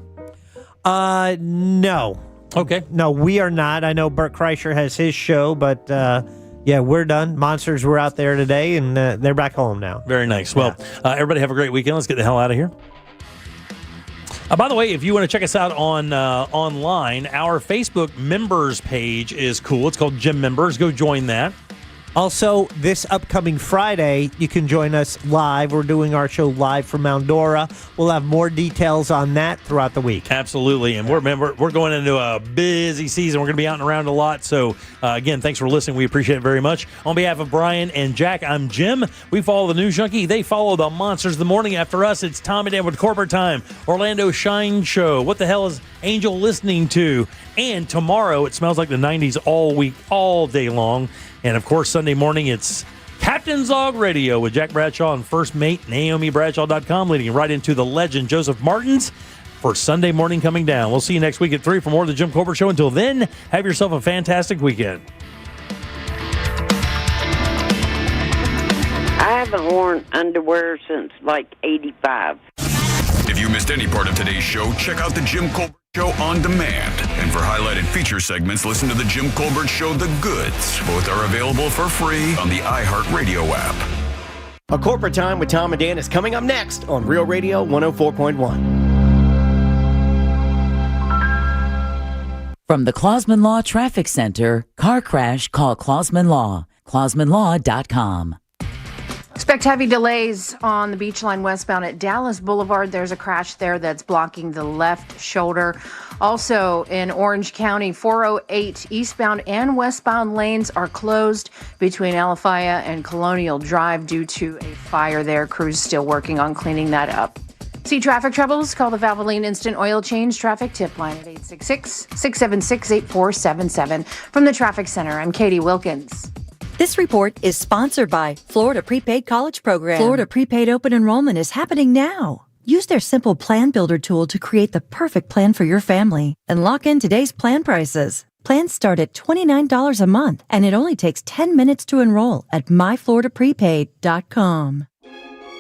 No. Okay. No, we are not. I know Bert Kreischer has his show, but yeah, we're done. Monsters were out there today, and they're back home now. Very nice. Well, everybody have a great weekend. Let's get the hell out of here. By the way, if you want to check us out on online, our Facebook members page is cool. It's called Gym Members. Go join that. Also, this upcoming Friday, you can join us live. We're doing our show live from Mount Dora. We'll have more details on that throughout the week. Absolutely. And we're going into a busy season. We're going to be out and around a lot. So, again, thanks for listening. We appreciate it very much. On behalf of Brian and Jack, I'm Jim. We follow the News Junkie. They follow the Monsters the morning after us. It's Tom and Dan with Corporate Time. Orlando Shine Show. What the hell is Angel listening to? And tomorrow, it smells like the 90s all week, all day long. And, of course, Sunday morning, it's Captain's Log Radio with Jack Bradshaw and First Mate, NaomiBradshaw.com, leading right into the legend, Joseph Martins, for Sunday morning coming down. We'll see you next week at 3 for more of the Jim Colbert Show. Until then, have yourself a fantastic weekend. I haven't worn underwear since like 85. If you missed any part of today's show, check out the Jim Colbert Show Show on demand. And for highlighted feature segments, listen to The Jim Colbert Show, The Goods. Both are available for free on the iHeartRadio app. A Corporate Time with Tom and Dan is coming up next on Real Radio 104.1. From the Clausman Law Traffic Center, car crash, call Clausman Law. ClausmanLaw.com. Expect heavy delays on the Beach Line westbound at Dallas Boulevard. There's a crash there that's blocking the left shoulder. Also in Orange County, 408 eastbound and westbound lanes are closed between Alafaya and Colonial Drive due to a fire there. Crews still working on cleaning that up. See traffic troubles? Call the Valvoline Instant Oil Change Traffic Tip Line at 866-676-8477. From the Traffic Center, I'm Katie Wilkins. This report is sponsored by Florida Prepaid College Program. Florida Prepaid Open Enrollment is happening now. Use their simple plan builder tool to create the perfect plan for your family and lock in today's plan prices. Plans start at $29 a month, and it only takes 10 minutes to enroll at myfloridaprepaid.com.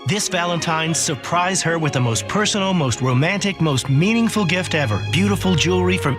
This Valentine's, surprise her with the most personal, most romantic, most meaningful gift ever. Beautiful jewelry from